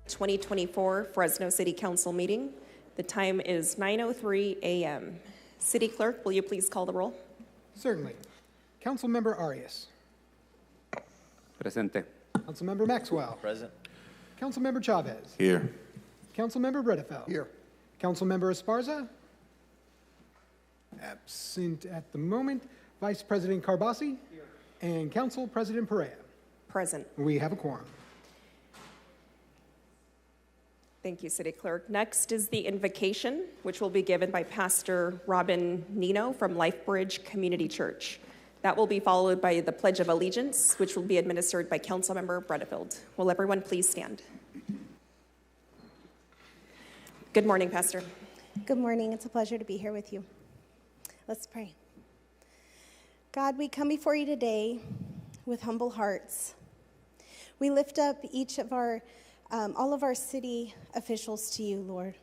2024 Fresno City Council meeting. The time is 9:03 a.m. City Clerk, will you please call the roll? Certainly. Councilmember Arias. Presente. Councilmember Maxwell. Present. Councilmember Chavez. Here. Councilmember Bredefeld. Here. Councilmember Esparza. Absent at the moment. Vice President Carbasi. Here. And Council President Perea. Present. We have a quorum. Thank you, City Clerk. Next is the invocation, which will be given by Pastor Robin Nino from LifeBridge Community Church. That will be followed by the Pledge of Allegiance, which will be administered by Councilmember Bredefeld. Will everyone please stand? Good morning, Pastor. Good morning. It's a pleasure to be here with you. Let's pray. God, we come before you today with humble hearts. We lift up each of all of our city officials to you, Lord.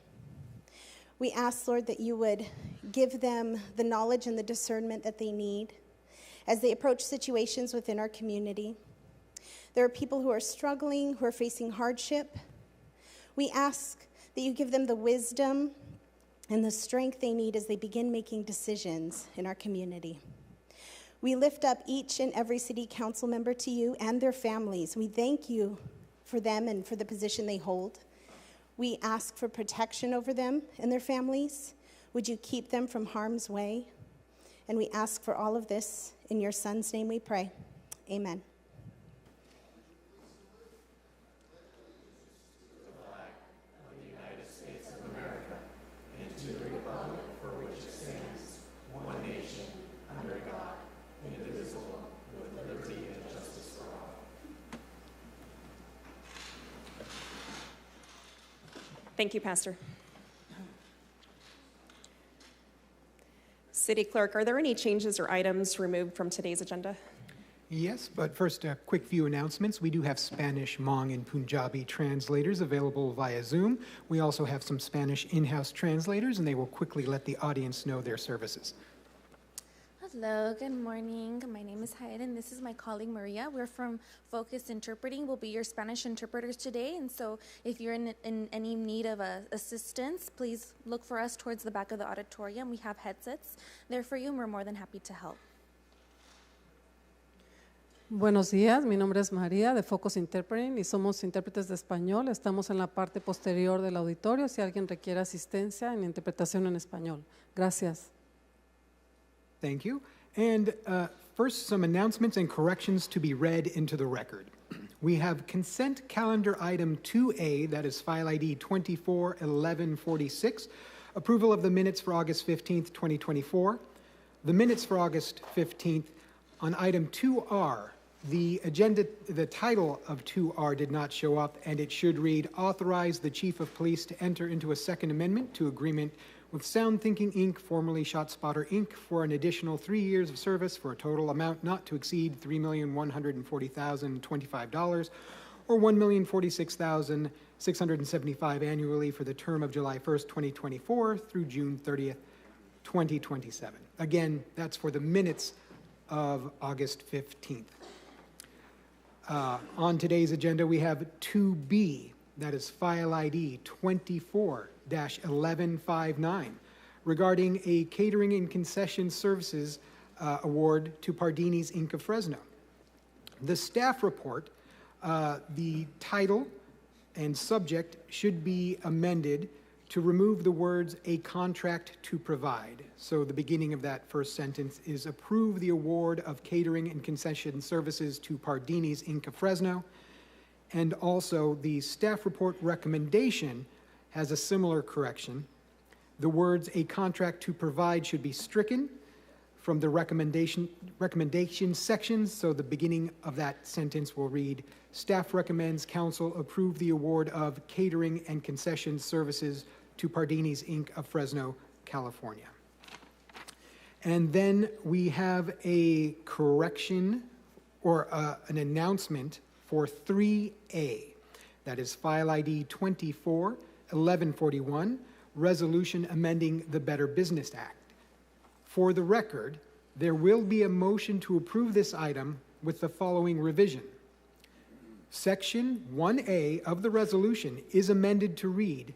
We ask, Lord, that you would give them the knowledge and the discernment that they need as they approach situations within our community. There are people who are struggling, who are facing hardship. We ask that you give them the wisdom and the strength they need as they begin making decisions in our community. We lift up each and every city council member to you and their families. We thank you for them and for the position they hold. We ask for protection over them and their families. Would you keep them from harm's way? And we ask for all of this in your Son's name we pray. Amen. Thank you, Pastor. City Clerk, are there any changes or items removed from today's agenda? Yes, but first a quick few announcements. We do have Spanish, Hmong, and Punjabi translators available via Zoom. We also have some Spanish in-house translators, and they will quickly let the audience know their services. Hello, good morning. My name is Hayat, and this is my colleague Maria. We're from Focus Interpreting. We'll be your Spanish interpreters today, and so if you're in any need of assistance, please look for us towards the back of the auditorium. We have headsets there for you, and we're more than happy to help. Buenos días, mi nombre es María de Focus Interpreting y somos intérpretes de español. Estamos en la parte posterior del auditorio si alguien requiere asistencia en interpretación en español. Gracias. Thank you. And first, some announcements and corrections to be read into the record. We have consent calendar item 2A, that is file ID 241146, approval of the minutes for August 15th, 2024. The minutes for August 15th on item 2R, the title of 2R did not show up, and it should read, authorize the Chief of Police to enter into a Second Amendment to agreement with Sound Thinking, Inc., formerly ShotSpotter, Inc., for an additional 3 years of service for a total amount not to exceed $3,140,025 or $1,046,675 annually for the term of July 1st, 2024 through June 30th, 2027. Again, that's for the minutes of August 15th. On today's agenda, we have 2B, that is file ID 24-1159, regarding a catering and concession services award to Pardini's Inc. of Fresno. The staff report, the title and subject should be amended to remove the words "a contract to provide." So the beginning of that first sentence is approve the award of catering and concession services to Pardini's Inc. of Fresno. And also the staff report recommendation has a similar correction. The words "a contract to provide" should be stricken from the recommendation sections. So the beginning of that sentence will read, staff recommends council approve the award of catering and concession services to Pardini's Inc. of Fresno, California. And then we have a correction or an announcement for 3A. That is file ID 24-1141, resolution amending the Better Business Act. For the record, there will be a motion to approve this item with the following revision. Section 1A of the resolution is amended to read,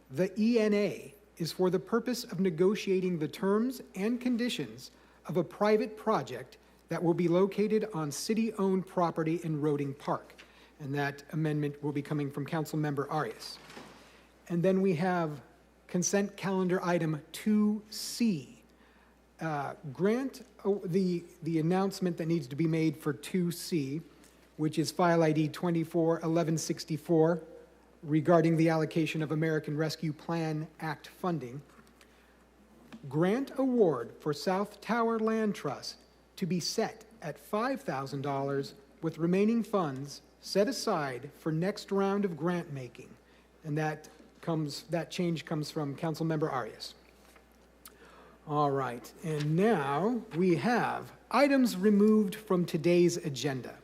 "The ENA is for the purpose of negotiating the terms and conditions of a private project that will be located on city-owned property in Roding Park." And that amendment will be coming from Councilmember Arias. And then we have consent calendar item 2C. The announcement that needs to be made for 2C, which is file ID 241164, regarding the allocation of American Rescue Plan Act funding. Grant award for South Tower Land Trust to be set at $5,000 with remaining funds set aside for next round of grant making. And that change comes from Councilmember Arias. All right, and now we have items removed from today's agenda.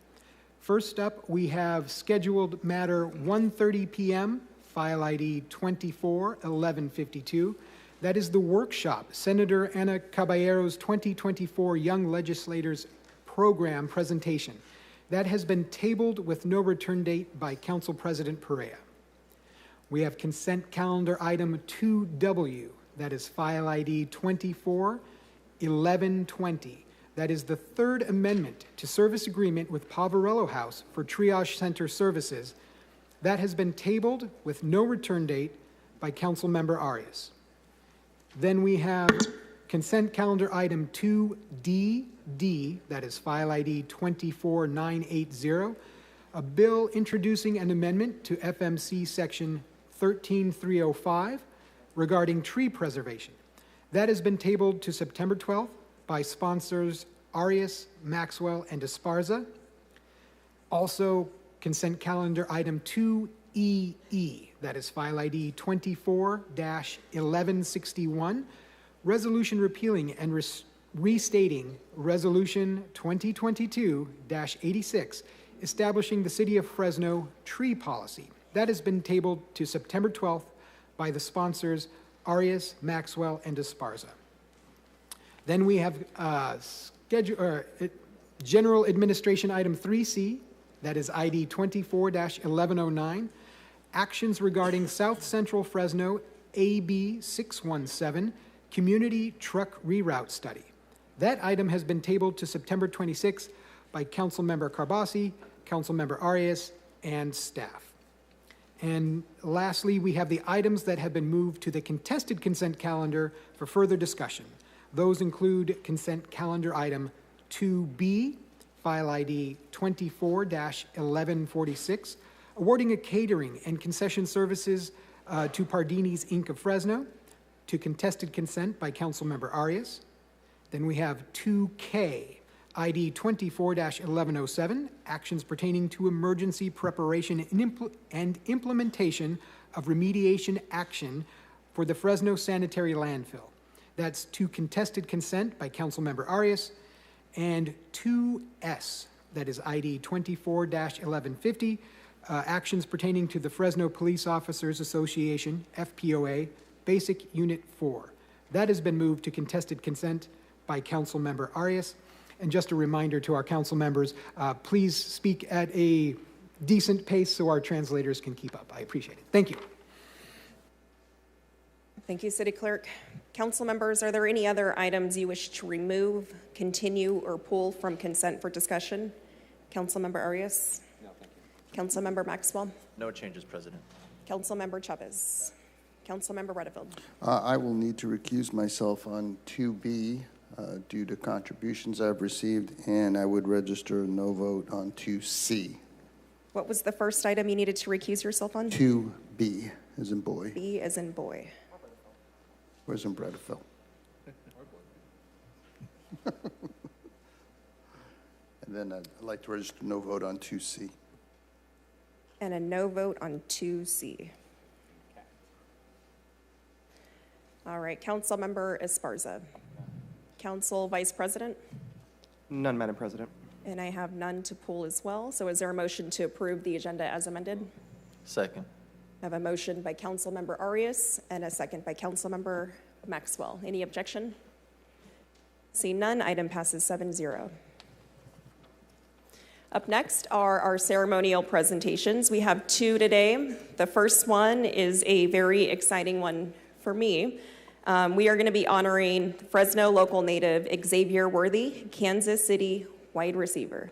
First up, we have scheduled matter 1:30 p.m., file ID 241152. That is the workshop, Senator Ana Caballero's 2024 Young Legislators Program presentation. That has been tabled with no return date by Council President Perea. We have consent calendar item 2W. That is file ID 241120. That is the third amendment to service agreement with Poverello House for triage center services. That has been tabled with no return date by Councilmember Arias. Then we have consent calendar item 2DD, that is file ID 24980, a bill introducing an amendment to FMC section 13305 regarding tree preservation. That has been tabled to September 12th by sponsors Arias, Maxwell, and Esparza. Also, consent calendar item 2EE, that is file ID 24-1161, resolution repealing and restating Resolution 2022-86, establishing the City of Fresno tree policy. That has been tabled to September 12th by the sponsors Arias, Maxwell, and Esparza. Then we have General Administration Item 3C, that is ID 24-1109, actions regarding South Central Fresno AB 617 Community Truck Reroute Study. That item has been tabled to September 26th by Councilmember Carbasi, Councilmember Arias, and staff. And lastly, we have the items that have been moved to the contested consent calendar for further discussion. Those include consent calendar item 2B, file ID 24-1146, awarding a catering and concession services to Pardini's Inc. of Fresno, to contested consent by Councilmember Arias. Then we have 2K, ID 24-1107, actions pertaining to emergency preparation and implementation of remediation action for the Fresno sanitary landfill. That's to contested consent by Councilmember Arias. And 2S, that is ID 24-1150, actions pertaining to the Fresno Police Officers Association, FPOA, Basic Unit 4. That has been moved to contested consent by Councilmember Arias. And just a reminder to our council members, please speak at a decent pace so our translators can keep up. I appreciate it. Thank you. Thank you, City Clerk. Council members, are there any other items you wish to remove, continue, or pull from consent for discussion? Councilmember Arias? No, thank you. Councilmember Maxwell? No changes, President. Councilmember Chavez? Councilmember Redfield? I will need to recuse myself on 2B due to contributions I've received, and I would register no vote on 2C. What was the first item you needed to recuse yourself on? 2B, as in boy. B as in boy. Where's in Bradford? And then I'd like to register no vote on 2C. And a no vote on 2C. All right, Councilmember Esparza. Council Vice President? None, Madam President. And I have none to pull as well. So is there a motion to approve the agenda as amended? Second. I have a motion by Councilmember Arias and a second by Councilmember Maxwell. Any objection? Seeing none, item passes 7-0. Up next are our ceremonial presentations. We have two today. The first one is a very exciting one for me. We are going to be honoring Fresno local native Xavier Worthy, Kansas City wide receiver.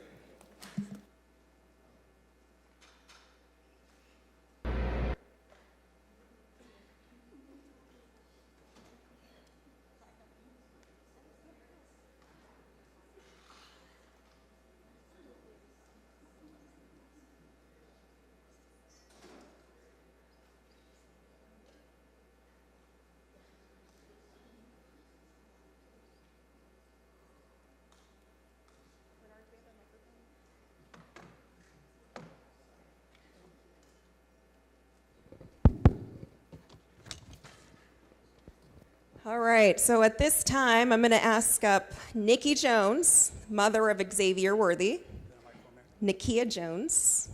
All right, so at this time, I'm going to ask up Nikki Jones, mother of Xavier Worthy, Nikia Jones,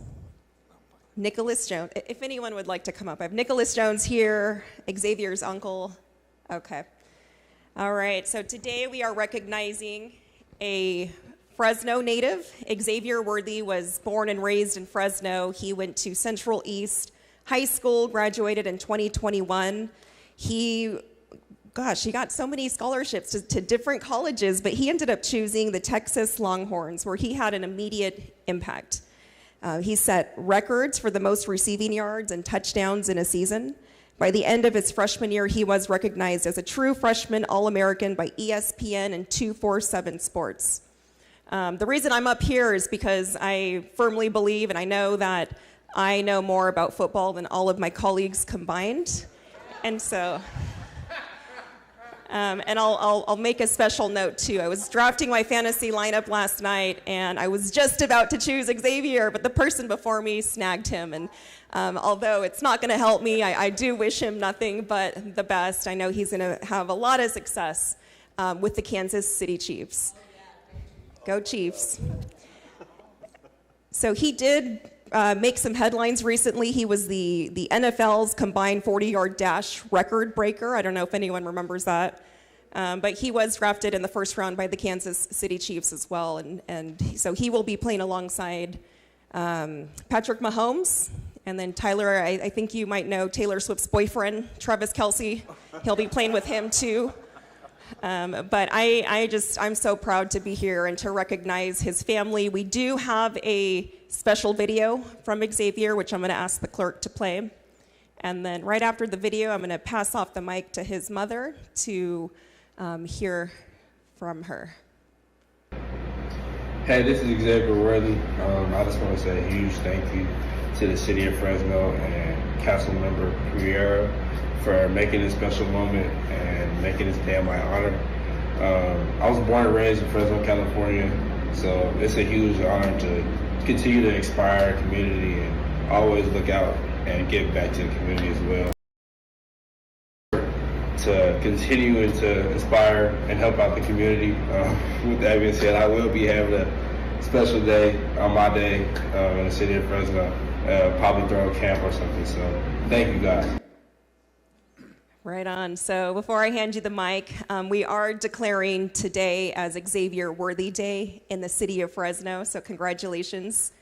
Nicholas Jones. If anyone would like to come up, I have Nicholas Jones here, Xavier's uncle. Okay. All right, so today we are recognizing a Fresno native. Xavier Worthy was born and raised in Fresno. He went to Central East High School, graduated in 2021. He got so many scholarships to different colleges, but he ended up choosing the Texas Longhorns, where he had an immediate impact. He set records for the most receiving yards and touchdowns in a season. By the end of his freshman year, he was recognized as a true freshman All-American by ESPN and 247 Sports. The reason I'm up here is because I firmly believe, and I know that I know more about football than all of my colleagues combined. And so... and I'll make a special note too. I was drafting my fantasy lineup last night, and I was just about to choose Xavier, but the person before me snagged him. And although it's not going to help me, I do wish him nothing but the best. I know he's going to have a lot of success with the Kansas City Chiefs. Go Chiefs. So he did make some headlines recently. He was the NFL's combined 40-yard dash record breaker. I don't know if anyone remembers that. But he was drafted in the first round by the Kansas City Chiefs as well. And so he will be playing alongside Patrick Mahomes. And then Tyler, I think you might know Taylor Swift's boyfriend, Travis Kelce. He'll be playing with him too. But I'm so proud to be here and to recognize his family. We do have a special video from Xavier, which I'm going to ask the clerk to play. And then right after the video, I'm going to pass off the mic to his mother to hear from her. Hey, this is Xavier Worthy. I just want to say a huge thank you to the city of Fresno and Councilmember Pereira for making this special moment and making this day of my honor. I was born and raised in Fresno, California, so it's a huge honor to continue to inspire our community and always look out and give back to the community as well. To continue and to inspire and help out the community. With that being said, I will be having a special day on my day in the city of Fresno, probably throw a camp or something. So thank you guys. Right on. So before I hand you the mic, we are declaring today as Xavier Worthy Day in the city of Fresno. So congratulations.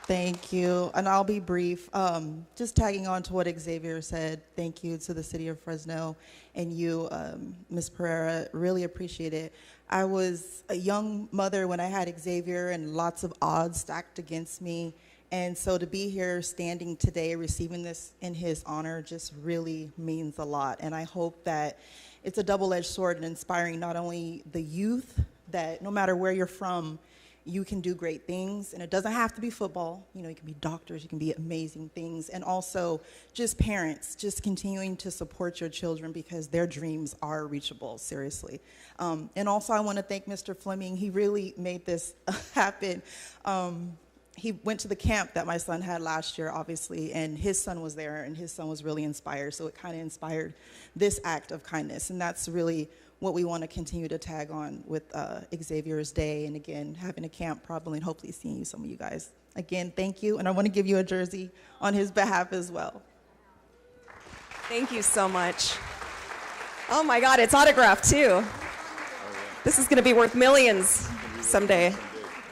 Thank you, and I'll be brief. Just tagging on to what Xavier said, thank you to the city of Fresno and you, Ms. Pereira, really appreciate it. I was a young mother when I had Xavier and lots of odds stacked against me, and so to be here standing today receiving this in his honor just really means a lot, and I hope that it's a double-edged sword and inspiring not only the youth that no matter where you're from, you can do great things, and it doesn't have to be football. You know, you can be doctors, you can be amazing things, and also just parents, just continuing to support your children because their dreams are reachable, seriously. And also I want to thank Mr. Fleming. He really made this happen. He went to the camp that my son had last year, obviously, and his son was there, and his son was really inspired, so it kind of inspired this act of kindness, and that's really what we want to continue to tag on with Xavier's Day, and again, having a camp probably, and hopefully seeing some of you guys. Again, thank you, and I want to give you a jersey on his behalf as well. Thank you so much. Oh my God, it's autographed too. This is going to be worth millions someday.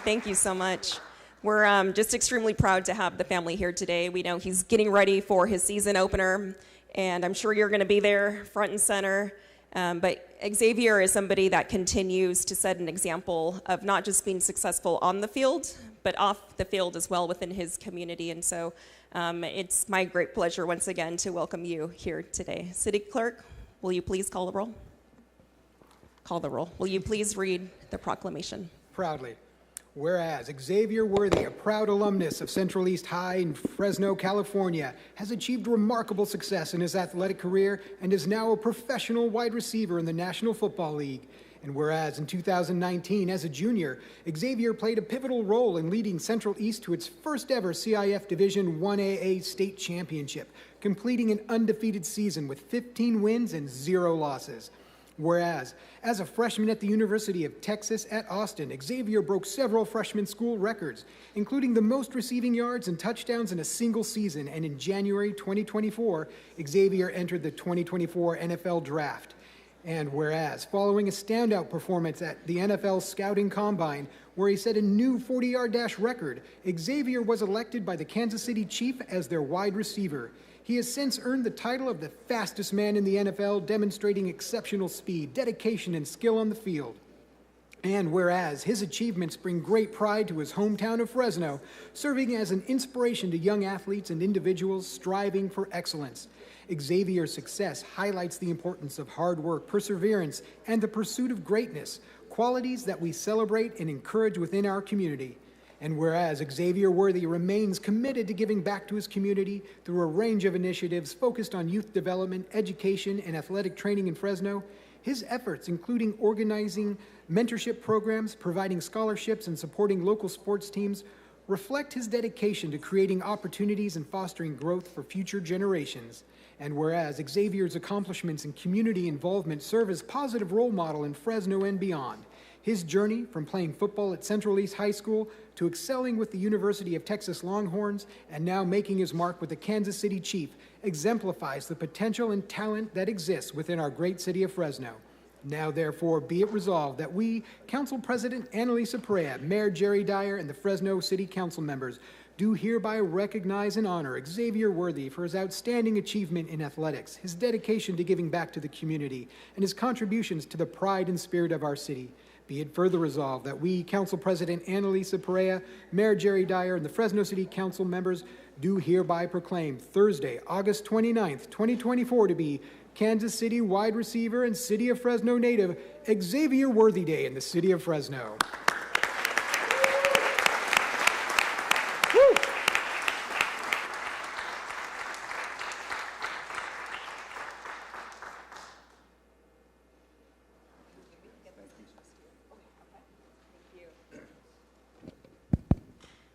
Thank you so much. We're just extremely proud to have the family here today. We know he's getting ready for his season opener, and I'm sure you're going to be there front and center. But Xavier is somebody that continues to set an example of not just being successful on the field, but off the field as well within his community. And so it's my great pleasure once again to welcome you here today. City Clerk, will you please call the roll? Call the roll. Will you please read the proclamation? Proudly. Whereas Xavier Worthy, a proud alumnus of Central East High in Fresno, California, has achieved remarkable success in his athletic career and is now a professional wide receiver in the National Football League. And whereas in 2019, as a junior, Xavier played a pivotal role in leading Central East to its first ever CIF Division 1AA state championship, completing an undefeated season with 15 wins and 0 losses. Whereas, as a freshman at the University of Texas at Austin, Xavier broke several freshman school records, including the most receiving yards and touchdowns in a single season, and in January 2024, Xavier entered the 2024 NFL Draft. And whereas, following a standout performance at the NFL Scouting Combine, where he set a new 40-yard dash record, Xavier was elected by the Kansas City Chiefs as their wide receiver. He has since earned the title of the fastest man in the NFL, demonstrating exceptional speed, dedication, and skill on the field. And whereas his achievements bring great pride to his hometown of Fresno, serving as an inspiration to young athletes and individuals striving for excellence. Xavier's success highlights the importance of hard work, perseverance, and the pursuit of greatness, qualities that we celebrate and encourage within our community. And whereas Xavier Worthy remains committed to giving back to his community through a range of initiatives focused on youth development, education, and athletic training in Fresno, his efforts, including organizing mentorship programs, providing scholarships, and supporting local sports teams, reflect his dedication to creating opportunities and fostering growth for future generations. And whereas Xavier's accomplishments and community involvement serve as positive role model in Fresno and beyond, his journey from playing football at Central East High School to excelling with the University of Texas Longhorns and now making his mark with the Kansas City Chiefs exemplifies the potential and talent that exists within our great city of Fresno. Now, therefore, be it resolved that we, Council President Annalisa Perea, Mayor Jerry Dyer, and the Fresno City Council members do hereby recognize and honor Xavier Worthy for his outstanding achievement in athletics, his dedication to giving back to the community, and his contributions to the pride and spirit of our city. Be it further resolved that we, Council President Annalisa Perea, Mayor Jerry Dyer, and the Fresno City Council members do hereby proclaim Thursday, August 29th, 2024 to be Kansas City wide receiver and City of Fresno native Xavier Worthy Day in the city of Fresno.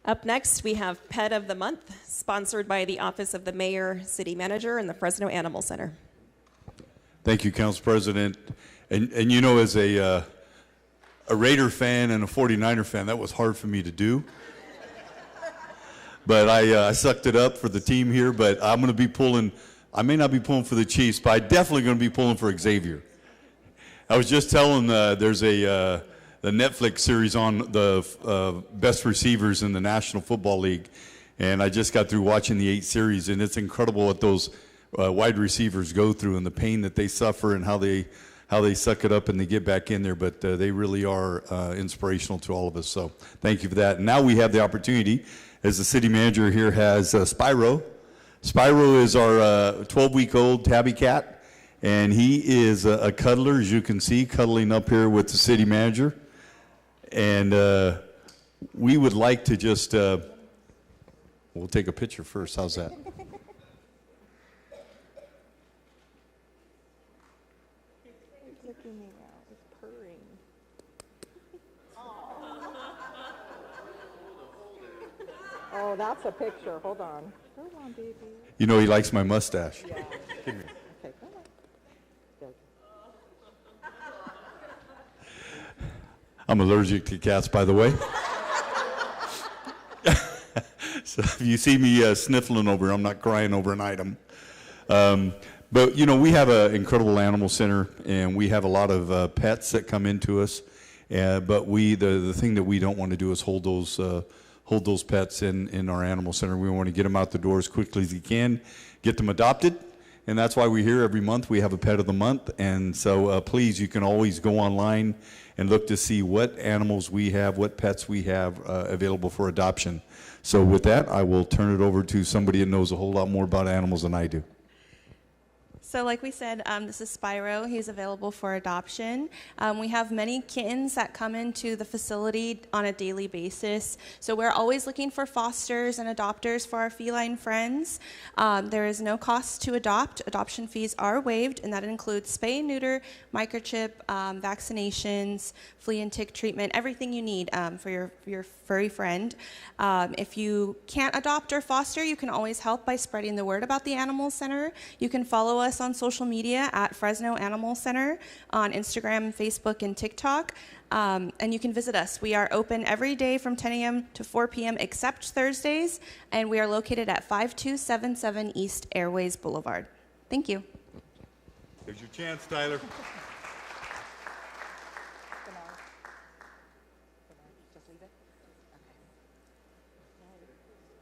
Up next, we have Pet of the Month, sponsored by the Office of the Mayor, City Manager, and the Fresno Animal Center. Thank you, Council President. And you know, as a Raider fan and a 49er fan, that was hard for me to do. But I sucked it up for the team here, but I'm going to be pulling, I may not be pulling for the Chiefs, but I'm definitely going to be pulling for Xavier. I was just telling, there's the Netflix series on the best receivers in the National Football League, and I just got through watching the 8 series, and it's incredible what those wide receivers go through and the pain that they suffer and how they suck it up and they get back in there, but they really are inspirational to all of us, so thank you for that. And now we have the opportunity, as the city manager here has Spyro. Spyro is our 12-week-old tabby cat, and he is a cuddler, as you can see, cuddling up here with the city manager. And we would like to just, we'll take a picture first. How's that? Oh, that's a picture. Hold on. Hold on, baby. You know he likes my mustache. Yeah. Give me. Okay, come on. I'm allergic to cats, by the way. So if you see me sniffling over, I'm not crying over an item. But, you know, we have an incredible animal center, and we have a lot of pets that come into us. But the thing that we don't want to do is hold those pets in our animal center. We want to get them out the door as quickly as we can, get them adopted, and that's why we're here every month. We have a pet of the month, and so please, you can always go online and look to see what animals we have, what pets we have available for adoption. So with that, I will turn it over to somebody that knows a whole lot more about animals than I do. So like we said, this is Spyro. He's available for adoption. We have many kittens that come into the facility on a daily basis. So we're always looking for fosters and adopters for our feline friends. There is no cost to adopt. Adoption fees are waived, and that includes spay and neuter, microchip, vaccinations, flea and tick treatment, everything you need for your furry friend. If you can't adopt or foster, you can always help by spreading the word about the Animal Center. You can follow us on social media at Fresno Animal Center on Instagram, Facebook, and TikTok. And you can visit us. We are open every day from 10 a.m. to 4 p.m. except Thursdays, and we are located at 5277 East Airways Boulevard. Thank you. There's your chance, Tyler.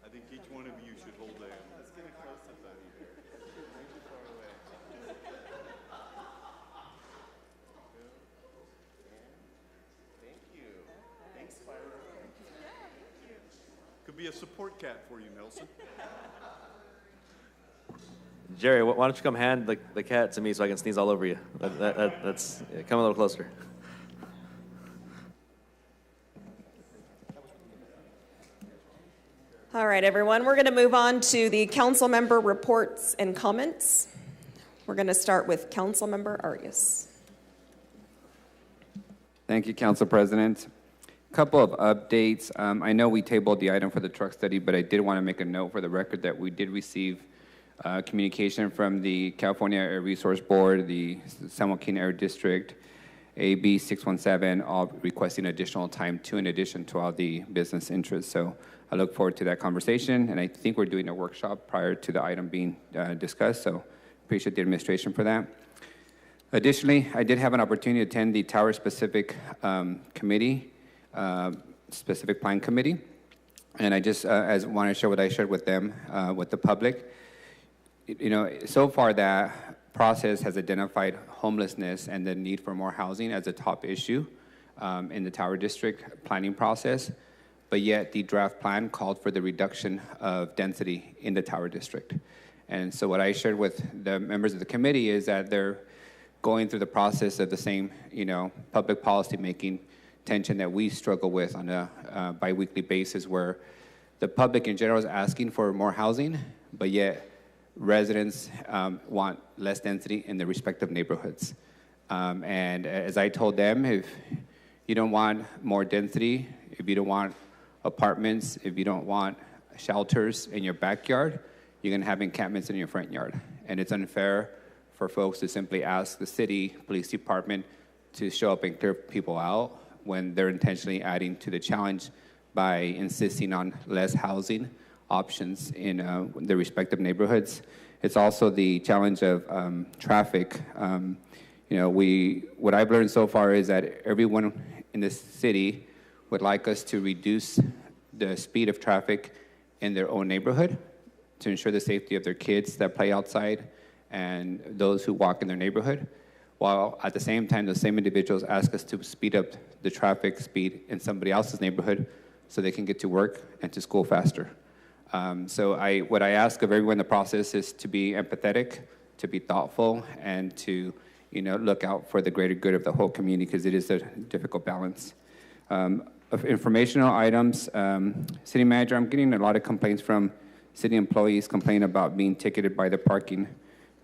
I think each one of you should hold a. Let's get a close-up of you here. Way too far away. Thank you. Thanks, Spyro. Could be a support cat for you, Nelson. Jerry, why don't you come hand the cat to me so I can sneeze all over you? That's come a little closer. All right, everyone, we're going to move on to the council member reports and comments. We're going to start with Council Member Arias. Thank you, Council President. A couple of updates. I know we tabled the item for the truck study, but I did want to make a note for the record that we did receive communication from the California Air Resource Board, the San Joaquin Air District, AB 617, all requesting additional time too, in addition to all the business interests. So I look forward to that conversation, and I think we're doing a workshop prior to the item being discussed, so appreciate the administration for that. Additionally, I did have an opportunity to attend the Tower-specific committee, specific plan committee, and I just want to share what I shared with them, with the public. You know, so far that process has identified homelessness and the need for more housing as a top issue in the Tower District planning process, but yet the draft plan called for the reduction of density in the Tower District. And so what I shared with the members of the committee is that they're going through the process of the same, you know, public policy making tension that we struggle with on a biweekly basis, where the public in general is asking for more housing, but yet residents want less density in the respective neighborhoods. And as I told them, if you don't want more density, if you don't want apartments, if you don't want shelters in your backyard, you're going to have encampments in your front yard. And it's unfair for folks to simply ask the city police department to show up and clear people out when they're intentionally adding to the challenge by insisting on less housing options in the respective neighborhoods. It's also the challenge of traffic. You know, what I've learned so far is that everyone in this city would like us to reduce the speed of traffic in their own neighborhood to ensure the safety of their kids that play outside and those who walk in their neighborhood, while at the same time, those same individuals ask us to speed up the traffic speed in somebody else's neighborhood so they can get to work and to school faster. So what I ask of everyone in the process is to be empathetic, to be thoughtful, and to, you know, look out for the greater good of the whole community, because it is a difficult balance. Of informational items, City Manager, I'm getting a lot of complaints from city employees complaining about being ticketed by the parking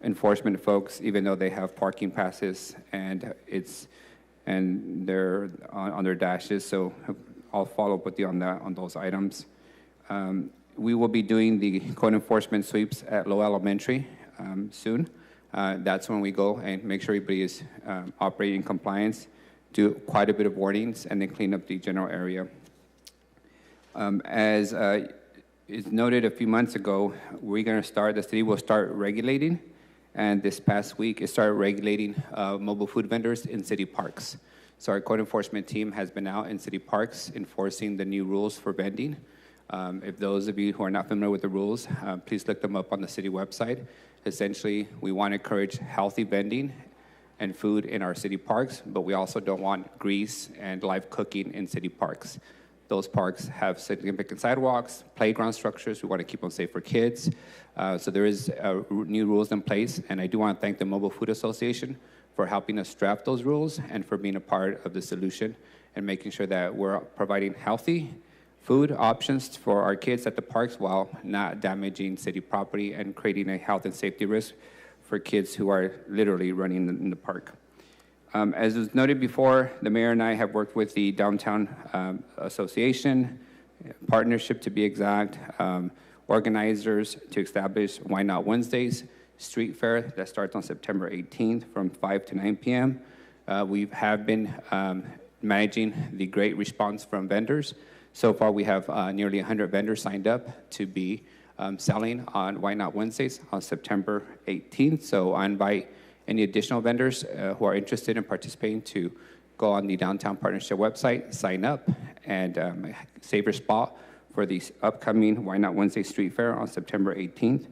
enforcement folks, even though they have parking passes and they're on their dashes. So I'll follow up with you on that, on those items. We will be doing the code enforcement sweeps at Low Elementary soon. That's when we go and make sure everybody is operating in compliance, do quite a bit of warnings, and then clean up the general area. As is noted a few months ago, the city will start regulating And this past week, it started regulating mobile food vendors in city parks. So our code enforcement team has been out in city parks enforcing the new rules for vending. If those of you who are not familiar with the rules, please look them up on the city website. Essentially, we want to encourage healthy vending and food in our city parks, but we also don't want grease and live cooking in city parks. Those parks have significant sidewalks, playground structures. We want to keep them safe for kids. So there is new rules in place, and I do want to thank the Mobile Food Association for helping us draft those rules and for being a part of the solution and making sure that we're providing healthy food options for our kids at the parks while not damaging city property and creating a health and safety risk for kids who are literally running in the park. As was noted before, the mayor and I have worked with the Downtown Association, partnership to be exact, organizers to establish Why Not Wednesdays, street fair that starts on September 18th from 5 to 9 p.m. We have been managing the great response from vendors. So far, we have nearly 100 vendors signed up to be selling on Why Not Wednesdays on September 18th. So I invite any additional vendors who are interested in participating to go on the Downtown Partnership website, sign up, and save your spot for the upcoming Why Not Wednesday Street Fair on September 18th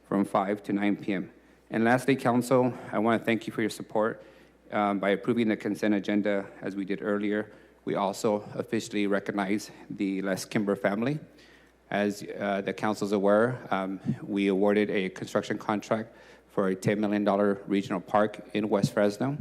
from 5 to 9 p.m. And lastly, Council, I want to thank you for your support by approving the consent agenda as we did earlier. We also officially recognize the Les Kimber family. As the Council is aware, we awarded a construction contract for a $10 million regional park in West Fresno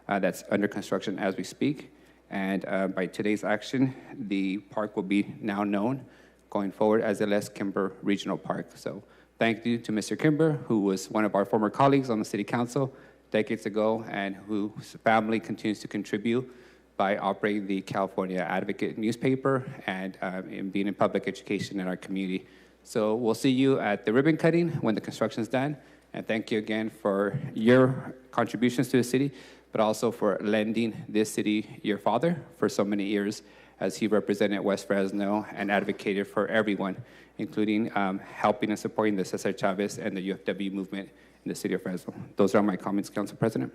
that's under construction as we speak. And by today's action, the park will be now known going forward as the Les Kimber Regional Park. So thank you to Mr. Kimber, who was one of our former colleagues on the City Council decades ago and whose family continues to contribute by operating the California Advocate newspaper and in being in public education in our community. So we'll see you at the ribbon cutting when the construction is done. And thank you again for your contributions to the city, but also for lending this city your father for so many years as he represented West Fresno and advocated for everyone, including helping and supporting the Cesar Chavez and the UFW movement in the city of Fresno. Those are my comments, Council President.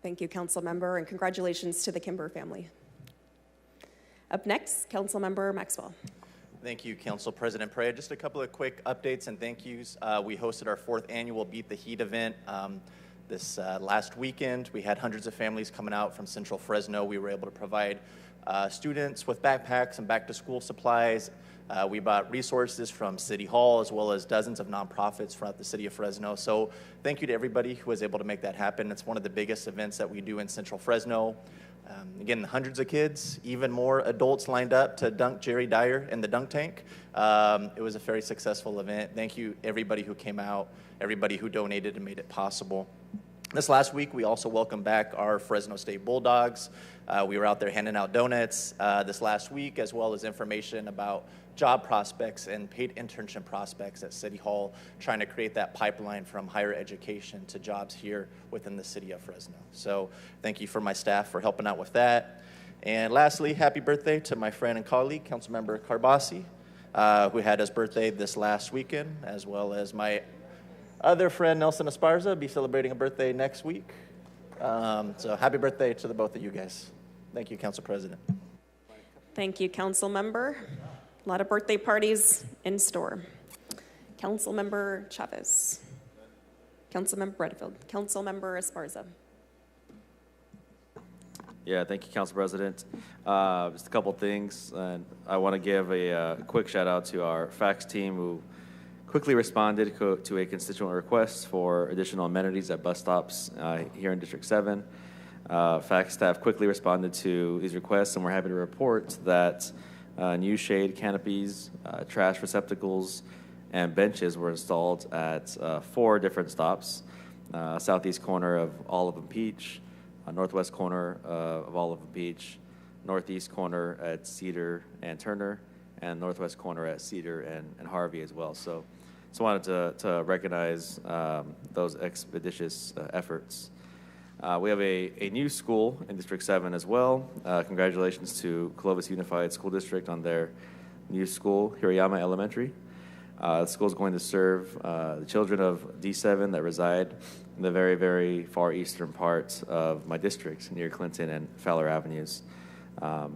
Thank you, Council Member, and congratulations to the Kimber family. Up next, Council Member Maxwell. Thank you, Council President Perea. Just a couple of quick updates and thank yous. We hosted our 4th annual Beat the Heat event this last weekend. We had hundreds of families coming out from Central Fresno. We were able to provide students with backpacks and back-to-school supplies. We bought resources from City Hall as well as dozens of nonprofits throughout the city of Fresno. So thank you to everybody who was able to make that happen. It's one of the biggest events that we do in Central Fresno. Again, hundreds of kids, even more adults lined up to dunk Jerry Dyer in the dunk tank. It was a very successful event. Thank you, everybody who came out, everybody who donated and made it possible. This last week, we also welcomed back our Fresno State Bulldogs. We were out there handing out donuts this last week, as well as information about job prospects and paid internship prospects at City Hall, trying to create that pipeline from higher education to jobs here within the city of Fresno. So thank you for my staff for helping out with that. And lastly, happy birthday to my friend and colleague, Councilmember Carbasi, who had his birthday this last weekend, as well as my other friend, Nelson Esparza, be celebrating a birthday next week. So happy birthday to the both of you guys. Thank you, Council President. Thank you, Council Member. A lot of birthday parties in store. Council Member Chavez. Council Member Bredfield. Council Member Esparza. Yeah, thank you, Council President. Just a couple things. And I want to give a quick shout out to our fax team who quickly responded to a constituent request for additional amenities at bus stops here in District 7. Fax staff quickly responded to these requests, and we're happy to report that new shade canopies, trash receptacles, and benches were installed at 4 different stops. Southeast corner of Olive and Peach, northwest corner of Olive and Peach, northeast corner at Cedar and Turner, and northwest corner at Cedar and Harvey as well. So wanted to recognize those expeditious efforts. We have a new school in District 7 as well. Congratulations to Clovis Unified School District on their new school, Hirayama Elementary. The school is going to serve the children of D7 that reside in the very, very far eastern parts of my district, near Clinton and Fowler Avenues.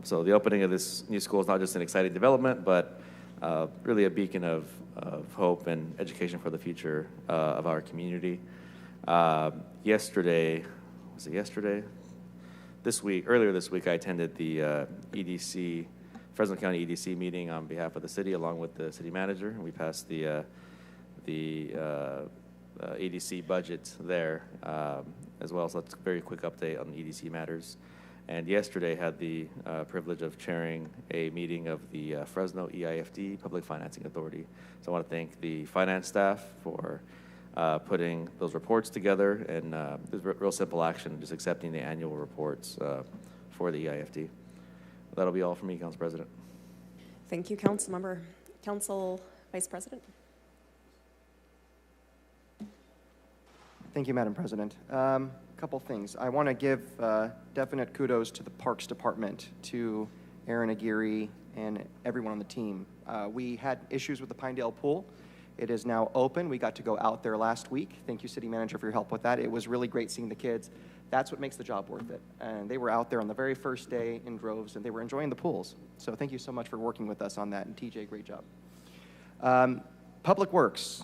So the opening of this new school is not just an exciting development, but really a beacon of hope and education for the future of our community. Yesterday, was it yesterday? Earlier this week, I attended the EDC, Fresno County EDC meeting on behalf of the city, along with the city manager, and we passed the EDC budget there as well. So that's a very quick update on the EDC matters. And yesterday had the privilege of chairing a meeting of the Fresno EIFD, Public Financing Authority. So I want to thank the finance staff for putting those reports together, and there's real simple action, just accepting the annual reports for the EIFD. That'll be all for me, Council President. Thank you, Councilmember. Council Vice President. Thank you, Madam President. Couple things. I want to give definite kudos to the Parks Department, to Aaron Aguirre and everyone on the team. We had issues with the Pinedale Pool. It is now open. We got to go out there last week. Thank you, City Manager, for your help with that. It was really great seeing the kids. That's what makes the job worth it. And they were out there on the very first day in droves, and they were enjoying the pools. So thank you so much for working with us on that. And TJ, great job. Public Works.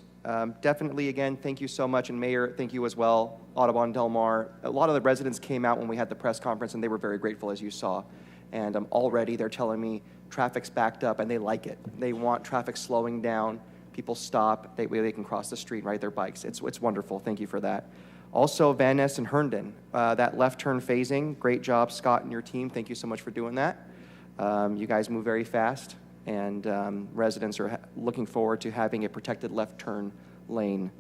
Definitely, again, thank you so much. And Mayor, thank you as well. Audubon, Del Mar. A lot of the residents came out when we had the press conference, and they were very grateful, as you saw. And already they're telling me traffic's backed up, and they like it. They want traffic slowing down. People stop. They can cross the street and ride their bikes. It's wonderful. Thank you for that. Also, Van Ness and Herndon, that left turn phasing. Great job, Scott and your team. Thank you so much for doing that. You guys move very fast, and residents are looking forward to having a protected left turn lane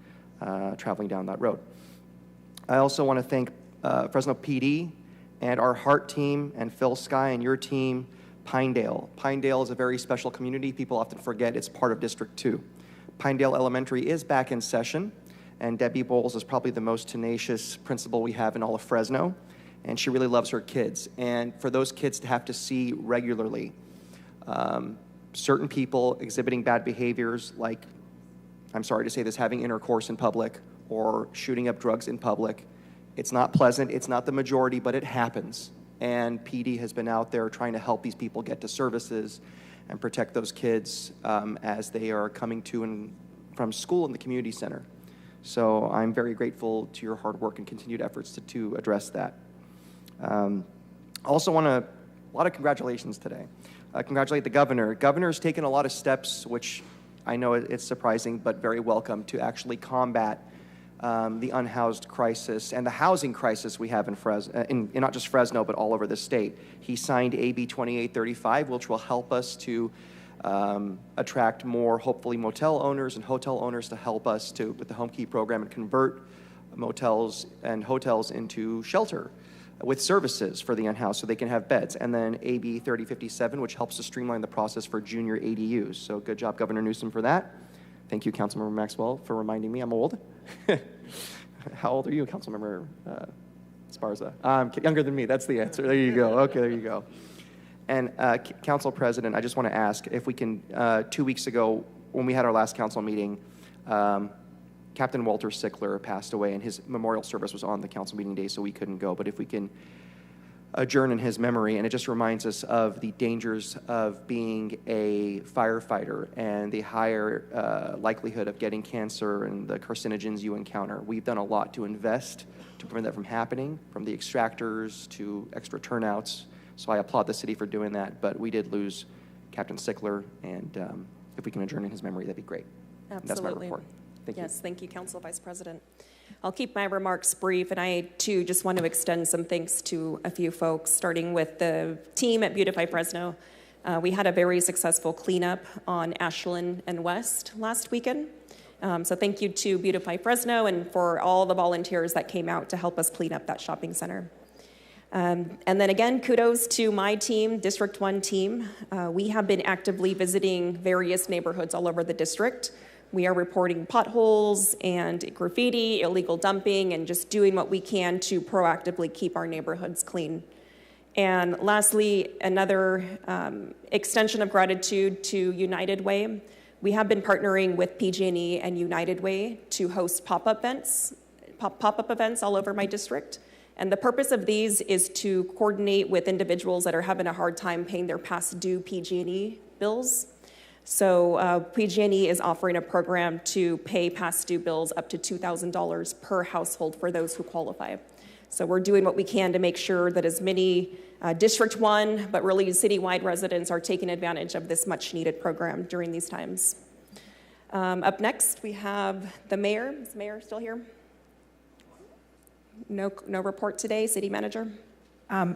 traveling down that road. I also want to thank Fresno PD and our HEART team and Phil Sky and your team, Pinedale. Pinedale is a very special community. People often forget it's part of District 2. Pinedale Elementary is back in session, and Debbie Bowles is probably the most tenacious principal we have in all of Fresno, and she really loves her kids. And for those kids to have to see regularly certain people exhibiting bad behaviors, like, I'm sorry to say this, having intercourse in public or shooting up drugs in public, it's not pleasant, it's not the majority, but it happens. And PD has been out there trying to help these people get to services and protect those kids as they are coming to and from school in the community center. So I'm very grateful to your hard work and continued efforts to address that. Also want a lot of congratulations today. Congratulate the governor. Governor's taken a lot of steps, which I know it's surprising, but very welcome, to actually combat the unhoused crisis and the housing crisis we have in Fresno, in not just Fresno, but all over the state. He signed AB 2835, which will help us to attract more, hopefully, motel owners and hotel owners to help us with the Home Key program and convert motels and hotels into shelter with services for the unhoused so they can have beds. And then AB 3057, which helps to streamline the process for junior ADUs. So good job, Governor Newsom, for that. Thank you, Councilmember Maxwell, for reminding me I'm old. How old are you, Councilmember Esparza? Younger than me, that's the answer. There you go. Okay, there you go. And Council President, I just want to ask if we can, 2 weeks ago, when we had our last council meeting, Captain Walter Sickler passed away, and his memorial service was on the council meeting day, so we couldn't go. But if we can adjourn in his memory, and it just reminds us of the dangers of being a firefighter and the higher likelihood of getting cancer and the carcinogens you encounter. We've done a lot to invest to prevent that from happening, from the extractors to extra turnouts. So I applaud the city for doing that, but we did lose Captain Sickler, and if we can adjourn in his memory, that'd be great. Absolutely. That's my report. Thank you. Yes, thank you, Council Vice President. I'll keep my remarks brief, and I, too, just want to extend some thanks to a few folks, starting with the team at Beautify Fresno. We had a very successful cleanup on Ashland and West last weekend. So thank you to Beautify Fresno and for all the volunteers that came out to help us clean up that shopping center. And then again, kudos to my team, District 1 team. We have been actively visiting various neighborhoods all over the district. We are reporting potholes and graffiti, illegal dumping, and just doing what we can to proactively keep our neighborhoods clean. And lastly, another extension of gratitude to United Way. We have been partnering with PG&E and United Way to host pop-up events all over my district. And the purpose of these is to coordinate with individuals that are having a hard time paying their past due PG&E bills. So PG&E is offering a program to pay past due bills up to $2,000 per household for those who qualify. So we're doing what we can to make sure that as many District 1, but really citywide residents are taking advantage of this much needed program during these times. Up next, we have the mayor. Is the mayor still here? No report today. City manager?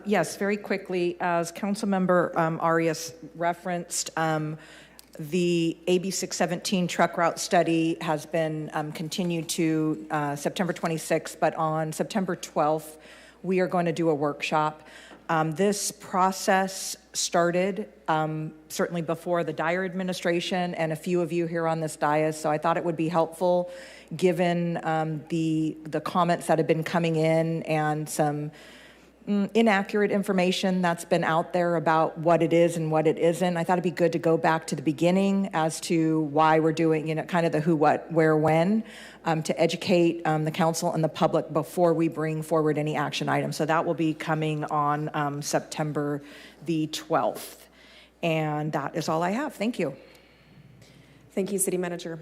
Yes, very quickly, as Councilmember Arias referenced, the AB 617 truck route study has been continued to September 26th, but on September 12th, we are going to do a workshop. This process started certainly before the Dyer administration and a few of you here on this dais, so I thought it would be helpful given the comments that have been coming in and some inaccurate information that's been out there about what it is and what it isn't. I thought it'd be good to go back to the beginning as to why we're doing, kind of the who, what, where, when, to educate the council and the public before we bring forward any action items. So that will be coming on September the 12th. And that is all I have. Thank you. Thank you, City Manager.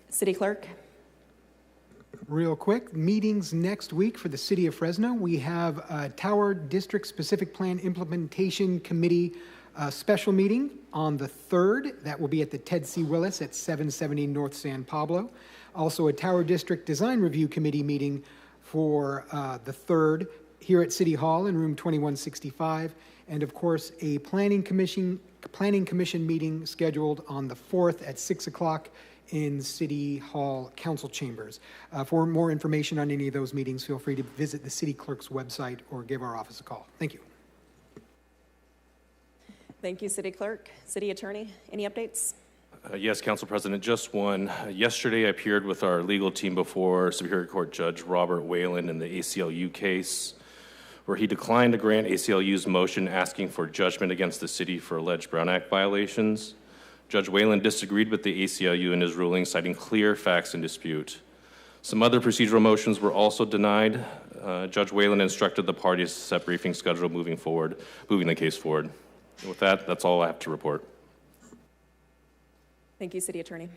City Clerk? Real quick, meetings next week for the City of Fresno. We have a Tower District Specific Plan Implementation Committee special meeting on the 3rd. That will be at the Ted C. Willis at 770 North San Pablo. Also a Tower District Design Review Committee meeting for the 3rd here at City Hall in room 2165. And of course, a Planning Commission meeting scheduled on the 4th at 6 o'clock in City Hall Council Chambers. For more information on any of those meetings, feel free to visit the City Clerk's website or give our office a call. Thank you. Thank you, City Clerk. City Attorney, any updates? Yes, Council President, just one. Yesterday, I appeared with our legal team before Superior Court Judge Robert Whalen in the ACLU case, where he declined to grant ACLU's motion asking for judgment against the city for alleged Brown Act violations. Judge Whalen disagreed with the ACLU in his ruling, citing clear facts in dispute. Some other procedural motions were also denied. Judge Whalen instructed the parties to set briefing schedule moving the case forward. And with that, that's all I have to report. Thank you, City Attorney.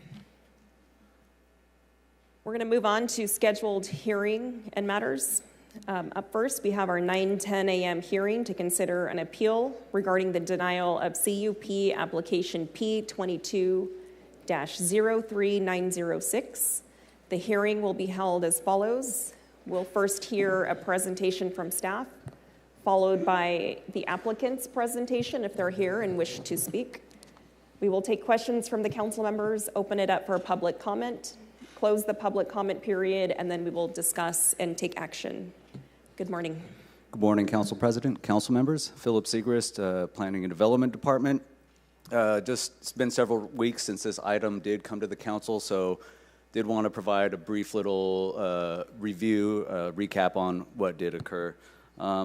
We're going to move on to scheduled hearing and matters. Up first, we have our 9:10 a.m. hearing to consider an appeal regarding the denial of CUP application P22-03906. The hearing will be held as follows. We'll first hear a presentation from staff, followed by the applicant's presentation if they're here and wish to speak. We will take questions from the council members, open it up for public comment, close the public comment period, and then we will discuss and take action. Good morning. Good morning, Council President, council members. Philip Segrist, Planning and Development Department. It's been several weeks since this item did come to the council, so did want to provide a brief little review, recap on what did occur.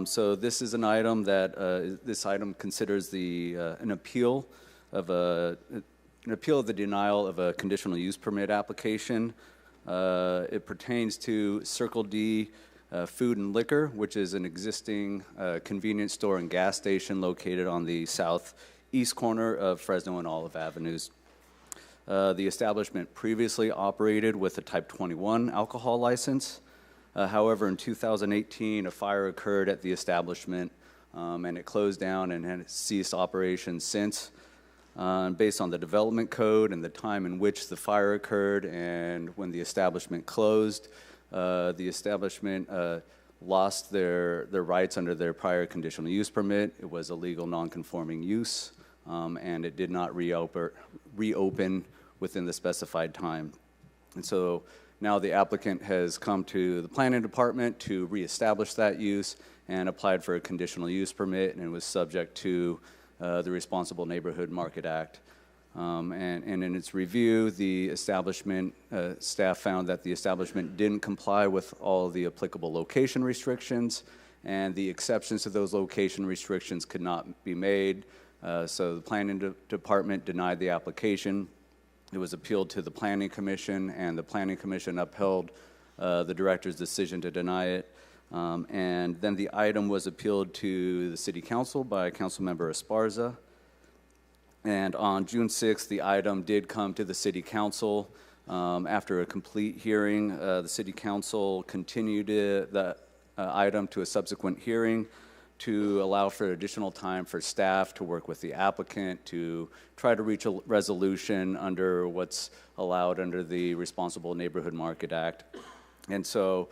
So this is an item that this item considers an appeal of the denial of a conditional use permit application. It pertains to Circle D Food and Liquor, which is an existing convenience store and gas station located on the southeast corner of Fresno and Olive Avenues. The establishment previously operated with a Type 21 alcohol license. However, in 2018, a fire occurred at the establishment, and it closed down and has ceased operations since. Based on the development code and the time in which the fire occurred and when the establishment closed, the establishment lost their rights under their prior conditional use permit. It was a legal non-conforming use, and it did not reopen within the specified time. And so now the applicant has come to the planning department to reestablish that use and applied for a conditional use permit, and it was subject to the Responsible Neighborhood Market Act. And in its review, the establishment staff found that the establishment didn't comply with all the applicable location restrictions, and the exceptions to those location restrictions could not be made. So the planning department denied the application. It was appealed to the Planning Commission, and the Planning Commission upheld the director's decision to deny it. And then the item was appealed to the City Council by Councilmember Esparza. And on June 6th, the item did come to the City Council. After a complete hearing, the City Council continued the item to a subsequent hearing to allow for additional time for staff to work with the applicant to try to reach a resolution under what's allowed under the Responsible Neighborhood Market Act. And so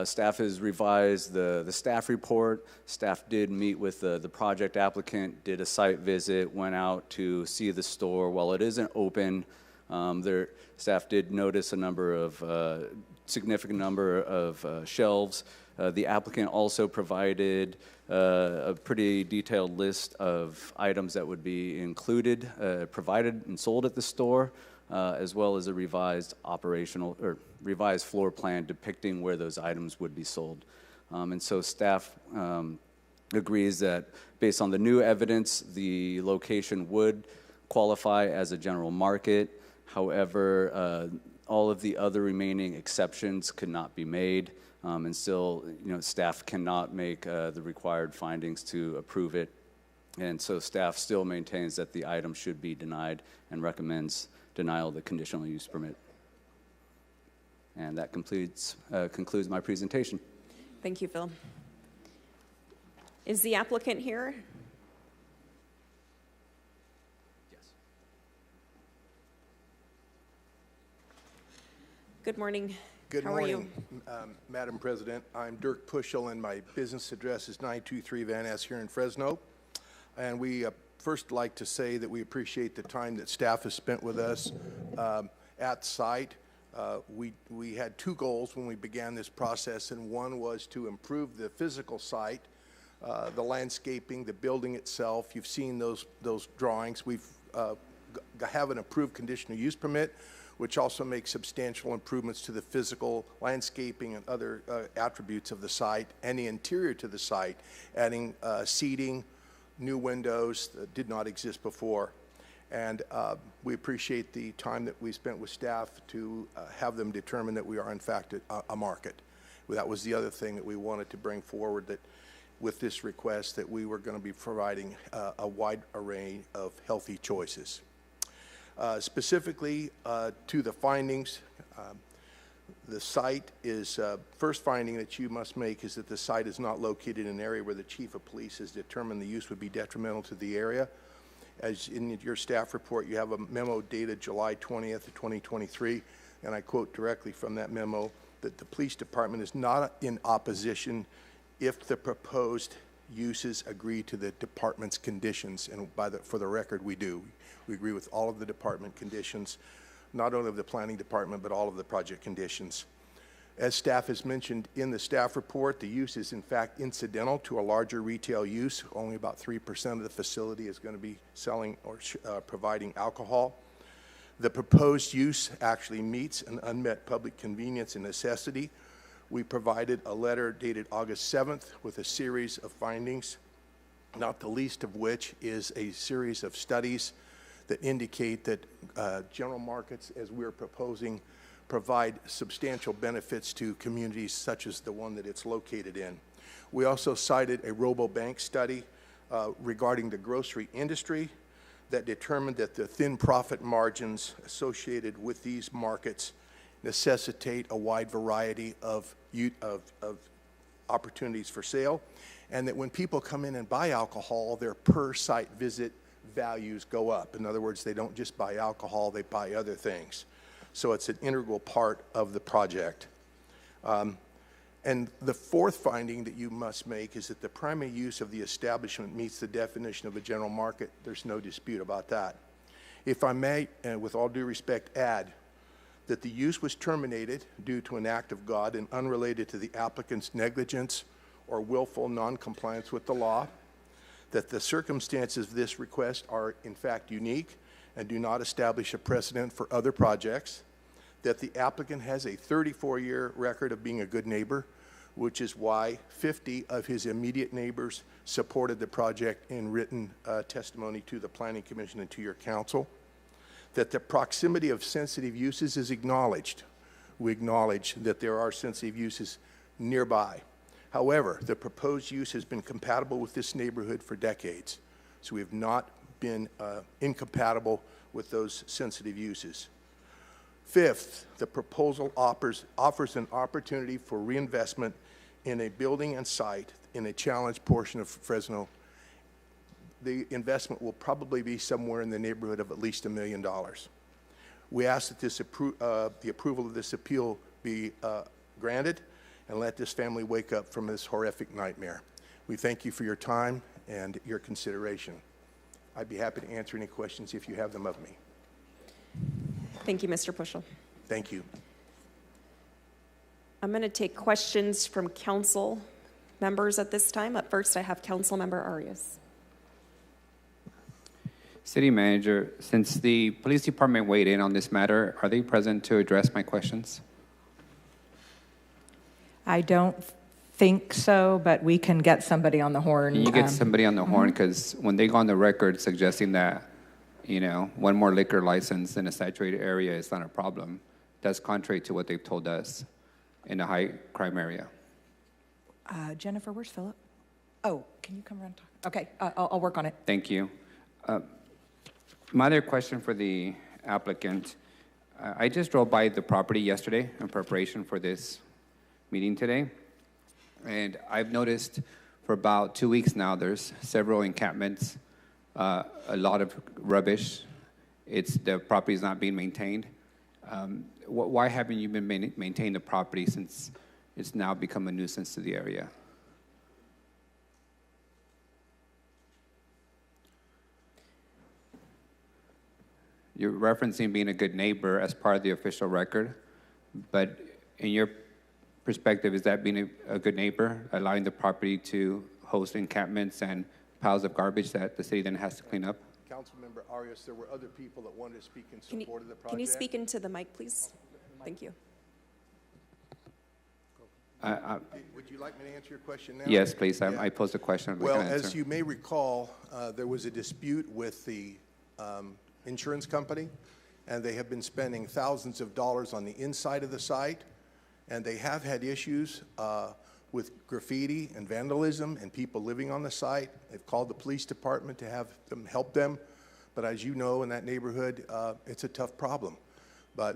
staff has revised the staff report. Staff did meet with the project applicant, did a site visit, went out to see the store. While it isn't open, staff did notice a significant number of shelves. The applicant also provided a pretty detailed list of items that would be included, provided and sold at the store, as well as a revised floor plan depicting where those items would be sold. And so staff agrees that based on the new evidence, the location would qualify as a general market. However, all of the other remaining exceptions could not be made, and still, staff cannot make the required findings to approve it. And so staff still maintains that the item should be denied and recommends denial of the conditional use permit. And that concludes my presentation. Thank you, Phil. Is the applicant here? Yes. Good morning. Good How morning, Madam President. I'm Dirk Puschel, and my business address is 923 Van Ness here in Fresno. And we first like to say that we appreciate the time that staff has spent with us at site. We had two goals when we began this process, and one was to improve the physical site, the landscaping, the building itself. You've seen those drawings. We have an approved conditional use permit, which also makes substantial improvements to the physical landscaping and other attributes of the site and the interior to the site, adding seating, new windows that did not exist before. And we appreciate the time that we spent with staff to have them determine that we are in fact a market. That was the other thing that we wanted to bring forward, that with this request that we were going to be providing a wide array of healthy choices. Specifically to the findings, the site is, first finding that you must make is that the site is not located in an area where the chief of police has determined the use would be detrimental to the area. As in your staff report, you have a memo dated July 20th of 2023, and I quote directly from that memo that the police department is not in opposition if the proposed uses agree to the department's conditions, and for the record, we do. We agree with all of the department conditions, not only of the planning department, but all of the project conditions. As staff has mentioned in the staff report, the use is in fact incidental to a larger retail use. Only about 3% of the facility is going to be selling or providing alcohol. The proposed use actually meets an unmet public convenience and necessity. We provided a letter dated August 7th with a series of findings, not the least of which is a series of studies that indicate that general markets, as we're proposing, provide substantial benefits to communities such as the one that it's located in. We also cited a RoboBank study regarding the grocery industry that determined that the thin profit margins associated with these markets necessitate a wide variety of opportunities for sale, and that when people come in and buy alcohol, their per site visit values go up. In other words, they don't just buy alcohol, they buy other things. So it's an integral part of the project. And the fourth finding that you must make is that the primary use of the establishment meets the definition of a general market. There's no dispute about that. If I may, and with all due respect, add that the use was terminated due to an act of God and unrelated to the applicant's negligence or willful noncompliance with the law, that the circumstances of this request are in fact unique and do not establish a precedent for other projects, that the applicant has a 34-year record of being a good neighbor, which is why 50 of his immediate neighbors supported the project in written testimony to the Planning Commission and to your council, that the proximity of sensitive uses is acknowledged. We acknowledge that there are sensitive uses nearby. However, the proposed use has been compatible with this neighborhood for decades, so we have not been incompatible with those sensitive uses. Fifth, the proposal offers an opportunity for reinvestment in a building and site in a challenged portion of Fresno. The investment will probably be somewhere in the neighborhood of at least $1 million. We ask that the approval of this appeal be granted and let this family wake up from this horrific nightmare. We thank you for your time and your consideration. I'd be happy to answer any questions if you have them of me. Thank you, Mr. Puschel. Thank you. I'm going to take questions from council members at this time. Up first, I have Council Member Arias. City Manager, since the police department weighed in on this matter, are they present to address my questions? I don't think so, but we can get somebody on the horn. Can you get somebody on the horn? Because when they go on the record suggesting that, you know, one more liquor license in a saturated area is not a problem, that's contrary to what they've told us in a high crime area. Jennifer, where's Philip? Oh, can you come around and talk? Okay, I'll work on it. Thank you. My other question for the applicant, I just drove by the property yesterday in preparation for this meeting today, and I've noticed for about 2 weeks now there's several encampments, a lot of rubbish. The property is not being maintained. Why haven't you been maintaining the property since it's now become a nuisance to the area? You're referencing being a good neighbor as part of the official record, but in your perspective, is that being a good neighbor, allowing the property to host encampments and piles of garbage that the city then has to clean up? Councilmember Arias, there were other people that wanted to speak in support of the project. Can you speak into the mic, please? Thank you. Would you like me to answer your question now? Yes, please. Yeah. I posed a question. Well, as you may recall, there was a dispute with the insurance company, and they have been spending thousands of dollars on the inside of the site, and they have had issues with graffiti and vandalism and people living on the site. They've called the police department to have them help them, but as you know, in that neighborhood, it's a tough problem. But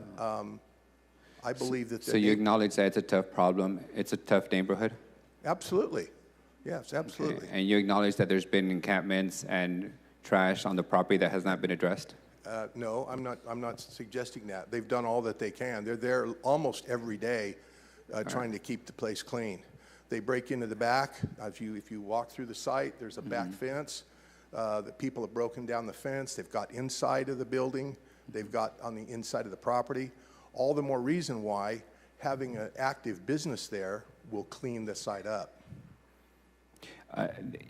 I believe that... So you acknowledge that it's a tough problem, it's a tough neighborhood? Absolutely. Yes, absolutely. Okay. And you acknowledge that there's been encampments and trash on the property that has not been addressed? No, I'm not suggesting that. They've done all that they can. They're there almost every day trying to keep the place clean. They break into the back. If you walk through the site, there's a back fence. The people have broken down the fence. They've got inside of the building. They've got on the inside of the property. All the more reason why having an active business there will clean the site up.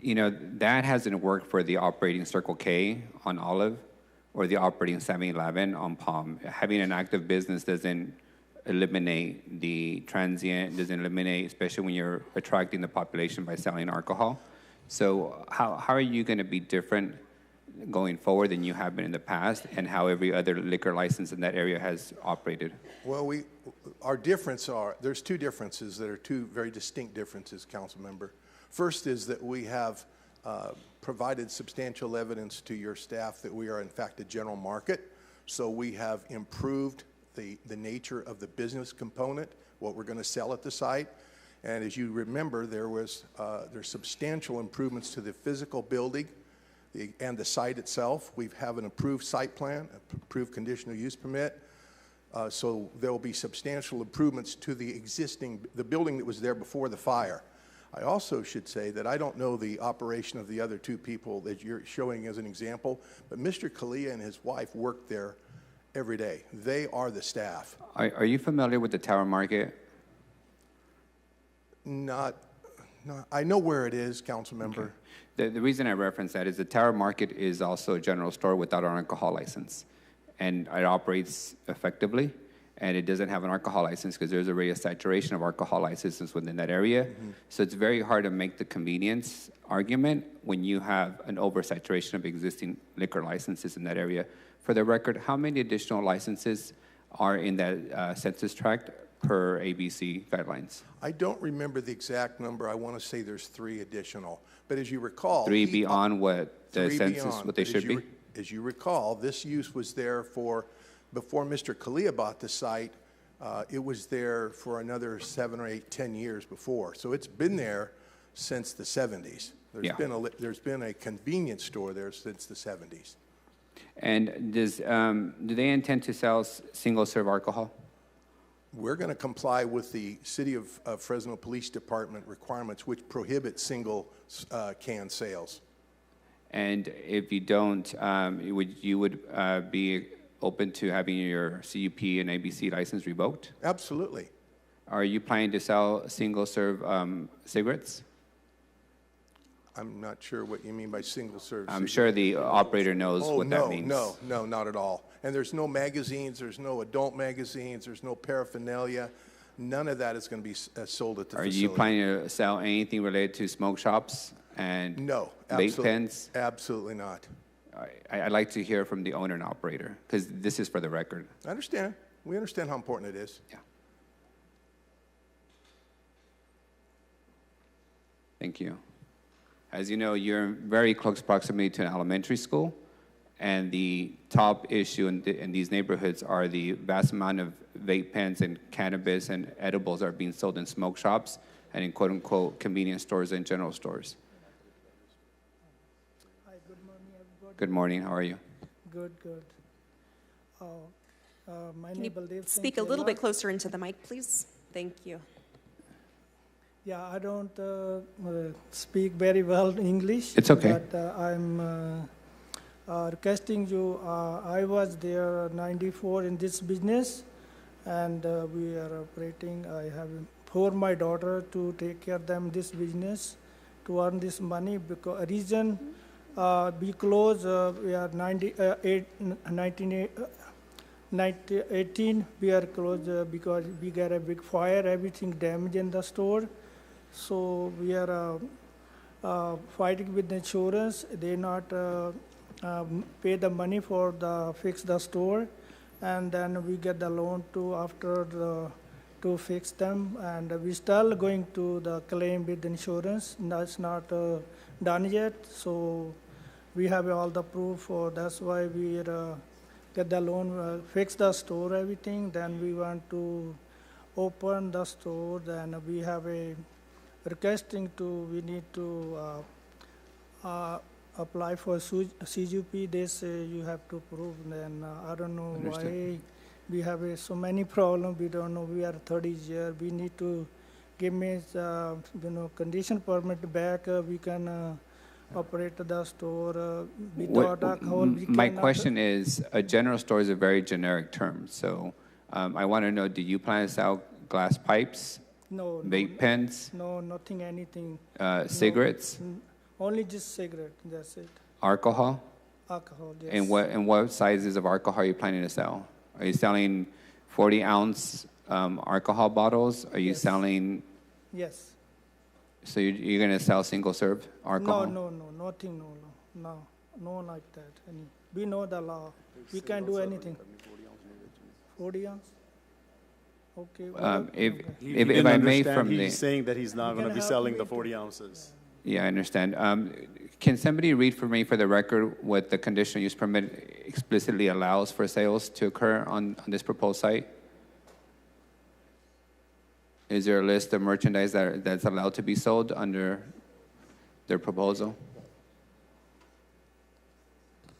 You know, that hasn't worked for the operating Circle K on Olive or the operating 7-Eleven on Palm. Having an active business doesn't eliminate the transient, doesn't eliminate, especially when you're attracting the population by selling alcohol. So how are you going to be different going forward than you have been in the past, and how every other liquor license in that area has operated? Well, there's two differences that are two very distinct differences, Council Member. First is that we have provided substantial evidence to your staff that we are in fact a general market. So we have improved the nature of the business component, what we're going to sell at the site. And as you remember, there's substantial improvements to the physical building and the site itself. We have an approved site plan, approved conditional use permit. So there will be substantial improvements to the building that was there before the fire. I also should say that I don't know the operation of the other two people that you're showing as an example, but Mr. Kalia and his wife work there every day. They are the staff. Are you familiar with the Tower Market? Not I know where it is, Council Member. Okay. The reason I reference that is the Tower Market is also a general store without an alcohol license, and it operates effectively. And it doesn't have an alcohol license because there's already a saturation of alcohol licenses within that area. So it's very hard to make the convenience argument when you have an oversaturation of existing liquor licenses in that area. For the record, how many additional licenses are in that census tract per ABC guidelines? I don't remember the exact number. I want to say there's 3 additional. But as you recall... 3 beyond what the 3 census, beyond. what they But should be? As you recall, this use was there before Mr. Kalia bought the site, it was there for another 7 or 8, 10 years before. So it's been there since the 70s. There's been a convenience store there since the 70s. And do they intend to sell single-serve alcohol? We're going to comply with the City of Fresno Police Department requirements, which prohibit single can sales. And if you don't, you would be open to having your CUP and ABC license revoked? Absolutely. Are you planning to sell single-serve cigarettes? I'm not sure what you mean by single-serve. I'm sure the operator knows what that means. No, not at all. And there's no magazines, there's no adult magazines, there's no paraphernalia. None of that is going to be sold at the facility. Are you planning to sell anything related to smoke shops and vape pens? Absolutely not. I'd like to hear from the owner and operator, because this is for the record. I understand. We understand how important it is. Yeah. Thank you. As you know, you're in very close proximity to an elementary school, and the top issue in these neighborhoods are the vast amount of vape pens and cannabis and edibles are being sold in smoke shops and in quote-unquote convenience stores and general stores. Hi, good morning, everybody. Good morning, how are you? Good. My Can name you is speak a little bit closer into the mic, please? Thank you. Yeah, I don't speak very well English. It's okay. But I'm requesting you. I was there 94 in this business, and we are operating. I have for my daughter to take care of them this business to earn this money because reason we close we are 1918 we are closed because we got a big fire, everything damaged in the store. So we are fighting with the insurance. They not pay the money for the fix the store, and then we get the loan to fix them. And we still going to the claim with the insurance. That's not done yet. So we have all the proof. That's why we get the loan, fix the store, everything. Then we want to open the store. Then we have a requesting we need to apply for CGP. They say you have to prove. Then I don't know why we have so many problems. We don't know. We are 30 years. We need to give me condition permit back. We can operate the store without alcohol. My question is, a general store is a very generic term. So I want to know, do you plan to sell glass pipes? No. Vape pens? No, nothing, anything. Cigarettes? No, only just cigarette, that's it. Alcohol? Alcohol, yes. And what sizes of alcohol are you planning to sell? Are you selling 40-ounce alcohol bottles? Are you selling? Yes. So you're going to sell single-serve alcohol? No, nothing, no like that. We know the law. We can't do anything. 40 ounce? Okay. If I may, he's saying that he's not going to be selling the 40 ounces. Yeah, I understand. Can somebody read for me, for the record, what the conditional use permit explicitly allows for sales to occur on this proposed site? Is there a list of merchandise that's allowed to be sold under their proposal?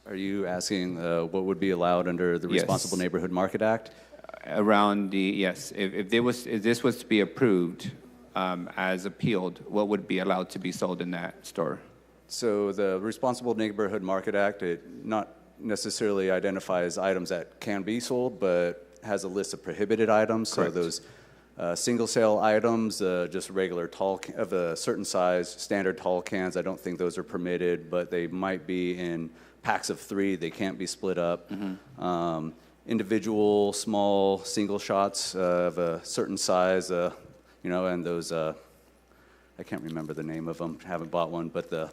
Are you asking what would be allowed under the Responsible Neighborhood Market Act? Yes. If this was to be approved as appealed, what would be allowed to be sold in that store? So the Responsible Neighborhood Market Act, it not necessarily identifies items that can be sold, but has a list of prohibited items. Correct. So those single sale items, just regular tall of a certain size, standard tall cans, I don't think those are permitted, but they might be in packs of 3. They can't be split up. Mm-hmm. Individual small single shots of a certain size, and those, I can't remember the name of them, haven't bought one, but the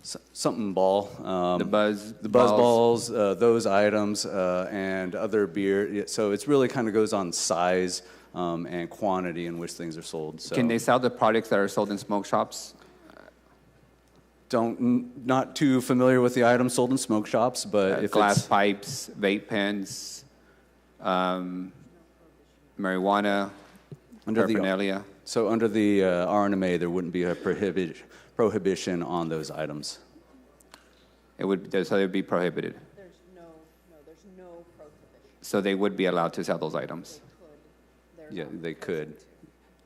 something ball. The buzz balls, those items, and other beer. So it's really kind of goes on size and quantity in which things are sold. So Can they sell the products that are sold in smoke shops? Not too familiar with the items sold in smoke shops, but if glass it's, pipes, vape pens, marijuana, paraphernalia. Under the RNMA, there wouldn't be a prohibition on those items. It would be prohibited. There's no prohibition. So they would be allowed to sell those items. Yeah, they could.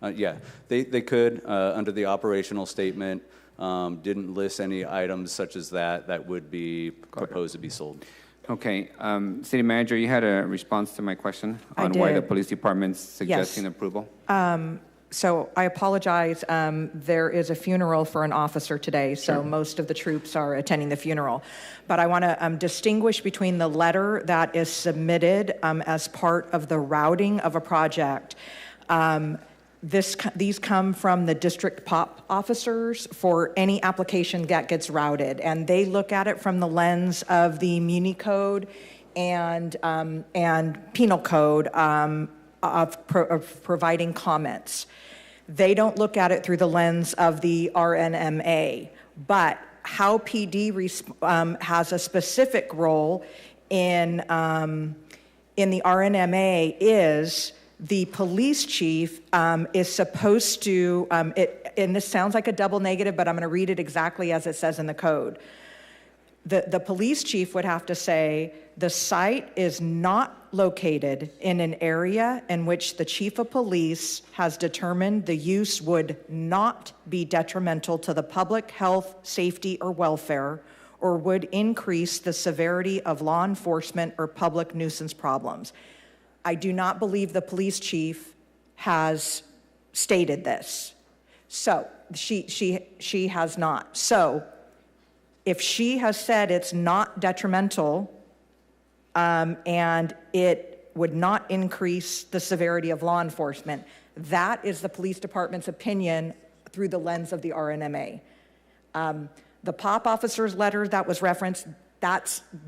They could under the operational statement. Didn't list any items such as that would be proposed to be sold. Okay, City Manager, you had a response to my question on why the police department's suggesting approval? So I apologize. There is a funeral for an officer today, so most of the troops are attending the funeral. But I want to distinguish between the letter that is submitted as part of the routing of a project. These come from the district POP officers for any application that gets routed, and they look at it from the lens of the Muni Code and Penal Code of providing comments. They don't look at it through the lens of the RNMA, but how PD has a specific role in the RNMA is the police chief is supposed to, and this sounds like a double negative, but I'm going to read it exactly as it says in the code. The police chief would have to say, the site is not located in an area in which the chief of police has determined the use would not be detrimental to the public health, safety, or welfare, or would increase the severity of law enforcement or public nuisance problems. I do not believe the police chief has stated this. So she has not. So if she has said it's not detrimental and it would not increase the severity of law enforcement, that is the police department's opinion through the lens of the RNMA. The POP officer's letter that was referenced,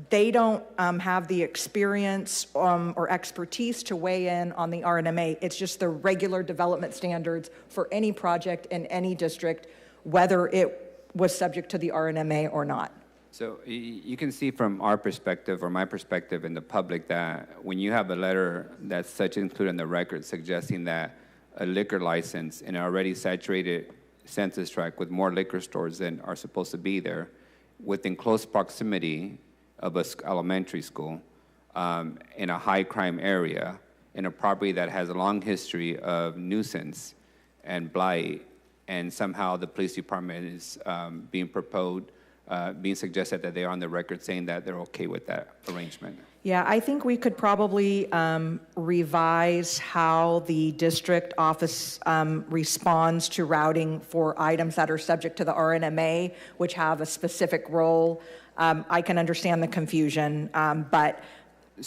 they don't have the experience or expertise to weigh in on the RNMA. It's just the regular development standards for any project in any district, whether it was subject to the RNMA or not. So you can see from our perspective or my perspective in the public that when you have a letter that's such included in the record suggesting that a liquor license in an already saturated census tract with more liquor stores than are supposed to be there, within close proximity of an elementary school, in a high crime area, in a property that has a long history of nuisance and blight, and somehow the police department is being suggested that they're on the record saying that they're okay with that arrangement. Yeah, I think we could probably revise how the district office responds to routing for items that are subject to the RNMA, which have a specific role. I can understand the confusion, but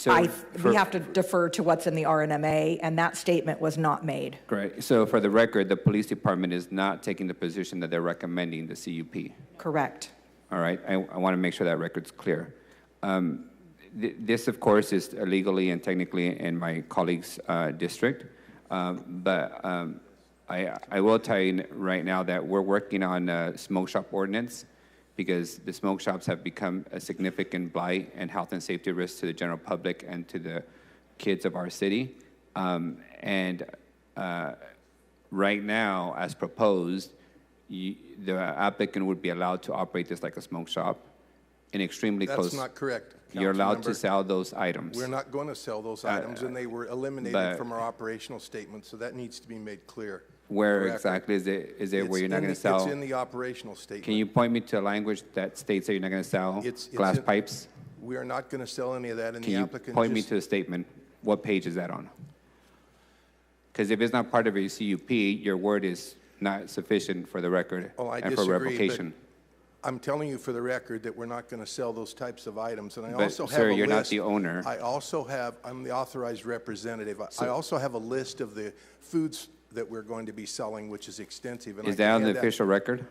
we have to defer to what's in the RNMA, and that statement was not made. Great. So for the record, the police department is not taking the position that they're recommending the CUP. Correct. All right. I want to make sure that record's clear. This, of course, is legally and technically in my colleague's district, but I will tell you right now that we're working on a smoke shop ordinance because the smoke shops have become a significant blight and health and safety risk to the general public and to the kids of our city. Right now, as proposed, the applicant would be allowed to operate this like a smoke shop in extremely close. That's not correct. You're allowed to sell those items. We're not going to sell those items, and they were eliminated from our operational statement, so that needs to be made clear. Where exactly is it where you're not going to sell? It's in the operational statement. Can you point me to a language that states that you're not going to sell glass pipes? We are not going to sell any of that, and the applicant. Can you point me to the statement? What page is that on? Because if it's not part of your CUP, your word is not sufficient for the record and for revocation. I'm telling you for the record that we're not going to sell those types of items. And I But, also have sir, a you're list. not the owner. I'm the authorized representative. I also have a list of the foods that we're going to be selling, which is extensive. And Is I that can on the hand official record?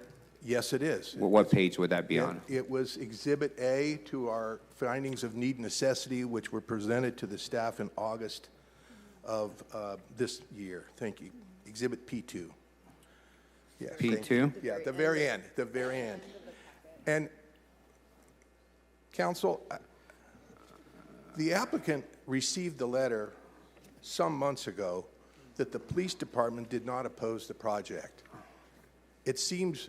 Yes, it is. What page would that be on? It was Exhibit A to our findings of need and necessity, which were presented to the staff in August of this year. Thank you. Exhibit P2. Yeah, P2? Yeah, the very end, the very end. And counsel, the applicant received a letter some months ago that the police department did not oppose the project. It seems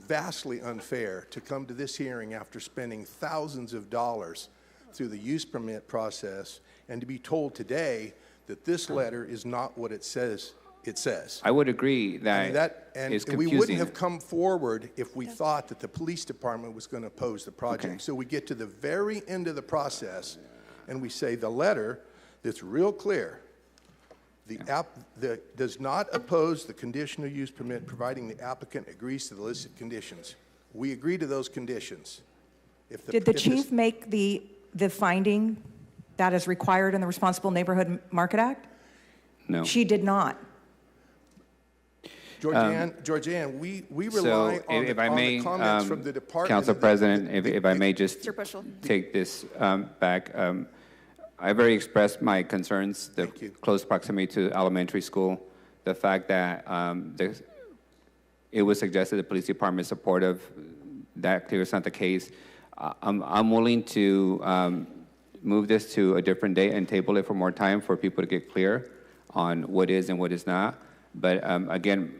vastly unfair to come to this hearing after spending thousands of dollars through the use permit process and to be told today that this letter is not what it says it says. I would agree that And is we confusing. wouldn't have come forward if we thought that the police department was going to oppose the project. Okay. So we get to the very end of the process and we say the letter that's real clear, does not oppose the conditional use permit providing the applicant agrees to the listed conditions. We agree to those conditions. Did the chief make the finding that is required in the Responsible Neighborhood Market Act? No. She did not. Georgianne, we rely on the comments from the department. Council President, if I may just Mr. Bushel. take this back. I've already expressed my concerns, the close proximity to elementary school, the fact that it was suggested the police department is supportive. That clearly is not the case. I'm willing to move this to a different date and table it for more time for people to get clear on what is and what is not. But again,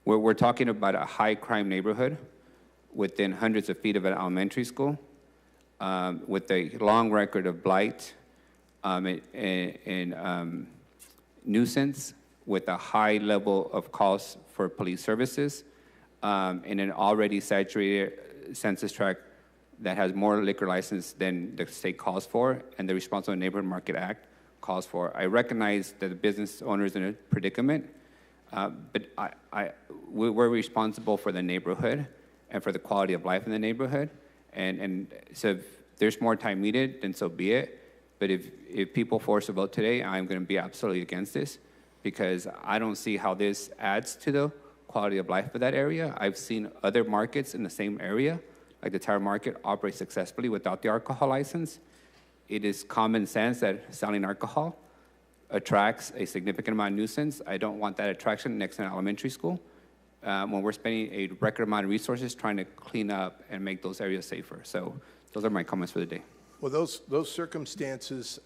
we're talking about a high crime neighborhood within hundreds of feet of an elementary school. With a long record of blight and nuisance, with a high level of costs for police services, in an already saturated census tract that has more liquor license than the state calls for and the Responsible Neighborhood Market Act calls for. I recognize that the business owner is in a predicament, but we're responsible for the neighborhood and for the quality of life in the neighborhood. And so if there's more time needed, then so be it. But if people force a vote today, I'm going to be absolutely against this because I don't see how this adds to the quality of life of that area. I've seen other markets in the same area, like the Tower Market, operate successfully without the alcohol license. It is common sense that selling alcohol attracts a significant amount of nuisance. I don't want that attraction next to an elementary school. When we're spending a record amount of resources trying to clean up and make those areas safer. So those are my comments for the day. Well, those circumstances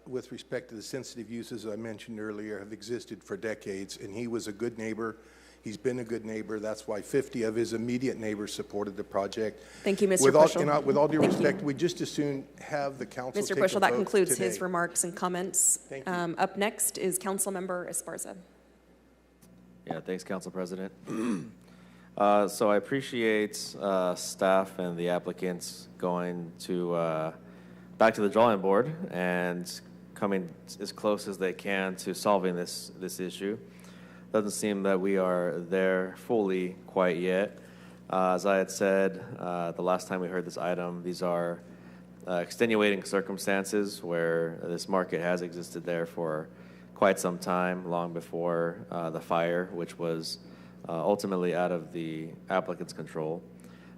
with respect to the sensitive uses I mentioned earlier have existed for decades, and he was a good neighbor. He's been a good neighbor. That's why 50 of his immediate neighbors supported the project. Thank you, Mr. Bushel. With all due respect, we just as soon have the council Mr. take Bushel, a that vote concludes today. his remarks and comments. Thank you. Up next is Councilmember Esparza. Yeah, thanks, Council President. So I appreciate staff and the applicants going to back to the drawing board and coming as close as they can to solving this issue. Doesn't seem that we are there fully quite yet. As I had said the last time we heard this item, these are extenuating circumstances where this market has existed there for quite some time, long before the fire, which was ultimately out of the applicant's control.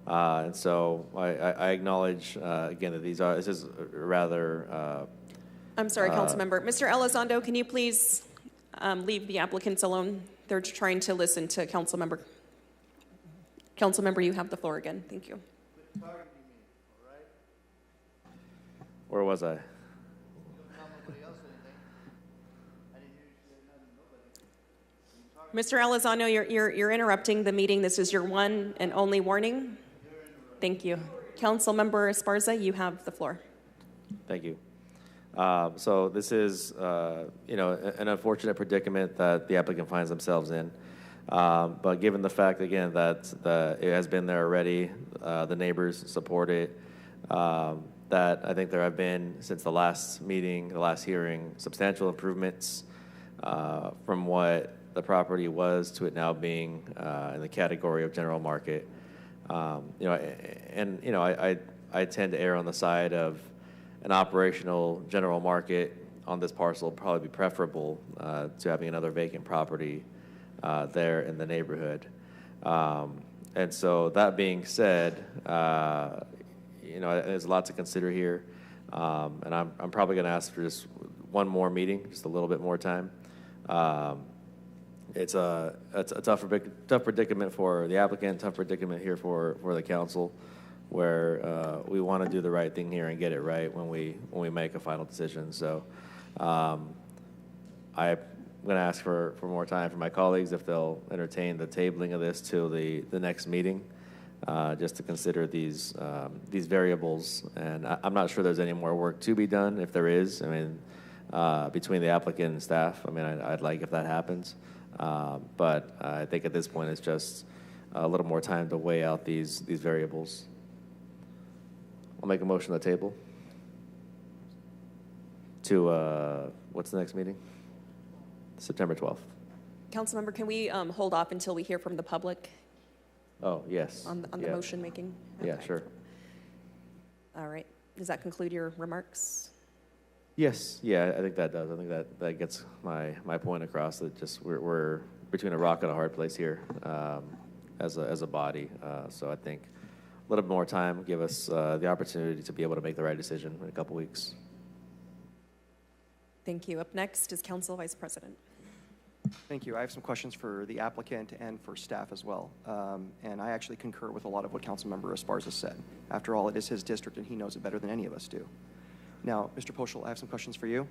And so I acknowledge, again, that this is rather... I'm sorry, Councilmember. Mr. Elizondo, can you please leave the applicants alone? They're trying to listen to Councilmember. Councilmember, you have the floor again. Thank you. Where was I? Mr. Elizondo, you're interrupting the meeting. This is your one and only warning. Thank you. Councilmember Esparza, you have the floor. Thank you. So this is, an unfortunate predicament that the applicant finds themselves in. But given the fact, again, that it has been there already, the neighbors support it, that I think there have been, since the last meeting, the last hearing, substantial improvements from what the property was to it now being in the category of general market. I tend to err on the side of an operational general market on this parcel would probably be preferable to having another vacant property there in the neighborhood. And so that being said, there's a lot to consider here. And I'm probably going to ask for just one more meeting, just a little bit more time. It's a tough predicament for the applicant, tough predicament here for the council, where we want to do the right thing here and get it right when we make a final decision. So I'm going to ask for more time from my colleagues if they'll entertain the tabling of this till the next meeting, just to consider these variables. And I'm not sure there's any more work to be done. If there is, I mean, between the applicant and staff, I mean, I'd like if that happens. But I think at this point it's just a little more time to weigh out these variables. I'll make a motion on the table to, what's the next meeting? September 12th. Councilmember, can we hold off until we hear from the public Oh, yes. on the Yeah. motion making? Yeah, Okay. sure. All right. Does that conclude your remarks? Yes, yeah, I think that does. I think that gets my point across, that just we're between a rock and a hard place here as a body. So I think a little bit more time give us the opportunity to be able to make the right decision in a couple weeks. Thank you. Up next is Council Vice President. Thank you. I have some questions for the applicant and for staff as well. And I actually concur with a lot of what Councilmember Esparza said. After all, it is his district and he knows it better than any of us do. Now, Mr. Poschel, I have some questions for you.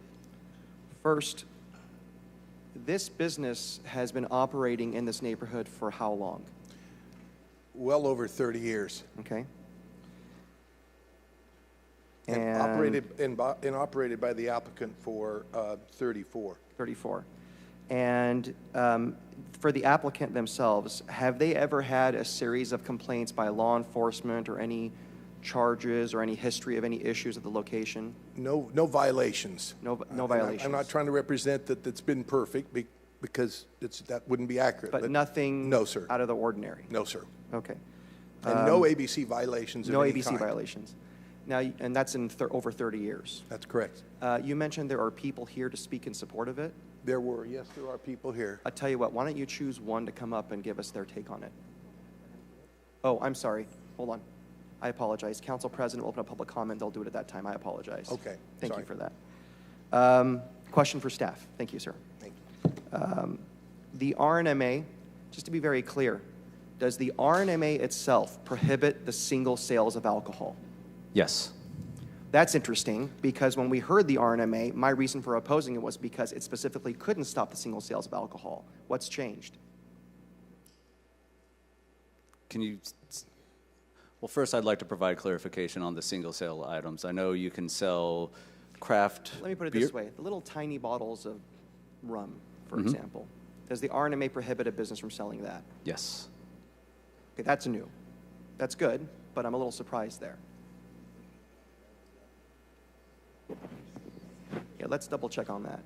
First, this business has been operating in this neighborhood for how long? Well over 30 years. Okay. And operated by the applicant for 34. 34. And for the applicant themselves, have they ever had a series of complaints by law enforcement or any charges or any history of any issues at the location? No violations. No violations. I'm not trying to represent that it's been perfect because that wouldn't be accurate. But nothing no, sir. out of the ordinary? No, sir. Okay. And no ABC violations of No any ABC kind. violations. Now, and that's in over 30 years. That's correct. You mentioned there are people here to speak in support of it. There were, yes, there are people here. I'll tell you what, why don't you choose one to come up and give us their take on it? Oh, I'm sorry. Hold on. I apologize. Council President will open up public comment. They'll do it at that time. I apologize. Okay. Thank Sorry. you for that. Question for staff. Thank you, sir. Thank you. The RNMA, just to be very clear, does the RNMA itself prohibit the single sales of alcohol? Yes. That's interesting because when we heard the RNMA, my reason for opposing it was because it specifically couldn't stop the single sales of alcohol. What's changed? Can you, well, first I'd like to provide clarification on the single sale items. I know you can sell craft Let me put it beer. this way. The little tiny bottles of rum, for Mhm. example, does the RNMA prohibit a business from selling that? Yes. Okay, that's new. That's good, but I'm a little surprised there. Yeah, let's double check on that.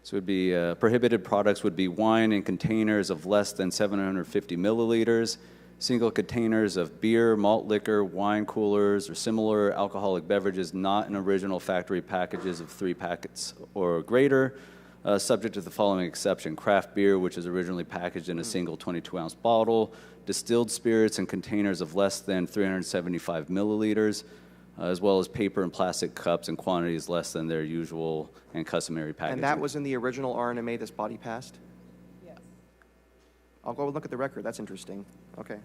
So it would be prohibited products would be wine in containers of less than 750 milliliters, single containers of beer, malt liquor, wine coolers, or similar alcoholic beverages not in original factory packages of 3 packets or greater, subject to the following exception: craft beer, which is originally packaged in a single 22-ounce bottle, distilled spirits in containers of less than 375 milliliters, as well as paper and plastic cups in quantities less than their usual and customary packaging. And that was in the original RNMA this body passed? Yes. I'll go look at the record. That's interesting. Okay.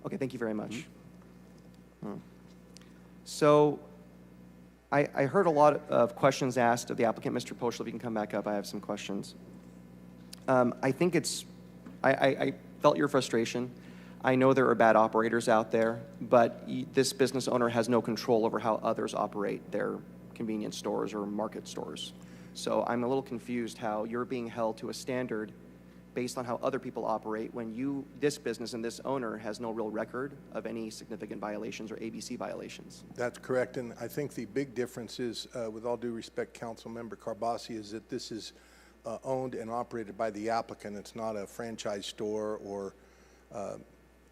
Okay, thank you very much. So I heard a lot of questions asked of the applicant. Mr. Poschel, if you can come back up, I have some questions. I think I felt your frustration. I know there are bad operators out there, but this business owner has no control over how others operate their convenience stores or market stores. So I'm a little confused how you're being held to a standard based on how other people operate when this business and this owner has no real record of any significant violations or ABC violations. That's correct, and I think the big difference is, with all due respect, Councilmember Carbasi, is that this is owned and operated by the applicant. It's not a franchise store or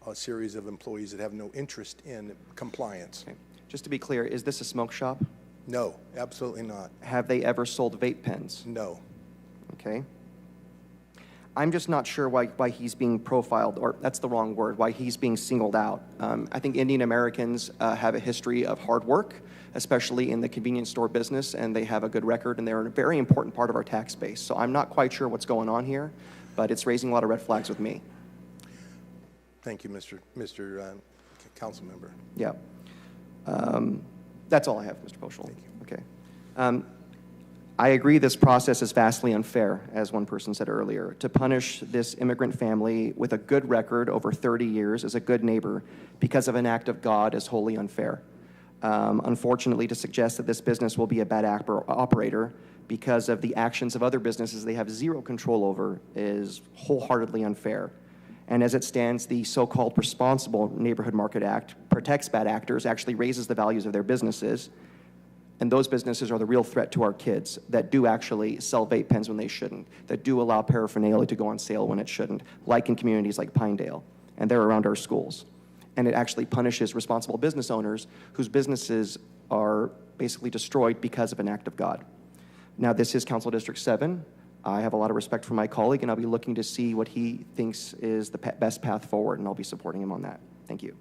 a series of employees that have no interest in compliance. Okay. Just to be clear, is this a smoke shop? No, absolutely not. Have they ever sold vape pens? No. Okay. I'm just not sure why he's being profiled, or that's the wrong word, why he's being singled out. I think Indian Americans have a history of hard work, especially in the convenience store business, and they have a good record, and they're a very important part of our tax base. So I'm not quite sure what's going on here, but it's raising a lot of red flags with me. Thank you, Mr. Council Member. Yeah. That's all I have, Mr. Poschel. Thank you. Okay. I agree this process is vastly unfair, as one person said earlier. To punish this immigrant family with a good record over 30 years as a good neighbor because of an act of God is wholly unfair. Unfortunately, to suggest that this business will be a bad operator because of the actions of other businesses they have zero control over is wholeheartedly unfair. And as it stands, the so-called Responsible Neighborhood Market Act protects bad actors, actually raises the values of their businesses, and those businesses are the real threat to our kids that do actually sell vape pens when they shouldn't, that do allow paraphernalia to go on sale when it shouldn't, like in communities like Pinedale, and they're around our schools. And it actually punishes responsible business owners whose businesses are basically destroyed because of an act of God. Now, this is Council District 7. I have a lot of respect for my colleague, and I'll be looking to see what he thinks is the best path forward, and I'll be supporting him on that. Thank you.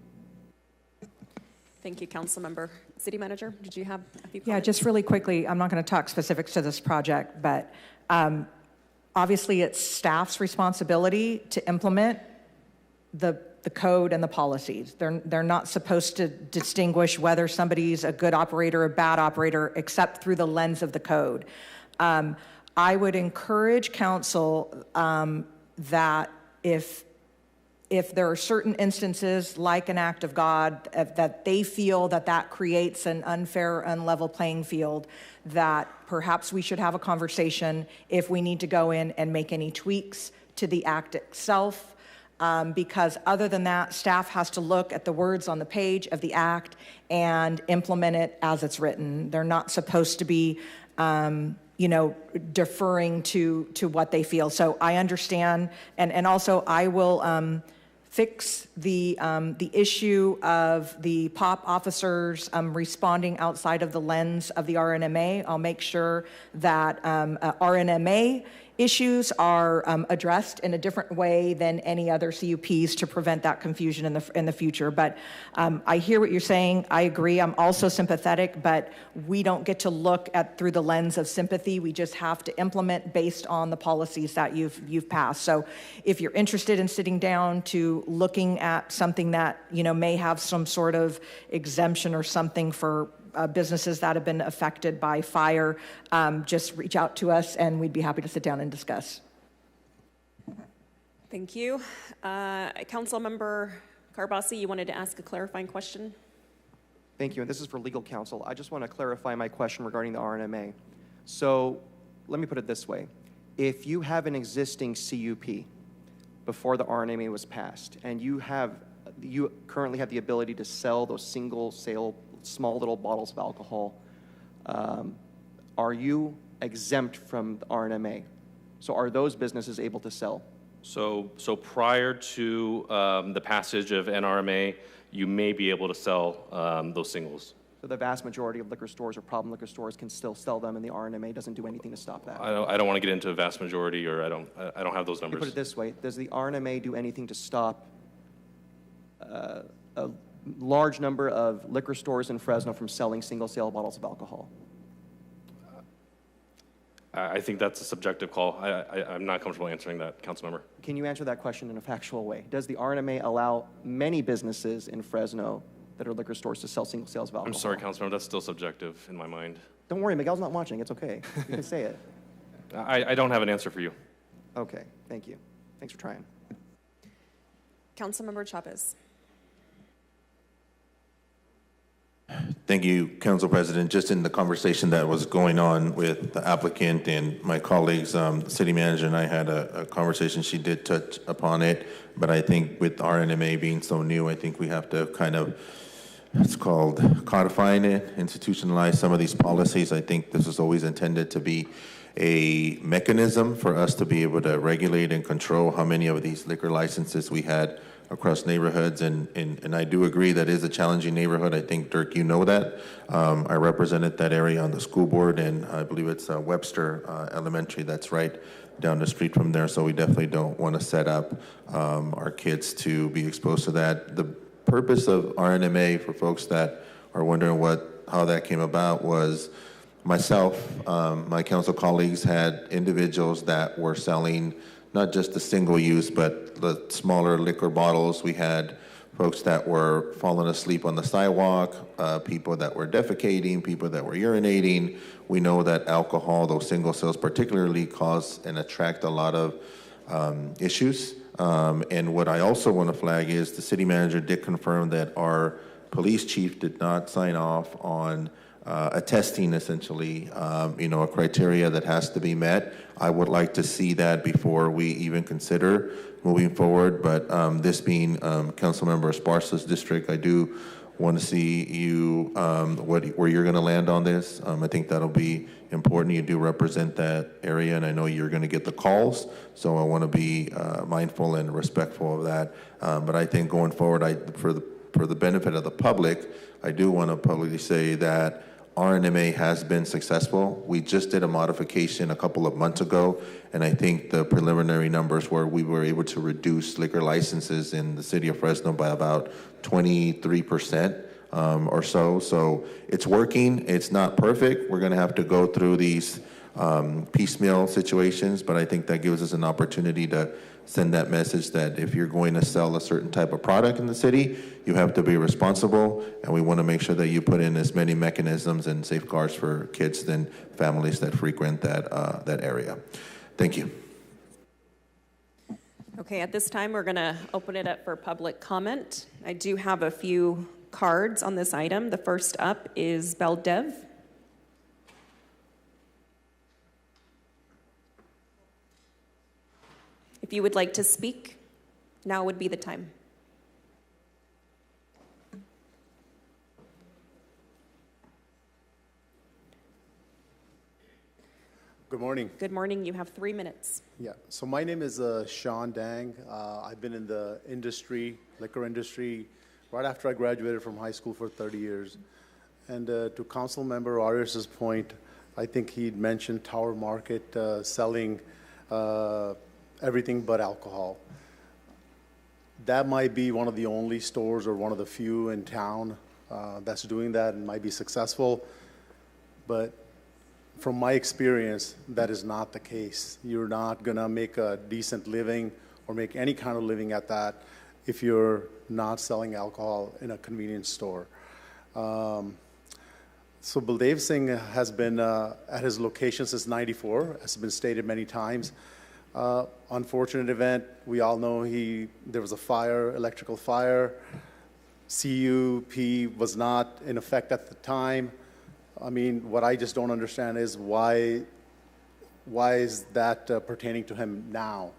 Thank you, Council Member. City Manager, did you have a few comments? Yeah, just really quickly, I'm not going to talk specifics to this project, but obviously it's staff's responsibility to implement the code and the policies. They're not supposed to distinguish whether somebody's a good operator or a bad operator except through the lens of the code. I would encourage council that if there are certain instances like an act of God that they feel that creates an unfair, unlevel playing field, that perhaps we should have a conversation if we need to go in and make any tweaks to the act itself. Because other than that, staff has to look at the words on the page of the act and implement it as it's written. They're not supposed to be deferring to what they feel. So I understand, and also I will fix the issue of the POP officers responding outside of the lens of the RNMA. I'll make sure that RNMA issues are addressed in a different way than any other CUPs to prevent that confusion in the future. But I hear what you're saying. I agree. I'm also sympathetic, but we don't get to look at through the lens of sympathy. We just have to implement based on the policies that you've passed. So if you're interested in sitting down to looking at something that may have some sort of exemption or something for businesses that have been affected by fire, just reach out to us and we'd be happy to sit down and discuss. Thank you. Council Member Carbasi, you wanted to ask a clarifying question? Thank you, and this is for legal counsel. I just want to clarify my question regarding the RNMA. So let me put it this way. If you have an existing CUP before the RNMA was passed, and you currently have the ability to sell those single sale small little bottles of alcohol, are you exempt from the RNMA? So are those businesses able to sell? So prior to the passage of NRMA, you may be able to sell those singles. So the vast majority of liquor stores or problem liquor stores can still sell them, and the RNMA doesn't do anything to stop that. I don't want to get into a vast majority, or I don't have those numbers. Put it this way: does the RNMA do anything to stop a large number of liquor stores in Fresno from selling single sale bottles of alcohol? I think that's a subjective call. I'm not comfortable answering that, Councilmember. Can you answer that question in a factual way? Does the RNMA allow many businesses in Fresno that are liquor stores to sell single sales of alcohol? I'm sorry, Councilmember, that's still subjective in my mind. Don't worry, Miguel's not watching. It's okay. You can say it. I don't have an answer for you. Okay, thank you. Thanks for trying. Councilmember Chavez. Thank you, Council President. Just in the conversation that was going on with the applicant and my colleagues, the city manager and I had a conversation. She did touch upon it, but I think with RNMA being so new, I think we have to kind of, it's called codifying it, institutionalize some of these policies. I think this was always intended to be a mechanism for us to be able to regulate and control how many of these liquor licenses we had across neighborhoods, and I do agree that is a challenging neighborhood. I think, Dirk, you know that. I represented that area on the school board, and I believe it's Webster Elementary that's right down the street from there, so we definitely don't want to set up our kids to be exposed to that. The purpose of RNMA, for folks that are wondering how that came about, was myself, my council colleagues had individuals that were selling not just the single use, but the smaller liquor bottles. We had folks that were falling asleep on the sidewalk, people that were defecating, people that were urinating. We know that alcohol, those single sales particularly, cause and attract a lot of issues. And what I also want to flag is the city manager did confirm that our police chief did not sign off on attesting, essentially, a criteria that has to be met. I would like to see that before we even consider moving forward. But this being Councilmember Esparza's district, I do want to see you where you're going to land on this. I think that'll be important. You do represent that area, and I know you're going to get the calls. So I want to be mindful and respectful of that. But I think going forward, for the benefit of the public, I do want to publicly say that RNMA has been successful. We just did a modification a couple of months ago, and I think the preliminary numbers were we were able to reduce liquor licenses in the city of Fresno by about 23% or so. So it's working. It's not perfect. We're going to have to go through these piecemeal situations, but I think that gives us an opportunity to send that message that if you're going to sell a certain type of product in the city, you have to be responsible, and we want to make sure that you put in as many mechanisms and safeguards for kids and families that frequent that area. Thank you. Okay, at this time, we're going to open it up for public comment. I do have a few cards on this item. The first up is Beldev. If you would like to speak, now would be the time. Good morning. Good morning. You have 3 minutes. Yeah, so my name is Sean Dang. I've been in the industry, liquor industry, right after I graduated from high school for 30 years. And to Council Member Arias's point, I think he'd mentioned Tower Market selling everything but alcohol. That might be one of the only stores or one of the few in town that's doing that and might be successful. But from my experience, that is not the case. You're not gonna make a decent living or make any kind of living at that if you're not selling alcohol in a convenience store. So Baldev Singh has been at his location since '94, as has been stated many times. Unfortunate event, we all know there was a fire, electrical fire. CUP was not in effect at the time. I mean, what I just don't understand is why is that pertaining to him now?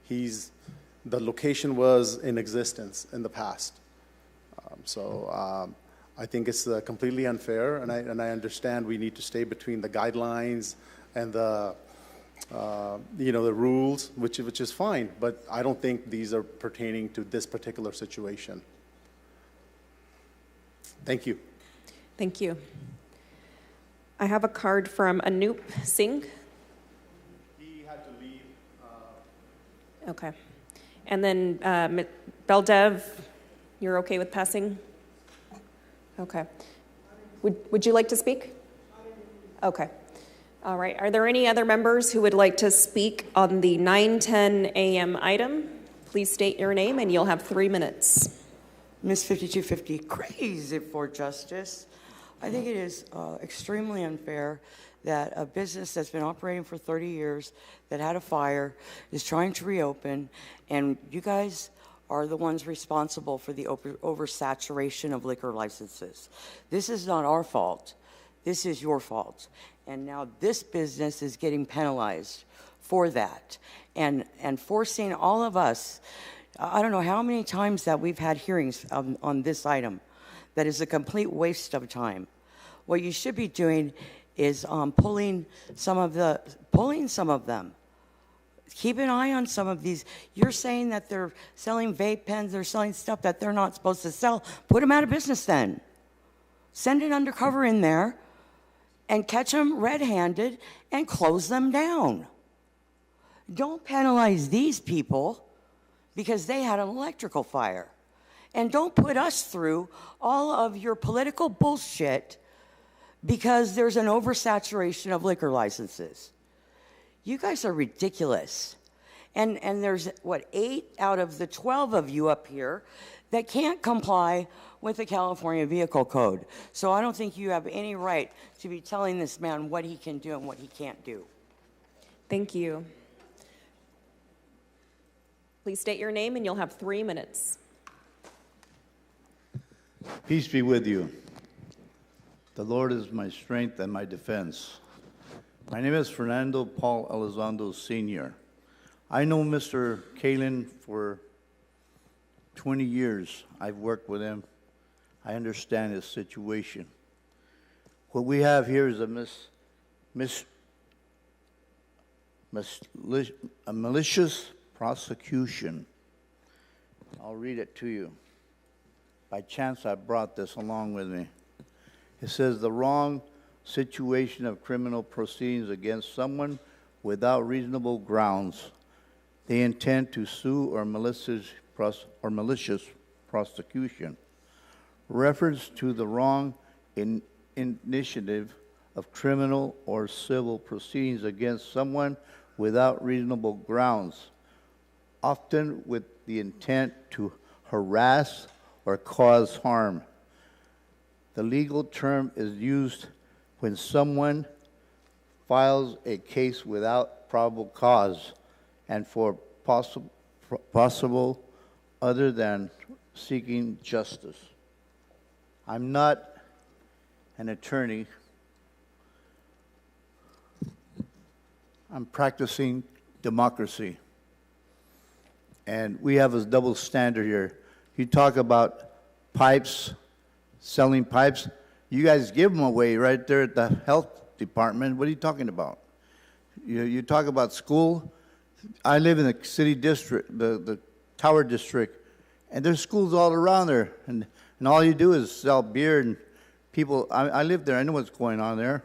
The location was in existence in the past. I think it's completely unfair, and I understand we need to stay between the guidelines and the rules, which is fine, but I don't think these are pertaining to this particular situation. Thank you. Thank you. I have a card from Anup Singh. He had to leave. Okay. And then Beldev, you're okay with passing? Okay. Would you like to speak? Okay. All right. Are there any other members who would like to speak on the 9:10 a.m. item? Please state your name and you'll have 3 minutes. Miss 5250, crazy for justice. I think it is extremely unfair that a business that's been operating for 30 years, that had a fire, is trying to reopen, and you guys are the ones responsible for the oversaturation of liquor licenses. This is not our fault. This is your fault. And now this business is getting penalized for that. And forcing all of us, I don't know how many times that we've had hearings on this item. That is a complete waste of time. What you should be doing is pulling some of them. keep an eye on some of these. You're saying that they're selling vape pens, they're selling stuff that they're not supposed to sell. Put them out of business then. Send an undercover in there and catch them red-handed and close them down. Don't penalize these people because they had an electrical fire. And don't put us through all of your political bullshit because there's an oversaturation of liquor licenses. You guys are ridiculous. And there's, 8 out of the 12 of you up here that can't comply with the California Vehicle Code. So I don't think you have any right to be telling this man what he can do and what he can't do. Thank you. Please state your name and you'll have 3 minutes. Peace be with you. The Lord is my strength and my defense. My name is Fernando Paul Elizondo Sr. I know Mr. Kalin for 20 years. I've worked with him. I understand his situation. What we have here is a malicious prosecution. I'll read it to you. By chance, I brought this along with me. It says, the wrong situation of criminal proceedings against someone without reasonable grounds. They intend to sue or malicious prosecution. Reference to the wrong initiative of criminal or civil proceedings against someone without reasonable grounds, often with the intent to harass or cause harm. The legal term is used when someone files a case without probable cause and for possible other than seeking justice. I'm not an attorney. I'm practicing democracy. And we have a double standard here. You talk about pipes, selling pipes. You guys give them away right there at the health department. What are you talking about? You talk about school. I live in the city district, the Tower district, and there's schools all around there. And all you do is sell beer and people. I live there. I know what's going on there.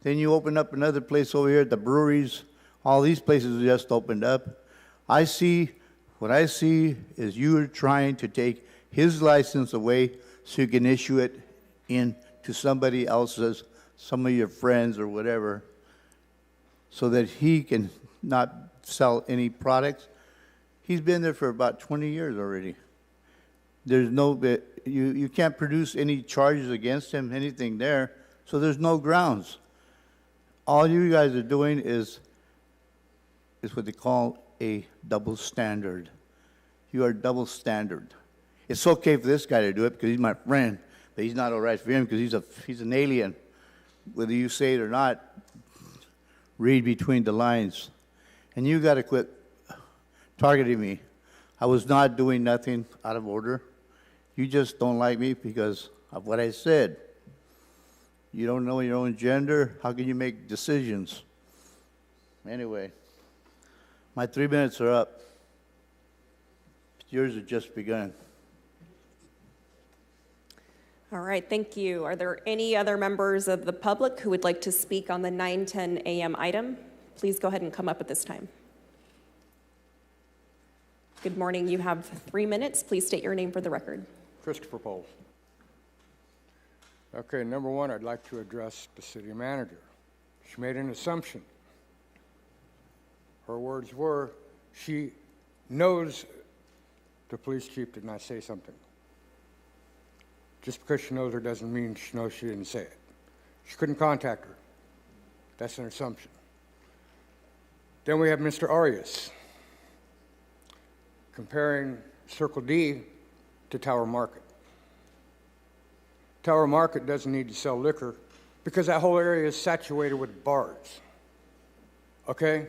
Then you open up another place over here at the breweries. All these places just opened up. What I see is you are trying to take his license away so you can issue it in to somebody else's, some of your friends or whatever, so that he can not sell any products. He's been there for about 20 years already. There's you can't produce any charges against him, anything there, so there's no grounds. All you guys are doing is what they call a double standard. You are double standard. It's okay for this guy to do it because he's my friend, but he's not all right for him because he's an alien. Whether you say it or not, read between the lines. And you got to quit targeting me. I was not doing nothing out of order. You just don't like me because of what I said. You don't know your own gender. How can you make decisions? Anyway, my 3 minutes are up. Yours have just begun. All right, thank you. Are there any other members of the public who would like to speak on the 9:10 a.m. item? Please go ahead and come up at this time. Good morning. You have 3 minutes. Please state your name for the record. Christopher Pohl. Okay, number one, I'd like to address the city manager. She made an assumption. Her words were, she knows the police chief did not say something. Just because she knows her doesn't mean she knows she didn't say it. She couldn't contact her. That's an assumption. Then we have Mr. Arias comparing Circle D to Tower Market. Tower Market doesn't need to sell liquor because that whole area is saturated with bars. Okay?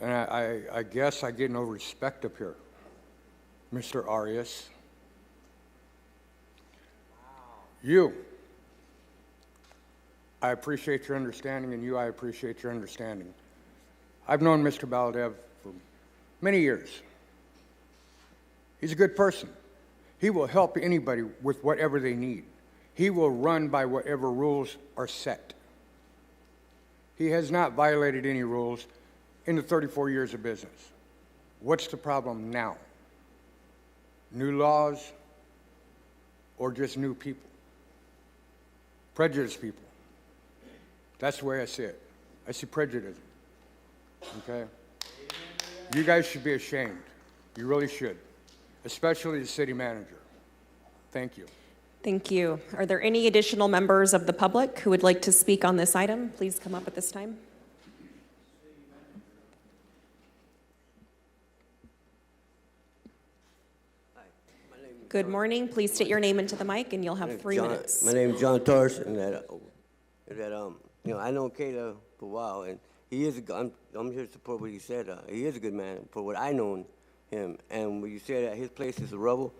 And I guess I get no respect up here, Mr. Arias. I appreciate your understanding, and I appreciate your understanding. I've known Mr. Baldev for many years. He's a good person. He will help anybody with whatever they need. He will run by whatever rules are set. He has not violated any rules in the 34 years of business. What's the problem now? New laws or just new people? Prejudiced people. That's the way I see it. I see prejudice. Okay? You guys should be ashamed. You really should. Especially the city manager. Thank you. Thank you. Are there any additional members of the public who would like to speak on this item? Please come up at this time. Good morning. Please state your name into the mic, and you'll have 3 minutes. My name is John Torres, and I know Kayla for a while, and he is. I'm here to support what he said. He is a good man for what I know him. And when you say that his place is a rubble,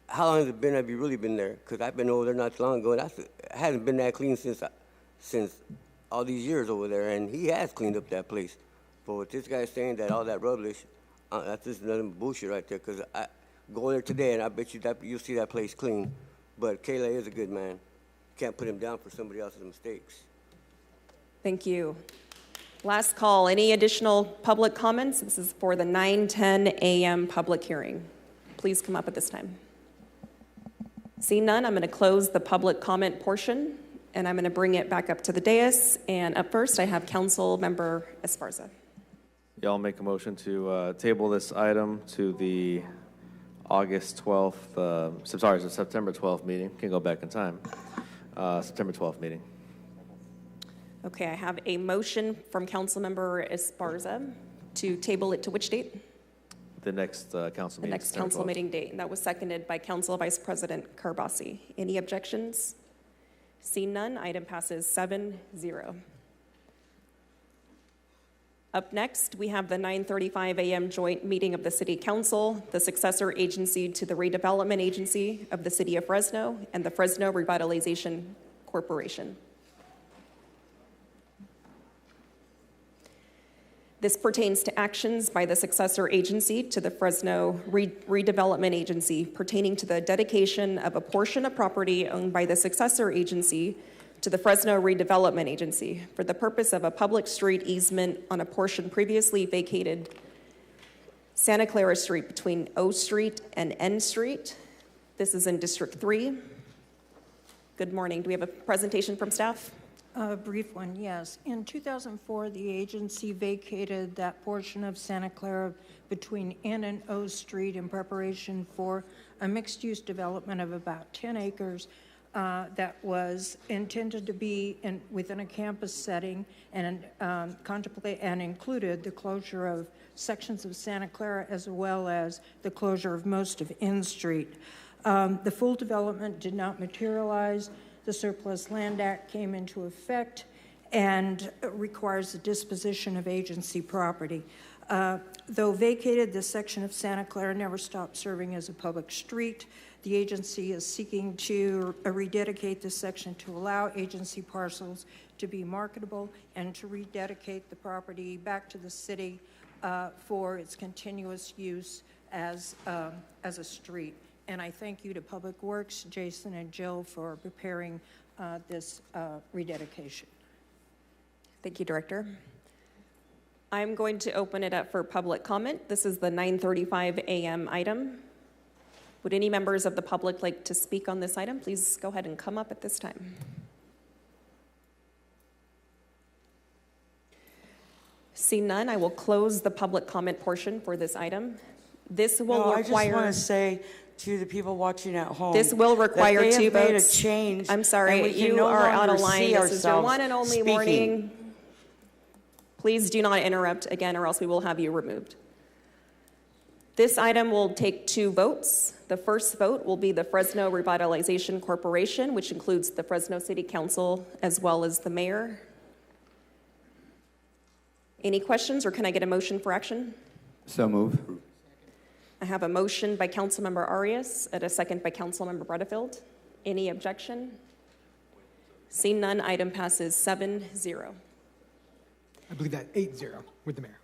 how long has it been? Have you really been there? Because I've been over there not too long ago. It hasn't been that clean since all these years over there, and he has cleaned up that place. But what this guy's saying that all that rubbish, that's just nothing but bullshit right there. Because I go there today, and I bet you that you'll see that place clean. But Kayla is a good man. Can't put him down for somebody else's mistakes. Thank you. Last call. Any additional public comments? This is for the 9:10 a.m. public hearing. Please come up at this time. Seeing none, I'm going to close the public comment portion, and I'm going to bring it back up to the dais. And up first, I have Council Member Esparza. Y'all make a motion to table this item to the September 12th meeting. Can go back in time. September 12th meeting. Okay, I have a motion from Councilmember Esparza to table it to which date? The next council The meeting. next September council 12th. meeting date, and that was seconded by Council Vice President Carbasi. Any objections? Seeing none, item passes 7-0. Up next, we have the 9:35 a.m. joint meeting of the City Council, the successor agency to the Redevelopment Agency of the City of Fresno, and the Fresno Revitalization Corporation. This pertains to actions by the successor agency to the Fresno Redevelopment Agency pertaining to the dedication of a portion of property owned by the successor agency to the Fresno Redevelopment Agency for the purpose of a public street easement on a portion previously vacated Santa Clara Street between O Street and N Street. This is in District 3. Good morning. Do we have a presentation from staff? A brief one, yes. In 2004, the agency vacated that portion of Santa Clara between N and O Street in preparation for a mixed-use development of about 10 acres that was intended to be within a campus setting and included the closure of sections of Santa Clara as well as the closure of most of N Street. The full development did not materialize. The Surplus Land Act came into effect and requires the disposition of agency property. Though vacated, this section of Santa Clara never stopped serving as a public street. The agency is seeking to rededicate this section to allow agency parcels to be marketable and to rededicate the property back to the city for its continuous use as a street. And I thank you to Public Works, Jason and Jill, for preparing this rededication. Thank you, Director. I'm going to open it up for public comment. This is the 9:35 a.m. item. Would any members of the public like to speak on this item? Please go ahead and come up at this time. Seeing none, I will close the public comment portion for this item. This will require. I just want to say to the people watching at home. This will require that they 2 have made votes. A change. I'm sorry, you are out of line. This is your one and only warning. Please do not interrupt again, or else we will have you removed. This item will take 2 votes. The first vote will be the Fresno Revitalization Corporation, which includes the Fresno City Council as well as the mayor. Any questions, or can I get a motion for action? So move. I have a motion by Councilmember Arias and a second by Councilmember Butterfield. Any objection? Seeing none, item passes 7-0. I believe that 8-0 with the mayor.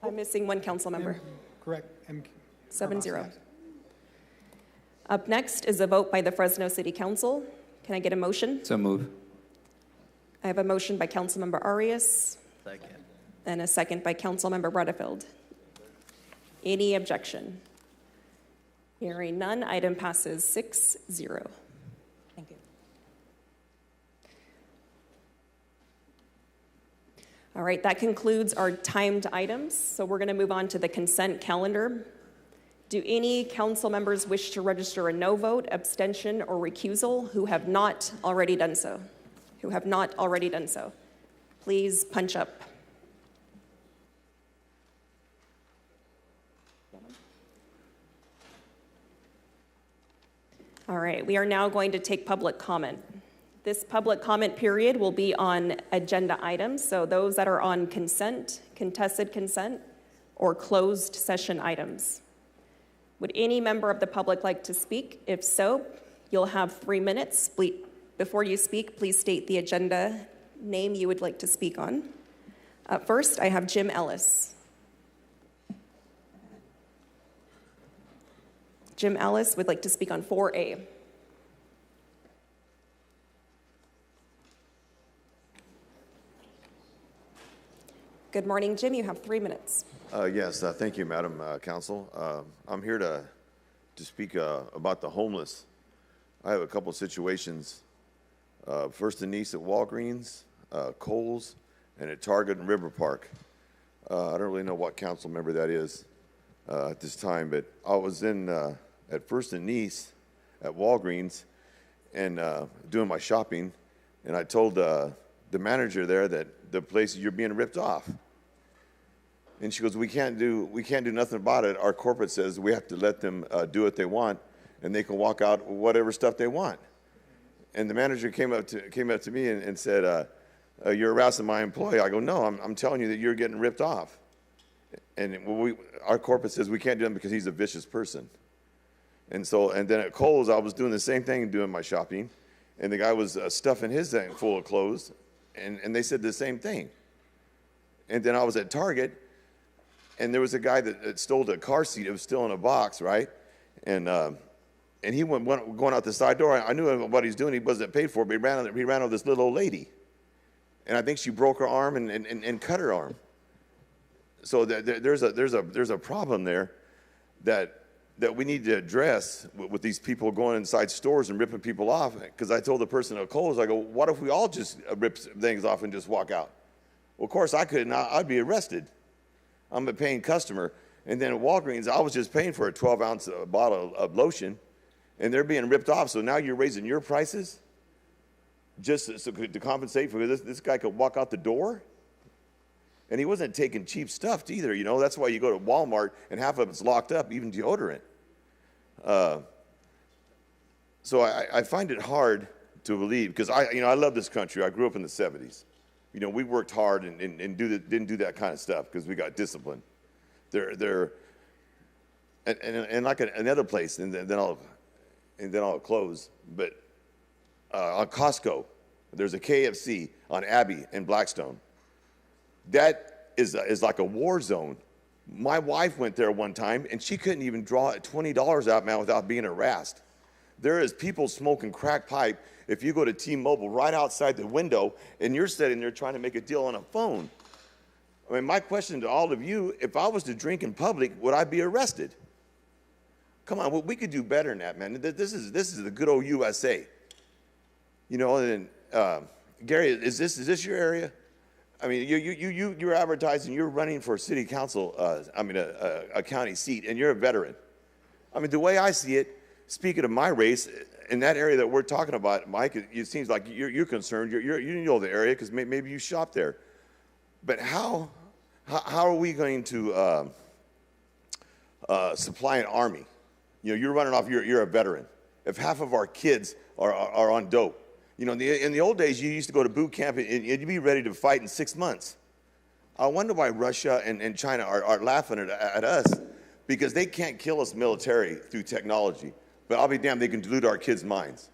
I'm missing one council member. Correct. 7-0. Up next is a vote by the Fresno City Council. Can I get a motion? So move. I have a motion by Councilmember Arias Second. and a second by Councilmember Bredefeld. Any objection? Hearing none, item passes 6-0. Thank you. All right, that concludes our timed items. So we're going to move on to the consent calendar. Do any council members wish to register a no vote, abstention, or recusal who have not already done so? Who have not already done so? Please punch up. All right, we are now going to take public comment. This public comment period will be on agenda items, so those that are on consent, contested consent, or closed session items. Would any member of the public like to speak? If so, you'll have 3 minutes. Before you speak, please state the agenda name you would like to speak on. First, I have Jim Ellis. Jim Ellis would like to speak on 4A. Good morning, Jim. You have 3 minutes. Yes, thank you, Madam Council. I'm here to speak about the homeless. I have a couple situations. First in Nice at Walgreens, Kohl's, and at Target and River Park. I don't really know what council member that is at this time, but I was at First and Nice at Walgreens and doing my shopping, and I told the manager there that the place you're being ripped off. And she goes, we can't do nothing about it. Our corporate says we have to let them do what they want, and they can walk out whatever stuff they want. And the manager came up to me and said, you're harassing my employee. I go, no, I'm telling you that you're getting ripped off. And our corporate says we can't do it because he's a vicious person. And then at Kohl's, I was doing the same thing, doing my shopping, and the guy was stuffing his thing full of clothes, and they said the same thing. And then I was at Target, and there was a guy that stole a car seat. It was still in a box, right? And he went going out the side door. I knew what he's doing. He wasn't paid for, but he ran over this little old lady. And I think she broke her arm and cut her arm. So there's a problem there that we need to address with these people going inside stores and ripping people off. Because I told the person at Kohl's, I go, what if we all just rip things off and just walk out? Well, of course I couldn't. I'd be arrested. I'm a paying customer. And then at Walgreens, I was just paying for a 12-ounce bottle of lotion, and they're being ripped off. So now you're raising your prices just to compensate for this guy could walk out the door? And he wasn't taking cheap stuff either, you know. That's why you go to Walmart and half of it's locked up, even deodorant. So I find it hard to believe, because I love this country. I grew up in the 70s. You know, we worked hard and didn't do that kind of stuff because we got disciplined. And like another place, and then I'll close. But on Costco, there's a KFC on Abbey and Blackstone. That is like a war zone. My wife went there one time, and she couldn't even draw $20 out, man, without being harassed. There is people smoking crack pipe if you go to T-Mobile right outside the window, and you're sitting there trying to make a deal on a phone. I mean, my question to all of you, if I was to drink in public, would I be arrested? Come on, we could do better than that, man. This is the good old USA. You know, and Gary, is this your area? I mean, you're advertising, you're running for a city council, a county seat, and you're a veteran. I mean, the way I see it, speaking of my race, in that area that we're talking about, Mike, it seems like you're concerned. You know the area because maybe you shop there. But how are we going to supply an army? You know, you're running off. You're a veteran. If half of our kids are on dope, you know, in the old days, you used to go to boot camp and you'd be ready to fight in 6 months. I wonder why Russia and China are laughing at us, because they can't kill us military through technology. But I'll be damned, they can dilute our kids' minds.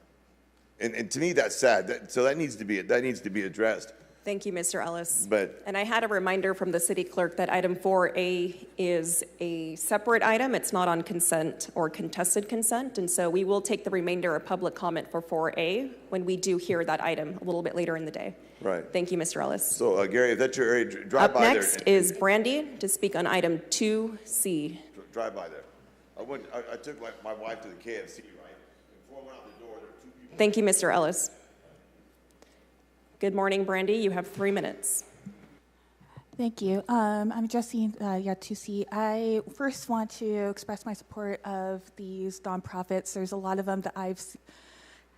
And to me, that's sad. So that needs to be addressed. Thank you, Mr. Ellis. But And I had a reminder from the city clerk that item 4A is a separate item. It's not on consent or contested consent. And so we will take the remainder of public comment for 4A when we do hear that item a little bit later in the day. Right. Thank you, Mr. Ellis. So, Gary, if that's your area, drive Up by there. next is Brandy to speak on item 2C. Drive by there. I took my wife to the KFC, right? Before I went out the door, there were 2 people. Thank you, Mr. Ellis. Good morning, Brandy. You have 3 minutes. Thank you. I'm Jessie Yatusi. I first want to express my support of these nonprofits. There's a lot of them that I've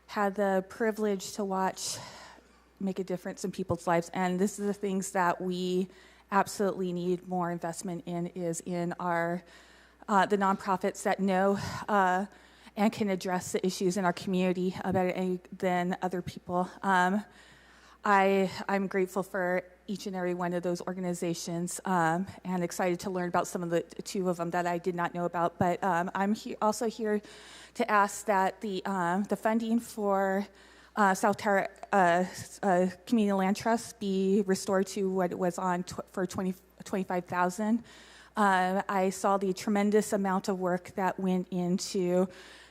had the privilege to watch make a difference in people's lives, and this is the things that we absolutely need more investment in is in our the nonprofits that know and can address the issues in our community better than other people. I'm grateful for each and every one of those organizations and excited to learn about some of the 2 of them that I did not know about. But I'm also here to ask that the funding for South Tower Community Land Trust be restored to what it was on for $25,000. I saw the tremendous amount of work that went into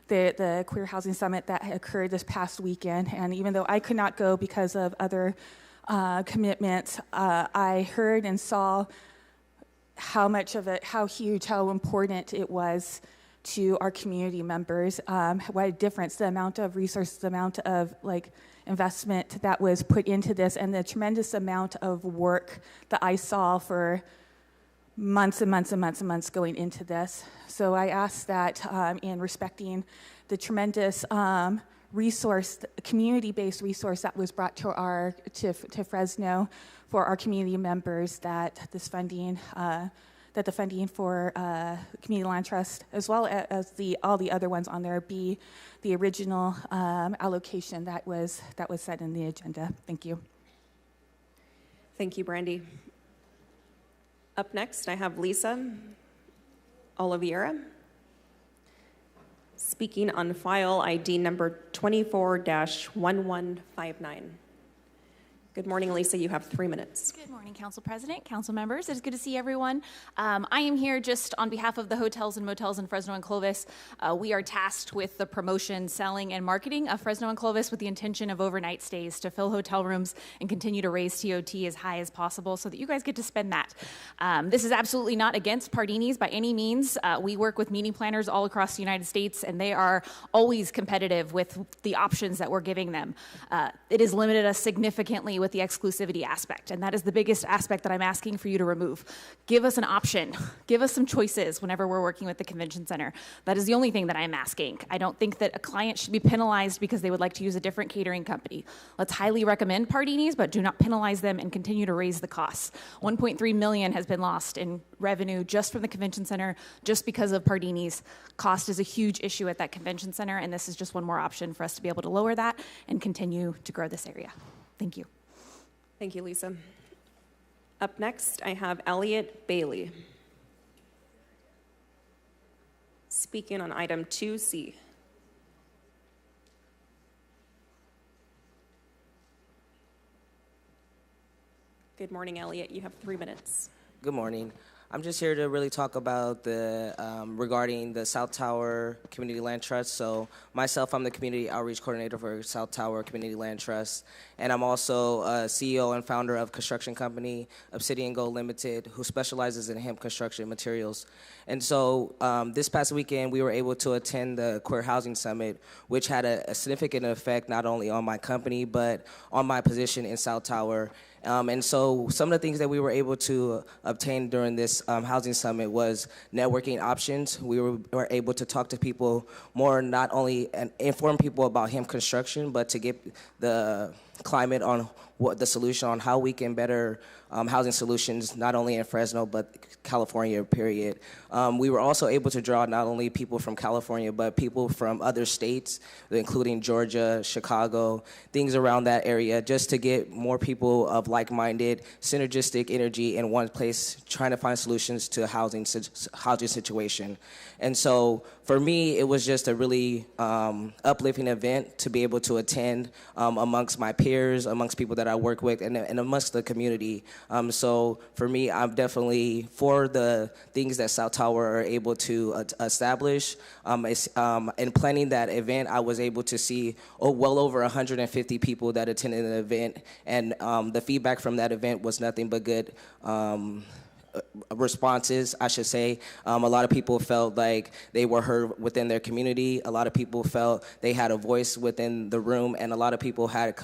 the Queer Housing Summit that occurred this past weekend. And even though I could not go because of other commitments, I heard and saw how much of it, how huge, how important it was to our community members, what a difference, the amount of resources, the amount of investment that was put into this, and the tremendous amount of work that I saw for months and months and months and months going into this. So I ask that in respecting the tremendous community-based resource that was brought to Fresno for our community members, that this funding, that the funding for Community Land Trust, as well as all the other ones on there, be the original allocation that was set in the agenda. Thank you. Thank you, Brandy. Up next, I have Lisa Oliveira speaking on file ID number 24-1159. Good morning, Lisa. You have 3 minutes. Good morning, Council President, Council members. It's good to see everyone. I am here just on behalf of the hotels and motels in Fresno and Clovis. We are tasked with the promotion, selling, and marketing of Fresno and Clovis with the intention of overnight stays to fill hotel rooms and continue to raise TOT as high as possible so that you guys get to spend that. This is absolutely not against Pardini's by any means. We work with meeting planners all across the United States, and they are always competitive with the options that we're giving them. It has limited us significantly with the exclusivity aspect, and that is the biggest aspect that I'm asking for you to remove. Give us an option. Give us some choices whenever we're working with the convention center. That is the only thing that I'm asking. I don't think that a client should be penalized because they would like to use a different catering company. Let's highly recommend Pardini's, but do not penalize them and continue to raise the costs. $1.3 million has been lost in revenue just from the convention center, just because of Pardini's. Cost is a huge issue at that convention center, and this is just one more option for us to be able to lower that and continue to grow this area. Thank you. Thank you, Lisa. Up next, I have Elliot Bailey speaking on item 2C. Good morning, Elliot. You have 3 minutes. Good morning. I'm just here to really talk about regarding the South Tower Community Land Trust. So myself, I'm the Community Outreach Coordinator for South Tower Community Land Trust. And I'm also CEO and founder of construction company Obsidian Gold Limited, who specializes in hemp construction materials. And so this past weekend, we were able to attend the Queer Housing Summit, which had a significant effect not only on my company, but on my position in South Tower. And so some of the things that we were able to obtain during this housing summit was networking options. We were able to talk to people more, not only and inform people about hemp construction, but to get the climate on what the solution on how we can better housing solutions, not only in Fresno, but California, period. We were also able to draw not only people from California, but people from other states, including Georgia, Chicago, things around that area, just to get more people of like-minded, synergistic energy in one place, trying to find solutions to housing situation. And so for me, it was just a really uplifting event to be able to attend amongst my peers, amongst people that I work with, and amongst the community. So for me, I'm definitely for the things that South Tower are able to establish. In planning that event, I was able to see well over 150 people that attended the event, and the feedback from that event was nothing but good. Responses, I should say. A lot of people felt like they were heard within their community. A lot of people felt they had a voice within the room, and a lot of people had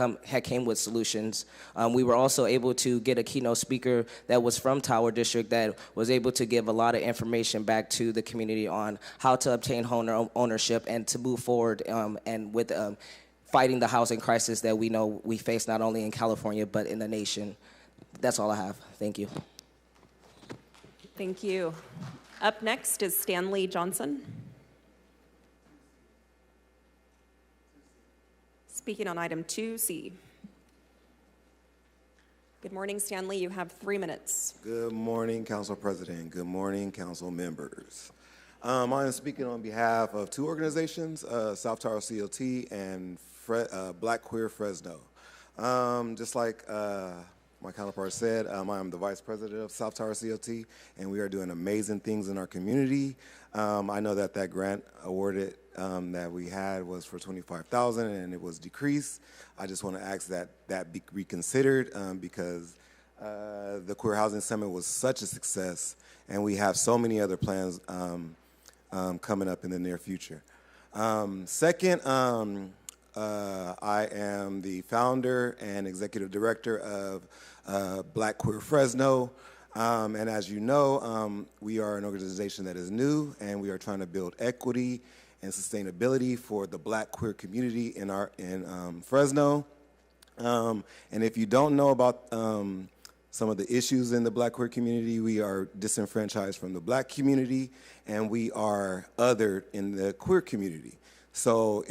came with solutions. We were also able to get a keynote speaker that was from Tower District that was able to give a lot of information back to the community on how to obtain home ownership and to move forward and with fighting the housing crisis that we know we face not only in California but in the nation. That's all I have. Thank you. Thank you. Up next is Stanley Johnson. Speaking on item 2C. Good morning, Stanley. You have 3 minutes. Good morning, Council President. Good morning, Council members. I am speaking on behalf of two organizations, South Tower CLT and Black Queer Fresno. Just like my counterpart said, I am the Vice President of South Tower CLT, and we are doing amazing things in our community. I know that grant awarded that we had was for $25,000 and it was decreased. I just want to ask that be reconsidered because the Queer Housing Summit was such a success, and we have so many other plans coming up in the near future. Second, I am the founder and executive director of Black Queer Fresno. And as you know, we are an organization that is new, and we are trying to build equity and sustainability for the Black queer community in Fresno. And if you don't know about some of the issues in the Black queer community, we are disenfranchised from the Black community, and we are othered in the queer community. So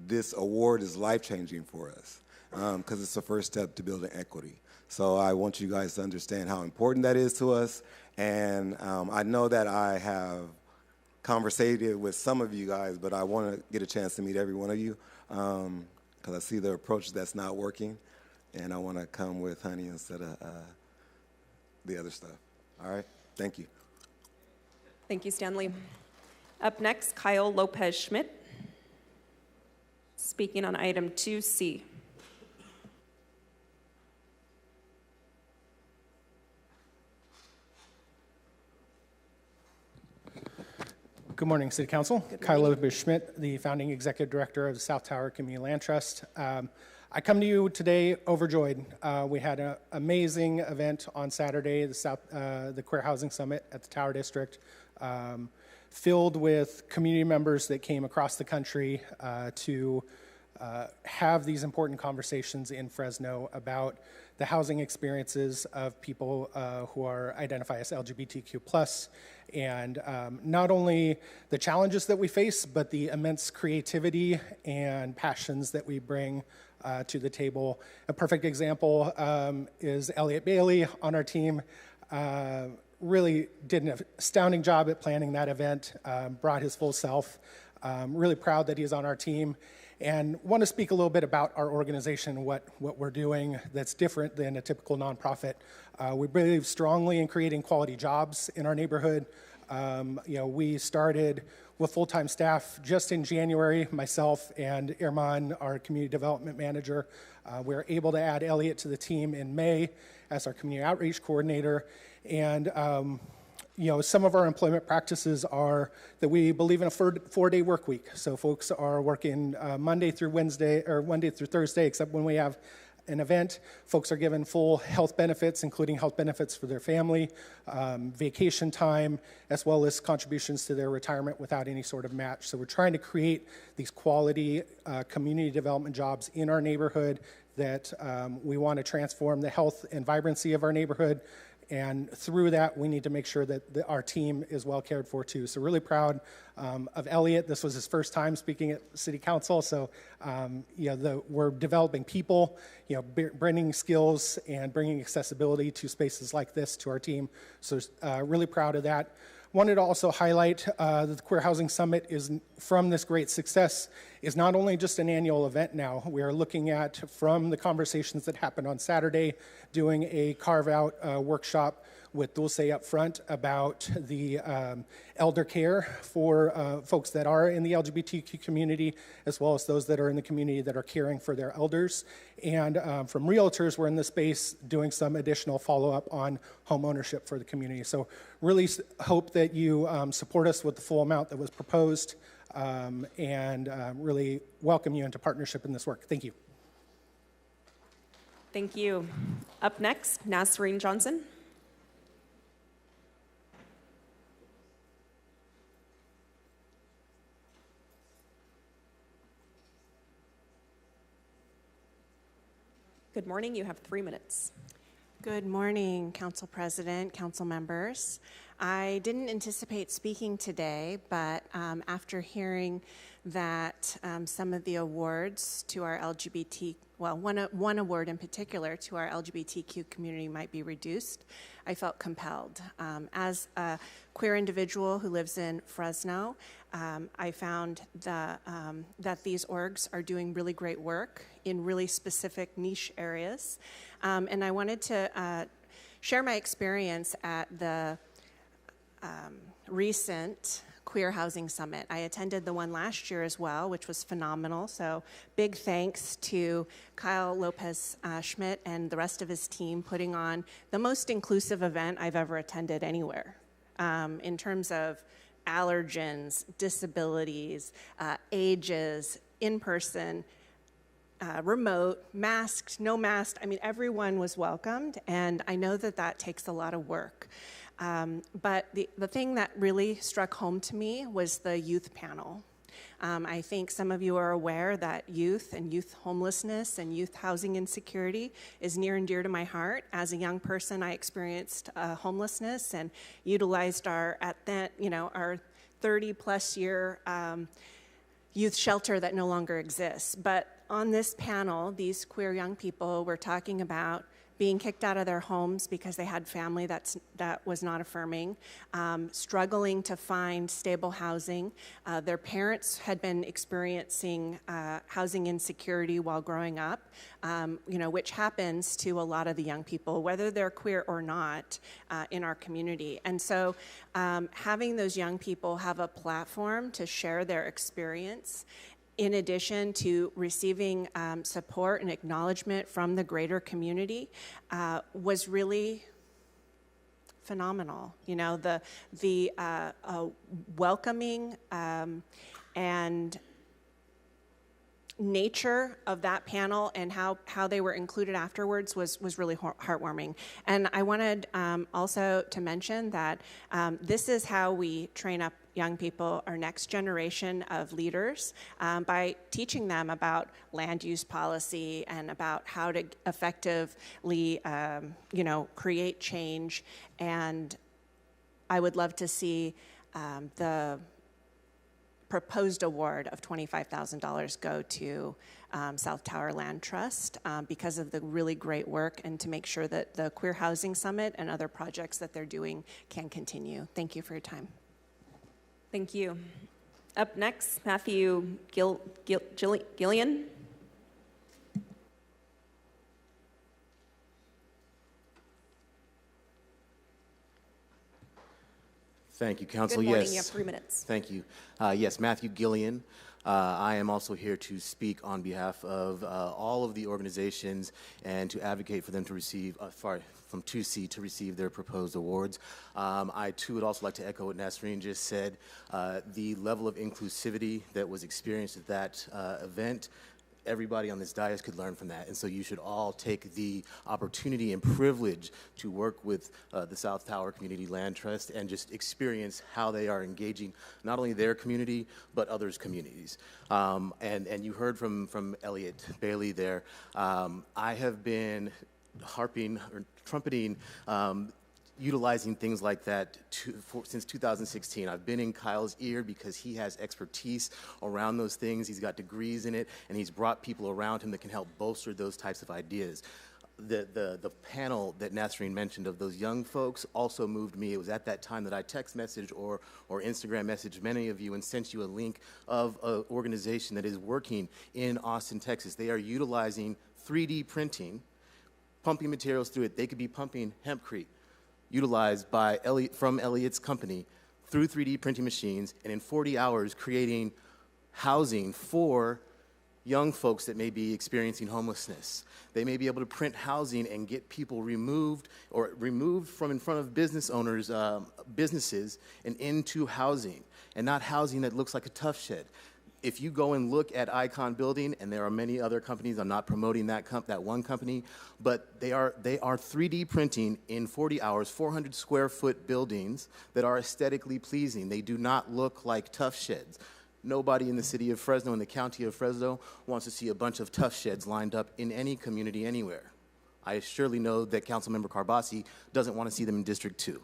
this award is life-changing for us because it's the first step to building equity. So I want you guys to understand how important that is to us. And I know that I have conversated with some of you guys, but I want to get a chance to meet every one of you because I see the approach that's not working, and I want to come with honey instead of the other stuff. All right? Thank you. Thank you, Stanley. Up next, Kyle Lopez-Schmidt, speaking on item 2C. Good morning, City Council. Kyle Lopez-Schmidt, the founding executive director of the South Tower Community Land Trust. I come to you today overjoyed. We had an amazing event on Saturday, the Queer Housing Summit at the Tower District, filled with community members that came across the country to have these important conversations in Fresno about the housing experiences of people who are identify as LGBTQ+, and not only the challenges that we face, but the immense creativity and passions that we bring to the table. A perfect example is Elliot Bailey on our team. Really did an astounding job at planning that event, brought his full self. Really proud that he's on our team, and want to speak a little bit about our organization, what we're doing that's different than a typical nonprofit. We believe strongly in creating quality jobs in our neighborhood. We started with full-time staff just in January, myself and Irman, our community development manager. We were able to add Elliot to the team in May as our community outreach coordinator. And some of our employment practices are that we believe in a four-day work week. So folks are working Monday through Thursday, except when we have an event. Folks are given full health benefits, including health benefits for their family, vacation time, as well as contributions to their retirement without any sort of match. So we're trying to create these quality community development jobs in our neighborhood that we want to transform the health and vibrancy of our neighborhood. And through that, we need to make sure that our team is well cared for too. So really proud of Elliot. This was his first time speaking at City Council. So we're developing people, bringing skills and bringing accessibility to spaces like this to our team. So really proud of that. Wanted to also highlight that the Queer Housing Summit is, from this great success, is not only just an annual event now. We are looking at, from the conversations that happened on Saturday, doing a carve-out workshop with Dulce up front about the elder care for folks that are in the LGBTQ community, as well as those that are in the community that are caring for their elders. And from realtors, we're in the space doing some additional follow-up on home ownership for the community. So really hope that you support us with the full amount that was proposed, and really welcome you into partnership in this work. Thank you. Thank you. Up next, Nasreen Johnson. Good morning. You have 3 minutes. Good morning, Council President, Council members. I didn't anticipate speaking today, but after hearing that some of the awards to our one award in particular to our LGBTQ community might be reduced, I felt compelled. As a queer individual who lives in Fresno, I found that these orgs are doing really great work in really specific niche areas. And I wanted to share my experience at the recent Queer Housing Summit. I attended the one last year as well, which was phenomenal. So big thanks to Kyle Lopez Schmidt and the rest of his team putting on the most inclusive event I've ever attended anywhere in terms of allergens, disabilities, ages, in-person, remote, masked, no masked. I mean, everyone was welcomed, and I know that takes a lot of work. But the thing that really struck home to me was the youth panel. I think some of you are aware that youth and youth homelessness and youth housing insecurity is near and dear to my heart. As a young person, I experienced homelessness and utilized our 30-plus year youth shelter that no longer exists. But on this panel, these queer young people were talking about being kicked out of their homes because they had family that was not affirming, struggling to find stable housing. Their parents had been experiencing housing insecurity while growing up, which happens to a lot of the young people, whether they're queer or not, in our community. And so having those young people have a platform to share their experience, in addition to receiving support and acknowledgement from the greater community, was really phenomenal. The welcoming and nature of that panel and how they were included afterwards was really heartwarming. And I wanted also to mention that this is how we train up young people, our next generation of leaders, by teaching them about land use policy and about how to effectively, create change. And I would love to see the proposed award of $25,000 go to South Tower Land Trust because of the really great work and to make sure that the Queer Housing Summit and other projects that they're doing can continue. Thank you for your time. Thank you. Up next, Matthew Gillian. Thank you, Council. Good morning. Yes. You have 3 minutes. Thank you. Yes, Matthew Gillian. I am also here to speak on behalf of all of the organizations and to advocate for them to receive, from 2C to receive their proposed awards. I too would also like to echo what Nasreen just said. The level of inclusivity that was experienced at that event everybody on this dais could learn from that. And so you should all take the opportunity and privilege to work with the South Tower Community Land Trust and just experience how they are engaging not only their community, but others' communities. And you heard from Elliot Bailey there. I have been harping or trumpeting utilizing things like that since 2016. I've been in Kyle's ear because he has expertise around those things. He's got degrees in it, and he's brought people around him that can help bolster those types of ideas. The panel that Nasreen mentioned of those young folks also moved me. It was at that time that I text messaged or Instagram messaged many of you and sent you a link of an organization that is working in Austin, Texas. They are utilizing 3D printing, pumping materials through it. They could be pumping hempcrete, utilized by from Elliot's company through 3D printing machines, and in 40 hours creating housing for young folks that may be experiencing homelessness. They may be able to print housing and get people removed from in front of business owners, businesses, and into housing, and not housing that looks like a tough shed. If you go and look at Icon Building, and there are many other companies, I'm not promoting that one company, but they are 3D printing in 40 hours, 400 square foot buildings that are aesthetically pleasing. They do not look like tough sheds. Nobody in the city of Fresno, in the county of Fresno, wants to see a bunch of tough sheds lined up in any community anywhere. I surely know that Councilmember Carbasi doesn't want to see them in District 2.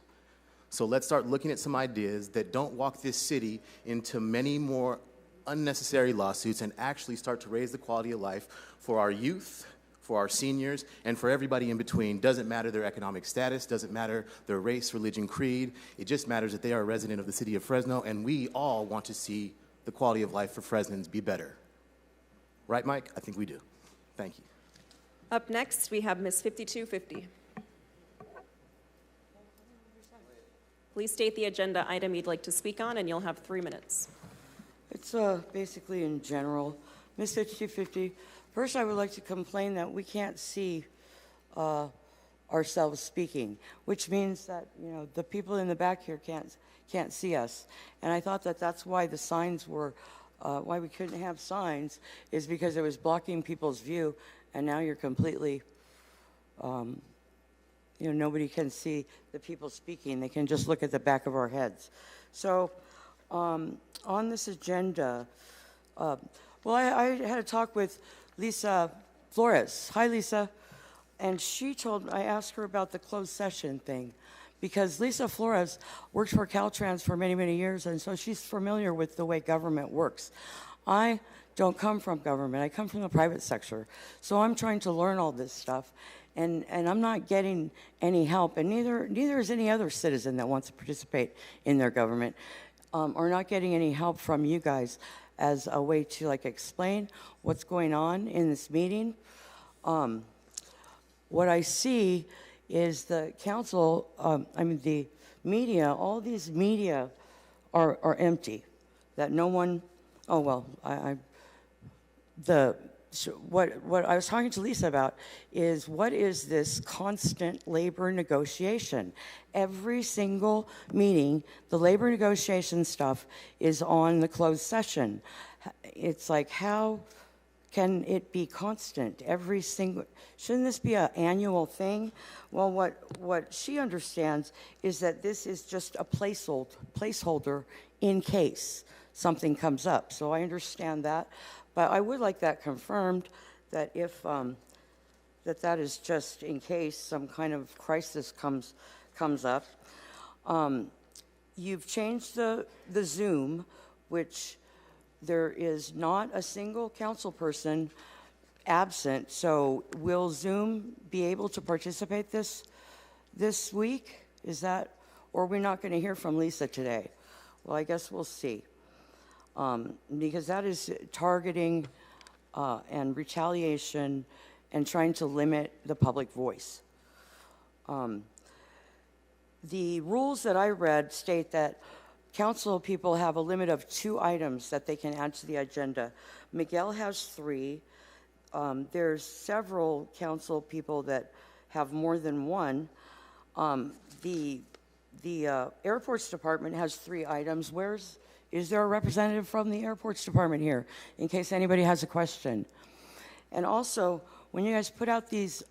So let's start looking at some ideas that don't walk this city into many more unnecessary lawsuits and actually start to raise the quality of life for our youth, for our seniors, and for everybody in between. Doesn't matter their economic status, doesn't matter their race, religion, creed. It just matters that they are a resident of the city of Fresno, and we all want to see the quality of life for Fresnans be better. Right, Mike? I think we do. Thank you. Up next, we have Ms. 5250. Please state the agenda item you'd like to speak on, and you'll have 3 minutes. It's basically in general. Ms. 5250, first I would like to complain that we can't see ourselves speaking, which means that, you know, the people in the back here can't see us. And I thought that that's why the signs were, why we couldn't have signs, is because it was blocking people's view, and now you're completely, you know, nobody can see the people speaking. They can just look at the back of our heads. So, on this agenda, well, I had a talk with Lisa Flores. Hi, Lisa. And I asked her about the closed session thing, because Lisa Flores worked for Caltrans for many, many years, and so she's familiar with the way government works. I don't come from government. I come from the private sector. So I'm trying to learn all this stuff, and I'm not getting any help, and neither is any other citizen that wants to participate in their government. Or not getting any help from you guys as a way to explain what's going on in this meeting. What I see is the council, the media, all these media are empty. That no one, what I was talking to Lisa about is, what is this constant labor negotiation? Every single meeting, the labor negotiation stuff is on the closed session. It's like, how can it be constant? Shouldn't this be an annual thing? Well, what she understands is that this is just a placeholder in case something comes up. So I understand that. But I would like that confirmed, that if that is just in case some kind of crisis comes up. You've changed the Zoom, which there is not a single council person absent. So will Zoom be able to participate this week? Is that, or are we not going to hear from Lisa today? Well, I guess we'll see. Because that is targeting and retaliation and trying to limit the public voice. The rules that I read state that council people have a limit of 2 items that they can add to the agenda. Miguel has 3. There's several council people that have more than 1. The airports department has 3 items. Is there a representative from the airports department here, in case anybody has a question? And also, when you guys put out these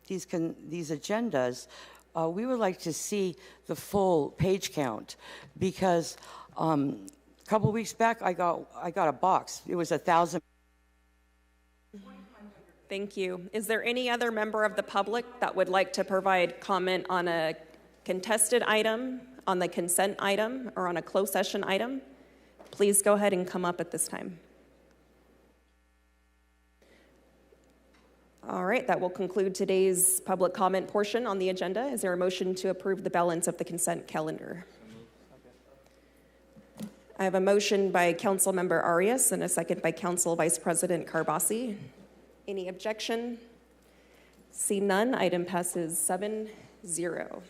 agendas, we would like to see the full page count, because a couple weeks back I got a box. It was 1,000. Thank you. Is there any other member of the public that would like to provide comment on a contested item, on the consent item, or on a closed session item? Please go ahead and come up at this time. All right, that will conclude today's public comment portion on the agenda. Is there a motion to approve the balance of the consent calendar? I have a motion by Councilmember Arias and a second by Council Vice President Carbasi. Any objection? See none, item passes 7-0. Tyrant.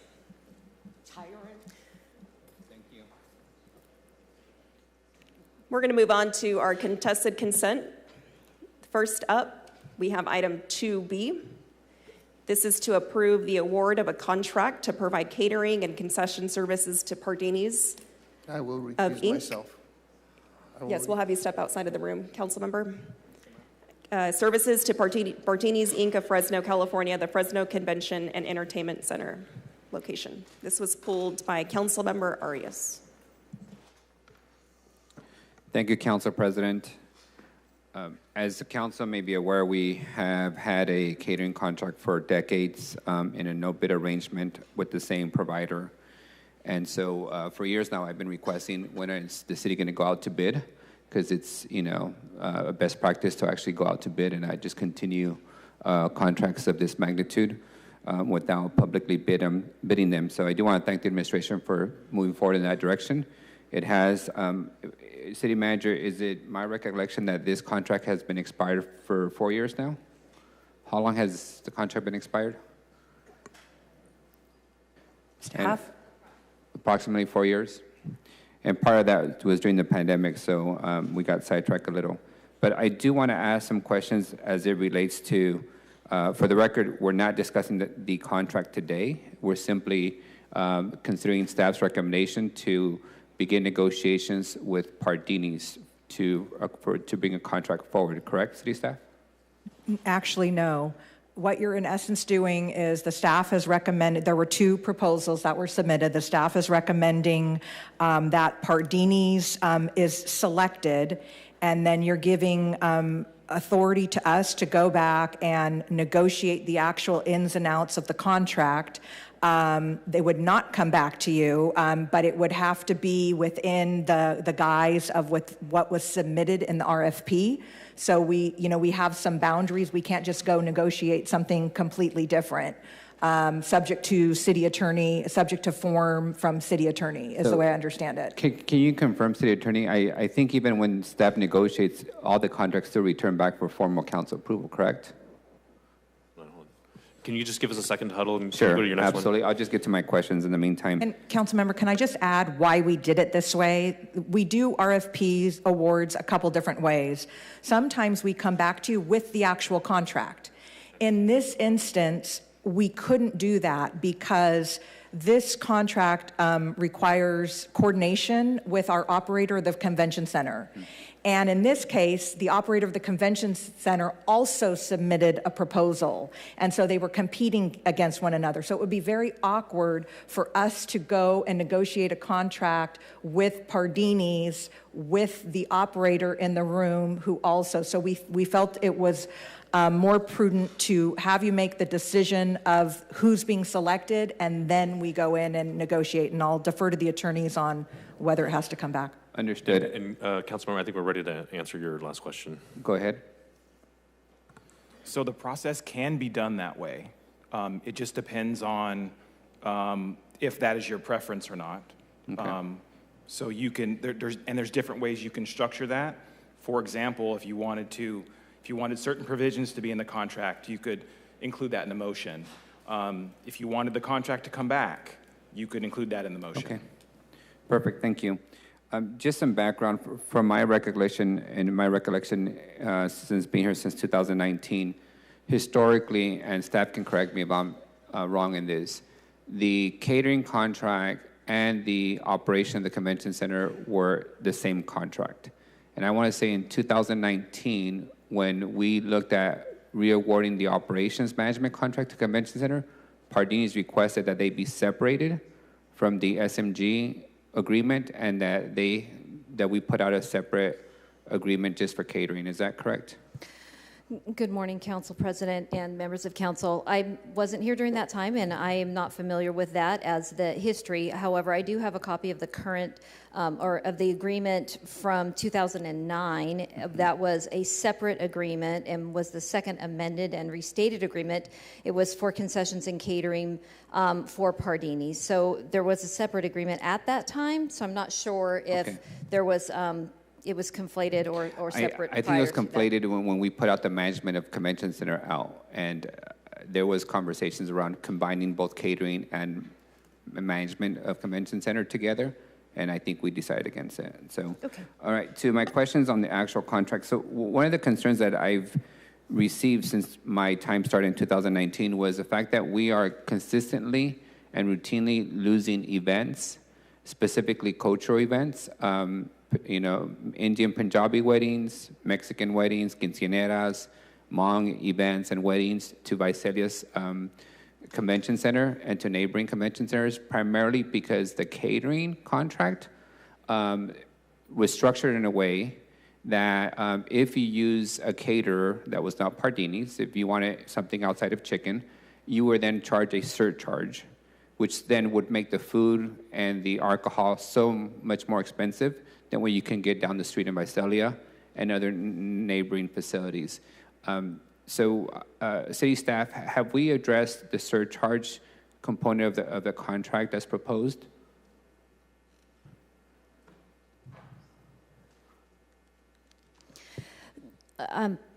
Thank you. We're going to move on to our contested consent. First up, we have item 2B. This is to approve the award of a contract to provide catering and concession services to Pardini's. I will of recuse Inc. myself. Yes, we'll have you step outside of the room, council member. Services to Pardini's Inc. of Fresno, California, the Fresno Convention and Entertainment Center location. This was pulled by council member Arias. Thank you, Council President. As the council may be aware, we have had a catering contract for decades in a no-bid arrangement with the same provider. And so for years now, I've been requesting, when is the city going to go out to bid? Because it's, a best practice to actually go out to bid and not just continue contracts of this magnitude without publicly bidding them. So I do want to thank the administration for moving forward in that direction. It has, City Manager, is it my recollection that this contract has been expired for 4 years now? How long has the contract been expired? Staff? Approximately 4 years. And part of that was during the pandemic, so we got sidetracked a little. But I do want to ask some questions as it relates to, for the record, we're not discussing the contract today. We're simply considering staff's recommendation to begin negotiations with Pardini's to bring a contract forward, correct, city staff? Actually, no. What you're in essence doing is the staff has recommended, there were 2 proposals that were submitted. The staff is recommending that Pardini's is selected, and then you're giving authority to us to go back and negotiate the actual ins and outs of the contract. They would not come back to you, but it would have to be within the guise of what was submitted in the RFP. So we have some boundaries. We can't just go negotiate something completely different. Subject to city attorney, subject to form from city attorney is the way I understand it. Can you confirm, city attorney? I think even when staff negotiates, all the contracts still return back for formal council approval, correct? Can you just give us a second to huddle and Sure, go to your next absolutely. I'll just get to my questions in the meantime. And Councilmember, can I just add why we did it this way? We do RFPs, awards, a couple different ways. Sometimes we come back to you with the actual contract. In this instance, we couldn't do that because this contract requires coordination with our operator of the convention center. And in this case, the operator of the convention center also submitted a proposal. And so they were competing against one another. So it would be very awkward for us to go and negotiate a contract with Pardini's, with the operator in the room who also, so we felt it was more prudent to have you make the decision of who's being selected, and then we go in and negotiate. And I'll defer to the attorneys on whether it has to come back. Understood. And Councilmember, I think we're ready to answer your last question. Go ahead. So the process can be done that way. It just depends on if that is your preference or not. Okay. So you can, there's different ways you can structure that. For example, if you wanted certain provisions to be in the contract, you could include that in the motion. If you wanted the contract to come back, you could include that in the motion. Okay. Perfect. Thank you. Just some background from my recollection, since being here since 2019, historically, and staff can correct me if I'm wrong in this, the catering contract and the operation of the convention center were the same contract. And I want to say in 2019, when we looked at reawarding the operations management contract to Convention Center, Pardini's requested that they be separated from the SMG agreement and that we put out a separate agreement just for catering. Is that correct? Good morning, Council President and members of Council. I wasn't here during that time, and I am not familiar with that as the history. However, I do have a copy of the current, or of the agreement from 2009. That was a separate agreement and was the second amended and restated agreement. It was for concessions and catering for Pardini. So there was a separate agreement at that time, so I'm not sure if there was... it was conflated or separate. I think it was conflated when we put out the management of Convention Center out, and there was conversations around combining both catering and management of Convention Center together, and I think we decided against it. So, all right, to my questions on the actual contract. So one of the concerns that I've received since my time started in 2019 was the fact that we are consistently and routinely losing events, specifically cultural events. Indian Punjabi weddings, Mexican weddings, quinceañeras, Hmong events and weddings to Visalia's Convention Center and to neighboring convention centers, primarily because the catering contract was structured in a way that if you use a caterer that was not Pardini's, if you wanted something outside of chicken, you were then charged a surcharge, which then would make the food and the alcohol so much more expensive than what you can get down the street in Visalia and other neighboring facilities. City staff, have we addressed the surcharge component of the contract as proposed?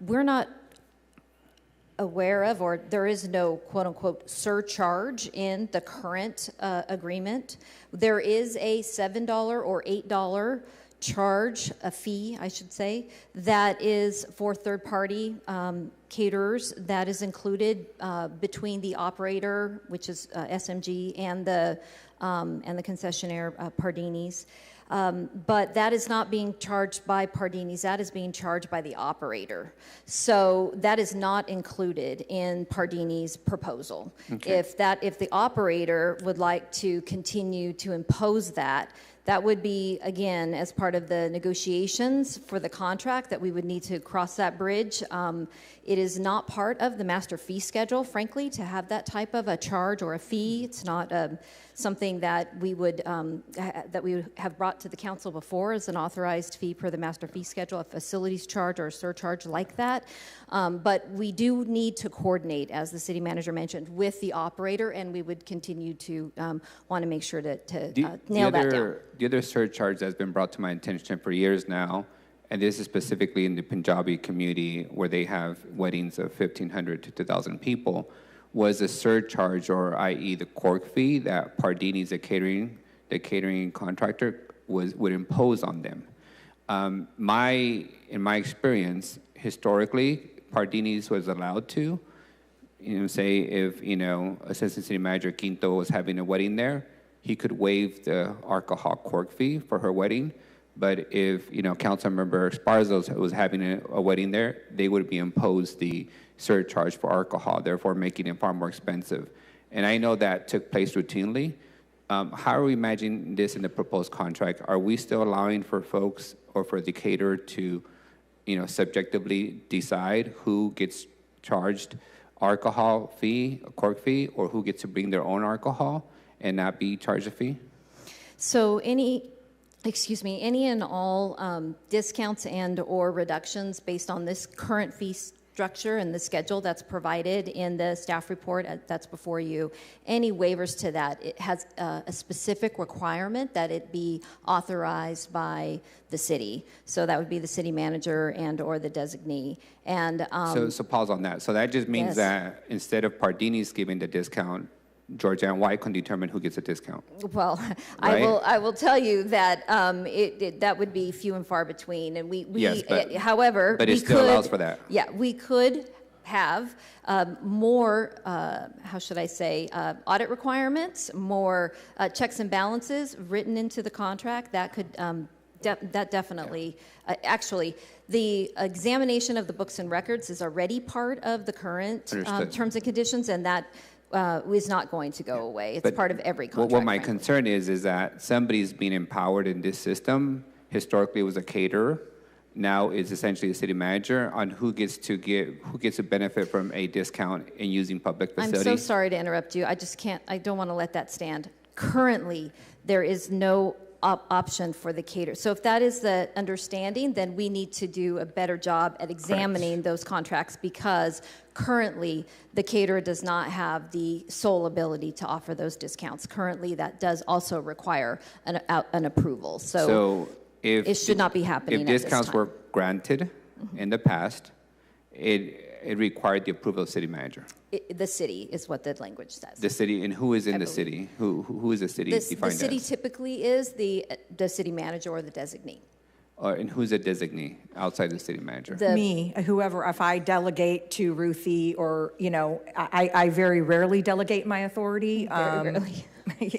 We're not aware of, or there is no quote-unquote surcharge in the current agreement. There is a $7 or $8 charge, a fee, I should say, that is for third-party caterers that is included between the operator, which is SMG, and the concessionaire Pardini's. But that is not being charged by Pardini's, that is being charged by the operator. So that is not included in Pardini's proposal. Okay. If the operator would like to continue to impose that, that would be, again, as part of the negotiations for the contract that we would need to cross that bridge. It is not part of the master fee schedule, frankly, to have that type of a charge or a fee. It's not something that we would have brought to the council before as an authorized fee per the master fee schedule, a facilities charge or a surcharge like that. But we do need to coordinate, as the city manager mentioned, with the operator, and we would continue to want to make sure to nail that down. The other surcharge that's been brought to my attention for years now, and this is specifically in the Punjabi community where they have weddings of 1,500 to 2,000 people, was a surcharge, or i.e. the cork fee that Pardini's, the catering contractor, would impose on them. In my experience, historically, Pardini's was allowed to, say if, Assistant City Manager Quinto was having a wedding there, he could waive the alcohol cork fee for her wedding. But if, Councilmember Esparza was having a wedding there, they would be imposed the surcharge for alcohol, therefore making it far more expensive. And I know that took place routinely. How are we imagining this in the proposed contract? Are we still allowing for folks or for the caterer to, subjectively decide who gets charged alcohol fee, a cork fee, or who gets to bring their own alcohol and not be charged a fee? So any and all discounts and or reductions based on this current fee structure and the schedule that's provided in the staff report that's before you, any waivers to that, it has a specific requirement that it be authorized by the city. So that would be the city manager and or the designee. And so pause on that. So that just means that instead of Pardini's giving the discount, Georgia and White can determine who gets a discount. Well, right? I will tell you that that would be few and far between, and however, but it still allows for that. Yeah, we could have more, how should I say, audit requirements, more checks and balances written into the contract that could that definitely, actually, the examination of the books and records is already part of the current Understood. terms and conditions, and that is not going to go away. It's But part of every contract. What my frankly. concern is that somebody's being empowered in this system. Historically, it was a caterer. Now it's essentially a city manager on who gets to benefit from a discount in using public facilities. I'm so sorry to interrupt you. I just can't, I don't want to let that stand. Currently, there is no option for the caterer. So if that is the understanding, then we need to do a better job at examining those contracts, because currently the caterer does not have the sole ability to offer those discounts. Currently, that does also require an approval. So if it should not be happening If at this discounts time. were granted in the past, it required the approval of the city manager. The city is what the language says. The city, and who is in I the believe. city? Who is the city The defined city as? typically is the city manager or the designee. And who's a designee outside the city manager? Me, whoever, if I delegate to Ruthie, or, I very rarely delegate my authority. Very rarely.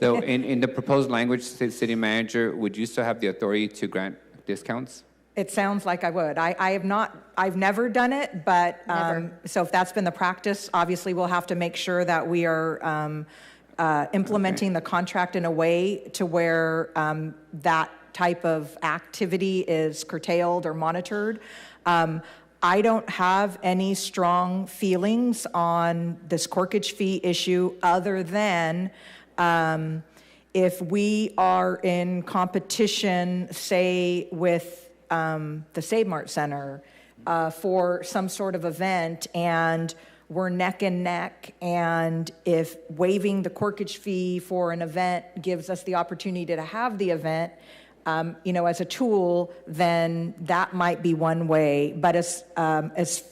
So in the proposed language, city manager, would you still have the authority to grant discounts? It sounds like I would. I've never done it, but, so if that's been the practice, obviously we'll have to make sure that we are implementing the contract in a way to where that type of activity is curtailed or monitored. I don't have any strong feelings on this corkage fee issue other than if we are in competition, say, with the Save Mart Center for some sort of event, and we're neck and neck, and if waiving the corkage fee for an event gives us the opportunity to have the event, as a tool, then that might be one way. But as far as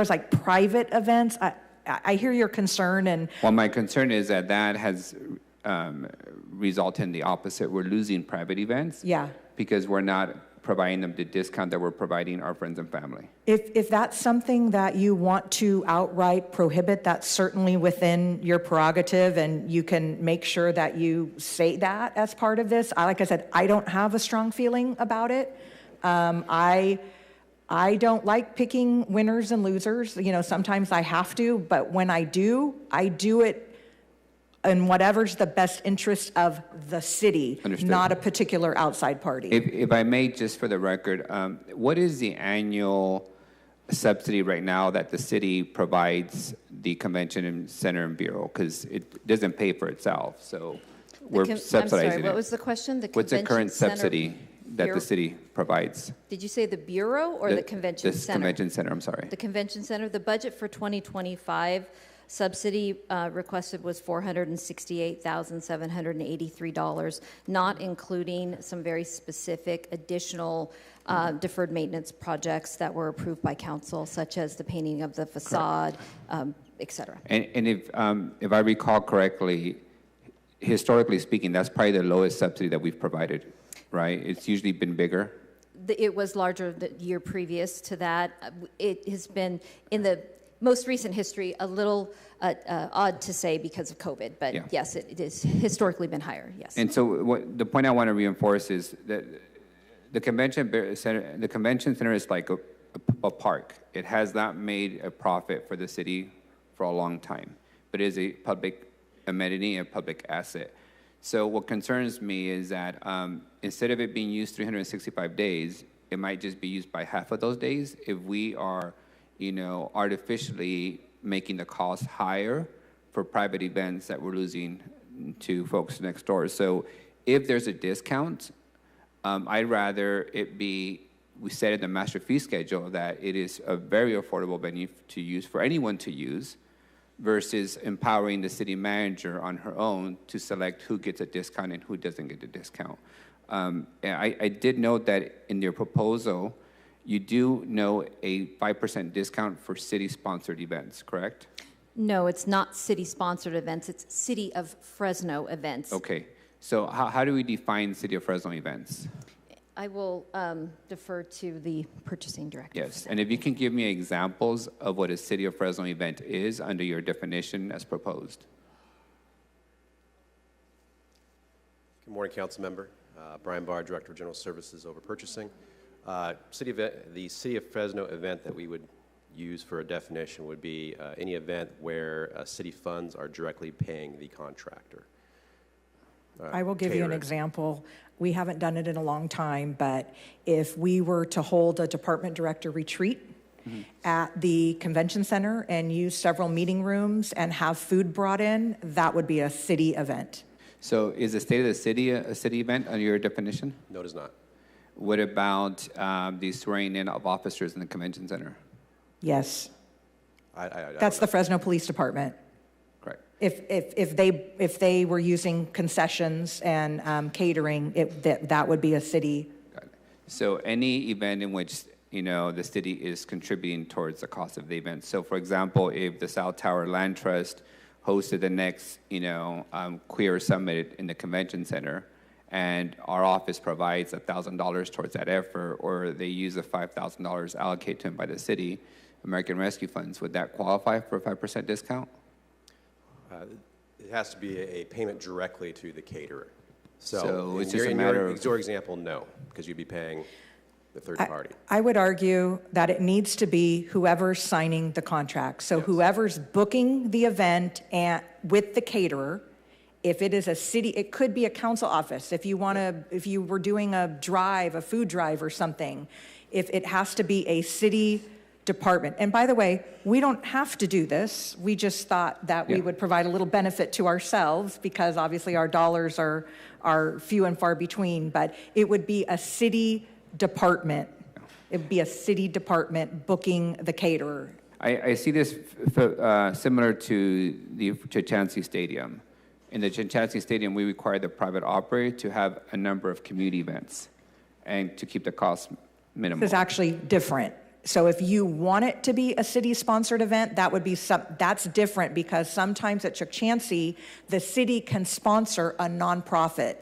like private events, I hear your concern, and Well, my concern is that has resulted in the opposite. We're losing private events. Yeah. Because we're not providing them the discount that we're providing our friends and family. if that's something that you want to outright prohibit, that's certainly within your prerogative, and you can make sure that you say that as part of this. Like I said, I don't have a strong feeling about it. I don't like picking winners and losers. Sometimes I have to, but when I do it in whatever's the best interest of the city, Understood. not a particular outside party. If I may, just for the record, what is the annual subsidy right now that the city provides the convention center and bureau? Because it doesn't pay for itself, so we're subsidizing I'm sorry, what it. was the question? What's the Convention current center subsidy that bureau? the city provides? Did you say the Bureau or the Convention Center? The convention center, I'm sorry. The Convention Center. The budget for 2025 subsidy requested was $468,783, not including some very specific additional deferred maintenance projects that were approved by council, such as the painting of the facade, et cetera. And if I recall correctly, historically speaking, that's probably the lowest subsidy that we've provided, right? It's usually been bigger. It was larger the year previous to that. It has been, in the most recent history, a little odd to say because of COVID, but Yeah. yes, it has historically been higher, yes. And so the point I want to reinforce is that the convention center is like a park. It has not made a profit for the city for a long time, but it is a public amenity and public asset. So what concerns me is that instead of it being used 365 days, it might just be used by half of those days if we are, artificially making the cost higher for private events that we're losing to folks next door. So if there's a discount, I'd rather it be, we set in the master fee schedule that it is a very affordable venue to use for anyone to use, versus empowering the city manager on her own to select who gets a discount and who doesn't get a discount. And I did note that in your proposal, you do know a 5% discount for city-sponsored events, correct? No, it's not city-sponsored events. It's City of Fresno events. Okay. So how do we define City of Fresno events? I will defer to the purchasing director. Yes, and if you can give me examples of what a City of Fresno event is under your definition as proposed. Good morning, council member. Brian Barr, Director of General Services over Purchasing. The City of Fresno event that we would use for a definition would be any event where city funds are directly paying the contractor. I will give you an caterer. example. We haven't done it in a long time, but if we were to hold a department director retreat at the convention center and use several meeting rooms and have food brought in, that would be a city event. So is the State of the City a city event under your definition? No, it is not. What about the swearing in of officers in the convention center? Yes. I That's the Fresno Police Department. Correct. If they were using concessions and catering, that would be a city. Got it. So any event in which the city is contributing towards the cost of the event. So, for example, if the South Tower Land Trust hosted the next, queer summit in the convention center, and our office provides $1,000 towards that effort, or they use the $5,000 allocated to them by the city, American Rescue Funds, would that qualify for a 5% discount? It has to be a payment directly to the caterer. So in it's just a matter of... your example, no, because you'd be paying the third party. I would argue that it needs to be whoever's signing the contract. So whoever's booking the event with the caterer, if it is a city, it could be a council office. If you were doing a food drive or something, if it has to be a city department. And by the way, we don't have to do this. We just thought that we would provide a little benefit to ourselves because obviously our dollars are few and far between, but it would be a city department. It would be a city department booking the caterer. I see this similar to the Chachansey Stadium. In the Chachansey Stadium, we require the private operator to have a number of community events and to keep the cost minimal. This is actually different. So if you want it to be a city-sponsored event, that would be that's different because sometimes at Chachansey, the city can sponsor a nonprofit.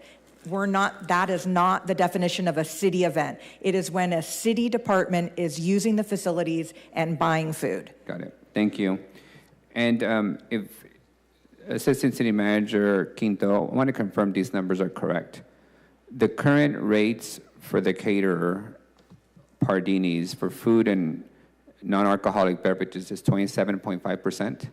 That is not the definition of a city event. It is when a city department is using the facilities and buying food. Got it. Thank you. And if Assistant City Manager Quinto, I want to confirm these numbers are correct. The current rates for the caterer, Pardini's, for food and non-alcoholic beverages is 27.5%?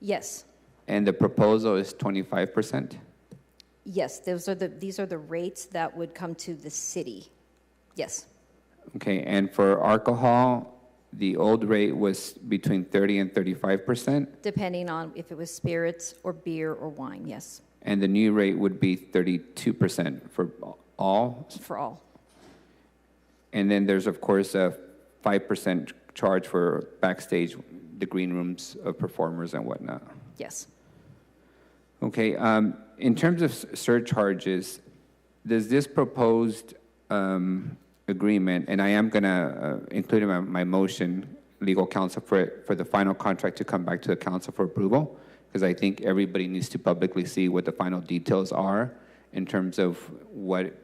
Yes. And the proposal is 25%? Yes, these are the rates that would come to the city. Yes. Okay, and for alcohol, the old rate was between 30 and 35%? Depending on if it was spirits or beer or wine, yes. And the new rate would be 32% for all? For all. And then there's, of course, a 5% charge for backstage, the green rooms of performers and whatnot. Yes. Okay, in terms of surcharges, does this proposed agreement, and I am going to include in my motion legal counsel for the final contract to come back to the council for approval, because I think everybody needs to publicly see what the final details are in terms of what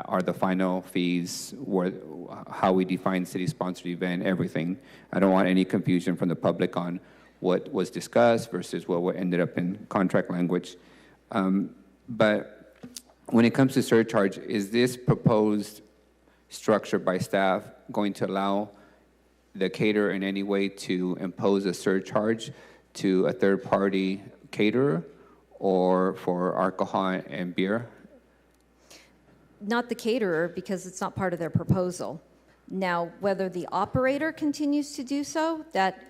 are the final fees, how we define city-sponsored event, everything. I don't want any confusion from the public on what was discussed versus what ended up in contract language. But when it comes to surcharge, is this proposed structure by staff going to allow the caterer in any way to impose a surcharge to a third-party caterer or for alcohol and beer? Not the caterer, because it's not part of their proposal. Now, whether the operator continues to do so, that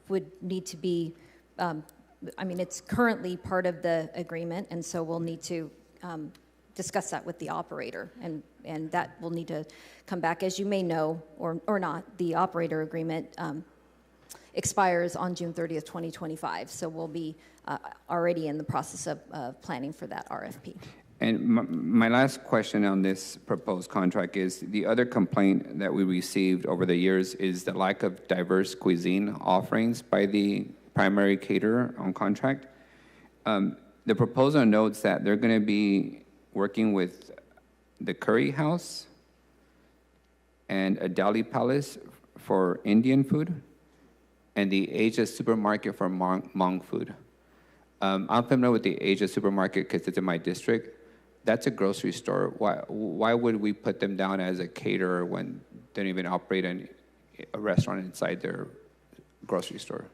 would need to be, it's currently part of the agreement, and so we'll need to discuss that with the operator, and that will need to come back. As you may know, or not, the operator agreement expires on June 30th, 2025, so we'll be already in the process of planning for that RFP. And my last question on this proposed contract is, the other complaint that we received over the years is the lack of diverse cuisine offerings by the primary caterer on contract. The proposal notes that they're going to be working with the Curry House and a Dali Palace for Indian food and the Asia Supermarket for Hmong food. I'm familiar with the Asia supermarket because it's in my district. That's a grocery store. Why would we put them down as a caterer when they don't even operate a restaurant inside their grocery store?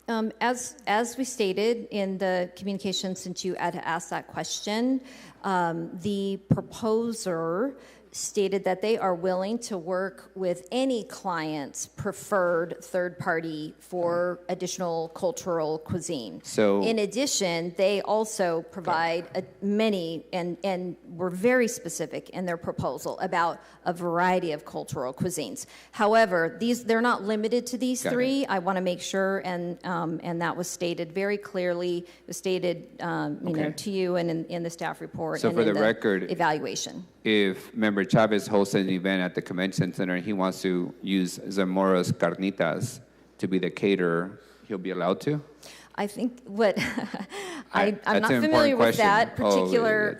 As we stated in the communication, since you had asked that question, the proposer stated that they are willing to work with any client's preferred third party for additional cultural cuisine. So, in addition, they also provide many and were very specific in their proposal about a variety of cultural cuisines. However, they're not limited to these three. I want to make sure, and that was stated very clearly. It was stated, to you and in the staff report. So and for in the record, evaluation. If Member Chavez hosts an event at the convention center and he wants to use Zamora's Carnitas to be the caterer, he'll be allowed to? I think what I'm That's not an familiar important with that question. particular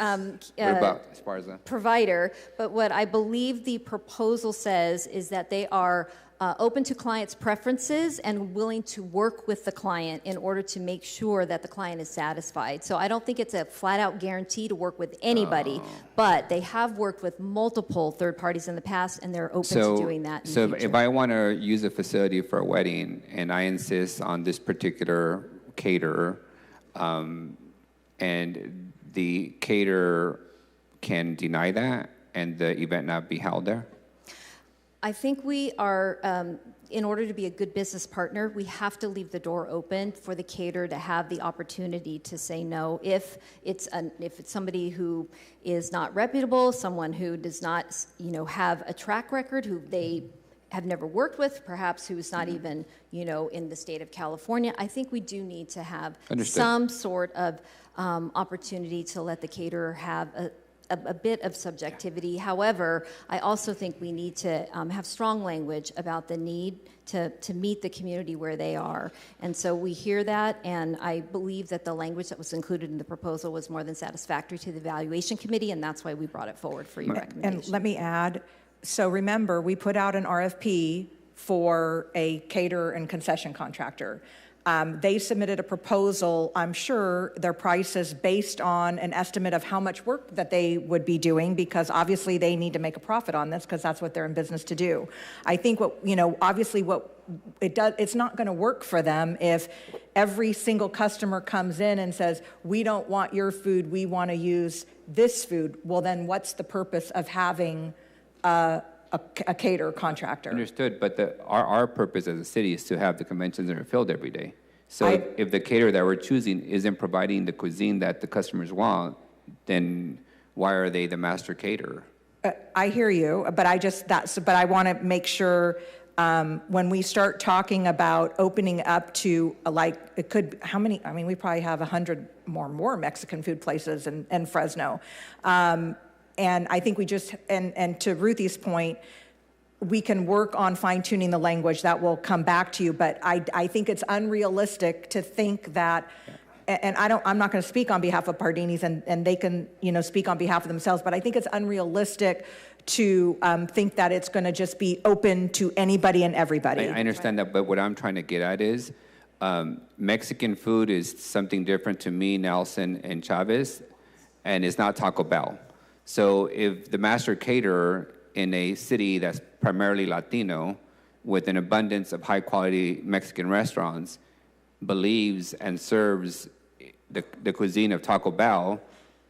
What about Esparza? provider, but what I believe the proposal says is that they are open to clients' preferences and willing to work with the client in order to make sure that the client is satisfied. So I don't think it's a flat-out guarantee to work with anybody, but they have worked with multiple third parties in the past, and they're open to doing that in the future. If I want to use a facility for a wedding and I insist on this particular caterer, and the caterer can deny that and the event not be held there? I think we are, in order to be a good business partner, we have to leave the door open for the caterer to have the opportunity to say no. If it's somebody who is not reputable, someone who does not, have a track record, who they have never worked with, perhaps who's not even, in the state of California, I think we do need to have some sort of opportunity to let the caterer have a bit of subjectivity. However, I also think we need to have strong language about the need to meet the community where they are. And so we hear that, and I believe that the language that was included in the proposal was more than satisfactory to the evaluation committee, and that's why we brought it forward for your recommendation. And let me add, so remember, we put out an RFP for a caterer and concession contractor. They submitted a proposal. I'm sure their price is based on an estimate of how much work that they would be doing, because obviously they need to make a profit on this because that's what they're in business to do. I think it's not going to work for them if every single customer comes in and says, we don't want your food, we want to use this food. Well, then what's the purpose of having a caterer contractor? Understood, but our purpose as a city is to have the convention center filled every day. So if the caterer that we're choosing isn't providing the cuisine that the customers want, then why are they the master caterer? I hear you, but I want to make sure when we start talking about opening up to we probably have 100 more Mexican food places in Fresno. And I think and to Ruthie's point, we can work on fine-tuning the language. That will come back to you, but I think it's unrealistic to think that, and I'm not going to speak on behalf of Pardini's, and they can, speak on behalf of themselves, but I think it's unrealistic to think that it's going to just be open to anybody and everybody. I understand that, but what I'm trying to get at is Mexican food is something different to me, Nelson, and Chavez, and it's not Taco Bell. So if the master caterer in a city that's primarily Latino with an abundance of high-quality Mexican restaurants believes and serves the cuisine of Taco Bell,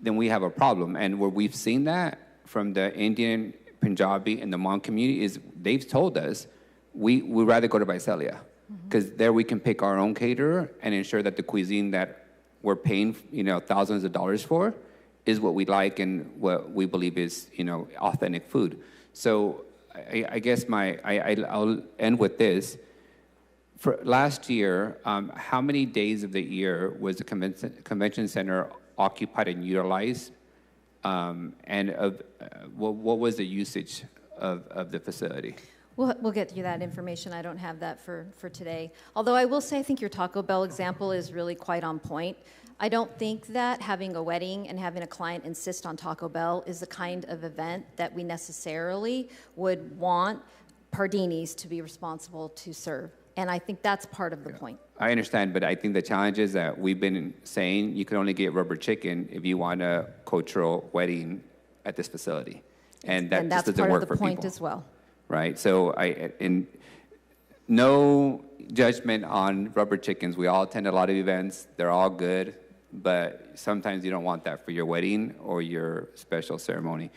then we have a problem. And where we've seen that from the Indian, Punjabi, and the Hmong community is they've told us we'd rather go to Visalia because there we can pick our own caterer and ensure that the cuisine that we're paying thousands of dollars for is what we like and what we believe is, authentic food. So I guess I'll end with this. For last year, how many days of the year was the convention center occupied and utilized? What was the usage of the facility? We'll get you that information. I don't have that for today. Although I will say I think your Taco Bell example is really quite on point. I don't think that having a wedding and having a client insist on Taco Bell is the kind of event that we necessarily would want Pardini's to be responsible to serve. And I think that's part of the point. I understand, but I think the challenge is that we've been saying you can only get rubber chicken if you want a cultural wedding at this facility. And that that's just doesn't part work of the for point people. as well. Right? So no judgment on rubber chickens. We all attend a lot of events. They're all good, but sometimes you don't want that for your wedding or your special ceremony.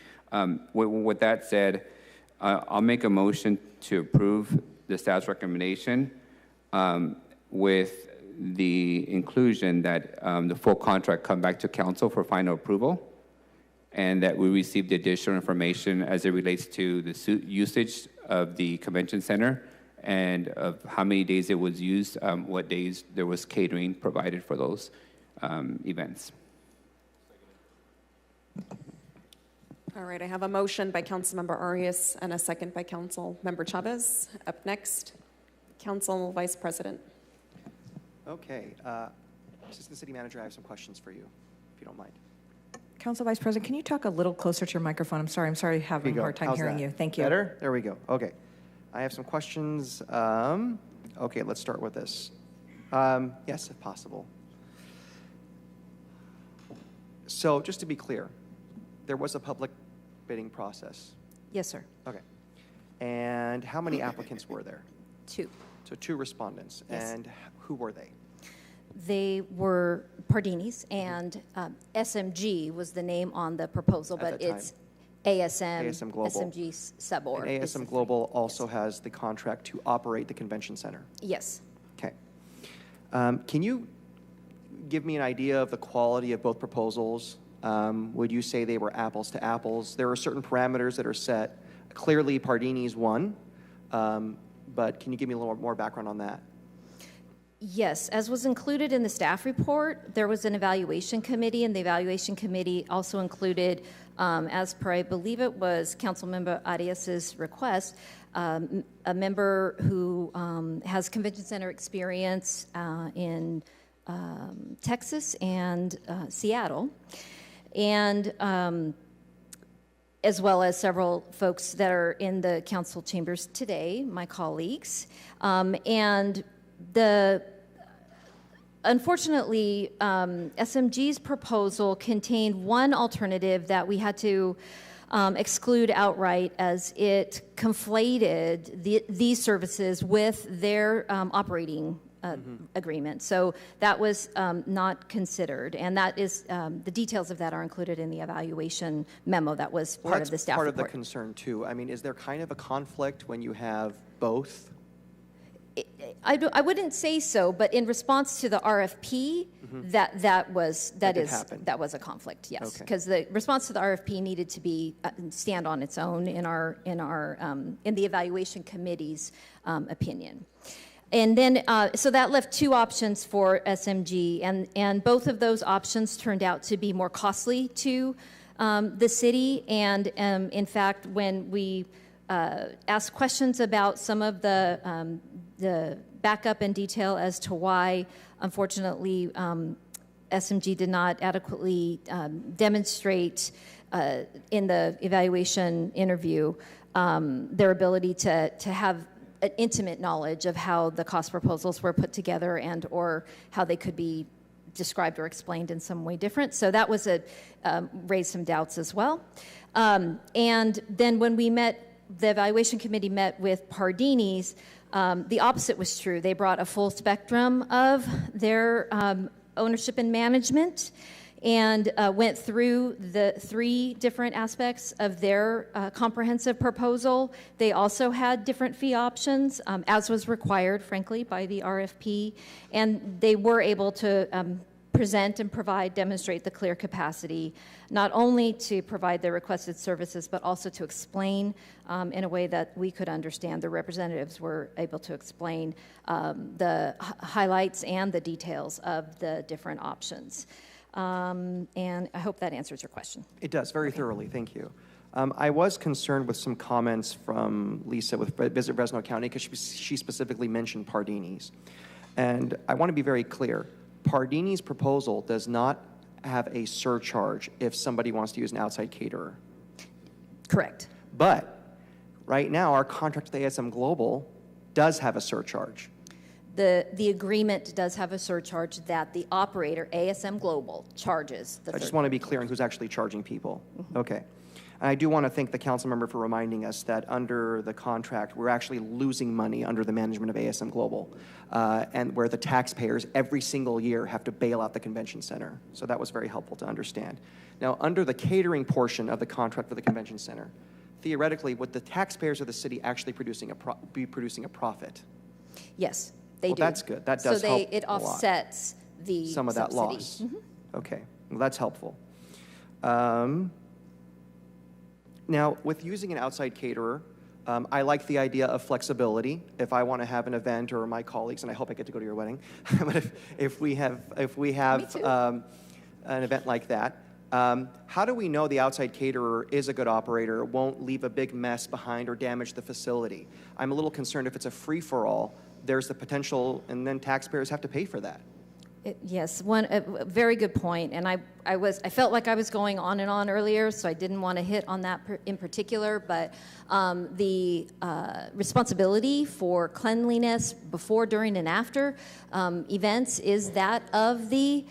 With that said, I'll make a motion to approve the staff's recommendation with the inclusion that the full contract come back to council for final approval, and that we receive the additional information as it relates to the usage of the convention center and of how many days it was used, what days there was catering provided for those events. All right, I have a motion by Councilmember Arias and a second by Councilmember Chavez. Up next, Council Vice President. Okay, Assistant City Manager, I have some questions for you, if you don't mind. Council Vice President, can you talk a little closer to your microphone? I'm sorry, having a hard time hearing you. Thank you. Better? There we go. Okay. I have some questions. Okay, let's start with this. Yes, if possible. So just to be clear, there was a public bidding process. Yes, sir. Okay. And how many applicants were there? 2. So 2 respondents. Yes. And who were they? They were Pardini's, and SMG was the name on the proposal, At but that time. it's ASM Global. SMG Subor. And ASM Global also has the contract to operate the convention center. Yes. Okay. Can you give me an idea of the quality of both proposals? Would you say they were apples to apples? There are certain parameters that are set. Clearly, Pardini's won, but can you give me a little more background on that? Yes, as was included in the staff report, there was an evaluation committee, and the evaluation committee also included, as per I believe it was Councilmember Arias's request, a member who has convention center experience in Texas and Seattle, and as well as several folks that are in the council chambers today, my colleagues, and unfortunately, SMG's proposal contained one alternative that we had to exclude outright, as it conflated these services with their operating agreement. So that was not considered, and that is the details of that are included in the evaluation memo that was part of the staff part report. of the concern too. I mean, is there kind of a conflict when you have both? I wouldn't say so, but in response to the RFP, that was a conflict. Yes, Okay. because the response to the RFP needed to be stand on its own in the evaluation committee's opinion. And then, so that left 2 options for SMG, and both of those options turned out to be more costly to the city. And in fact, when we asked questions about some of the backup and detail as to why, unfortunately, SMG did not adequately demonstrate in the evaluation interview their ability to have an intimate knowledge of how the cost proposals were put together and or how they could be described or explained in some way different. So that was raised some doubts as well. And then when we met, the evaluation committee met with Pardini's, the opposite was true. They brought a full spectrum of their ownership and management, and went through the 3 different aspects of their comprehensive proposal. They also had different fee options, as was required, frankly, by the RFP, and they were able to present and demonstrate the clear capacity, not only to provide the requested services, but also to explain in a way that we could understand. The representatives were able to explain the highlights and the details of the different options. And I hope that answers your question. It does, very thoroughly, thank you. I was concerned with some comments from Lisa with Visit Fresno County, because she specifically mentioned Pardini's. And I want to be very clear. Pardini's proposal does not have a surcharge if somebody wants to use an outside caterer. Correct. But right now, our contract with ASM Global does have a surcharge. The agreement does have a surcharge that the operator, ASM Global, charges. I just want to be clear on who's actually charging people. Okay. And I do want to thank the council member for reminding us that under the contract, we're actually losing money under the management of ASM Global, and where the taxpayers every single year have to bail out the convention center. So that was very helpful to understand. Now, under the catering portion of the contract for the convention center, theoretically, would the taxpayers of the city actually be producing a profit? Yes, they do. That's good. That does help it a lot. offsets the Some of that subsidy. loss. Mhm. Okay, well, that's helpful. Now, with using an outside caterer, I like the idea of flexibility. If I want to have an event, or my colleagues, and I hope I get to go to your wedding, but if we have an event like that, how do we know the outside caterer is a good operator, won't leave a big mess behind or damage the facility? I'm a little concerned if it's a free-for-all, there's the potential, and then taxpayers have to pay for that. Yes, a very good point. And I felt like I was going on and on earlier, so I didn't want to hit on that in particular. But the responsibility for cleanliness before, during, and after events is that of the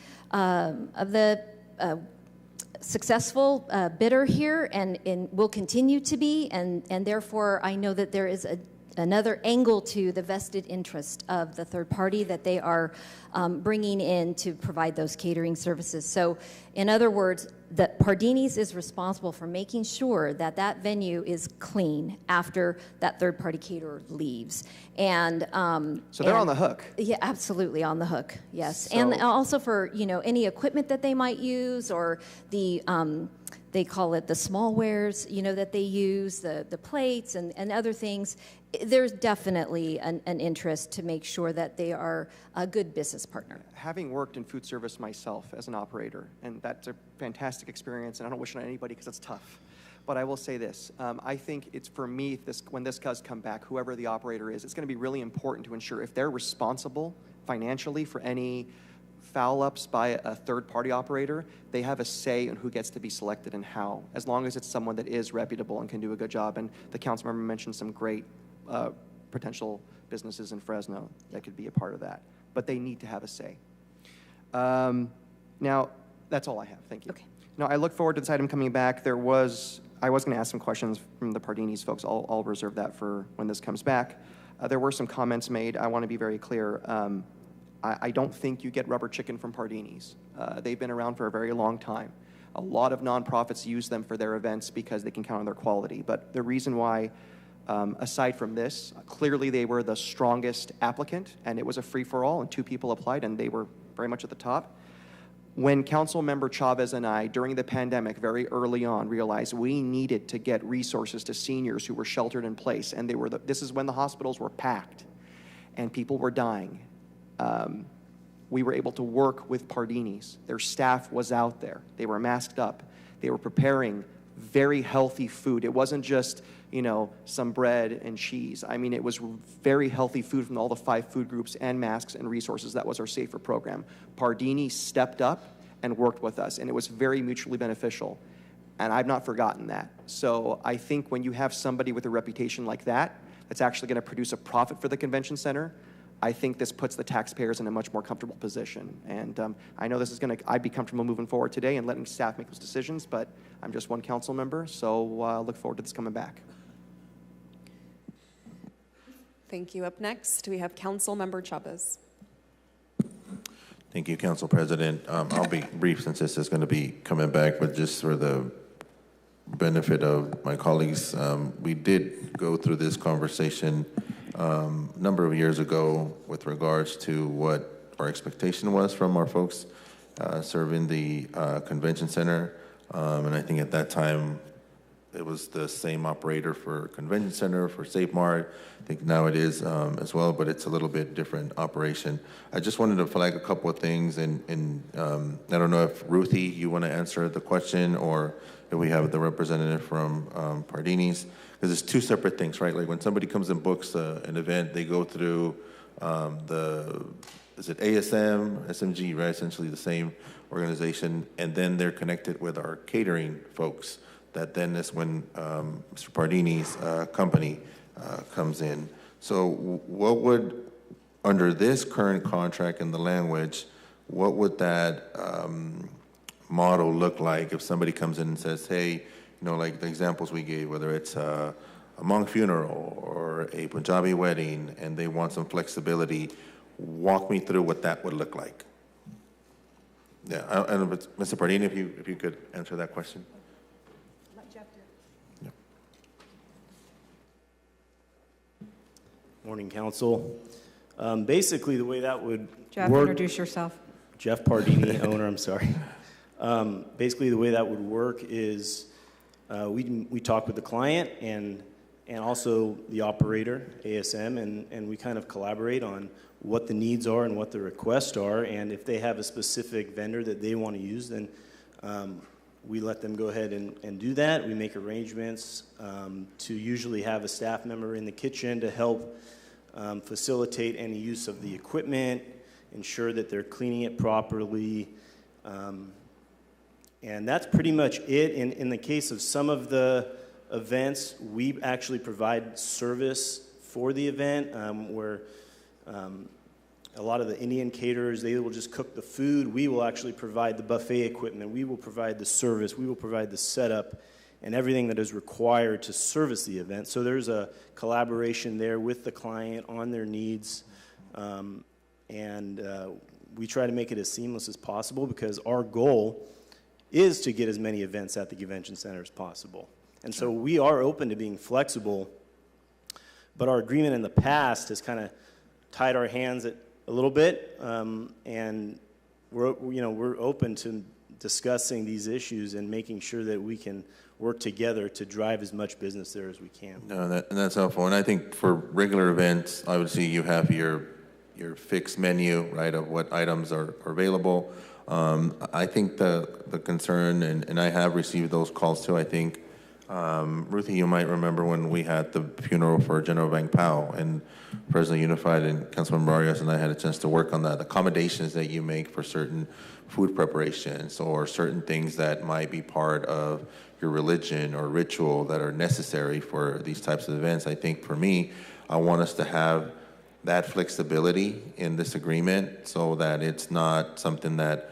successful bidder here, and will continue to be. And therefore, I know that there is another angle to the vested interest of the third party that they are bringing in to provide those catering services. So, in other words, that Pardini's is responsible for making sure that that venue is clean after that third party caterer leaves. And so they're on the hook. Yeah, absolutely on the hook. Yes, So- and also for any equipment that they might use, or the they call it the small wares, that they use, the plates and other things. There's definitely an interest to make sure that they are a good business partner. Having worked in food service myself as an operator, and that's a fantastic experience, and I don't wish it on anybody because it's tough. But I will say this, I think it's for me, when this does come back, whoever the operator is, it's going to be really important to ensure if they're responsible financially for any foul-ups by a third-party operator, they have a say in who gets to be selected and how, as long as it's someone that is reputable and can do a good job. And the council member mentioned some great potential businesses in Fresno that could be a part of that. But they need to have a say. Now, that's all I have. Thank you. Okay. Now, I look forward to this item coming back. I was going to ask some questions from the Pardini's folks. I'll reserve that for when this comes back. There were some comments made. I want to be very clear. I don't think you get rubber chicken from Pardini's. They've been around for a very long time. A lot of nonprofits use them for their events because they can count on their quality. But the reason why, aside from this, clearly they were the strongest applicant, and it was a free-for-all, and 2 people applied, and they were very much at the top. When Council Member Chavez and I, during the pandemic, very early on, realized we needed to get resources to seniors who were sheltered in place, and this is when the hospitals were packed, and people were dying. We were able to work with Pardini's. Their staff was out there. They were masked up. They were preparing very healthy food. It wasn't just, some bread and cheese. I mean, it was very healthy food from all the 5 food groups and masks and resources. That was our SAFER program. Pardini stepped up and worked with us, and it was very mutually beneficial. And I've not forgotten that. So I think when you have somebody with a reputation like that, that's actually going to produce a profit for the convention center, I think this puts the taxpayers in a much more comfortable position. And I know I'd be comfortable moving forward today and letting staff make those decisions, but I'm just one council member, so I look forward to this coming back. Thank you. Up next, we have Council Member Chavez. Thank you, Council President. I'll be brief since this is going to be coming back, but just for the benefit of my colleagues, we did go through this conversation a number of years ago with regards to what our expectation was from our folks serving the convention center. And I think at that time, it was the same operator for convention center, for Safe Mart. I think now it is as well, but it's a little bit different operation. I just wanted to flag a couple of things, and I don't know if Ruthie, you want to answer the question, or if we have the representative from Pardini's, because it's 2 separate things, right? Like when somebody comes and books an event, they go through is it ASM, SMG, right? Essentially the same organization, and then they're connected with our catering folks. That then is when Mr. Pardini's company comes in. So what would under this current contract and the language, what would that model look like if somebody comes in and says, hey, you know, like the examples we gave, whether it's a monk funeral or a Punjabi wedding, and they want some flexibility, walk me through what that would look like. Yeah, and Mr. Pardini, if you could answer that question. Let Jeff do it. Morning, Council. Basically, the way that would Jeff, work, introduce yourself. Jeff Pardini, owner, I'm sorry. Basically, the way that would work is we talk with the client and also the operator, ASM, and we kind of collaborate on what the needs are and what the requests are. And if they have a specific vendor that they want to use, then we let them go ahead and do that. We make arrangements to usually have a staff member in the kitchen to help facilitate any use of the equipment, ensure that they're cleaning it properly. And that's pretty much it. In the case of some of the events, we actually provide service for the event where a lot of the Indian caterers, they will just cook the food. We will actually provide the buffet equipment. We will provide the service. We will provide the setup and everything that is required to service the event. So there's a collaboration there with the client on their needs. And we try to make it as seamless as possible because our goal is to get as many events at the convention center as possible. And so we are open to being flexible, but our agreement in the past has kind of tied our hands a little bit, and we're open to discussing these issues and making sure that we can work together to drive as much business there as we can. No, that's helpful. And I think for regular events, obviously you have your fixed menu, right, of what items are available. I think the concern, and I have received those calls too, I think, Ruthie, you might remember when we had the funeral for General Vang Pao and Fresno Unified, and Councilman Barrios and I had a chance to work on that, accommodations that you make for certain food preparations or certain things that might be part of your religion or ritual that are necessary for these types of events. I think for me, I want us to have that flexibility in this agreement so that it's not something that,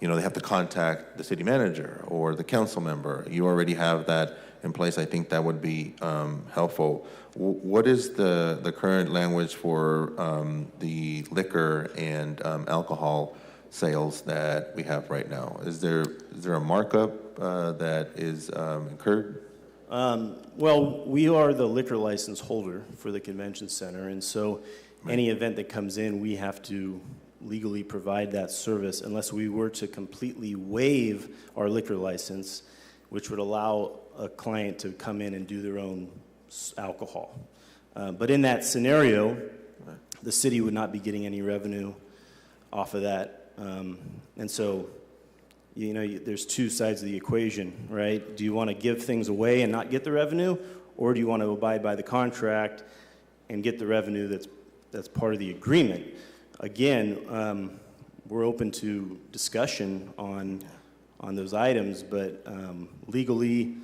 you know, they have to contact the city manager or the council member. You already have that in place. I think that would be helpful. What is the current language for the liquor and alcohol sales that we have right now? Is there a markup that is incurred? Well, we are the liquor license holder for the convention center, and so any event that comes in, we have to legally provide that service unless we were to completely waive our liquor license, which would allow a client to come in and do their own alcohol. But in that scenario, the city would not be getting any revenue off of that. And so, you know, there's two sides of the equation, right? Do you want to give things away and not get the revenue, or do you want to abide by the contract and get the revenue that's part of the agreement? Again, we're open to discussion on those items, but legally,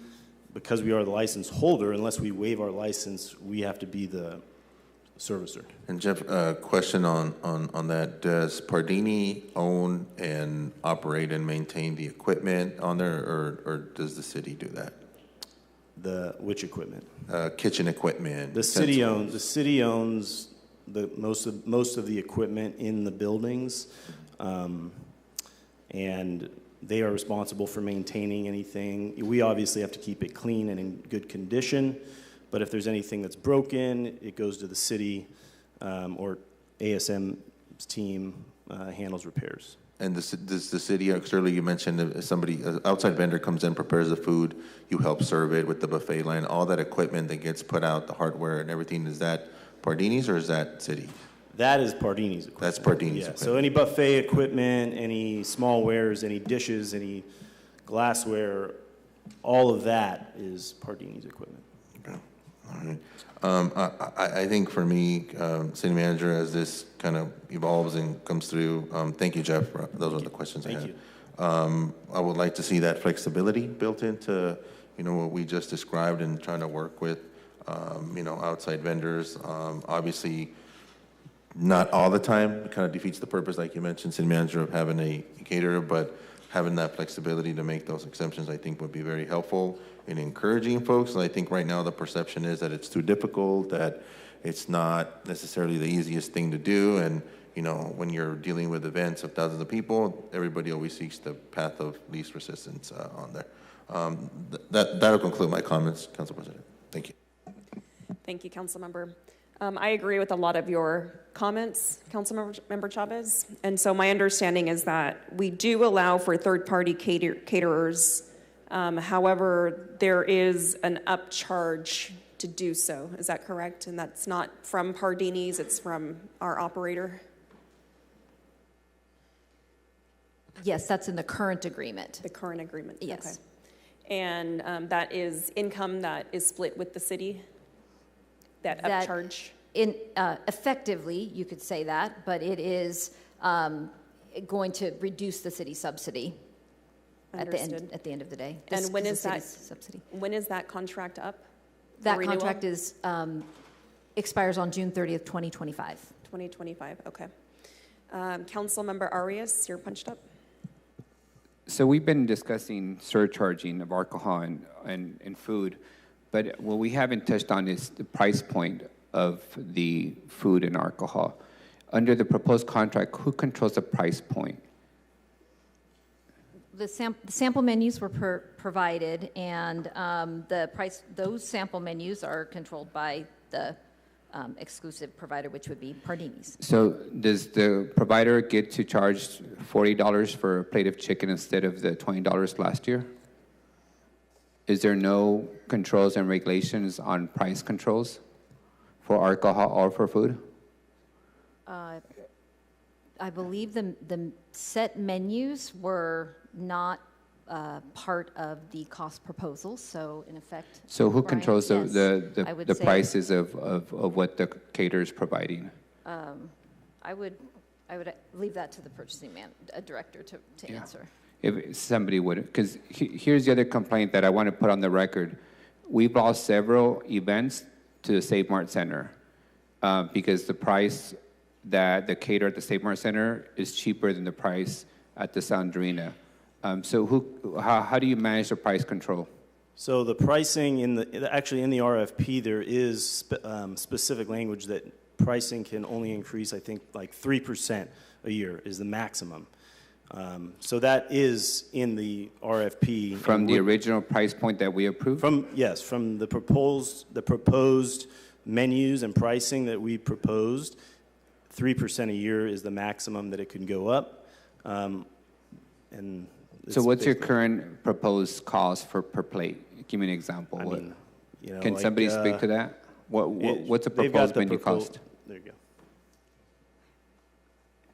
because we are the license holder, unless we waive our license, we have to be the servicer. And Jeff, question on that. Does Pardini own and operate and maintain the equipment on there, or does the city do that? Which equipment? Kitchen equipment. The city owns most of the equipment in the buildings, and they are responsible for maintaining anything. We obviously have to keep it clean and in good condition, but if there's anything that's broken, it goes to the city, or ASM's team handles repairs. And does the city, earlier you mentioned if somebody, an outside vendor comes in, prepares the food, you help serve it with the buffet line, all that equipment that gets put out, the hardware and everything, is that Pardini's or is that city? That is Pardini's equipment. That's Pardini's equipment. So any buffet equipment, any small wares, any dishes, any glassware, all of that is Pardini's equipment. Okay. All right. I think for me, city manager, as this kind of evolves and comes through, thank you, Jeff. Those are the questions I had. Thank you. I would like to see that flexibility built into, you know, what we just described and trying to work with, you know, outside vendors. Obviously, not all the time. It kind of defeats the purpose, like you mentioned, city manager, of having a caterer, but having that flexibility to make those exemptions, I think, would be very helpful in encouraging folks. And I think right now the perception is that it's too difficult, that it's not necessarily the easiest thing to do. And, you know, when you're dealing with events of thousands of people, everybody always seeks the path of least resistance on there. That'll conclude my comments, Council President. Thank you. Thank you, Councilmember. I agree with a lot of your comments, Councilmember Chavez. And so my understanding is that we do allow for third-party caterers. However, there is an upcharge to do so. Is that correct? And that's not from Pardini's, it's from our operator? Yes, that's in the current agreement. The current agreement? Yes. Okay. And that is income that is split with the city? That upcharge? Effectively, you could say that, but it is going to reduce the city subsidy at the end of the day. And when is that subsidy? When is that contract up? That contract is expires on June 30th, 2025. 2025, okay. Councilmember Arias, you're punched up. So we've been discussing surcharging of alcohol and food, but what we haven't touched on is the price point of the food and alcohol. Under the proposed contract, who controls the price point? The sample menus were provided, and the price, those sample menus are controlled by the exclusive provider, which would be Pardini's. So does the provider get to charge $40 for a plate of chicken instead of the $20 last year? Is there no controls and regulations on price controls for alcohol or for food? I believe the set menus were not part of the cost proposal, so in effect. So who Brian, controls yes, the prices of what the caterer is providing? I would leave that to the purchasing director to answer. If somebody would, because here's the other complaint that I want to put on the record. We've lost several events to the Save Mart Center because the price that the caterer at the Save Mart Center is cheaper than the price at the Sandrina. So how do you manage the price control? So the pricing actually in the RFP, there is specific language that pricing can only increase, I think, like 3% a year is the maximum. So that is in the RFP. From the original price point that we approved? Yes, from the proposed menus and pricing that we proposed, 3% a year is the maximum that it can go up. So what's your current proposed cost per plate? Give me an example. Can somebody speak to that? What's a proposed menu cost? There you go.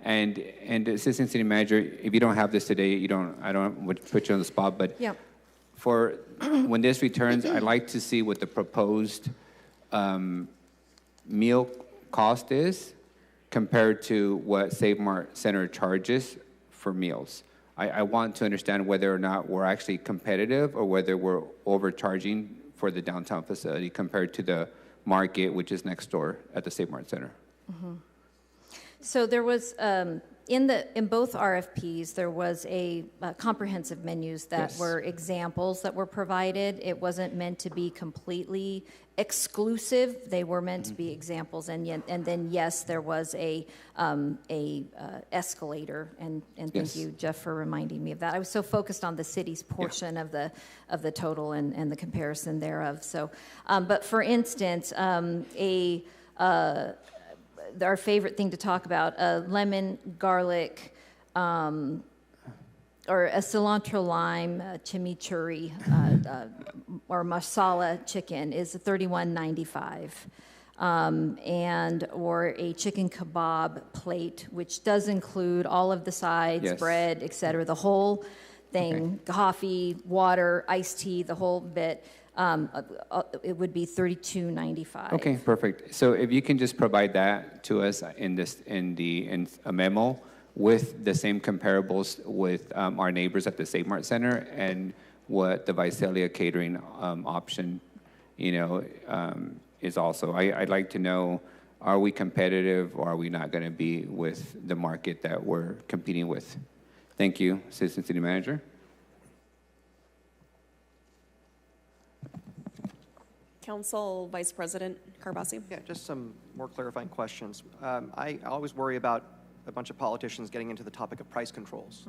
And Assistant City Manager, if you don't have this today, I don't want to put you on the spot, but for when this returns, I'd like to see what the proposed meal cost is compared to what Save Mart Center charges for meals. I want to understand whether or not we're actually competitive or whether we're overcharging for the downtown facility compared to the market, which is next door at the Save Mart Center. Mm-hmm. So there was, in both RFPs, there was a comprehensive menus that were examples that were provided. It wasn't meant to be completely exclusive. They were meant to be examples. And then, yes, there was a escalator. And thank you, Jeff, for reminding me of that. I was so focused on the city's portion of the total and the comparison thereof. So, but for instance, our favorite thing to talk about, lemon, garlic, or a cilantro lime chimichurri or masala chicken is $31.95. Or a chicken kebab plate, which does include all of the sides, bread, etc., the whole thing, coffee, water, iced tea, the whole bit. It would be $32.95. Okay, perfect. So if you can just provide that to us in a memo with the same comparables with our neighbors at the Save Mart Center and what the Visalia catering option, is also. I'd like to know are we competitive or are we not going to be with the market that we're competing with? Thank you, Assistant City Manager. Council Vice President Carbasi. Yeah, just some more clarifying questions. I always worry about a bunch of politicians getting into the topic of price controls.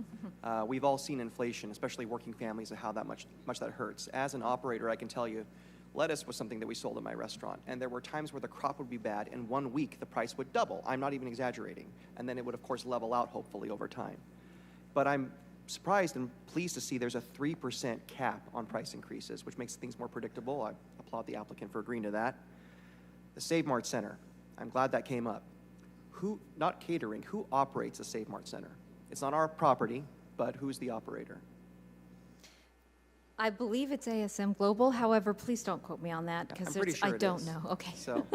We've all seen inflation, especially working families, and how much that hurts. As an operator, I can tell you, lettuce was something that we sold in my restaurant, and there were times where the crop would be bad, and 1 week the price would double. I'm not even exaggerating. And then it would, of course, level out, hopefully, over time. But I'm surprised and pleased to see there's a 3% cap on price increases, which makes things more predictable. I applaud the applicant for agreeing to that. The Save Mart Center, I'm glad that came up. Who, not catering, who operates the Save Mart Center? It's not our property, but who's the operator? I believe it's ASM Global. However, please don't quote me on that because I don't know. Okay. So,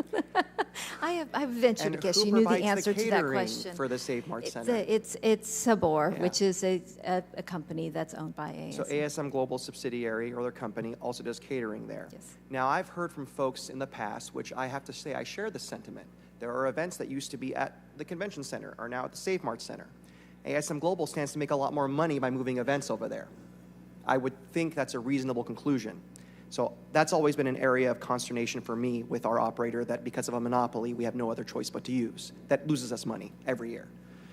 I ventured to guess you knew the answer to that question. For the Save Mart Center? It's Sabor, which is a company that's owned by ASM. So ASM Global subsidiary or their company also does catering there. Yes. Now, I've heard from folks in the past, which I have to say I share the sentiment. There are events that used to be at the convention center are now at the Save Mart Center. ASM Global stands to make a lot more money by moving events over there. I would think that's a reasonable conclusion. So that's always been an area of consternation for me with our operator, that because of a monopoly, we have no other choice but to use. That loses us money every year.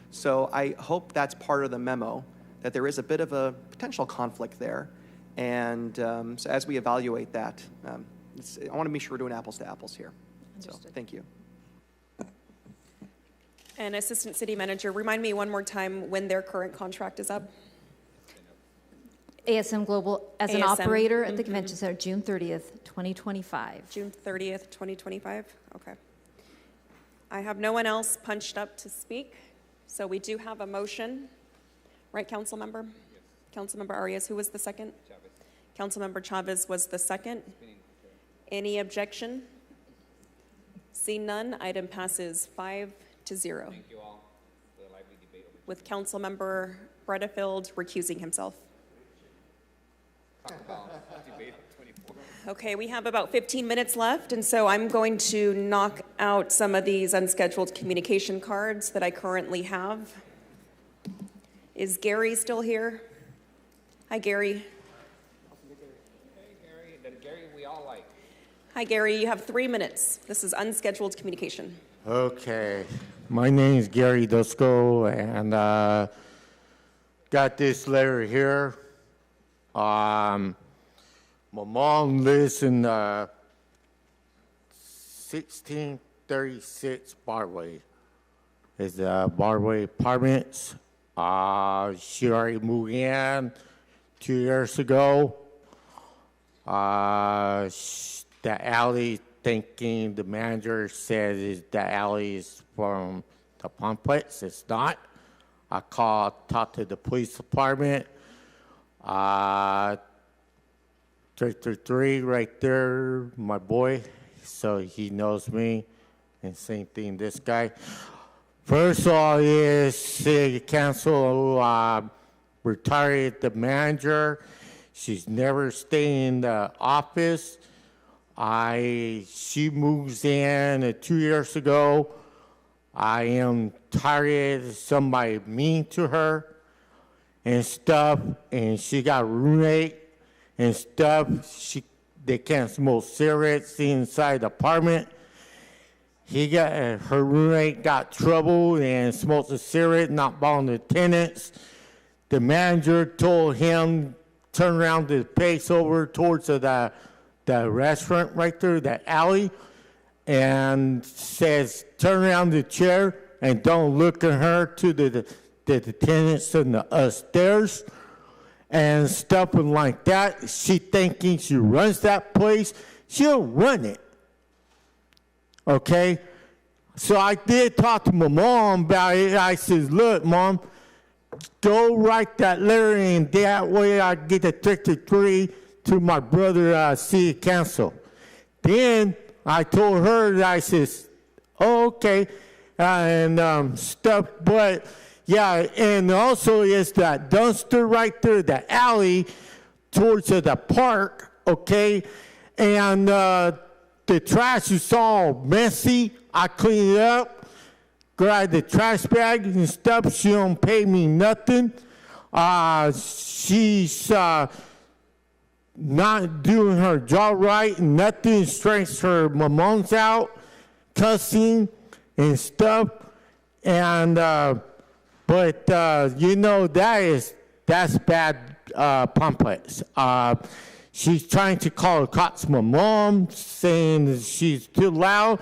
So I hope that's part of the memo, that there is a bit of a potential conflict there. And so as we evaluate that, I want to make sure we're doing apples to apples here. Understood. So thank you. And Assistant City Manager, remind me one more time when their current contract is up. ASM Global as an operator at the convention center, June 30th, 2025. June 30th, 2025? Okay. I have no one else punched up to speak, so we do have a motion. Right, Council Member? Yes. Council Member Arias, who was the second? Chavez. Council Member Chavez was the second. Any objection? See none, item passes 5-0. Thank you all for the lively debate. With Council Member Bredefield recusing himself. Okay, we have about 15 minutes left, and so I'm going to knock out some of these unscheduled communication cards that I currently have. Is Gary still here? Hi, Gary. Hey, Gary, the Gary we all like. Hi, Gary. You have 3 minutes. This is unscheduled communication. Okay. My name is Gary Dusko, and got this letter here. My mom lives in 1636 Broadway. It's Broadway Apartments. She already moved in 2 years ago. The alley, thinking the manager says the alley is from the complex. It's not. I talked to the police department. 333 right there, my boy, so he knows me. And same thing, this guy. First of all is city council retired the manager. She's never stayed in the office. She moves in 2 years ago. I am tired of somebody mean to her and stuff, and she got a roommate and stuff. They can't smoke cigarettes inside the apartment. Her roommate got trouble and smoked a cigarette, not following the tenants. The manager told him turn around to face over towards the restaurant right there, that alley, and says turn around the chair and don't look at her to the tenants in the upstairs and stuff like that. She thinking she runs that place. She'll run it. Okay? So I did talk to my mom about it. I said, look, Mom, go write that letter, and that way I get the 33 to my brother, city council. Then I told her, I says, oh, okay, and stuff, but yeah, and also is that dumpster right there, the alley towards the park, okay, and the trash is all messy. I clean it up, grab the trash bag and stuff. She don't pay me nothing. She's not doing her job right. Nothing strikes her mamons out, cussing and stuff. And but you know, that's bad pamphlets. She's trying to call the cops my mom, saying that she's too loud,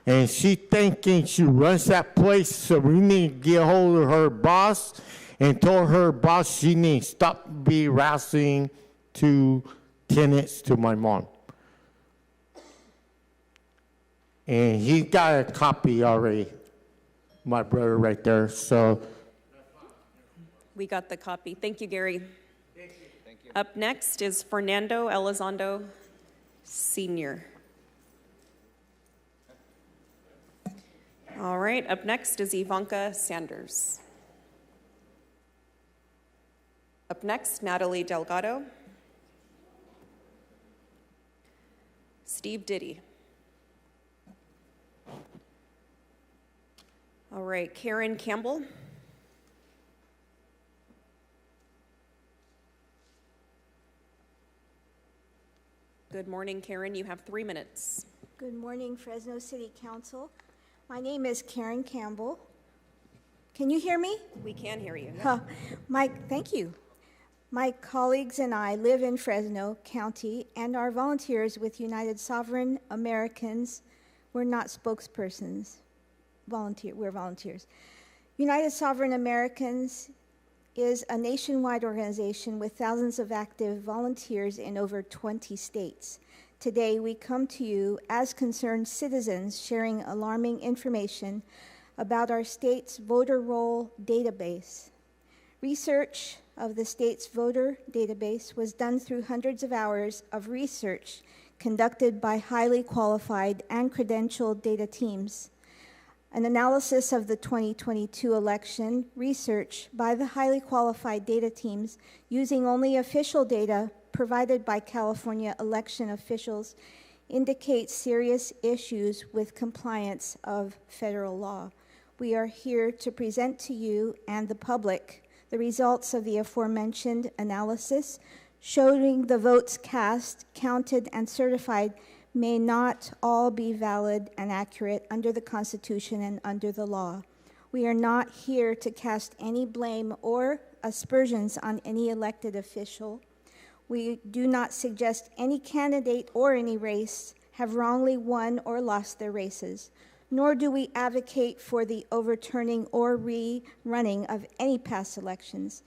and she thinking she runs that place, so we need to get a hold of her boss and told her boss she needs to stop be harassing to tenants to my mom. And he got a copy already, my brother right there, so. We got the copy. Thank you, Gary. Thank you. Up next is Fernando Elizondo, Sr. All right, up next is Ivanka Sanders. Up next, Natalie Delgado. Steve Diddy. All right, Karen Campbell. Good morning, Karen. You have 3 minutes. Good morning, Fresno City Council. My name is Karen Campbell. Can you hear me? We can hear you. Thank you. My colleagues and I live in Fresno County and are volunteers with United Sovereign Americans. We're not spokespersons. We're volunteers. United Sovereign Americans is a nationwide organization with thousands of active volunteers in over 20 states. Today, we come to you as concerned citizens sharing alarming information about our state's voter roll database. Research of the state's voter database was done through hundreds of hours of research conducted by highly qualified and credentialed data teams. An analysis of the 2022 election research by the highly qualified data teams using only official data provided by California election officials indicates serious issues with compliance of federal law. We are here to present to you and the public the results of the aforementioned analysis showing the votes cast, counted, and certified may not all be valid and accurate under the Constitution and under the law. We are not here to cast any blame or aspersions on any elected official. We do not suggest any candidate or any race have wrongly won or lost their races, nor do we advocate for the overturning or rerunning of any past elections.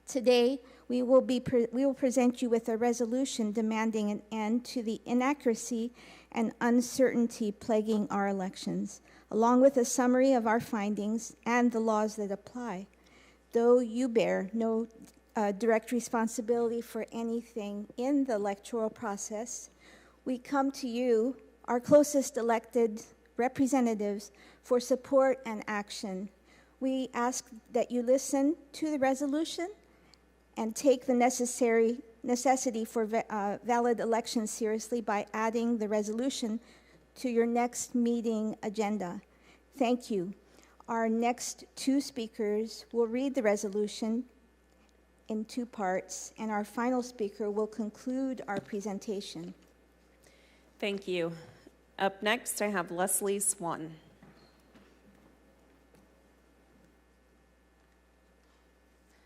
Today, we will present you with a resolution demanding an end to the inaccuracy and uncertainty plaguing our elections, along with a summary of our findings and the laws that apply. Though you bear no direct responsibility for anything in the electoral process, we come to you, our closest elected representatives, for support and action. We ask that you listen to the resolution and take the necessity for valid elections seriously by adding the resolution to your next meeting agenda. Thank you. Our next two speakers will read the resolution in two parts, and our final speaker will conclude our presentation. Thank you. Up next, I have Leslie Swan.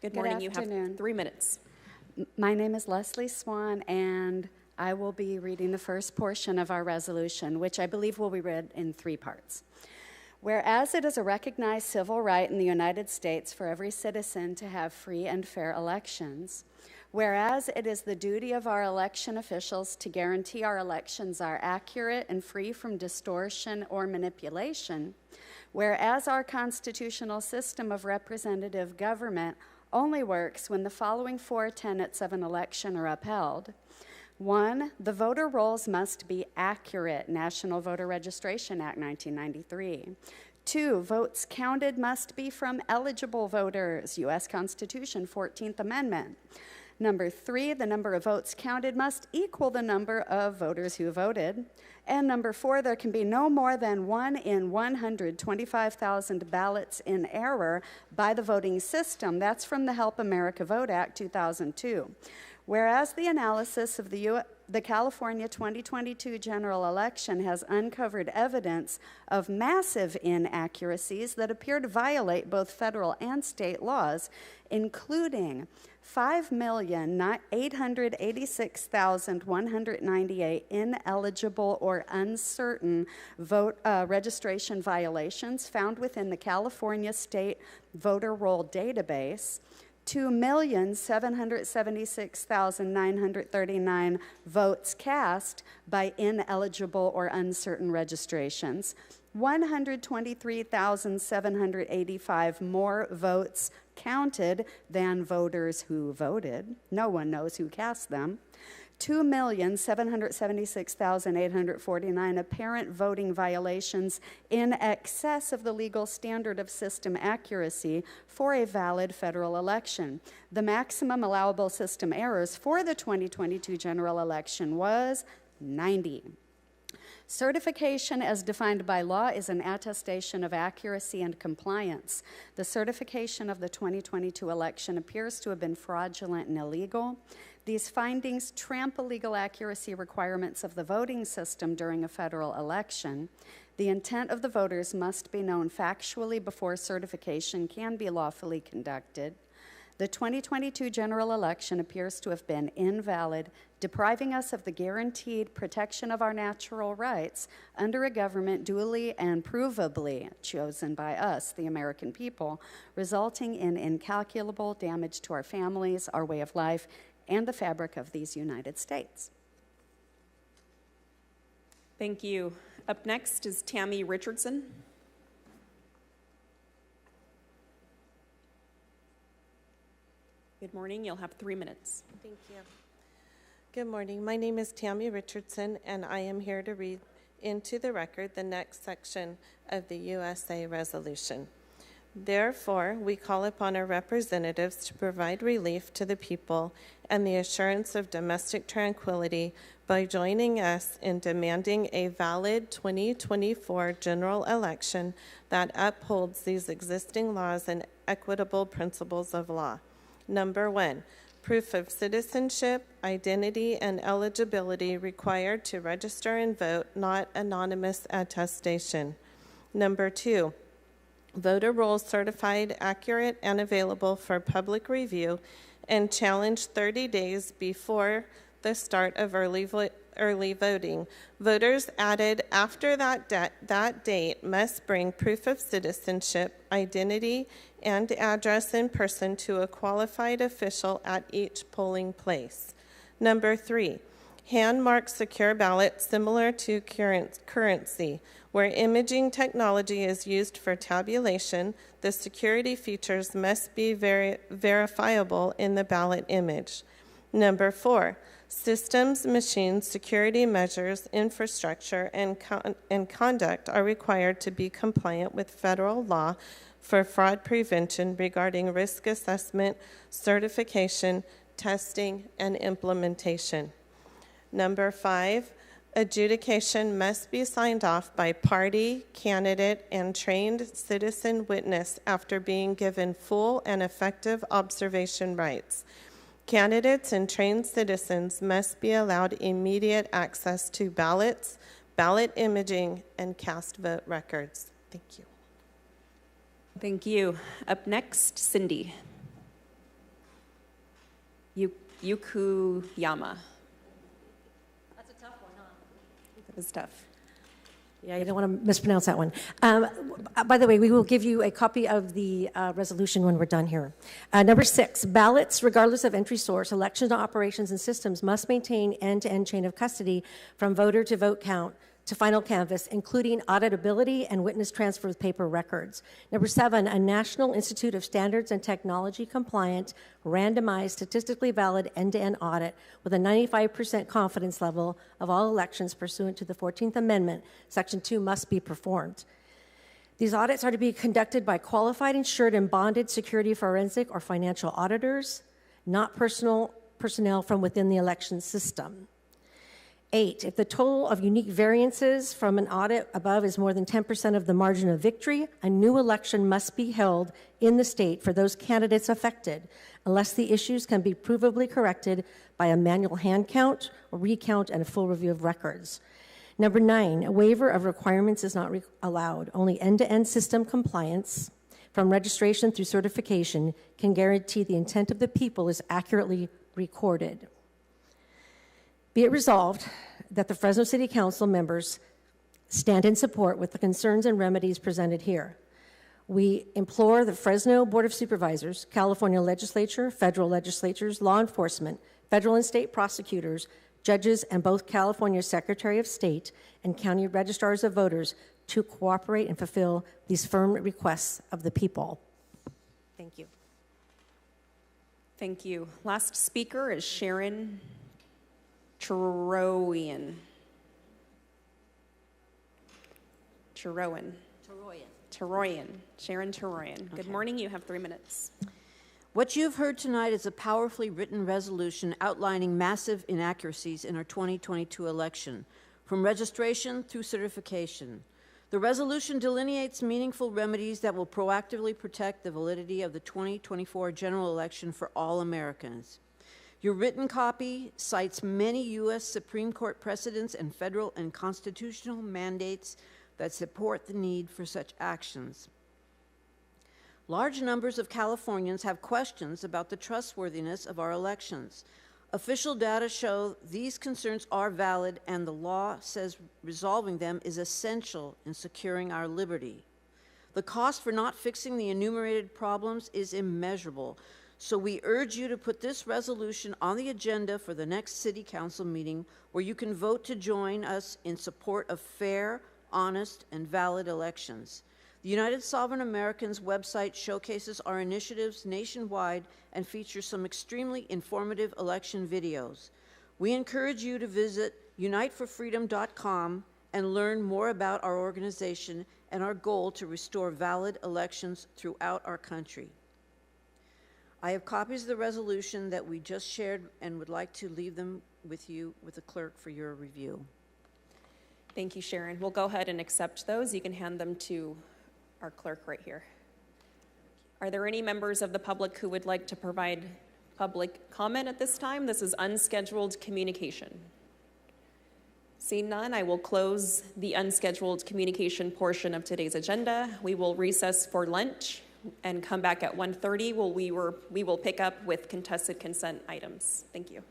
Good morning. You have 3 minutes. My name is Leslie Swan, and I will be reading the first portion of our resolution, which I believe will be read in 3 parts. Whereas it is a recognized civil right in the United States for every citizen to have free and fair elections, whereas it is the duty of our election officials to guarantee our elections are accurate and free from distortion or manipulation, whereas our constitutional system of representative government only works when the following 4 tenets of an election are upheld. 1, the voter rolls must be accurate, National Voter Registration Act 1993. 2, votes counted must be from eligible voters, U.S. Constitution, 14th Amendment. Number 3, the number of votes counted must equal the number of voters who voted. And number 4, there can be no more than 1 in 125,000 ballots in error by the voting system. That's from the Help America Vote Act 2002. Whereas the analysis of the California 2022 general election has uncovered evidence of massive inaccuracies that appear to violate both federal and state laws, including 5,886,198 ineligible or uncertain vote registration violations found within the California State Voter Roll Database, 2,776,939 votes cast by ineligible or uncertain registrations, 123,785 more votes counted than voters who voted. No one knows who cast them. 2,776,849 apparent voting violations in excess of the legal standard of system accuracy for a valid federal election. The maximum allowable system errors for the 2022 general election was 90. Certification as defined by law is an attestation of accuracy and compliance. The certification of the 2022 election appears to have been fraudulent and illegal. These findings trample legal accuracy requirements of the voting system during a federal election. The intent of the voters must be known factually before certification can be lawfully conducted. The 2022 general election appears to have been invalid, depriving us of the guaranteed protection of our natural rights under a government duly and provably chosen by us, the American people, resulting in incalculable damage to our families, our way of life, and the fabric of these United States. Thank you. Up next is Tammy Richardson. Good morning. You'll have 3 minutes. Thank you. Good morning. My name is Tammy Richardson, and I am here to read into the record the next section of the USA resolution. Therefore, we call upon our representatives to provide relief to the people and the assurance of domestic tranquility by joining us in demanding a valid 2024 general election that upholds these existing laws and equitable principles of law. Number 1, proof of citizenship, identity, and eligibility required to register and vote, not anonymous attestation. Number 2, voter rolls certified, accurate, and available for public review and challenged 30 days before the start of early voting. Voters added after that date must bring proof of citizenship, identity, and address in person to a qualified official at each polling place. Number 3, hand-marked secure ballots similar to currency. Where imaging technology is used for tabulation, the security features must be verifiable in the ballot image. Number 4, systems, machines, security measures, infrastructure, and conduct are required to be compliant with federal law for fraud prevention regarding risk assessment, certification, testing, and implementation. Number 5, adjudication must be signed off by party, candidate, and trained citizen witness after being given full and effective observation rights. Candidates and trained citizens must be allowed immediate access to ballots, ballot imaging, and cast vote records. Thank you. Thank you. Up next, Cindy. Yukuyama. That's a tough one, huh? That was tough. Yeah, you don't want to mispronounce that one. By the way, we will give you a copy of the resolution when we're done here. Number 6, ballots, regardless of entry source, election operations and systems must maintain end-to-end chain of custody from voter to vote count to final canvass, including auditability and witness transfer with paper records. Number 7, a National Institute of Standards and Technology compliant, randomized, statistically valid end-to-end audit with a 95% confidence level of all elections pursuant to the 14th Amendment, Section 2, must be performed. These audits are to be conducted by qualified, insured, and bonded security forensic or financial auditors, not personal personnel from within the election system. 8, if the total of unique variances from an audit above is more than 10% of the margin of victory, a new election must be held in the state for those candidates affected, unless the issues can be provably corrected by a manual hand count or recount and a full review of records. Number 9, a waiver of requirements is not allowed. Only end-to-end system compliance from registration through certification can guarantee the intent of the people is accurately recorded. Be it resolved that the Fresno City Council members stand in support with the concerns and remedies presented here. We implore the Fresno Board of Supervisors, California Legislature, federal legislatures, law enforcement, federal and state prosecutors, judges, and both California Secretary of State and county registrars of voters to cooperate and fulfill these firm requests of the people. Thank you. Thank you. Last speaker is Sharon Teroyan. Sharon Teroyan. Good morning. You have 3 minutes. What you've heard tonight is a powerfully written resolution outlining massive inaccuracies in our 2022 election, from registration through certification. The resolution delineates meaningful remedies that will proactively protect the validity of the 2024 general election for all Americans. Your written copy cites many U.S. Supreme Court precedents and federal and constitutional mandates that support the need for such actions. Large numbers of Californians have questions about the trustworthiness of our elections. Official data show these concerns are valid, and the law says resolving them is essential in securing our liberty. The cost for not fixing the enumerated problems is immeasurable, so we urge you to put this resolution on the agenda for the next City Council meeting, where you can vote to join us in support of fair, honest, and valid elections. The United Sovereign Americans website showcases our initiatives nationwide and features some extremely informative election videos. We encourage you to visit uniteforfreedom.com and learn more about our organization and our goal to restore valid elections throughout our country. I have copies of the resolution that we just shared and would like to leave them with you, with the clerk, for your review. Thank you, Sharon. We'll go ahead and accept those. You can hand them to our clerk right here. Are there any members of the public who would like to provide public comment at this time? This is unscheduled communication. Seeing none, I will close the unscheduled communication portion of today's agenda. We will recess for lunch and come back at 1:30. We will pick up with contested consent items. Thank you.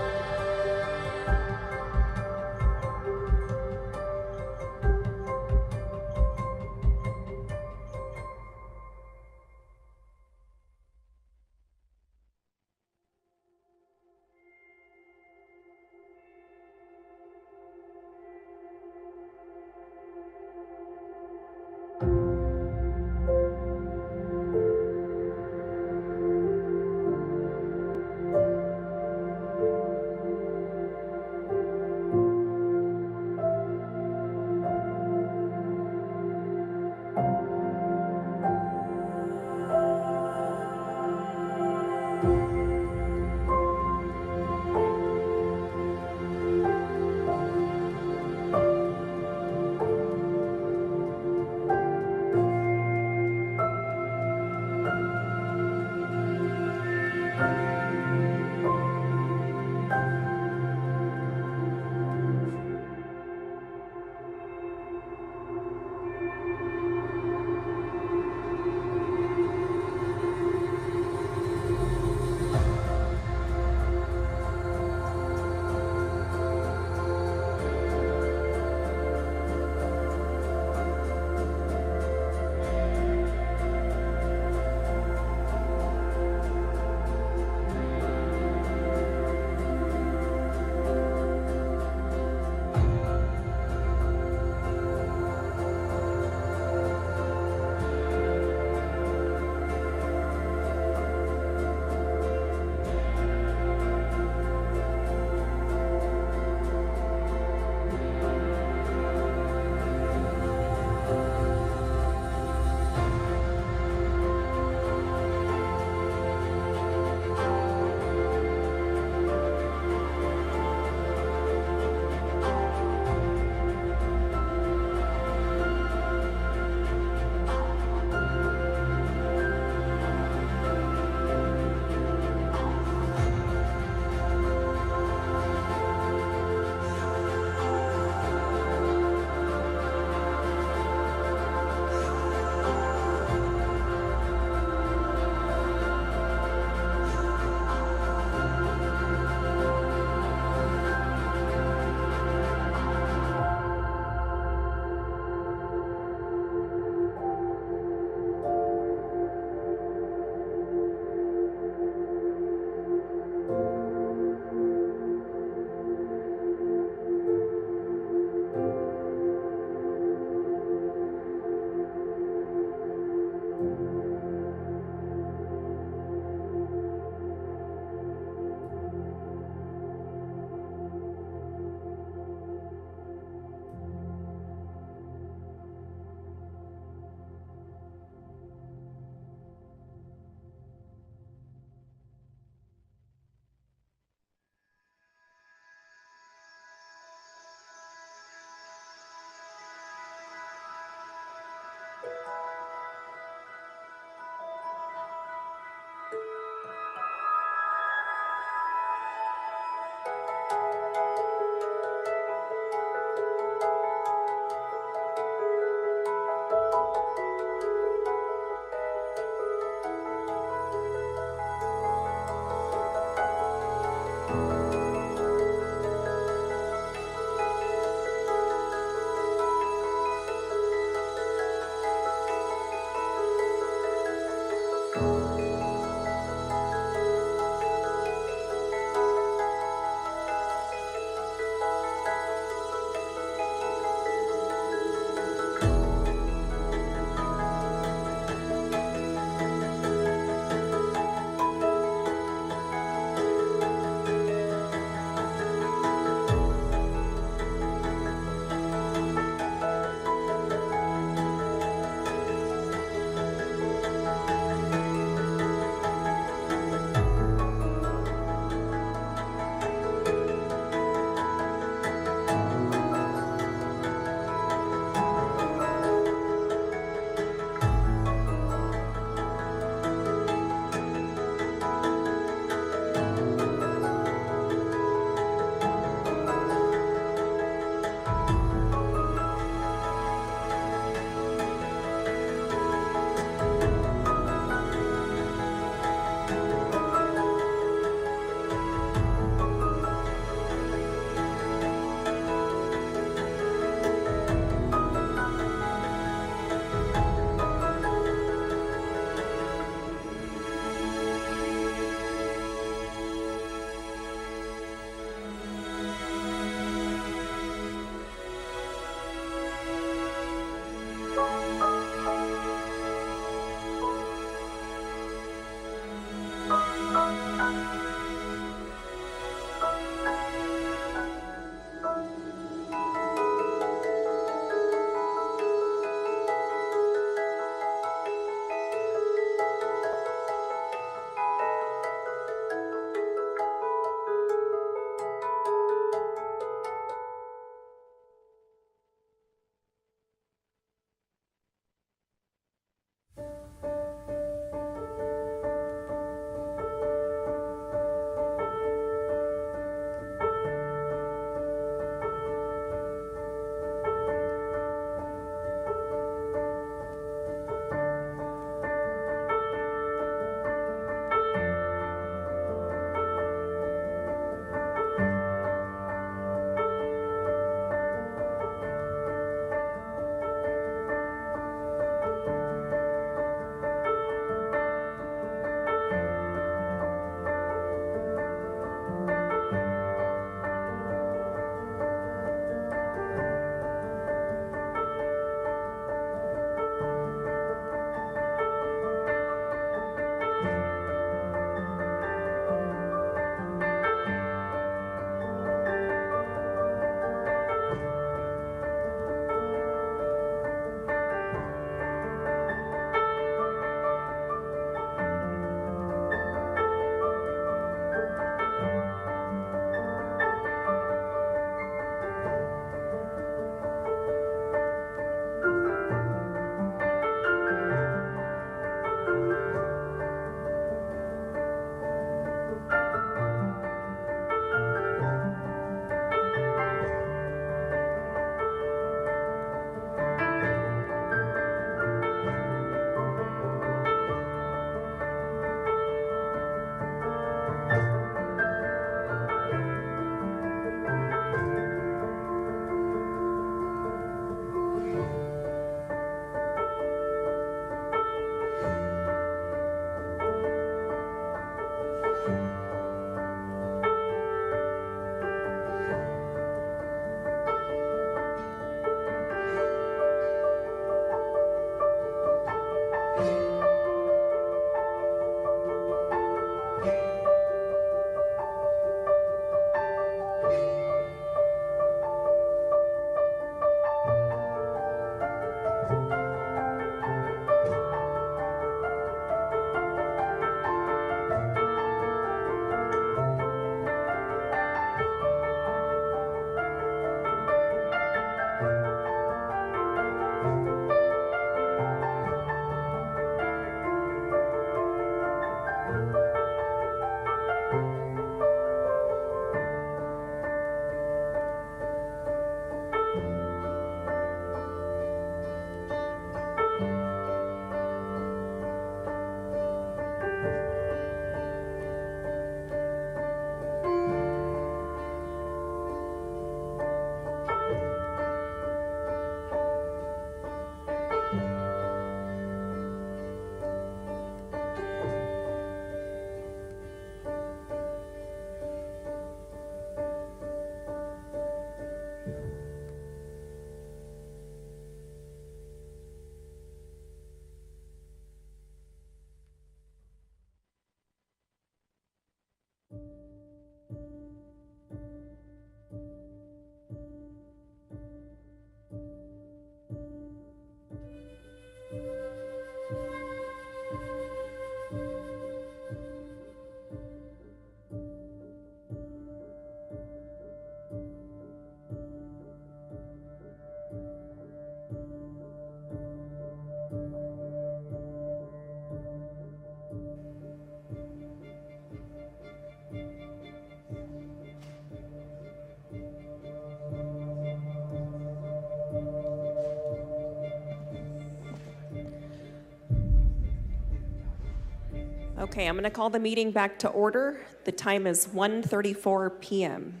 Okay, I'm going to call the meeting back to order. The time is 1:34 p.m.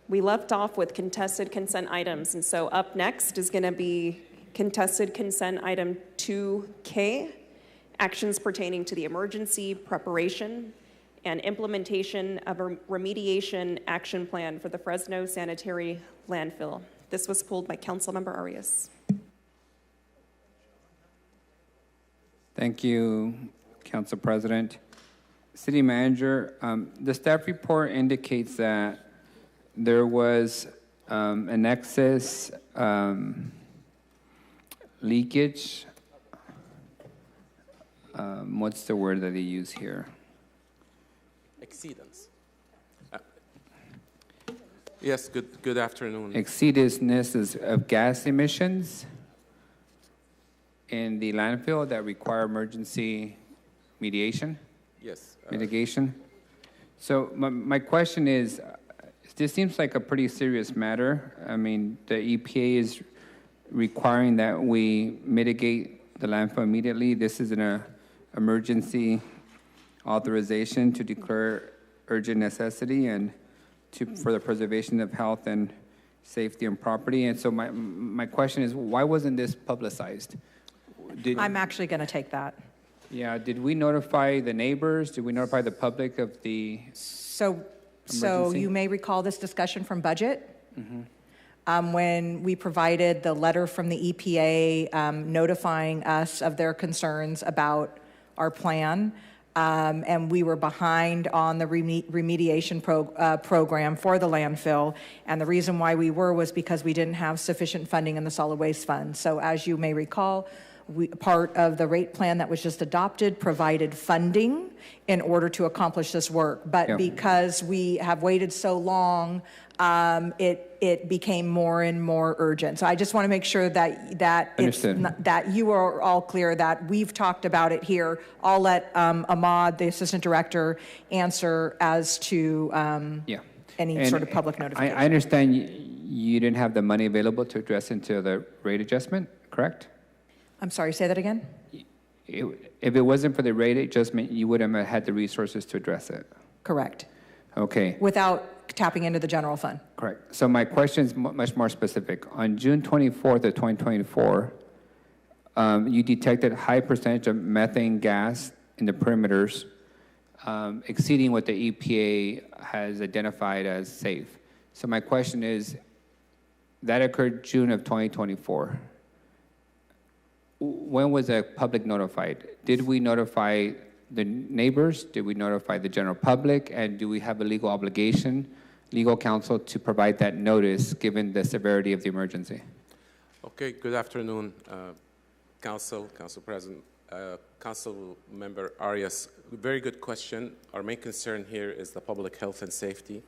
We left off with contested consent items, and so up next is going to be contested consent item 2K, actions pertaining to the emergency preparation and implementation of a remediation action plan for the Fresno sanitary landfill. This was pulled by Councilmember Arias. Thank you, Council President. City Manager, the staff report indicates that there was an excess leakage. What's the word that they use here? Exceedance. Yes, good afternoon. Exceedance of gas emissions in the landfill that require emergency mediation? Yes. Mitigation? So my question is, this seems like a pretty serious matter. I mean, the EPA is requiring that we mitigate the landfill immediately. This is an emergency authorization to declare urgent necessity and for the preservation of health and safety and property. And so my question is, why wasn't this publicized? I'm actually going to take that. Yeah, did we notify the neighbors? Did we notify the public of the So emergency? you may recall this discussion from budget. Mhm. When we provided the letter from the EPA notifying us of their concerns about our plan, and we were behind on the remediation program for the landfill. And the reason why we were was because we didn't have sufficient funding in the solid waste fund. So as you may recall, part of the rate plan that was just adopted provided funding in order to accomplish this work. But because we have waited so long, it became more and more urgent. So I just want to make sure that that you are all clear that we've talked about it here. I'll let Ahmad, the assistant director, answer as to any sort of public notification. I understand you didn't have the money available to address into the rate adjustment, correct? I'm sorry, say that again? If it wasn't for the rate adjustment, you wouldn't have had the resources to address it. Correct. Okay. Without tapping into the general fund. Correct. So my question is much more specific. On June 24th of 2024, you detected a high percentage of methane gas in the perimeters, exceeding what the EPA has identified as safe. So my question is, that occurred June of 2024. When was the public notified? Did we notify the neighbors? Did we notify the general public? And do we have a legal obligation, legal counsel, to provide that notice given the severity of the emergency? Okay, good afternoon, Council President, Council Member Arias. Very good question. Our main concern here is the public health and safety.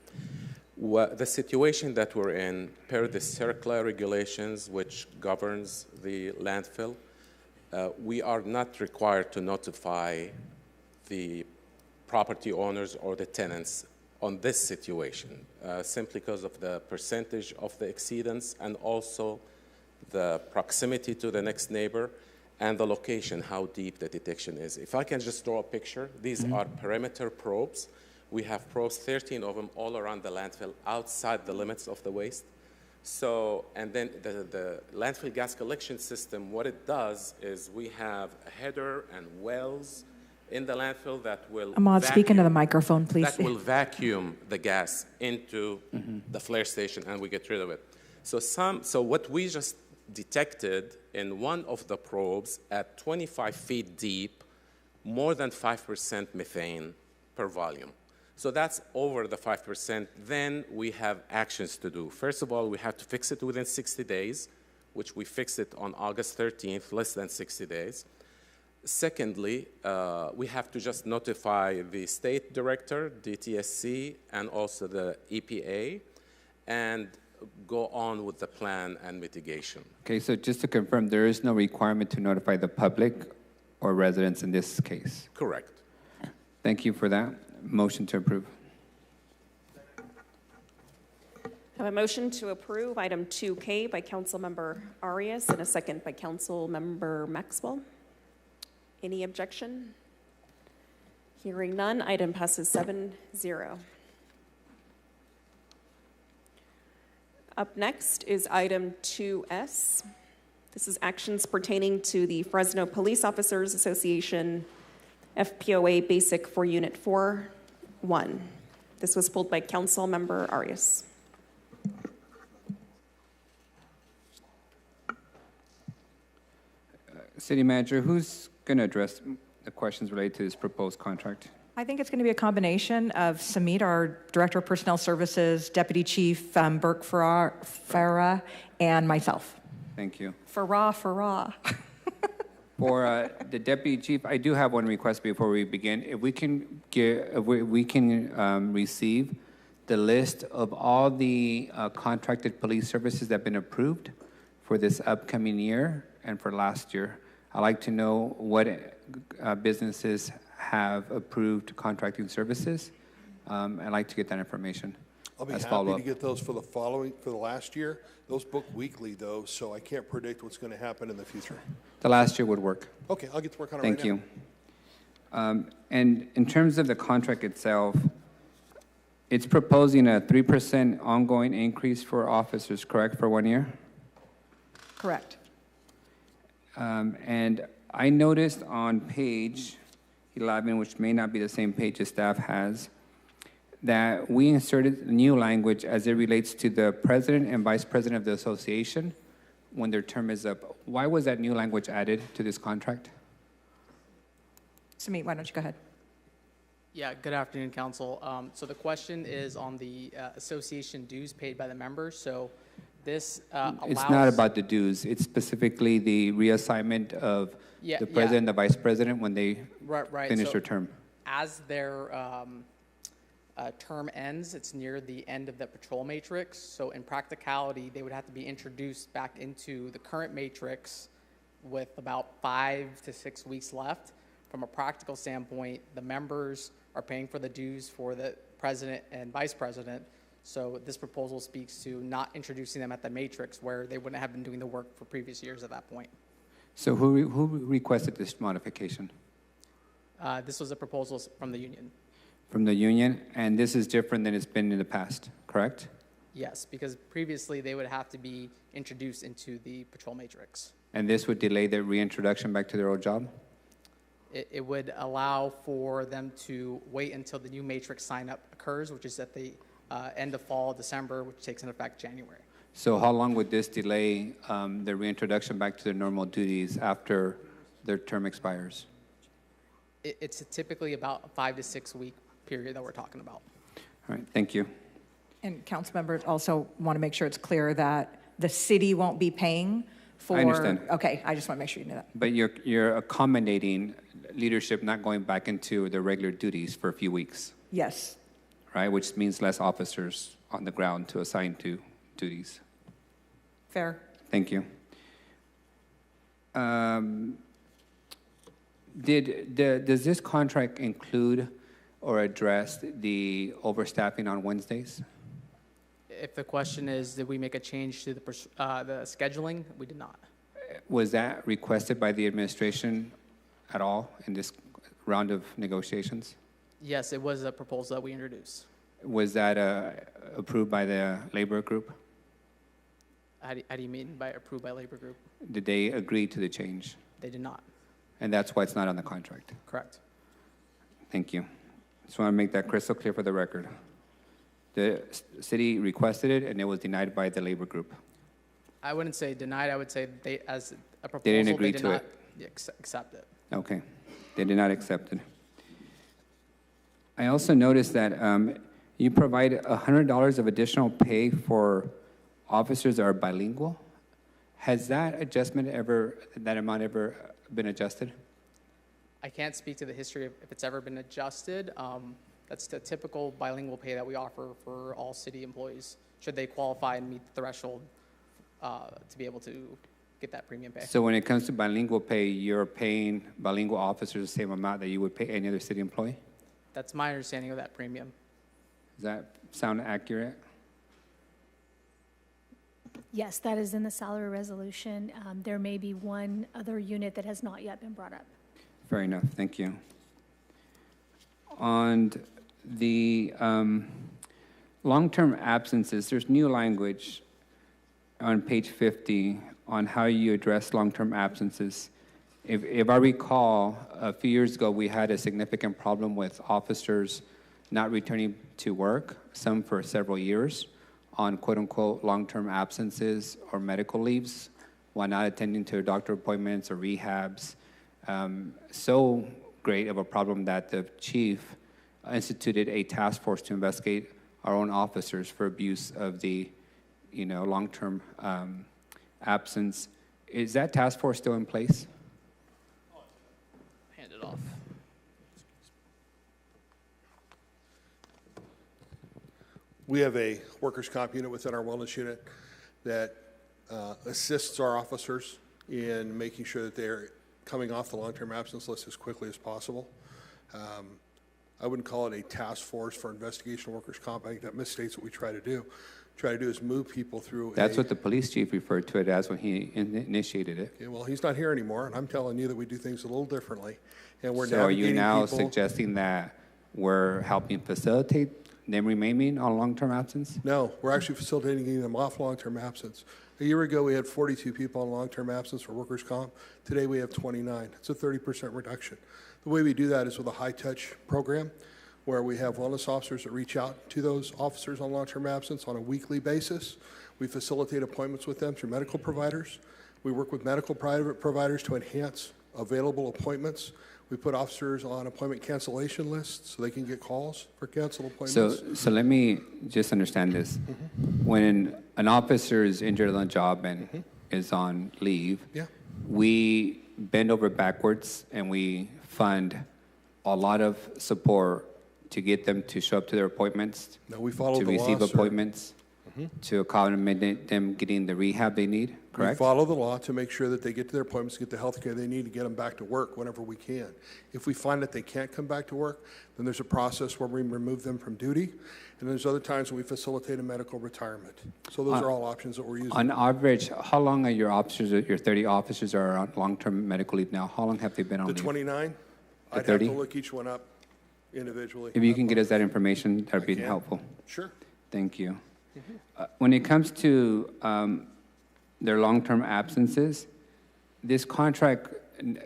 The situation that we're in, per the circular regulations which governs the landfill, we are not required to notify the property owners or the tenants on this situation, simply because of the percentage of the exceedance and also the proximity to the next neighbor and the location, how deep the detection is. If I can just draw a picture, these are perimeter probes. We have probes, 13 of them, all around the landfill, outside the limits of the waste. So, and then the landfill gas collection system, what it does is we have a header and wells in the landfill that will Ahmad, speak into the microphone, please. That will vacuum the gas into the flare station, and we get rid of it. So what we just detected in one of the probes at 25 feet deep, more than 5% methane per volume. So that's over the 5%. Then we have actions to do. First of all, we have to fix it within 60 days, which we fixed it on August 13th, less than 60 days. Secondly, we have to just notify the state director, DTSC, and also the EPA, and go on with the plan and mitigation. Okay, so just to confirm, there is no requirement to notify the public or residents in this case? Correct. Thank you for that. Motion to approve. I have a motion to approve item 2K by Councilmember Arias and a second by Councilmember Maxwell. Any objection? Hearing none, item passes 7-0. Up next is item 2S. This is actions pertaining to the Fresno Police Officers Association FPOA Basic for Unit 4-1. This was pulled by Council Member Arias. City Manager, who's going to address the questions related to this proposed contract? I think it's going to be a combination of Samit, our Director of Personnel Services, Deputy Chief Burke Farah, and myself. Thank you. Farah. For the Deputy Chief, I do have one request before we begin. If we can receive the list of all the contracted police services that have been approved for this upcoming year and for last year. I'd like to know what businesses have approved contracting services. I'd like to get that information. I'll be as happy follow-up. to get those for the last year. Those book weekly though, so I can't predict what's going to happen in the future. The last year would work. Okay, I'll get to work on it Thank right you. now. And in terms of the contract itself, it's proposing a 3% ongoing increase for officers, correct, for 1 year? Correct. And I noticed on page 11, which may not be the same page as staff has, that we inserted new language as it relates to the president and vice president of the association when their term is up. Why was that new language added to this contract? Samit, why don't you go ahead? Yeah, good afternoon, Council. So the question is on the association dues paid by the members. So this allows... It's not about the dues. It's specifically the reassignment of the president and the vice president when they finish their term. As their term ends, it's near the end of the patrol matrix. So in practicality, they would have to be introduced back into the current matrix with about 5 to 6 weeks left. From a practical standpoint, the members are paying for the dues for the president and vice president. So this proposal speaks to not introducing them at the matrix where they wouldn't have been doing the work for previous years at that point. So who requested this modification? This was a proposal from the union. From the union, and this is different than it's been in the past, correct? Yes, because previously they would have to be introduced into the patrol matrix. And this would delay their reintroduction back to their old job? It would allow for them to wait until the new matrix sign-up occurs, which is at the end of fall, December, which takes in effect January. So how long would this delay their reintroduction back to their normal duties after their term expires? It's typically about a 5 to 6 week period that we're talking about. All right, thank you. And council members also want to make sure it's clear that the city won't be paying for... I understand. Okay, I just want to make sure you know that. But you're accommodating leadership not going back into their regular duties for a few weeks, Yes. right? Which means less officers on the ground to assign to duties. Fair. Thank you. Does this contract include or address the overstaffing on Wednesdays? If the question is, did we make a change to the scheduling? We did not. Was that requested by the administration at all in this round of negotiations? Yes, it was a proposal that we introduced. Was that approved by the labor group? How do you mean by approved by labor group? Did they agree to the change? They did not. And that's why it's not on the contract? Correct. Thank you. Just want to make that crystal clear for the record. The city requested it, and it was denied by the labor group. I wouldn't say denied. I would say they, as a proposal, They didn't agree did to not it. accept it. Okay. They did not accept it. I also noticed that you provide $100 of additional pay for officers that are bilingual. Has that amount ever been adjusted? I can't speak to the history of if it's ever been adjusted. That's the typical bilingual pay that we offer for all city employees, should they qualify and meet the threshold to be able to get that premium pay. So when it comes to bilingual pay, you're paying bilingual officers the same amount that you would pay any other city employee? That's my understanding of that premium. Does that sound accurate? Yes, that is in the salary resolution. There may be one other unit that has not yet been brought up. Fair enough. Thank you. on the long-term absences, there's new language on page 50 on how you address long-term absences. If I recall, a few years ago, we had a significant problem with officers not returning to work, some for several years, on quote-unquote long-term absences or medical leaves while not attending to doctor appointments or rehabs. So great of a problem that the chief instituted a task force to investigate our own officers for abuse of the, long-term absence. Is that task force still in place? Hand it off. We have a workers' comp unit within our wellness unit that assists our officers in making sure that they're coming off the long-term absence list as quickly as possible. I wouldn't call it a task force for investigation of workers' comp. I think that misstates what we try to do. Try to do is move people through. That's what the police chief referred to it as when he initiated it. Okay, well, he's not here anymore, and I'm telling you that we do things a little differently. And we're So are you navigating now people. suggesting that we're helping facilitate them remaining on long-term absence? No, we're actually facilitating getting them off long-term absence. A year ago, we had 42 people on long-term absence for workers' comp. Today, we have 29. It's a 30% reduction. The way we do that is with a high-touch program where we have wellness officers that reach out to those officers on long-term absence on a weekly basis. We facilitate appointments with them through medical providers. We work with medical private providers to enhance available appointments. We put officers on appointment cancellation lists so they can get calls for canceled appointments. So let me just understand this. When an officer is injured on the job and is on leave, we bend over backwards and we fund a lot of support to get them to show up to their appointments, No, we follow to the law, receive sir. appointments, to accommodate them getting the rehab they need, We correct? follow the law to make sure that they get to their appointments, get the health care they need to get them back to work whenever we can. If we find that they can't come back to work, then there's a process where we remove them from duty, and there's other times when we facilitate a medical retirement. So those are all options that we're using. On average, how long are your officers, your 30 officers are on long-term medical leave now? How long have they been on The leave? 29, The I'd 30? have to look each one up individually. If you can get us that information, that'd be can. helpful. Sure. Thank you. When it comes to their long-term absences, this contract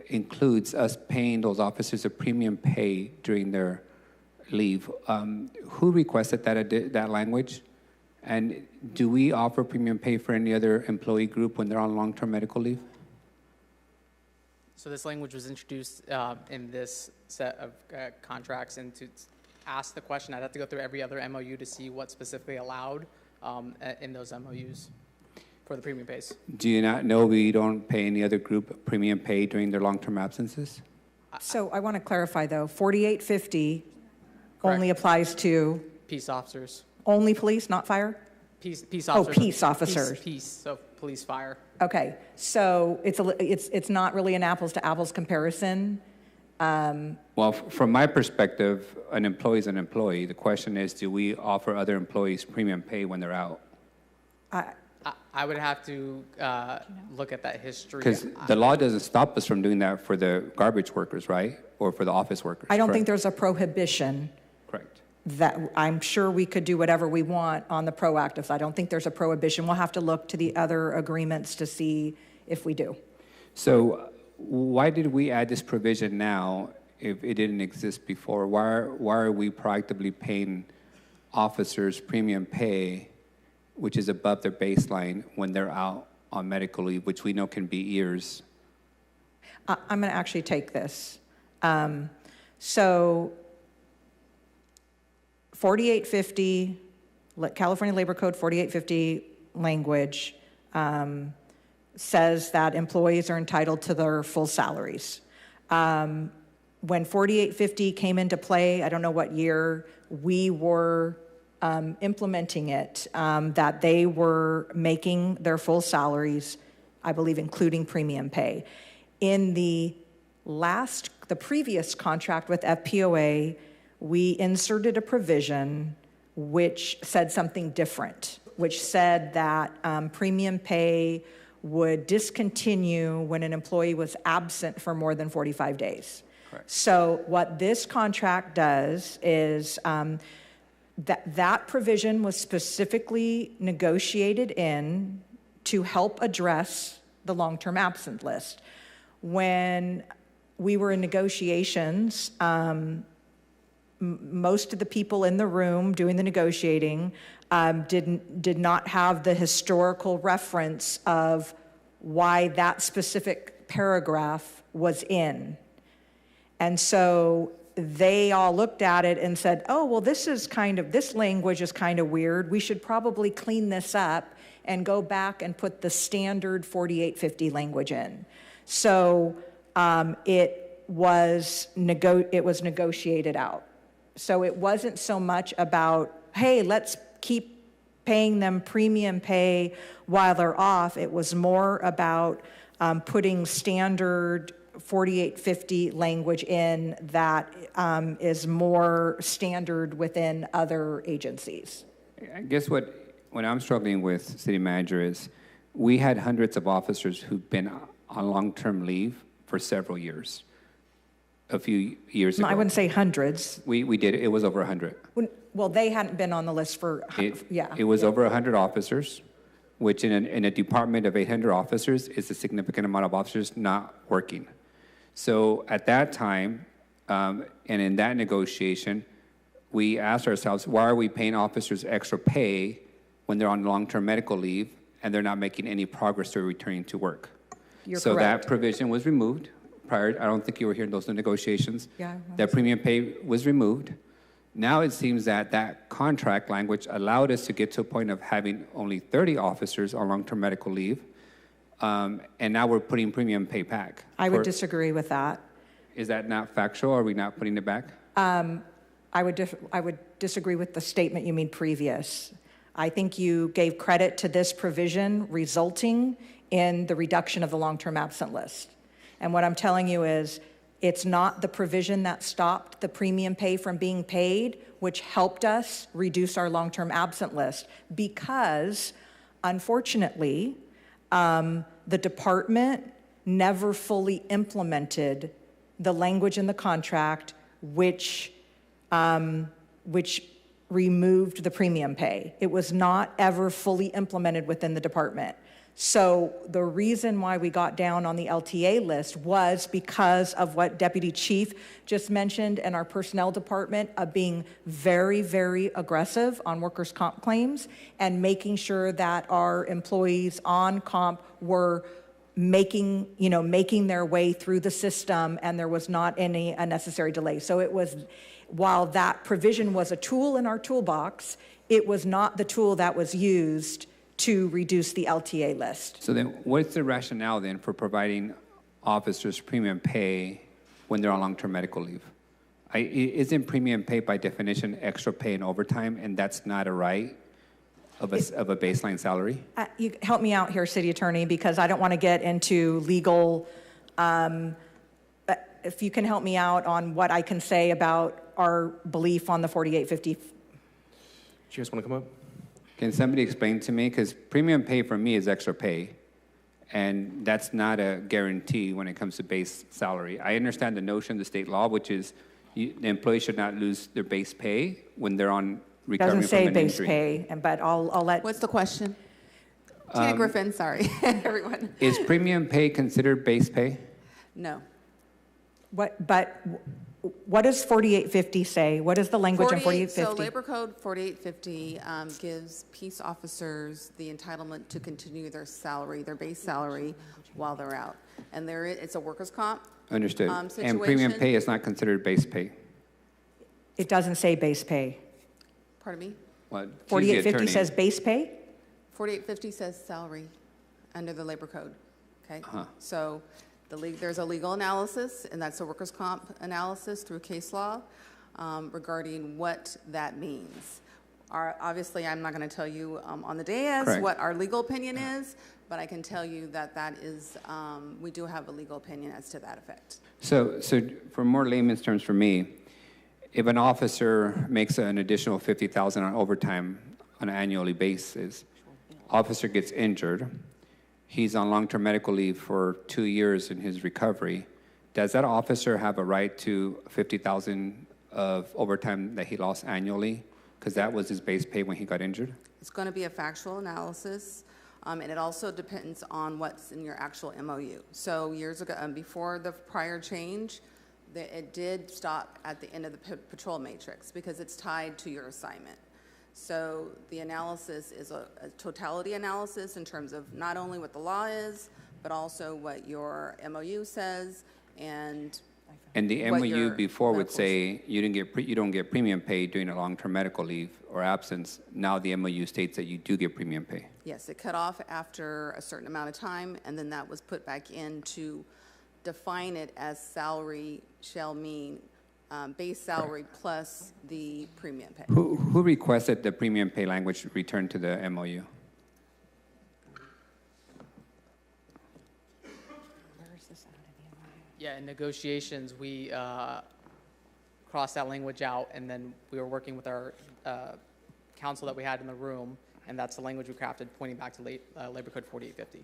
includes us paying those officers a premium pay during their leave. Who requested that language? And do we offer premium pay for any other employee group when they're on long-term medical leave? So this language was introduced in this set of contracts, and to ask the question, I'd have to go through every other MOU to see what's specifically allowed in those MOUs for the premium pays. Do you not know we don't pay any other group premium pay during their long-term absences? So I want to clarify, though, 4850 only applies to Peace officers. only police, not fire? Peace Oh, officers. peace officers. Peace, so police, fire. Okay, so it's not really an apples to apples comparison. Well, from my perspective, an employee is an employee. The question is, do we offer other employees premium pay when they're out? I would have to look at that history. Because the law doesn't stop us from doing that for the garbage workers, right? Or for the office workers. I don't correct? think there's a prohibition. Correct. That I'm sure we could do whatever we want on the proactive side. I don't think there's a prohibition. We'll have to look to the other agreements to see if we do. So why did we add this provision now if it didn't exist before? Why are we proactively paying officers premium pay, which is above their baseline when they're out on medical leave, which we know can be years? I'm going to actually take this. So 4850, California Labor Code 4850 language says that employees are entitled to their full salaries. When 4850 came into play, I don't know what year, we were implementing it, that they were making their full salaries, I believe including premium pay. In the previous contract with FPOA, we inserted a provision which said something different, which said that premium pay would discontinue when an employee was absent for more than 45 days. So what this contract does is that provision was specifically negotiated in to help address the long-term absent list. When we were in negotiations, most of the people in the room doing the negotiating did not have the historical reference of why that specific paragraph was in. And so they all looked at it and said, oh, well, this language is kind of weird. We should probably clean this up and go back and put the standard 4850 language in. So it was negotiated out. So it wasn't so much about, hey, let's keep paying them premium pay while they're off. It was more about putting standard 4850 language in that is more standard within other agencies. I guess what I'm struggling with, City Manager, is we had hundreds of officers who've been on long-term leave for several years. A few years ago. I wouldn't say hundreds. We did. It was over 100. Well, they hadn't been on the list for, It was over 100 officers, which in a department of 800 officers is a significant amount of officers not working. So at that time, and in that negotiation, we asked ourselves, why are we paying officers extra pay when they're on long-term medical leave and they're not making any progress to returning to work? You're so correct. That provision was removed. Prior, I don't think you were here in those negotiations. Yeah. That premium pay was removed. Now it seems that contract language allowed us to get to a point of having only 30 officers on long-term medical leave, and now we're putting premium pay back. I would disagree with that. Is that not factual? Are we not putting it back? I would disagree with the statement you made previous. I think you gave credit to this provision resulting in the reduction of the long-term absent list. And what I'm telling you is it's not the provision that stopped the premium pay from being paid, which helped us reduce our long-term absent list, because unfortunately, the department never fully implemented the language in the contract which removed the premium pay. It was not ever fully implemented within the department. So the reason why we got down on the LTA list was because of what Deputy Chief just mentioned and our personnel department of being very, very aggressive on workers' comp claims and making sure that our employees on comp were making their way through the system and there was not any unnecessary delay. So it was, while that provision was a tool in our toolbox, it was not the tool that was used to reduce the LTA list. So then what's the rationale then for providing officers premium pay when they're on long-term medical leave? Isn't premium pay by definition extra pay and overtime, and that's not a right of a baseline salary? You help me out here, City Attorney, because I don't want to get into legal, if you can help me out on what I can say about our belief on the 4850. Do you guys want to come up? Can somebody explain to me? Because premium pay for me is extra pay, and that's not a guarantee when it comes to base salary. I understand the notion of the state law, which is the employee should not lose their base pay when they're on recovering from an injury. Doesn't say base pay, but I'll let... What's the question? Tina Griffin, sorry, everyone. Is premium pay considered base pay? No. What does 4850 say? What is the language in 4850? So Labor Code 4850 gives peace officers the entitlement to continue their salary, their base salary, while they're out. And it's a workers' comp Understood. situation. And premium pay is not considered base pay? It doesn't say base pay. Pardon me? What? 4850 says base pay? 4850 says salary under the Labor Code, okay? Uh-huh. So there's a legal analysis, and that's a workers' comp analysis through case law regarding what that means. Obviously, I'm not going to tell you on the dais Correct. what our legal opinion is, but I can tell you that is, we do have a legal opinion as to that effect. So for more layman's terms for me, if an officer makes an additional $50,000 on overtime on an annually basis, officer gets injured, he's on long-term medical leave for 2 years in his recovery, does that officer have a right to 50,000 of overtime that he lost annually? Because that was his base pay when he got injured? It's going to be a factual analysis, and it also depends on what's in your actual MOU. So years ago, before the prior change, it did stop at the end of the patrol matrix because it's tied to your assignment. So the analysis is a totality analysis in terms of not only what the law is, but also what your MOU says and the what MOU your before would medical- say you don't get premium pay during a long-term medical leave or absence. Now the MOU states that you do get premium pay. Yes, it cut off after a certain amount of time, and then that was put back in to define it as salary shall mean base salary plus the premium pay. Who requested the premium pay language returned to the MOU? Yeah, in negotiations, we crossed that language out, and then we were working with our counsel that we had in the room, and that's the language we crafted, pointing back to Labor Code 4850.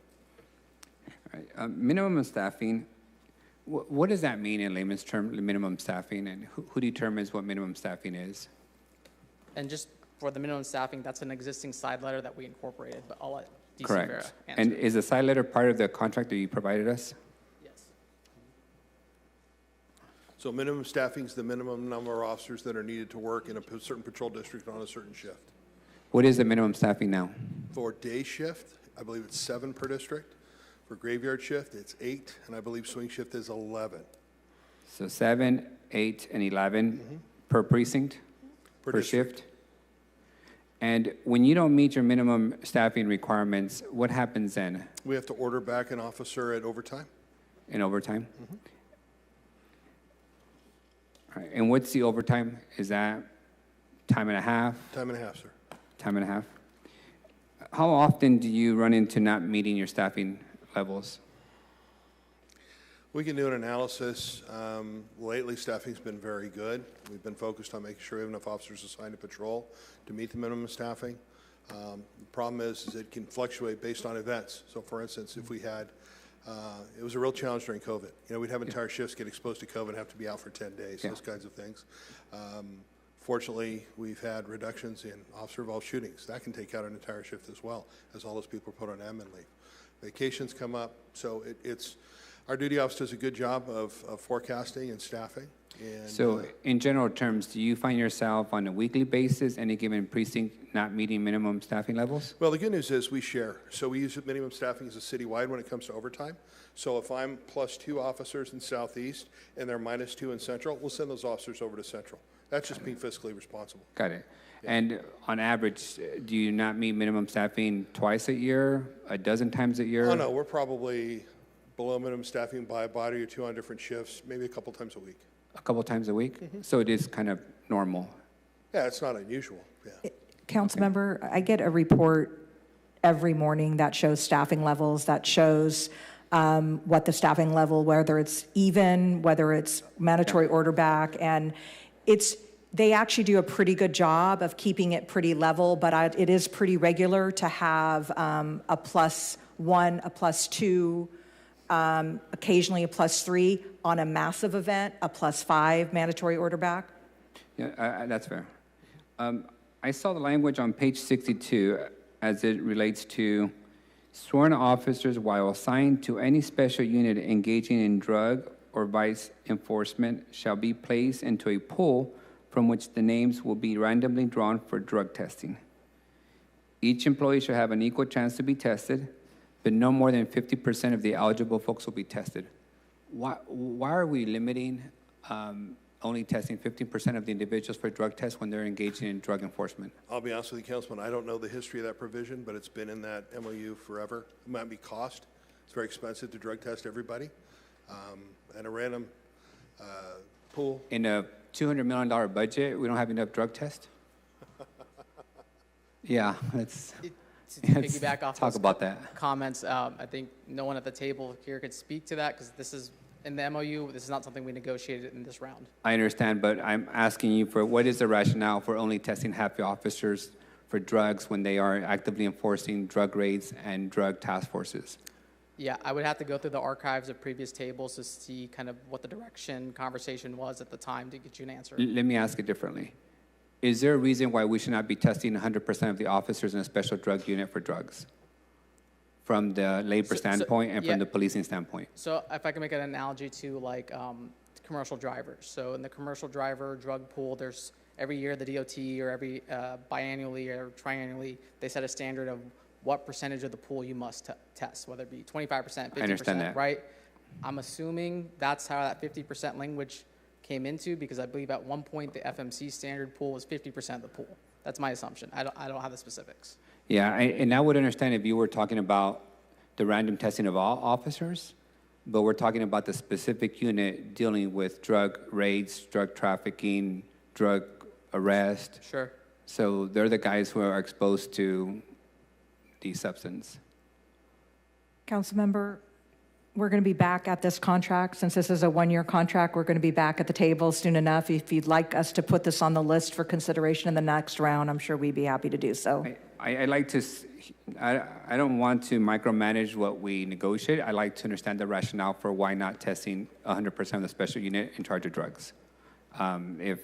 All right. Minimum staffing, what does that mean in layman's term, minimum staffing, and who determines what minimum staffing is? And just for the minimum staffing, that's an existing side letter that we incorporated, but I'll let DC Correct. Vera answer. And is the side letter part of the contract that you provided us? So minimum staffing is the minimum number of officers that are needed to work in a certain patrol district on a certain shift. What is the minimum staffing now? For day shift, I believe it's 7 per district. For graveyard shift, it's 8, and I believe swing shift is 11. So 7, 8, and 11 per precinct, per shift? And when you don't meet your minimum staffing requirements, what happens then We have to order back an officer at overtime. in overtime? All right. And what's the overtime? Is that time and a half? Time and a half, sir. Time and a half? How often do you run into not meeting your staffing levels? We can do an analysis. Lately, staffing's been very good. We've been focused on making sure we have enough officers assigned to patrol to meet the minimum staffing. The problem is it can fluctuate based on events. So, for instance, if we had, it was a real challenge during COVID. You know, we'd have entire shifts get exposed to COVID and have to be out for 10 days, those kinds of things. Fortunately, we've had reductions in officer-involved shootings. That can take out an entire shift as well, as all those people are put on admin leave. Vacations come up, so it's our duty office does a good job of forecasting and staffing. And, So in general terms, do you find yourself on a weekly basis, any given precinct, not meeting minimum staffing levels? well, the good news is we share. So we use minimum staffing as a citywide when it comes to overtime. So if I'm +2 officers in Southeast and they're -2 in Central, we'll send those officers over to Central. That's just being fiscally responsible. Got it. And on average, do you not meet minimum staffing twice a year, a dozen times a year? Oh, no, we're probably below minimum staffing by a body or 2 on different shifts, maybe a couple times a week. A couple times a week? So it is kind of normal. Yeah, it's not unusual. Yeah. Councilmember, I get a report every morning that shows staffing levels, that shows what the staffing level, whether it's even, whether it's mandatory order back, and they actually do a pretty good job of keeping it pretty level, but it is pretty regular to have a +1, a +2, occasionally a +3 on a massive event, a +5 mandatory order back. Yeah, that's fair. I saw the language on page 62 as it relates to sworn officers while assigned to any special unit engaging in drug or vice enforcement shall be placed into a pool from which the names will be randomly drawn for drug testing. Each employee shall have an equal chance to be tested, but no more than 50% of the eligible folks will be tested. Why are we limiting only testing 15% of the individuals for drug tests when they're engaging in drug enforcement? I'll be honest with you, Councilman, I don't know the history of that provision, but it's been in that MOU forever. It might be cost. It's very expensive to drug test everybody. And a random pool. In a $200 million budget, we don't have enough drug tests? Yeah, let's To piggyback off talk those about that. comments, I think no one at the table here could speak to that because this is in the MOU. This is not something we negotiated in this round. I understand, but I'm asking you for what is the rationale for only testing half the officers for drugs when they are actively enforcing drug raids and drug task forces? Yeah, I would have to go through the archives of previous tables to see kind of what the direction conversation was at the time to get you an answer. Let me ask it differently. Is there a reason why we should not be testing 100% of the officers in a special drug unit for drugs? From the labor standpoint and from the policing standpoint? So if I can make an analogy to like commercial drivers. So in the commercial driver drug pool, there's every year the DOT or every biannually or triannually, they set a standard of what percentage of the pool you must test, whether it be 25%, 50%, I understand that. right? I'm assuming that's how that 50% language came into, because I believe at one point the FMC standard pool was 50% of the pool. That's my assumption. I don't have the specifics. Yeah, and I would understand if you were talking about the random testing of all officers, but we're talking about the specific unit dealing with drug raids, drug trafficking, drug arrest. Sure. So they're the guys who are exposed to the substance. Councilmember, we're going to be back at this contract. Since this is a one-year contract, we're going to be back at the table soon enough. If you'd like us to put this on the list for consideration in the next round, I'm sure we'd be happy to do so. I like to, I don't want to micromanage what we negotiate. I like to understand the rationale for why not testing 100% of the special unit in charge of drugs. If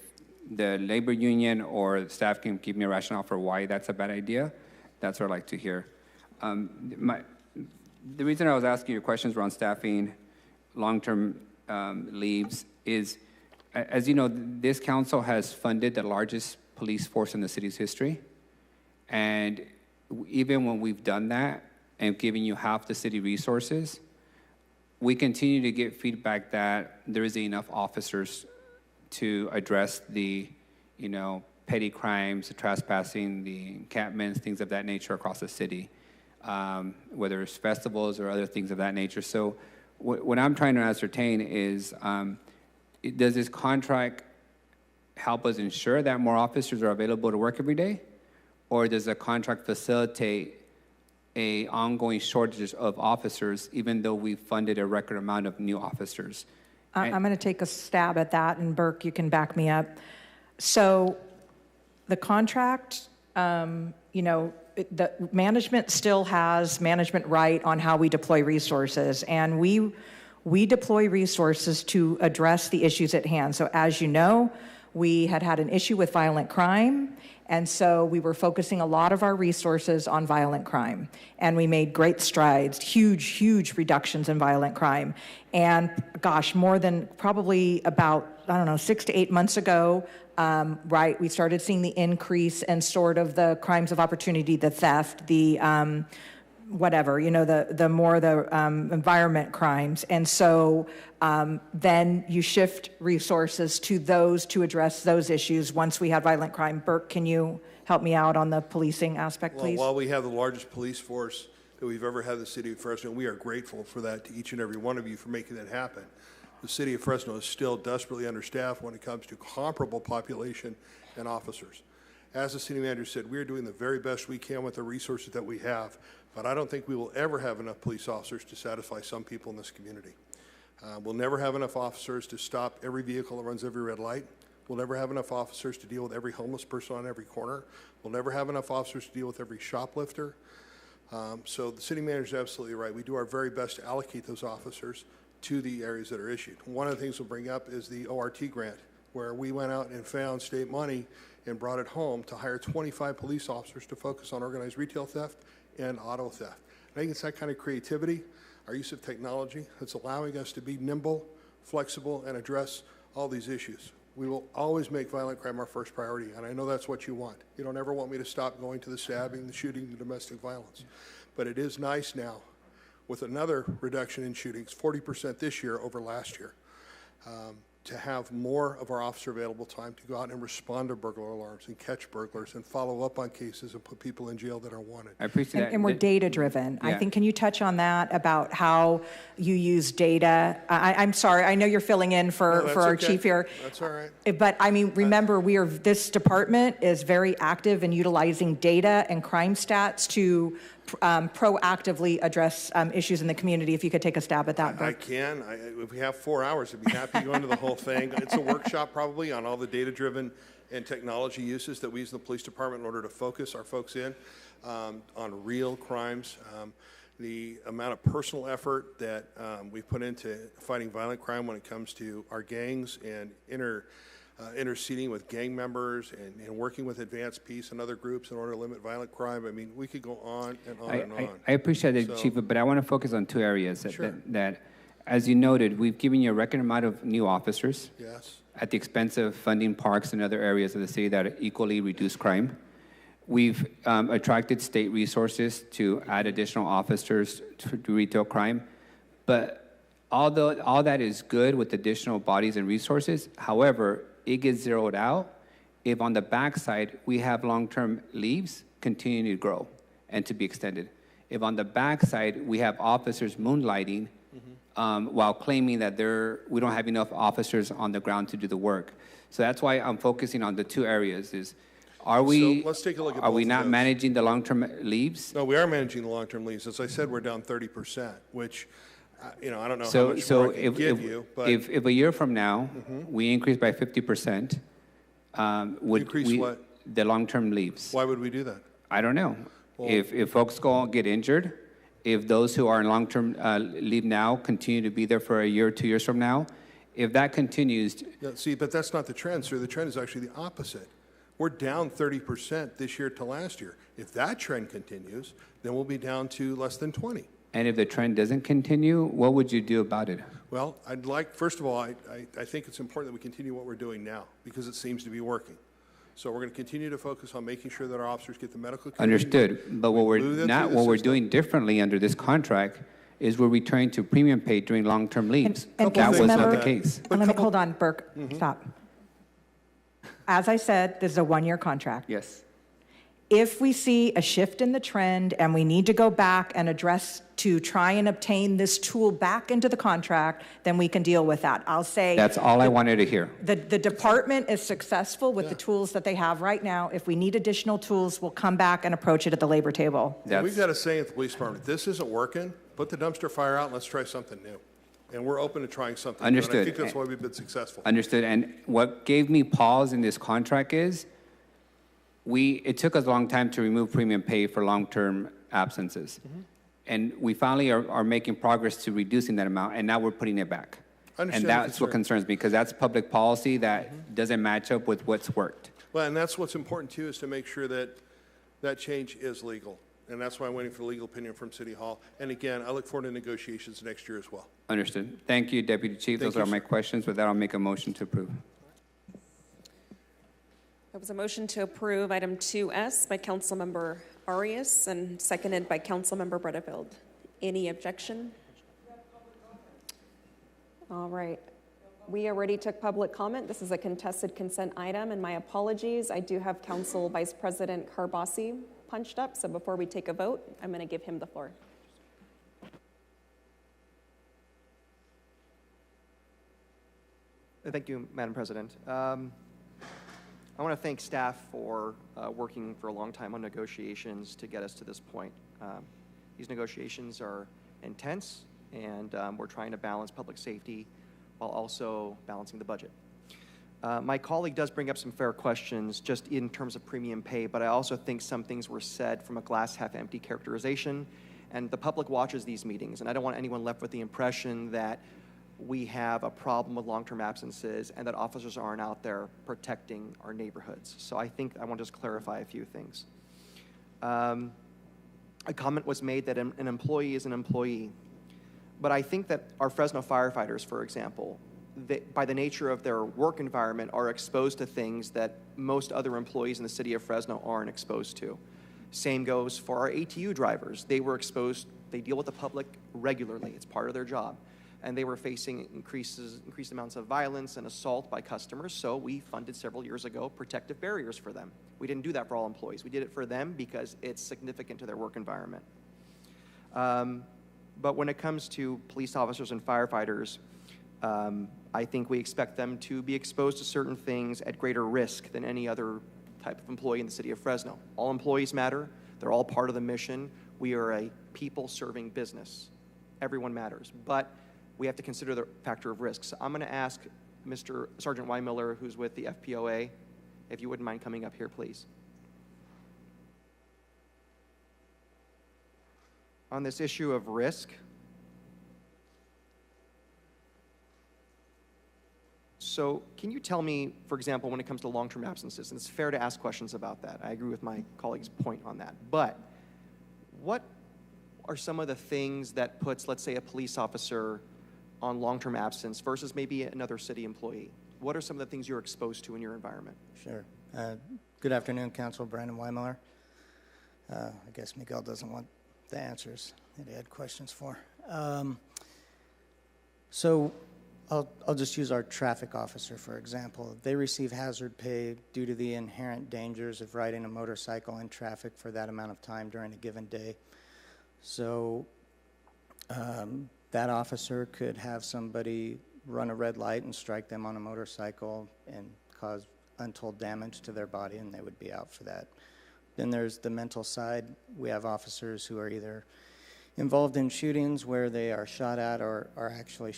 the labor union or staff can give me a rationale for why that's a bad idea, that's what I'd like to hear. The reason I was asking your questions around staffing, long-term leaves is, as you know, this council has funded the largest police force in the city's history. And even when we've done that and given you half the city resources, we continue to get feedback that there isn't enough officers to address the, petty crimes, the trespassing, the encampments, things of that nature across the city, whether it's festivals or other things of that nature. So what I'm trying to ascertain is, does this contract help us ensure that more officers are available to work every day? Or does the contract facilitate a ongoing shortage of officers, even though we've funded a record amount of new officers? I'm going to take a stab at that, and Burke, you can back me up. So the contract, the management still has management right on how we deploy resources, and we deploy resources to address the issues at hand. So as you know, we had an issue with violent crime, and so we were focusing a lot of our resources on violent crime. And we made great strides, huge reductions in violent crime. And gosh, more than probably about, 6 to 8 months ago, we started seeing the increase in sort of the crimes of opportunity, the theft, the environment crimes. And so then you shift resources to those to address those issues once we have violent crime. Burke, can you help me out on the policing aspect, please? Well, while we have the largest police force that we've ever had in the city of Fresno, we are grateful for that to each and every one of you for making that happen. The city of Fresno is still desperately understaffed when it comes to comparable population and officers. As the city manager said, we are doing the very best we can with the resources that we have, but I don't think we will ever have enough police officers to satisfy some people in this community. We'll never have enough officers to stop every vehicle that runs every red light. We'll never have enough officers to deal with every homeless person on every corner. We'll never have enough officers to deal with every shoplifter. So the city manager is absolutely right. We do our very best to allocate those officers to the areas that are issued. One of the things we'll bring up is the ORT grant, where we went out and found state money and brought it home to hire 25 police officers to focus on organized retail theft and auto theft. I think it's that kind of creativity, our use of technology, that's allowing us to be nimble, flexible, and address all these issues. We will always make violent crime our first priority, and I know that's what you want. You don't ever want me to stop going to the stabbing, the shooting, the domestic violence. But it is nice now, with another reduction in shootings, 40% this year over last year, to have more of our officer available time to go out and respond to burglar alarms and catch burglars and follow up on cases and put people in jail that are wanted. I appreciate that. And we're data driven. Yeah. I think, can you touch on that about how you use data? I'm sorry, I know you're filling in for our chief here. That's all right. But I mean, remember, this department is very active in utilizing data and crime stats to proactively address issues in the community. If you could take a stab at that, Burke. I can. If we have 4 hours, I'd be happy to go into the whole thing. It's a workshop probably on all the data-driven and technology uses that we use in the police department in order to focus our folks in on real crimes. the amount of personal effort that we've put into fighting violent crime when it comes to our gangs and interceding with gang members and working with Advanced Peace and other groups in order to limit violent crime. I mean, we could go on and on and on. I appreciate it, So- Chief, but I want to focus on two areas Sure. that, as you noted, we've given you a record amount of new officers. Yes. At the expense of funding parks and other areas of the city that equally reduce crime. We've attracted state resources to add additional officers to retail crime. But although all that is good with additional bodies and resources, however, it gets zeroed out if on the backside we have long-term leaves continuing to grow and to be extended. If on the backside we have officers moonlighting while claiming that we don't have enough officers on the ground to do the work. So that's why I'm focusing on the two areas is, are we, So let's take a look at are both we of not those. managing the long-term leaves? No, we are managing the long-term leaves. As I said, we're down 30%, which, I don't know how So, much so more I can give you, but if a year from now, we increase by 50%, would Increase we, what? the long-term leaves? why would we do that? I don't know. Well- If folks get injured, if those who are in long-term leave now continue to be there for a year or 2 years from now, if that continues, No, see, but that's not the trend, sir. The trend is actually the opposite. We're down 30% this year to last year. If that trend continues, then we'll be down to less than 20. and if the trend doesn't continue, what would you do about it? Well, first of all, I think it's important that we continue what we're doing now because it seems to be working. So we're going to continue to focus on making sure that our officers get the medical care. Understood. But what we're doing differently under this contract is we're returning to premium pay during long-term leaves. And That was not Councilmember- the case. And let me, hold on, Burke, stop. As I said, this is a one-year contract. Yes. If we see a shift in the trend and we need to go back and address to try and obtain this tool back into the contract, then we can deal with that. I'll say. That's all I wanted to hear. The department is successful with the tools that they have right now. If we need additional tools, we'll come back and approach it at the labor table. We've got a saying at the police department, this isn't working, put the dumpster fire out and let's try something new. And we're open to trying something new. And Understood. I think that's why we've been successful. Understood. And what gave me pause in this contract is it took us a long time to remove premium pay for long-term absences. And we finally are making progress to reducing that amount, and now we're putting it back. Understand And the that's what concern. concerns me, because that's public policy that doesn't match up with what's worked. Well, and that's what's important too, is to make sure that that change is legal. And that's why I'm waiting for the legal opinion from City Hall. And again, I look forward to negotiations next year as well. Understood. Thank you, Deputy Chief. Thank Those are you, my sir. questions. With that, I'll make a motion to approve. There was a motion to approve item 2S by Councilmember Arias and seconded by Councilmember Bredefield. Any objection? All right. We already took public comment. This is a contested consent item, and my apologies. I do have Council Vice President Carbasi punched up, so before we take a vote, I'm going to give him the floor. Thank you, Madam President. I want to thank staff for working for a long time on negotiations to get us to this point. These negotiations are intense, and we're trying to balance public safety while also balancing the budget. My colleague does bring up some fair questions just in terms of premium pay, but I also think some things were said from a glass half empty characterization, and the public watches these meetings, and I don't want anyone left with the impression that we have a problem with long-term absences and that officers aren't out there protecting our neighborhoods. So I think I want to just clarify a few things. A comment was made that an employee is an employee, but I think that our Fresno firefighters, for example, by the nature of their work environment, are exposed to things that most other employees in the city of Fresno aren't exposed to. Same goes for our ATU drivers. They deal with the public regularly. It's part of their job. And they were facing increased amounts of violence and assault by customers, so we funded several years ago protective barriers for them. We didn't do that for all employees. We did it for them because it's significant to their work environment. But when it comes to police officers and firefighters, I think we expect them to be exposed to certain things at greater risk than any other type of employee in the city of Fresno. All employees matter. They're all part of the mission. We are a people-serving business. Everyone matters. But we have to consider the factor of risk. So I'm going to ask Mr. Sergeant Weimiller, who's with the FPOA, if you wouldn't mind coming up here, please. on this issue of risk, so can you tell me, for example, when it comes to long-term absences, and it's fair to ask questions about that. I agree with my colleague's point on that. But what are some of the things that puts, let's say, a police officer on long-term absence versus maybe another city employee? What are some of the things you're exposed to in your environment? Sure. Good afternoon, Council. Brandon Weimiller. I guess Miguel doesn't want the answers that he had questions for. So I'll just use our traffic officer, for example. They receive hazard pay due to the inherent dangers of riding a motorcycle in traffic for that amount of time during a given day. So that officer could have somebody run a red light and strike them on a motorcycle and cause untold damage to their body, and they would be out for that. Then there's the mental side. We have officers who are either involved in shootings where they are shot at or are actually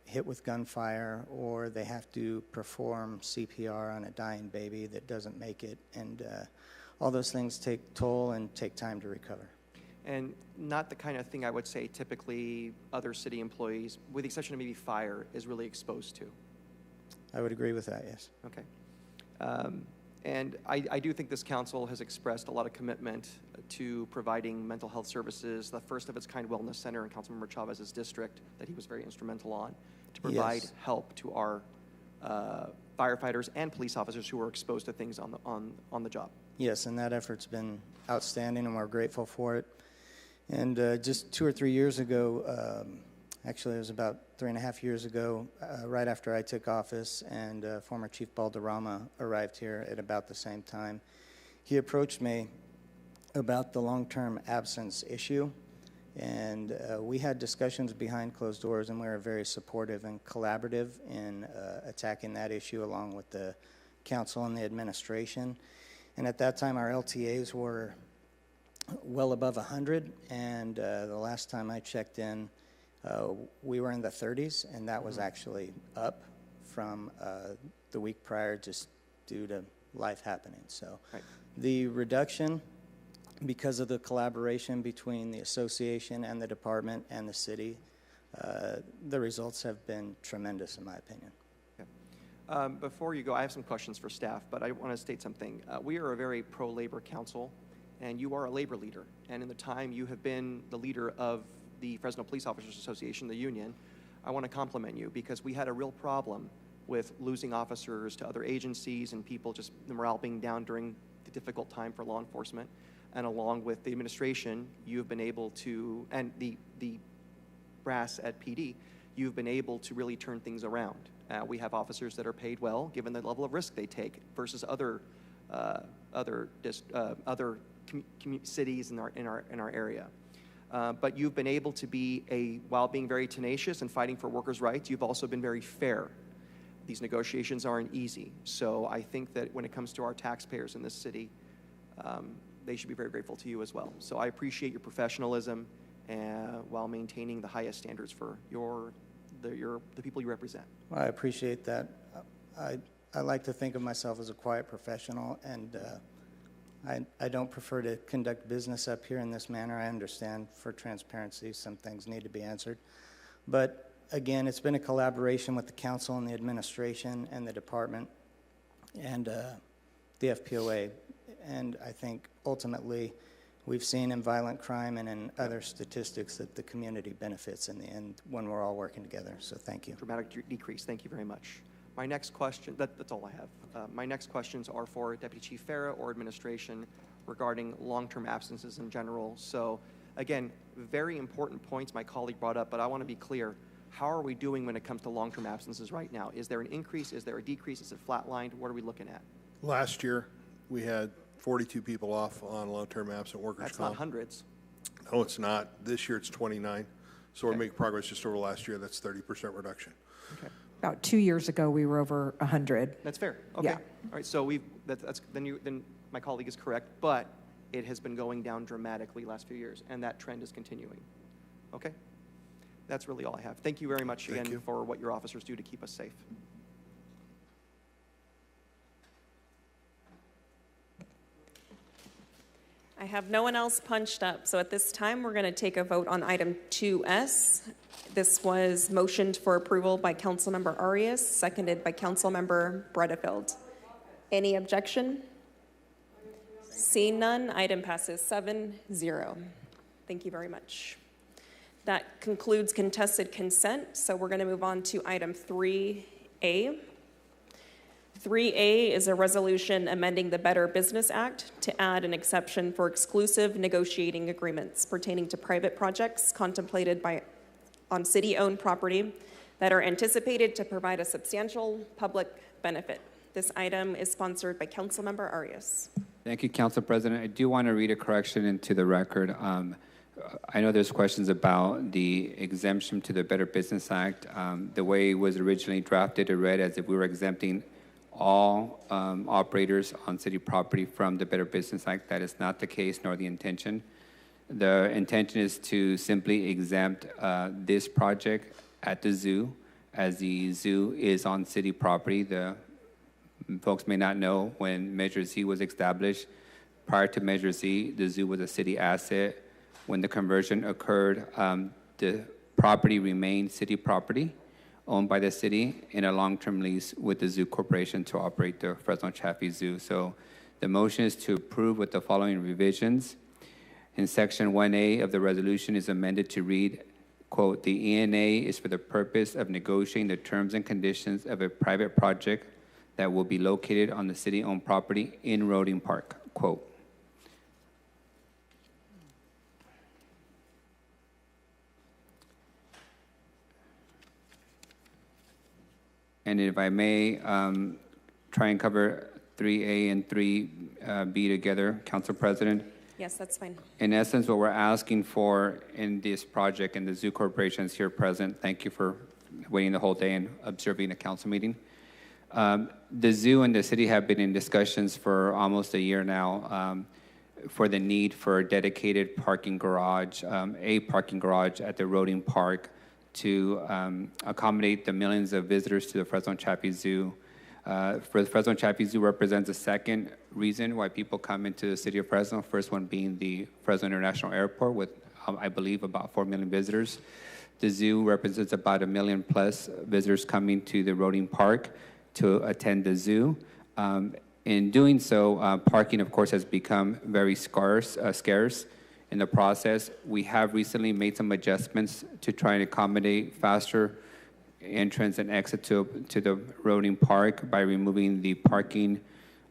hit with gunfire, or they have to perform CPR on a dying baby that doesn't make it, and all those things take toll and take time to recover. And not the kind of thing I would say typically other city employees, with the exception of maybe fire, is really exposed to. I would agree with that, yes. Okay. And I do think this council has expressed a lot of commitment to providing mental health services, the first of its kind wellness center in Councilmember Chavez's district that he was very instrumental on, to provide help to our firefighters and police officers who are exposed to things on the job. Yes, and that effort's been outstanding, and we're grateful for it. And just 2 or 3 years ago, actually it was about 3.5 years ago, right after I took office, and former Chief Balderrama arrived here at about the same time. He approached me about the long-term absence issue, and we had discussions behind closed doors, and we were very supportive and collaborative in attacking that issue along with the council and the administration. And at that time, our LTAs were well above 100, and the last time I checked in, we were in the 30s, and that was actually up from the week prior just due to life happening. So the reduction, because of the collaboration between the association and the department and the city, the results have been tremendous in my opinion. Before you go, I have some questions for staff, but I want to state something. We are a very pro-labor council, and you are a labor leader. And in the time you have been the leader of the Fresno Police Officers Association, the union, I want to compliment you because we had a real problem with losing officers to other agencies and people just the morale being down during the difficult time for law enforcement. And along with the administration, you've been able to, and the brass at PD, you've been able to really turn things around. We have officers that are paid well, given the level of risk they take, versus other cities in our area. But you've been able to be while being very tenacious and fighting for workers' rights, you've also been very fair. These negotiations aren't easy. So I think that when it comes to our taxpayers in this city, they should be very grateful to you as well. So I appreciate your professionalism while maintaining the highest standards for the people you represent. Well, I appreciate that. I like to think of myself as a quiet professional, and I don't prefer to conduct business up here in this manner. I understand for transparency some things need to be answered. But again, it's been a collaboration with the council and the administration and the department and the FPOA. And I think ultimately we've seen in violent crime and in other statistics that the community benefits in the end when we're all working together. So thank you. Dramatic decrease. Thank you very much. My next question, that's all I have. My next questions are for Deputy Chief Farah or administration regarding long-term absences in general. So again, very important points my colleague brought up, but I want to be clear. How are we doing when it comes to long-term absences right now? Is there an increase? Is there a decrease? Is it flatlined? What are we looking at? Last year, we had 42 people off on long-term absent workers' That's comp. not hundreds. No, it's not. This year, it's 29. So we're making progress just over last year. That's 30% reduction. Okay. About 2 years ago, we were over 100. That's fair. Okay. Yeah. All right. So then my colleague is correct, but it has been going down dramatically last few years, and that trend is continuing. Okay. That's really all I have. Thank you very much again for what your officers do to keep us safe. I have no one else punched up, so at this time, we're going to take a vote on item 2S. This was motioned for approval by Councilmember Arias, seconded by Councilmember Bredefeld. Any objection? Seeing none, item passes 7-0. Thank you very much. That concludes contested consent, so we're going to move on to item 3A. 3A is a resolution amending the Better Business Act to add an exception for exclusive negotiating agreements pertaining to private projects contemplated on city-owned property that are anticipated to provide a substantial public benefit. This item is sponsored by Councilmember Arias. Thank you, Council President. I do want to read a correction into the record. I know there's questions about the exemption to the Better Business Act. The way it was originally drafted, it read as if we were exempting all operators on city property from the Better Business Act. That is not the case, nor the intention. The intention is to simply exempt this project at the zoo, as the zoo is on city property. The folks may not know, when Measure Z was established, prior to Measure Z, the zoo was a city asset. When the conversion occurred, the property remained city property, owned by the city in a long-term lease with the Zoo Corporation to operate the Fresno Chaffee Zoo. So the motion is to approve with the following revisions. In Section 1A of the resolution is amended to read, quote, "The ENA is for the purpose of negotiating the terms and conditions of a private project that will be located on the city-owned property in Roding Park," quote. And if I may try and cover 3A and 3B together, Council President. Yes, that's fine. In essence, what we're asking for in this project, and the Zoo Corporation is here present, thank you for waiting the whole day and observing the council meeting. The zoo and the city have been in discussions for almost a year now for the need for a dedicated parking garage, a parking garage at the Roding Park to accommodate the millions of visitors to the Fresno Chaffee Zoo. For the Fresno Chaffee Zoo represents the second reason why people come into the city of Fresno, first one being the Fresno International Airport with, I believe, about 4 million visitors. The zoo represents about 1 million plus visitors coming to the Roding Park to attend the zoo. In doing so, parking, of course, has become very scarce. In the process, we have recently made some adjustments to try and accommodate faster entrance and exit to the Roding Park by removing the parking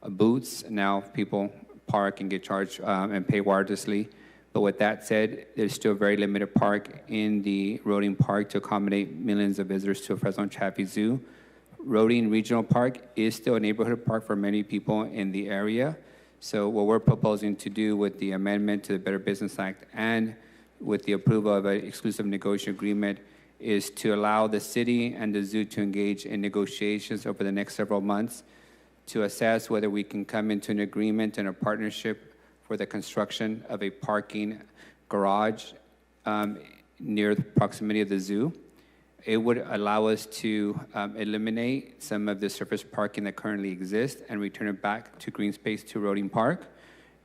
booths. Now people park and get charged and pay wirelessly. But with that said, there's still very limited park in the Roding Park to accommodate millions of visitors to Fresno Chaffee Zoo. Roding Regional Park is still a neighborhood park for many people in the area. So what we're proposing to do with the amendment to the Better Business Act and with the approval of an exclusive negotiation agreement is to allow the city and the zoo to engage in negotiations over the next several months to assess whether we can come into an agreement and a partnership for the construction of a parking garage near the proximity of the zoo. It would allow us to eliminate some of the surface parking that currently exists and return it back to green space to Roding Park.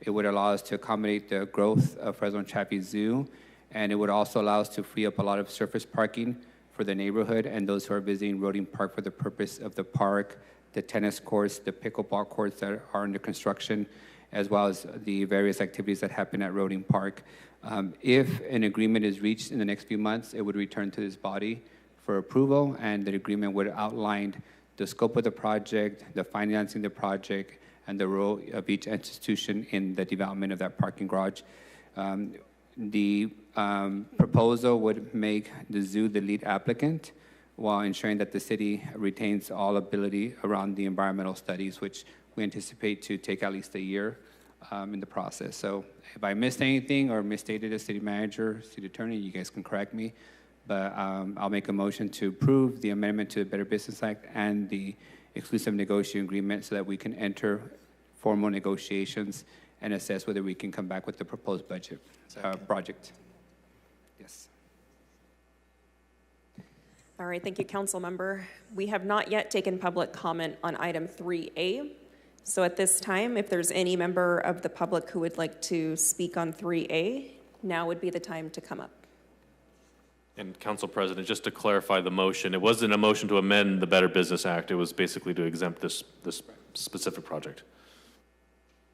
It would allow us to accommodate the growth of Fresno Chaffee Zoo, and it would also allow us to free up a lot of surface parking for the neighborhood and those who are visiting Roding Park for the purpose of the park, the tennis courts, the pickleball courts that are under construction, as well as the various activities that happen at Roding Park. If an agreement is reached in the next few months, it would return to this body for approval, and the agreement would outline the scope of the project, the financing of the project, and the role of each institution in the development of that parking garage. The proposal would make the zoo the lead applicant while ensuring that the city retains all ability around the environmental studies, which we anticipate to take at least a year in the process. So if I missed anything or misstated as city manager, city attorney, you guys can correct me. But I'll make a motion to approve the amendment to the Better Business Act and the exclusive negotiation agreement so that we can enter formal negotiations and assess whether we can come back with the proposed budget project. Yes. All right, thank you, Council Member. We have not yet taken public comment on item 3A. So at this time, if there's any member of the public who would like to speak on 3A, now would be the time to come up. And Council President, just to clarify the motion, it wasn't a motion to amend the Better Business Act. It was basically to exempt this specific project.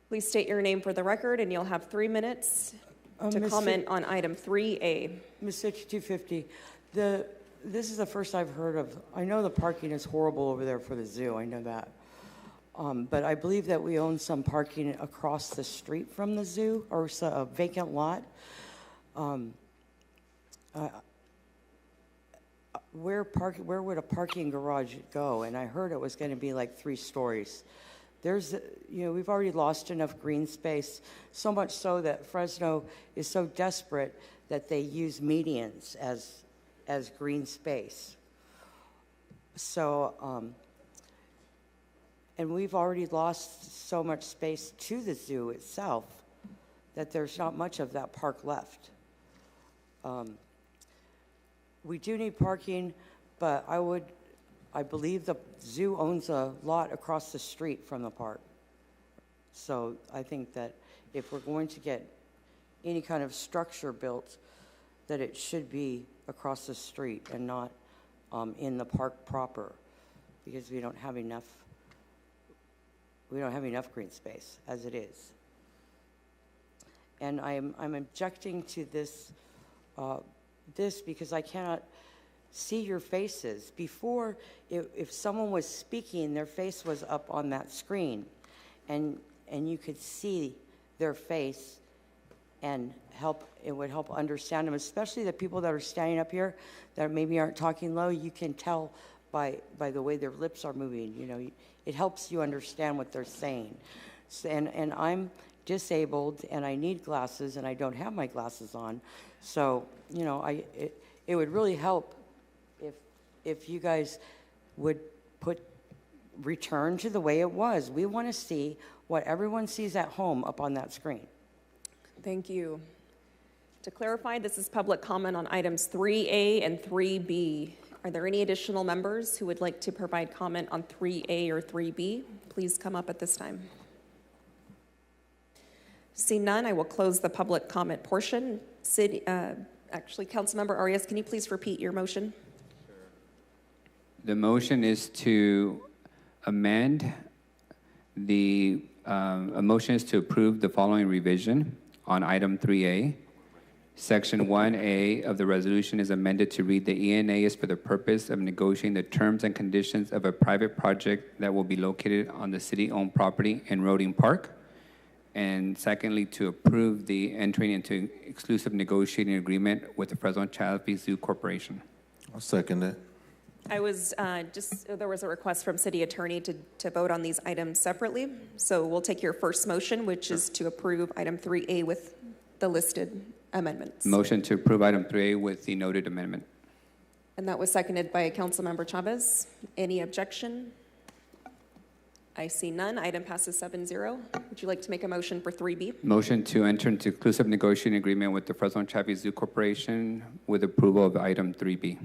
Please state your name for the record, and you'll have 3 minutes to comment on item 3A. Ms. 6250, this is the first I've heard of. I know the parking is horrible over there for the zoo. I know that. But I believe that we own some parking across the street from the zoo, or a vacant lot. Where would a parking garage go? And I heard it was going to be like 3 stories. We've already lost enough green space, so much so that Fresno is so desperate that they use medians as green space. So, and we've already lost so much space to the zoo itself that there's not much of that park left. We do need parking, but I believe the zoo owns a lot across the street from the park. So I think that if we're going to get any kind of structure built, that it should be across the street and not in the park proper, because we don't have enough green space as it is. And I'm objecting to this because I cannot see your faces. Before, if someone was speaking, their face was up on that screen, and you could see their face, and it would help understand them, especially the people that are standing up here that maybe aren't talking low. You can tell by the way their lips are moving. It helps you understand what they're saying. And I'm disabled, and I need glasses, and I don't have my glasses on. So, it would really help if you guys would return to the way it was. We want to see what everyone sees at home up on that screen. Thank you. To clarify, this is public comment on items 3A and 3B. Are there any additional members who would like to provide comment on 3A or 3B? Please come up at this time. Seeing none, I will close the public comment portion. Councilmember Arias, can you please repeat your motion? The motion is to amend a motion is to approve the following revision on item 3A. Section 1A of the resolution is amended to read: the ENA is for the purpose of negotiating the terms and conditions of a private project that will be located on the city-owned property in Roding Park. And secondly, to approve the entering into exclusive negotiating agreement with the Fresno Chavez Zoo Corporation. I'll second it. There was a request from City Attorney to vote on these items separately. So we'll take your first motion, which is to approve item 3A with the listed amendments. Motion to approve item 3A with the noted amendment. And that was seconded by Councilmember Chavez. Any objection? I see none. Item passes 7-0. Would you like to make a motion for 3B? Motion to enter into exclusive negotiating agreement with the Fresno Chavez Zoo Corporation with approval of item 3B.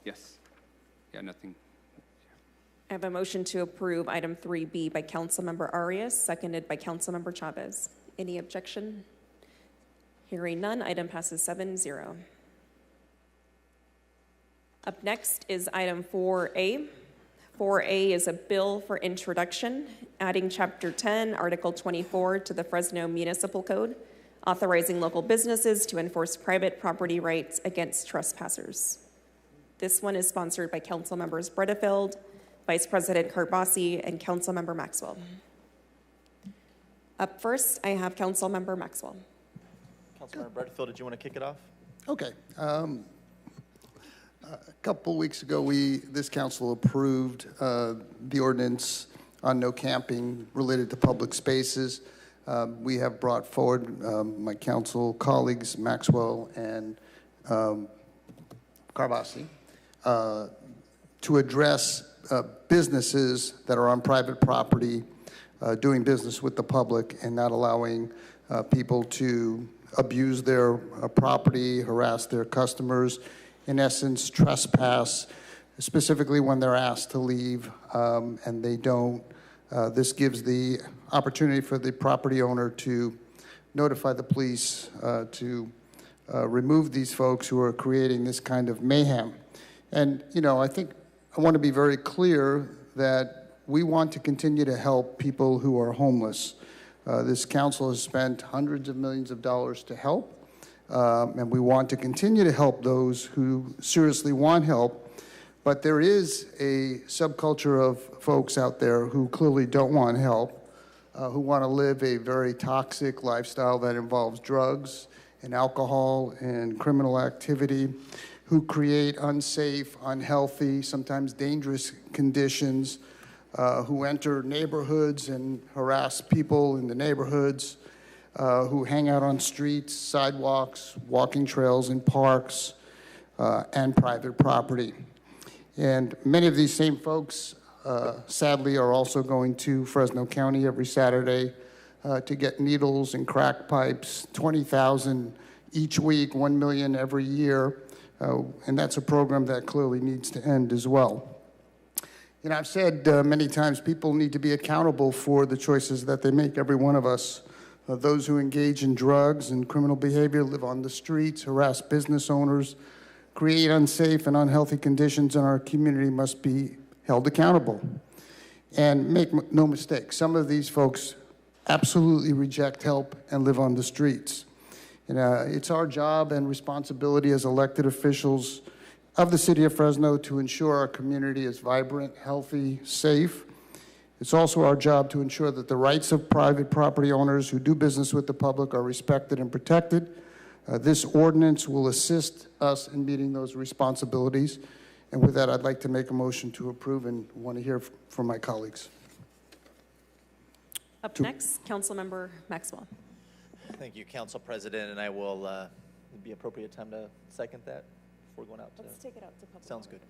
Yes. Yeah, nothing. I have a motion to approve item 3B by Councilmember Arias, seconded by Councilmember Chavez. Any objection? Hearing none, item passes 7-0. Up next is item 4A. 4A is a bill for introduction, adding Chapter 10, Article 24 to the Fresno Municipal Code, authorizing local businesses to enforce private property rights against trespassers. This one is sponsored by Council Members Bredefeld, Vice President Karbasi, and Councilmember Maxwell. Up first, I have Councilmember Maxwell. Councilmember Bredefeld, did you want to kick it off? Okay. A couple weeks ago, this council approved the ordinance on no camping related to public spaces. We have brought forward my council colleagues, Maxwell and Karbasi, to address businesses that are on private property doing business with the public and not allowing people to abuse their property, harass their customers, in essence, trespass, specifically when they're asked to leave and they don't. This gives the opportunity for the property owner to notify the police to remove these folks who are creating this kind of mayhem. And, you know, I think I want to be very clear that we want to continue to help people who are homeless. This council has spent hundreds of millions of dollars to help, and we want to continue to help those who seriously want help. But there is a subculture of folks out there who clearly don't want help, who want to live a very toxic lifestyle that involves drugs and alcohol and criminal activity, who create unsafe, unhealthy, sometimes dangerous conditions, who enter neighborhoods and harass people in the neighborhoods, who hang out on streets, sidewalks, walking trails, and parks, and private property. And many of these same folks, sadly, are also going to Fresno County every Saturday to get needles and crack pipes, 20,000 each week, 1 million every year. And that's a program that clearly needs to end as well. You know, I've said many times people need to be accountable for the choices that they make, every one of us. Those who engage in drugs and criminal behavior, live on the streets, harass business owners, create unsafe and unhealthy conditions in our community must be held accountable. And make no mistake, some of these folks absolutely reject help and live on the streets. And it's our job and responsibility as elected officials of the city of Fresno to ensure our community is vibrant, healthy, safe. It's also our job to ensure that the rights of private property owners who do business with the public are respected and protected. This ordinance will assist us in meeting those responsibilities. And with that, I'd like to make a motion to approve and want to hear from my colleagues. Up next, Councilmember Maxwell. Thank you, Council President, and I will, it'd be appropriate time to second that before going out to. Let's take it out to public. Sounds good.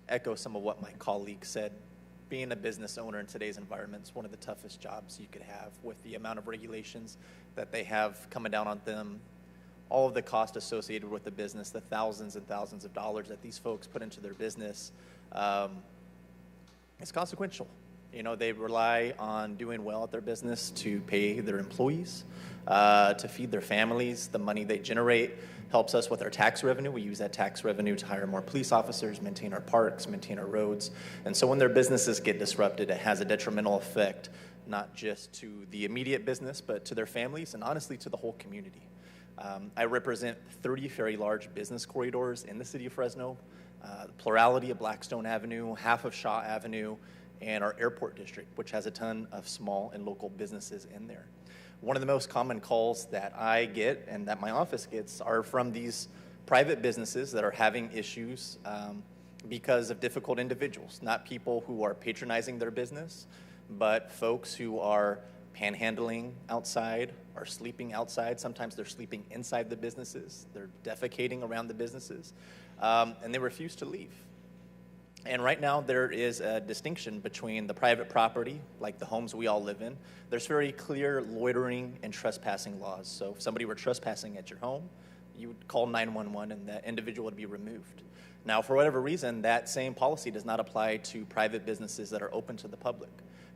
Echo some of what my colleague said. Being a business owner in today's environment is one of the toughest jobs you could have, with the amount of regulations that they have coming down on them, all of the cost associated with the business, the thousands and thousands of dollars that these folks put into their business. It's consequential. You know, they rely on doing well at their business to pay their employees, to feed their families. The money they generate helps us with our tax revenue. We use that tax revenue to hire more police officers, maintain our parks, maintain our roads. And so when their businesses get disrupted, it has a detrimental effect, not just to the immediate business, but to their families and honestly to the whole community. I represent 30 very large business corridors in the city of Fresno, the plurality of Blackstone Avenue, half of Shaw Avenue, and our airport district, which has a ton of small and local businesses in there. One of the most common calls that I get and that my office gets are from these private businesses that are having issues because of difficult individuals, not people who are patronizing their business, but folks who are panhandling outside, are sleeping outside. Sometimes they're sleeping inside the businesses. They're defecating around the businesses, and they refuse to leave. And right now there is a distinction between the private property, like the homes we all live in. There's very clear loitering and trespassing laws. So if somebody were trespassing at your home, you would call 911 and that individual would be removed. Now, for whatever reason, that same policy does not apply to private businesses that are open to the public.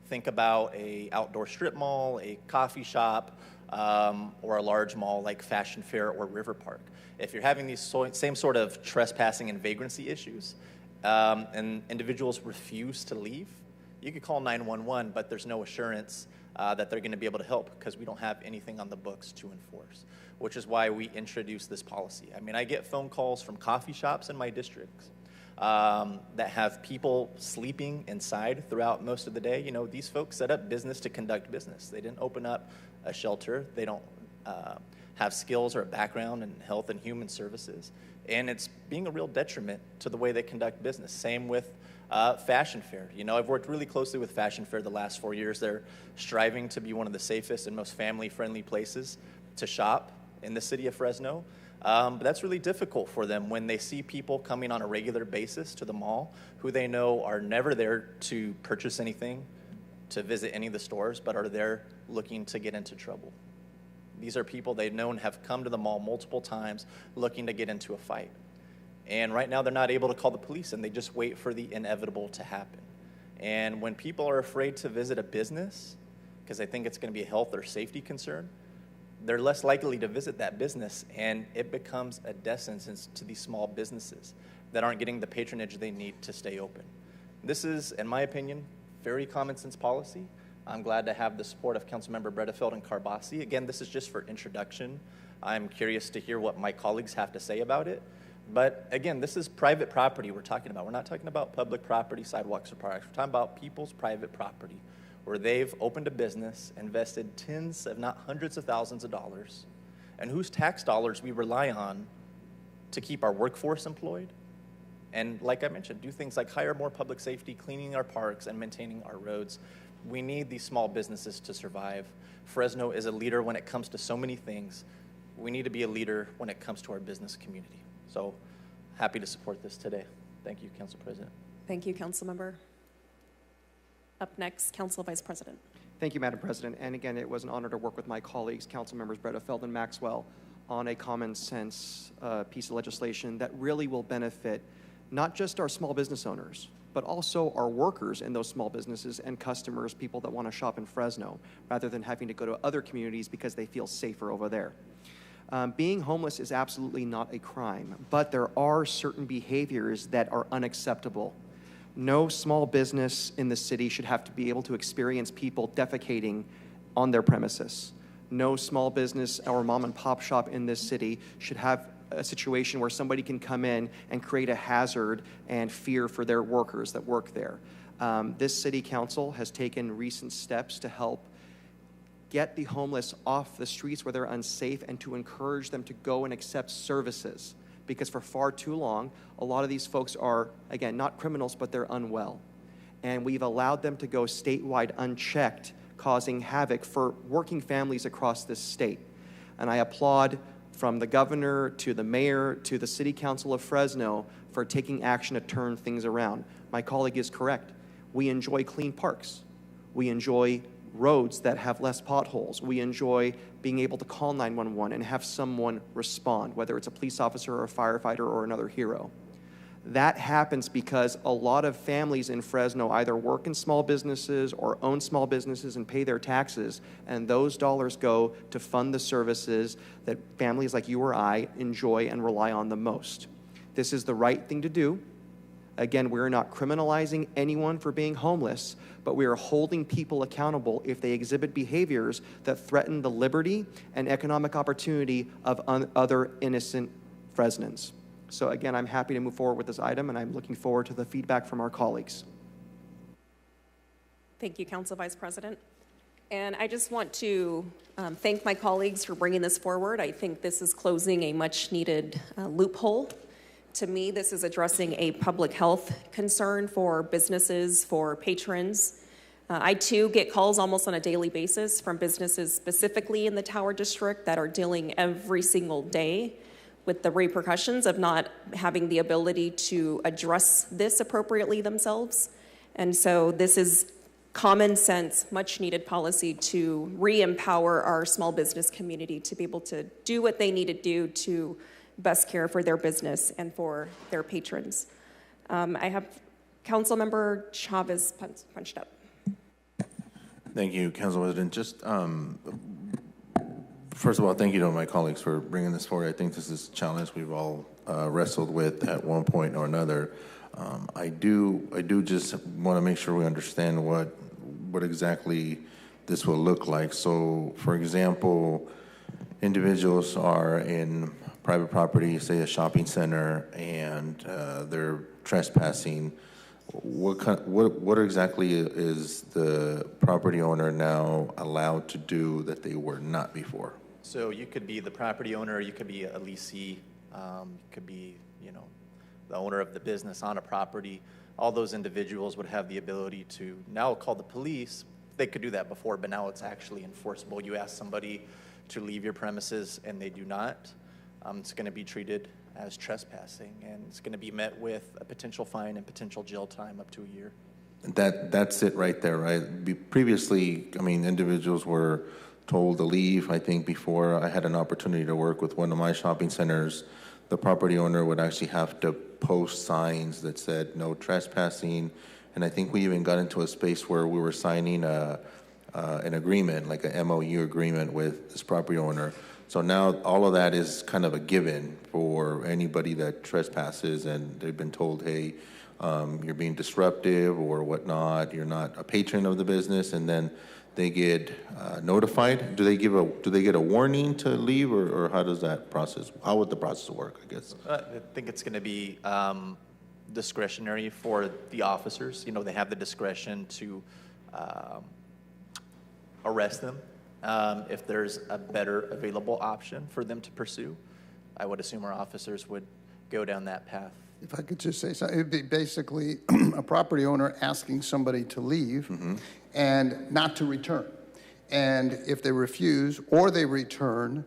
Think about a outdoor strip mall, a coffee shop, or a large mall like Fashion Fair or River Park. If you're having these same sort of trespassing and vagrancy issues, and individuals refuse to leave, you could call 911, but there's no assurance that they're going to be able to help because we don't have anything on the books to enforce, which is why we introduced this policy. I mean, I get phone calls from coffee shops in my districts that have people sleeping inside throughout most of the day. You know, these folks set up business to conduct business. They didn't open up a shelter. They don't have skills or a background in health and human services. And it's being a real detriment to the way they conduct business. Same with Fashion Fair. You know, I've worked really closely with Fashion Fair the last 4 years. They're striving to be one of the safest and most family-friendly places to shop in the city of Fresno. But that's really difficult for them when they see people coming on a regular basis to the mall who they know are never there to purchase anything, to visit any of the stores, but are there looking to get into trouble. These are people they've known have come to the mall multiple times looking to get into a fight. And right now they're not able to call the police, and they just wait for the inevitable to happen. And when people are afraid to visit a business because they think it's going to be a health or safety concern, they're less likely to visit that business, and it becomes a death sentence to these small businesses that aren't getting the patronage they need to stay open. This is, in my opinion, very common sense policy. I'm glad to have the support of Councilmember Bredefeld and Carbasi. Again, this is just for introduction. I'm curious to hear what my colleagues have to say about it. But again, this is private property we're talking about. We're not talking about public property, sidewalks, or parks. We're talking about people's private property where they've opened a business, invested tens, if not hundreds of thousands of dollars, and whose tax dollars we rely on to keep our workforce employed. And like I mentioned, do things like hire more public safety, cleaning our parks, and maintaining our roads. We need these small businesses to survive. Fresno is a leader when it comes to so many things. We need to be a leader when it comes to our business community. So happy to support this today. Thank you, Council President. Thank you, Council Member. Up next, Council Vice President. Thank you, Madam President. And again, it was an honor to work with my colleagues, Council Members Bredefeld and Maxwell, on a common sense piece of legislation that really will benefit not just our small business owners, but also our workers in those small businesses and customers, people that want to shop in Fresno, rather than having to go to other communities because they feel safer over there. Being homeless is absolutely not a crime, but there are certain behaviors that are unacceptable. No small business in the city should have to be able to experience people defecating on their premises. No small business or mom and pop shop in this city should have a situation where somebody can come in and create a hazard and fear for their workers that work there. This city council has taken recent steps to help get the homeless off the streets where they're unsafe and to encourage them to go and accept services. Because for far too long, a lot of these folks are, again, not criminals, but they're unwell. And we've allowed them to go statewide unchecked, causing havoc for working families across this state. And I applaud from the governor to the mayor to the city council of Fresno for taking action to turn things around. My colleague is correct. We enjoy clean parks. We enjoy roads that have less potholes. We enjoy being able to call 911 and have someone respond, whether it's a police officer or a firefighter or another hero. That happens because a lot of families in Fresno either work in small businesses or own small businesses and pay their taxes, and those dollars go to fund the services that families like you or I enjoy and rely on the most. This is the right thing to do. Again, we're not criminalizing anyone for being homeless, but we are holding people accountable if they exhibit behaviors that threaten the liberty and economic opportunity of other innocent Fresnans. So again, I'm happy to move forward with this item, and I'm looking forward to the feedback from our colleagues. Thank you, Council Vice President. And I just want to thank my colleagues for bringing this forward. I think this is closing a much-needed loophole. To me, this is addressing a public health concern for businesses, for patrons. I, too, get calls almost on a daily basis from businesses specifically in the Tower District that are dealing every single day with the repercussions of not having the ability to address this appropriately themselves. And so this is common sense, much needed policy to re-empower our small business community to be able to do what they need to do to best care for their business and for their patrons. I have Councilmember Chavez punched up. Thank you, Council President. Just first of all, thank you to my colleagues for bringing this forward. I think this is a challenge we've all wrestled with at one point or another. I do just want to make sure we understand what exactly this will look like. So, for example, individuals are in private property, say a shopping center, and they're trespassing. What exactly is the property owner now allowed to do that they were not before? So you could be the property owner, you could be a leasee, you could be, the owner of the business on a property. All those individuals would have the ability to now call the police. They could do that before, but now it's actually enforceable. You ask somebody to leave your premises and they do not, it's going to be treated as trespassing, and it's going to be met with a potential fine and potential jail time up to a year. That's it right there, right? Previously, I mean, individuals were told to leave. I think before I had an opportunity to work with one of my shopping centers, the property owner would actually have to post signs that said no trespassing. And I think we even got into a space where we were signing an agreement, like a MOU agreement with this property owner. So now all of that is kind of a given for anybody that trespasses, and they've been told, hey, you're being disruptive or whatnot, you're not a patron of the business, and then they get notified. Do they get a warning to leave, or how does that process? How would the process work? I guess. I think it's going to be discretionary for the officers. You know, they have the discretion to arrest them if there's a better available option for them to pursue. I would assume our officers would go down that path. If I could just say something, it'd be basically a property owner asking somebody to leave and not to return. And if they refuse or they return,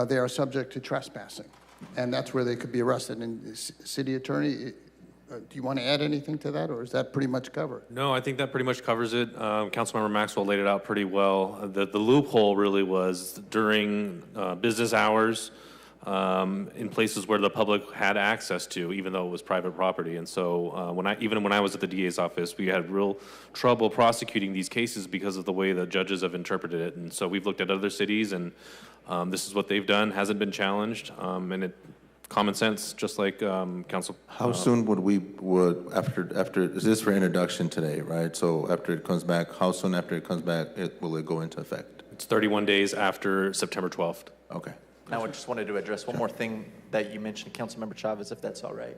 they are subject to trespassing. And that's where they could be arrested. And the city attorney, do you want to add anything to that, or is that pretty much covered? No, I think that pretty much covers it. Councilmember Maxwell laid it out pretty well. The loophole really was during business hours, in places where the public had access to, even though it was private property. And so even when I was at the DA's office, we had real trouble prosecuting these cases because of the way that judges have interpreted it. And so we've looked at other cities, and this is what they've done. Hasn't been challenged, and it common sense, just like council. How soon would after is this for introduction today, right? So after it comes back, how soon after it comes back will it go into effect? It's 31 days after September 12th. Okay. Now, I just wanted to address one more thing that you mentioned, Councilmember Chavez, if that's all right.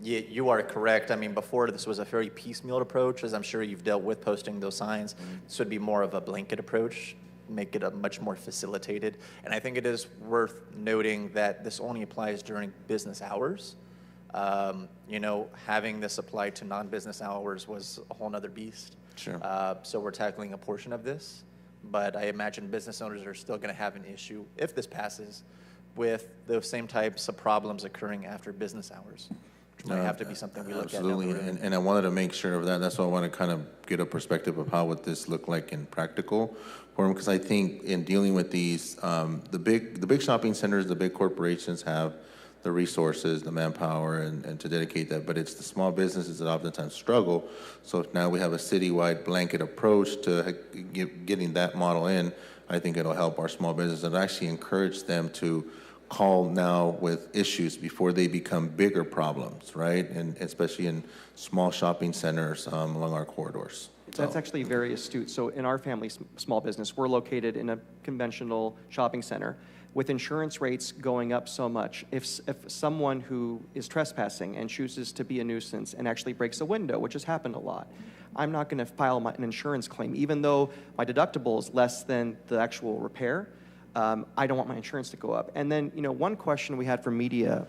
You are correct. I mean, before this was a very piecemeal approach, as I'm sure you've dealt with posting those signs. This would be more of a blanket approach, make it a much more facilitated. And I think it is worth noting that this only applies during business hours. You know, having this apply to non-business hours was a whole nother beast. Sure. So we're tackling a portion of this. But I imagine business owners are still going to have an issue, if this passes, with those same types of problems occurring after business hours. Which might have to be something we look absolutely. at down the road. And I wanted to make sure of that. That's why I want to kind of get a perspective of how would this look like in practical form, because I think in dealing with these, the big shopping centers, the big corporations have the resources, the manpower, and to dedicate that. But it's the small businesses that oftentimes struggle. So if now we have a citywide blanket approach to getting that model in, I think it'll help our small businesses and actually encourage them to call now with issues before they become bigger problems, right? And especially in small shopping centers along our corridors. That's actually very astute. So in our family small business, we're located in a conventional shopping center. With insurance rates going up so much, if someone who is trespassing and chooses to be a nuisance and actually breaks a window, which has happened a lot, I'm not going to file an insurance claim, even though my deductible is less than the actual repair. I don't want my insurance to go up. And then, you know, one question we had from media,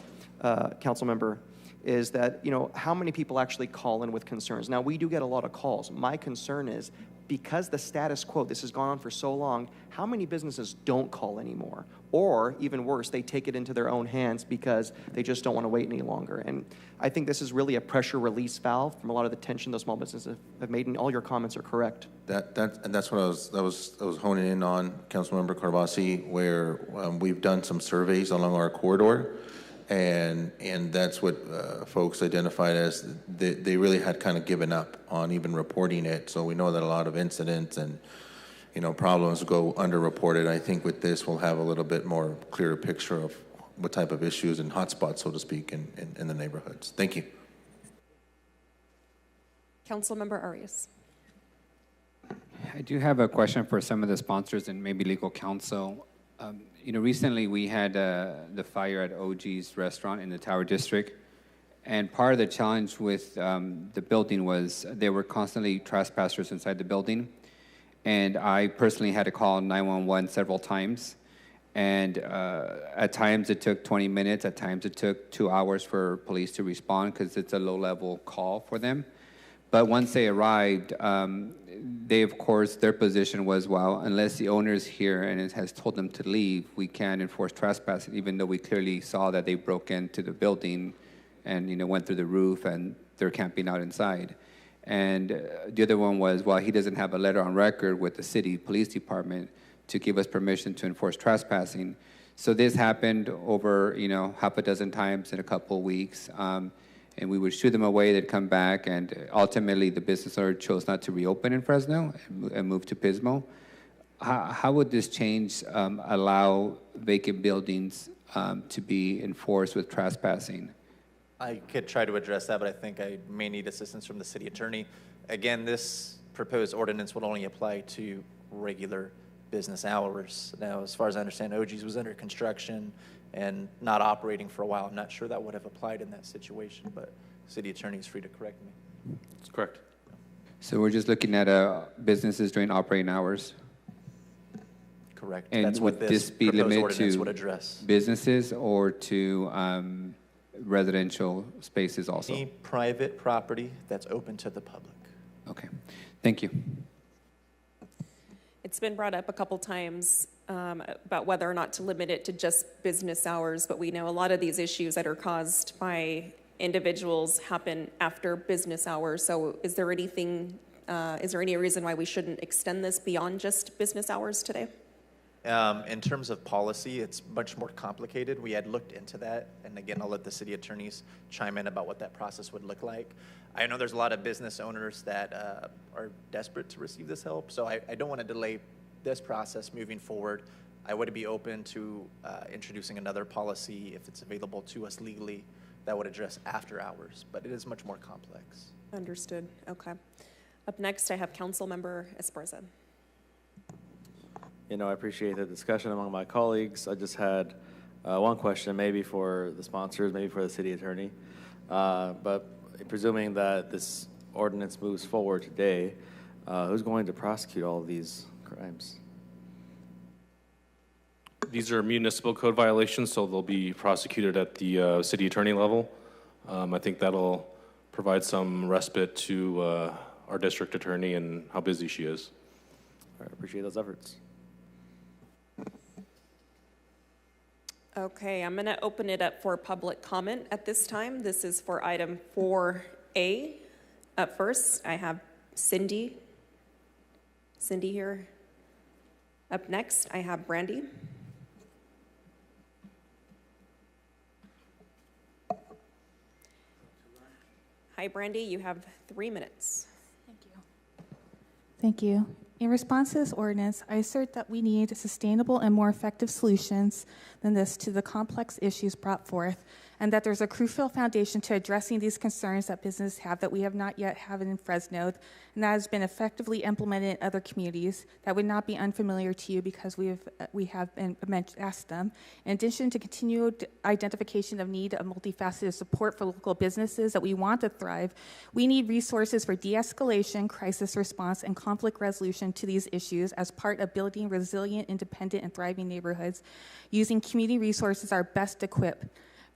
council member, is that, you know, how many people actually call in with concerns? Now, we do get a lot of calls. My concern is, because the status quo, this has gone on for so long, how many businesses don't call anymore? Or, even worse, they take it into their own hands because they just don't want to wait any longer. And I think this is really a pressure release valve from a lot of the tension those small businesses have made, and all your comments are correct. That's what I was honing in on, Councilmember Carvasi, where we've done some surveys along our corridor, and that's what folks identified as they really had kind of given up on even reporting it. So we know that a lot of incidents and, you know, problems go underreported. I think with this we'll have a little bit more clearer picture of what type of issues and hotspots, so to speak, in the neighborhoods. Thank you. Councilmember Arias. I do have a question for some of the sponsors and maybe legal counsel. You know, recently we had the fire at OG's restaurant in the Tower District, and part of the challenge with the building was there were constantly trespassers inside the building, and I personally had to call 911 several times, and at times it took 20 minutes, at times it took 2 hours for police to respond because it's a low-level call for them. But once they arrived, they, of course, their position was, well, unless the owner is here and it has told them to leave, we can't enforce trespassing, even though we clearly saw that they broke into the building and, you know, went through the roof and they're camping out inside. And the other one was, well, he doesn't have a letter on record with the city police department to give us permission to enforce trespassing. So this happened over, half a dozen times in a couple of weeks. And we would shoo them away, they'd come back, and ultimately the business owner chose not to reopen in Fresno and move to Pismo. How would this change allow vacant buildings to be enforced with trespassing? I could try to address that, but I think I may need assistance from the city attorney. Again, this proposed ordinance will only apply to regular business hours. Now, as far as I understand, OG's was under construction and not operating for a while. I'm not sure that would have applied in that situation, but city attorney is free to correct me. That's correct. So we're just looking at businesses during operating hours? Correct. And that's would what this be proposed limited ordinance to would address. businesses or to residential spaces also? Any private property that's open to the public. Okay, thank you. It's been brought up a couple times about whether or not to limit it to just business hours, but we know a lot of these issues that are caused by individuals happen after business hours. So is there any reason why we shouldn't extend this beyond just business hours today? In terms of policy, it's much more complicated. We had looked into that, and again, I'll let the city attorneys chime in about what that process would look like. I know there's a lot of business owners that are desperate to receive this help, so I don't want to delay this process moving forward. I would be open to introducing another policy if it's available to us legally that would address after hours, but it is much more complex. Understood. Okay. Up next, I have Councilmember Esparza. I appreciate the discussion among my colleagues. I just had one question, maybe for the sponsors, maybe for the city attorney. But presuming that this ordinance moves forward today, who's going to prosecute all of these crimes? These are municipal code violations, so they'll be prosecuted at the city attorney level. I think that'll provide some respite to our district attorney and how busy she is. I appreciate those efforts. Okay, I'm going to open it up for public comment at this time. This is for item 4A. Up first, I have Cindy. Cindy here. Up next, I have Brandy. Hi, Brandy. You have 3 minutes. Thank you. In response to this ordinance, I assert that we need sustainable and more effective solutions than this to the complex issues brought forth, and that there's a crucial foundation to addressing these concerns that businesses have that we have not yet had in Fresno, and that has been effectively implemented in other communities that would not be unfamiliar to you because we have been asked them. In addition to continued identification of need of multifaceted support for local businesses that we want to thrive, we need resources for de-escalation, crisis response, and conflict resolution to these issues as part of building resilient, independent, and thriving neighborhoods. Using community resources are best equipped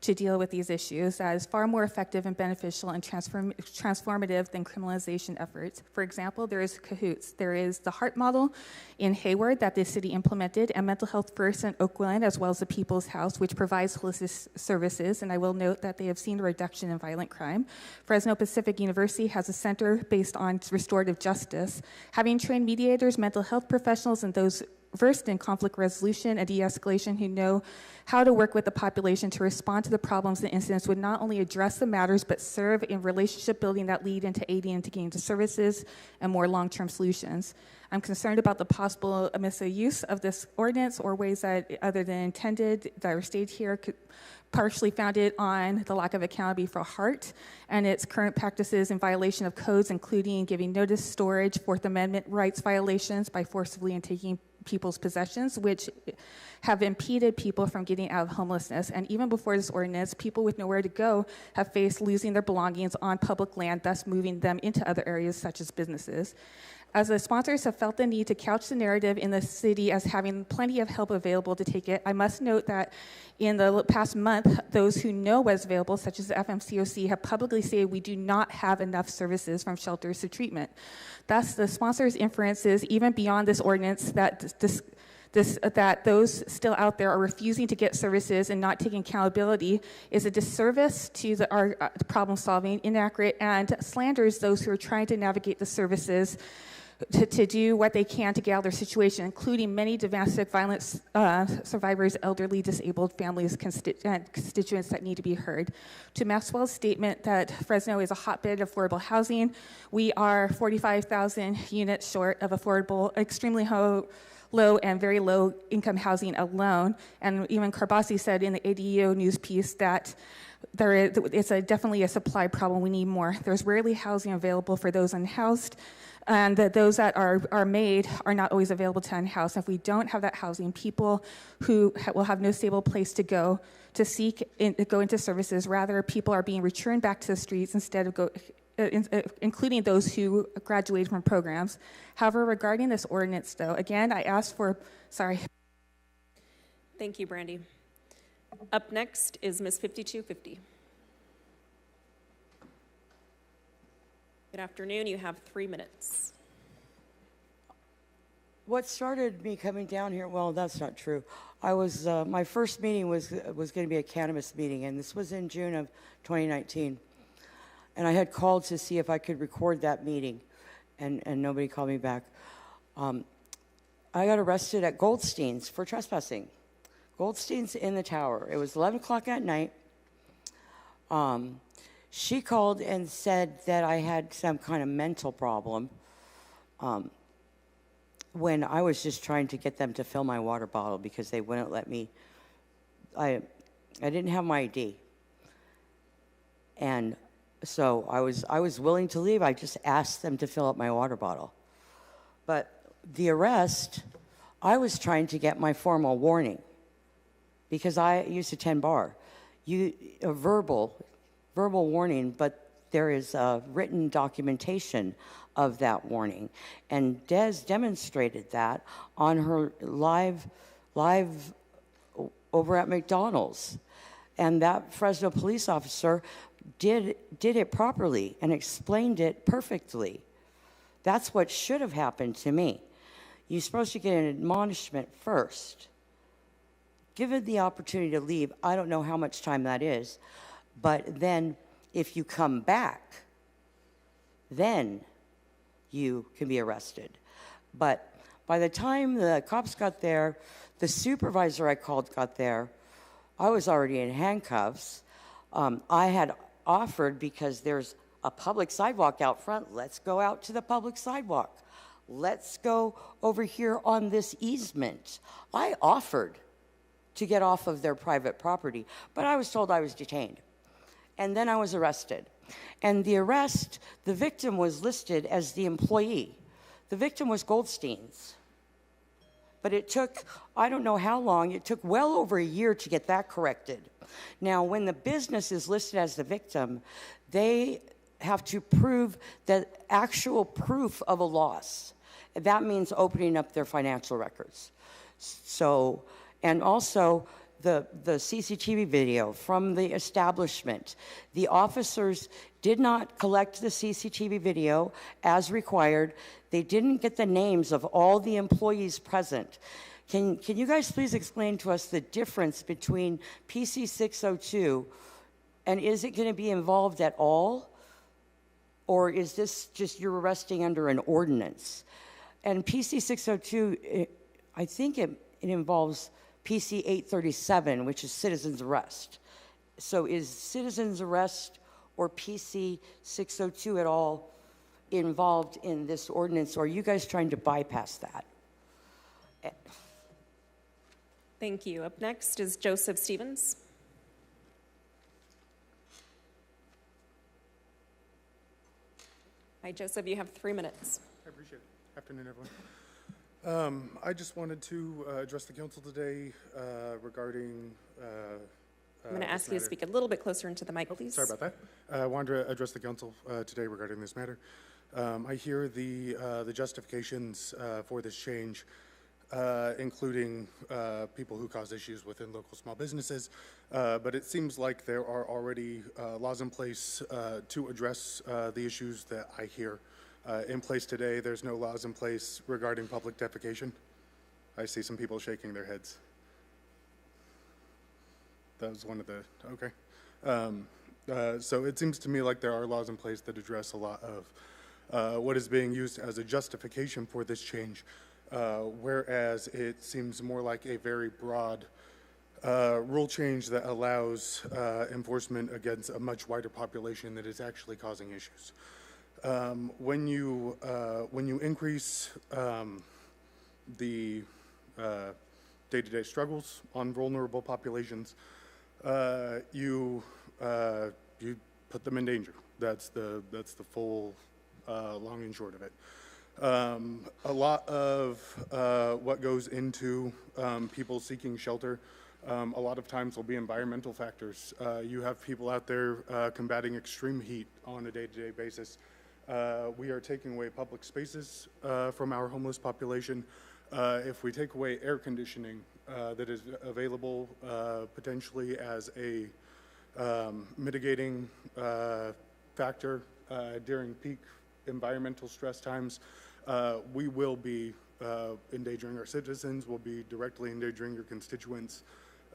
to deal with these issues that is far more effective and beneficial and transformative than criminalization efforts. For example, there is CAHOOTS. There is the HEART model in Hayward that the city implemented, and Mental Health First in Oakland, as well as the People's House, which provides holistic services, and I will note that they have seen a reduction in violent crime. Fresno Pacific University has a center based on restorative justice. Having trained mediators, mental health professionals, and those versed in conflict resolution and de-escalation who know how to work with the population to respond to the problems and incidents would not only address the matters but serve in relationship building that lead into aiding and getting to services and more long-term solutions. I'm concerned about the possible misuse of this ordinance or ways that other than intended that are stated here could partially founded on the lack of accountability for HEART and its current practices in violation of codes, including giving notice, storage, Fourth Amendment rights violations by forcibly and taking people's possessions, which have impeded people from getting out of homelessness. And even before this ordinance, people with nowhere to go have faced losing their belongings on public land, thus moving them into other areas such as businesses. As the sponsors have felt the need to couch the narrative in the city as having plenty of help available to take it, I must note that in the past month, those who know what is available, such as the FMCOC, have publicly stated we do not have enough services from shelters to treatment. Thus, the sponsors' inferences, even beyond this ordinance, that those still out there are refusing to get services and not taking accountability is a disservice to our problem solving, inaccurate, and slanders those who are trying to navigate the services to do what they can to get out of their situation, including many domestic violence survivors, elderly, disabled families, constituents that need to be heard. To Maxwell's statement that Fresno is a hotbed of affordable housing, we are 45,000 units short of affordable, extremely low and very low income housing alone. And even Carbasi said in the ADU news piece that it's definitely a supply problem. We need more. There's rarely housing available for those unhoused, and that those that are made are not always available to unhoused. If we don't have that housing, people who will have no stable place to go to go into services. Rather, people are being returned back to the streets instead of including those who graduated from programs. However, regarding this ordinance, though, again, I asked for, sorry. Thank you, Brandy. Up next is Ms. 5250. Good afternoon. You have 3 minutes. What started me coming down here, well, that's not true. I was, my first meeting was going to be a cannabis meeting, and this was in June of 2019. And I had called to see if I could record that meeting, and nobody called me back. I got arrested at Goldstein's for trespassing. Goldstein's in the tower. It was 11 o'clock at night. She called and said that I had some kind of mental problem when I was just trying to get them to fill my water bottle because they wouldn't let me. I didn't have my ID. And so I was willing to leave. I just asked them to fill up my water bottle. But the arrest, I was trying to get my formal warning because I used to attend bar. A verbal warning, but there is a written documentation of that warning. And Des demonstrated that on her live over at McDonald's. And that Fresno police officer did it properly and explained it perfectly. That's what should have happened to me. You're supposed to get an admonishment first. Given the opportunity to leave, I don't know how much time that is, but then if you come back, then you can be arrested. But by the time the cops got there, the supervisor I called got there, I was already in handcuffs. I had offered, because there's a public sidewalk out front, let's go out to the public sidewalk. Let's go over here on this easement. I offered to get off of their private property, but I was told I was detained. And then I was arrested. And the arrest, the victim was listed as the employee. The victim was Goldstein's. But it took, I don't know how long, it took well over a year to get that corrected. Now, when the business is listed as the victim, they have to prove the actual proof of a loss. That means opening up their financial records. So, and also the CCTV video from the establishment. The officers did not collect the CCTV video as required. They didn't get the names of all the employees present. Can you guys please explain to us the difference between PC 602 and is it going to be involved at all? Or is this just you're arresting under an ordinance? And PC 602, I think it involves PC 837, which is citizen's arrest. So is citizen's arrest or PC 602 at all involved in this ordinance, or are you guys trying to bypass that? Thank you. Up next is Joseph Stevens. Hi, Joseph, you have 3 minutes. I appreciate it. Afternoon, everyone. I just wanted to address the council today regarding I'm going to ask you to speak a little bit closer into the mic, please. Sorry about that. I wanted to address the council today regarding this matter. I hear the justifications for this change, including people who cause issues within local small businesses, but it seems like there are already laws in place to address the issues that I hear. In place today, there's no laws in place regarding public defecation. I see some people shaking their heads. That was one of the, okay. So it seems to me like there are laws in place that address a lot of what is being used as a justification for this change, whereas it seems more like a very broad rule change that allows enforcement against a much wider population that is actually causing issues. When you increase the day-to-day struggles on vulnerable populations, you put them in danger. That's the full long and short of it. A lot of what goes into people seeking shelter, a lot of times will be environmental factors. You have people out there combating extreme heat on a day-to-day basis. We are taking away public spaces from our homeless population. If we take away air conditioning that is available potentially as a mitigating factor during peak environmental stress times, we will be endangering our citizens, we'll be directly endangering your constituents,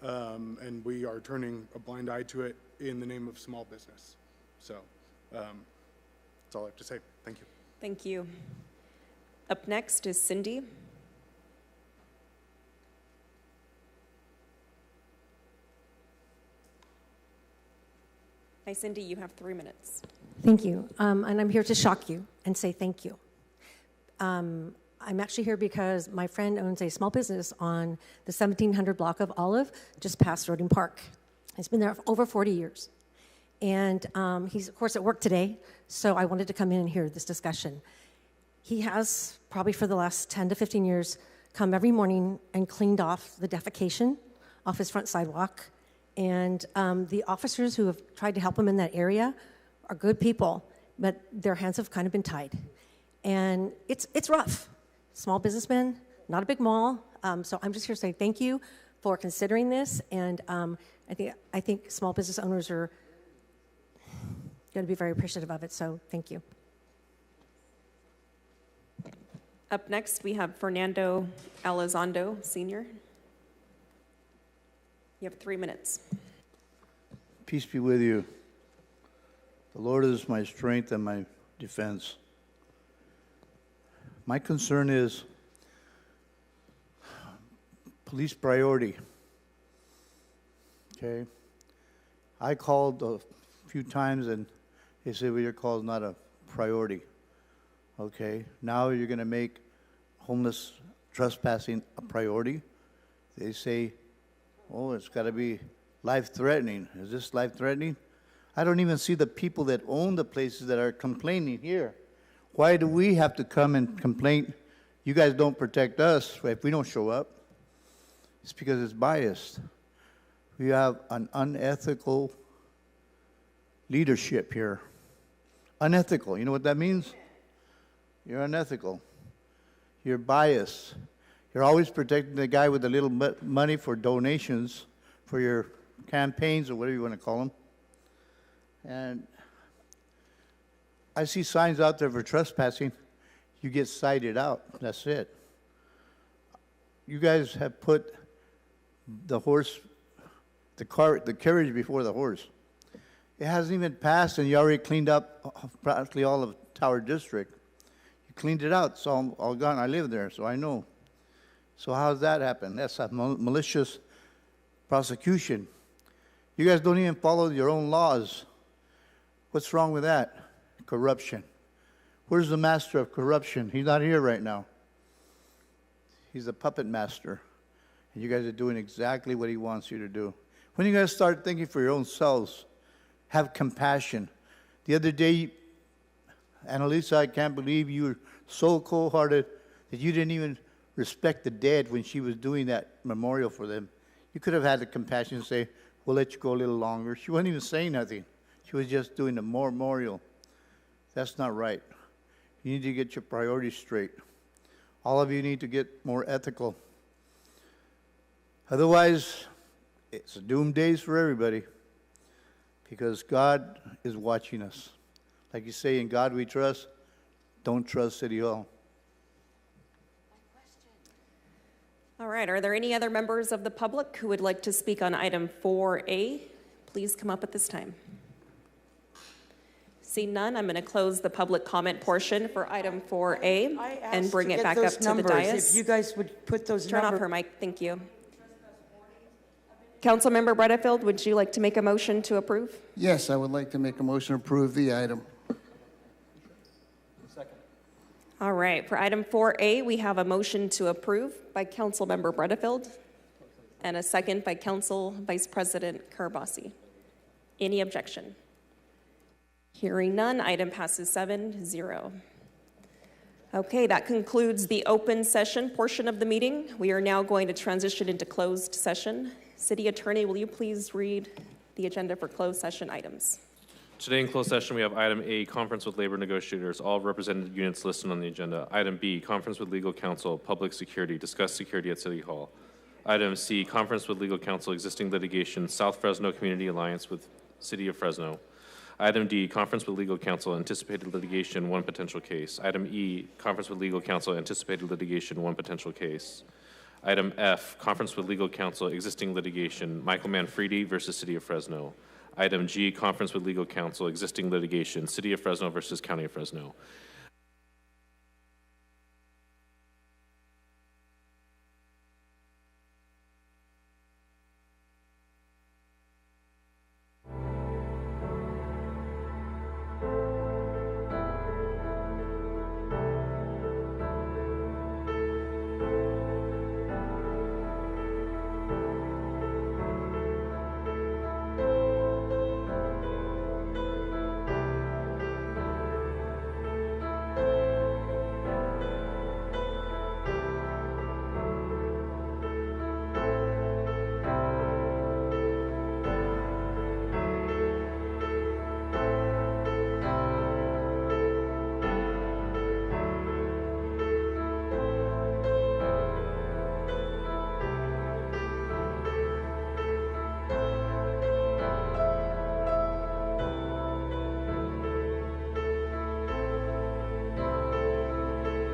and we are turning a blind eye to it in the name of small business. So that's all I have to say. Thank you. Thank you. Up next is Cindy. Hi, Cindy, you have 3 minutes. Thank you. And I'm here to shock you and say thank you. I'm actually here because my friend owns a small business on the 1700 block of Olive, just past Roding Park. He's been there for over 40 years. And he's, of course, at work today, so I wanted to come in and hear this discussion. He has, probably for the last 10 to 15 years, come every morning and cleaned off the defecation off his front sidewalk. And the officers who have tried to help him in that area are good people, but their hands have kind of been tied. And it's rough. Small businessman, not a big mall. So I'm just here to say thank you for considering this. And I think small business owners are going to be very appreciative of it. So thank you. Up next, we have Fernando Elizondo, Sr. You have 3 minutes. Peace be with you. The Lord is my strength and my defense. My concern is police priority. Okay? I called a few times and they said, well, your call is not a priority. Okay? Now you're going to make homeless trespassing a priority. They say, oh, it's got to be life-threatening. Is this life-threatening? I don't even see the people that own the places that are complaining here. Why do we have to come and complain? You guys don't protect us if we don't show up. It's because it's biased. We have an unethical leadership here. Unethical. You know what that means? You're unethical. You're biased. You're always protecting the guy with a little money for donations for your campaigns or whatever you want to call them. And I see signs out there for trespassing. You get cited out. That's it. You guys have put the carriage before the horse. It hasn't even passed, and you already cleaned up practically all of Tower District. You cleaned it out, so I'm all gone. I live there, so I know. So how does that happen? That's a malicious prosecution. You guys don't even follow your own laws. What's wrong with that? Corruption. Where's the master of corruption? He's not here right now. He's a puppet master. And you guys are doing exactly what he wants you to do. When you guys start thinking for your own selves, have compassion. The other day, Annalisa, I can't believe you were so cold-hearted that you didn't even respect the dead when she was doing that memorial for them. You could have had the compassion and say, we'll let you go a little longer. She wasn't even saying nothing. She was just doing the memorial. That's not right. You need to get your priorities straight. All of you need to get more ethical. Otherwise, it's a doom days for everybody because God is watching us. Like you say, in God we trust. Don't trust City Hall. All right, are there any other members of the public who would like to speak on item 4A? Please come up at this time. Seeing none, I'm going to close the public comment portion for item 4A I and asked bring to it get back those up to the numbers. dais. If you guys would put those Turn off numbers. her mic, thank you. Councilmember Bredefield, would you like to make a motion to approve? Yes, I would like to make a motion to approve the item. All right, for item 4A, we have a motion to approve by Councilmember Bredefield and a second by Council Vice President Karbasi. Any objection? Hearing none, item passes 7-0. Okay, that concludes the open session portion of the meeting. We are now going to transition into closed session. City Attorney, will you please read the agenda for closed session items? Today in closed session, we have item A, conference with labor negotiators, all represented units listed on the agenda. Item B, conference with legal counsel, public security, discuss security at City Hall. Item C, conference with legal counsel, existing litigation, South Fresno Community Alliance with City of Fresno. Item D, conference with legal counsel, anticipated litigation, one potential case. Item E, conference with legal counsel, anticipated litigation, one potential case. Item F, conference with legal counsel, existing litigation, Michael Manfredi versus City of Fresno. Item G, conference with legal counsel, existing litigation, City of Fresno versus County of Fresno.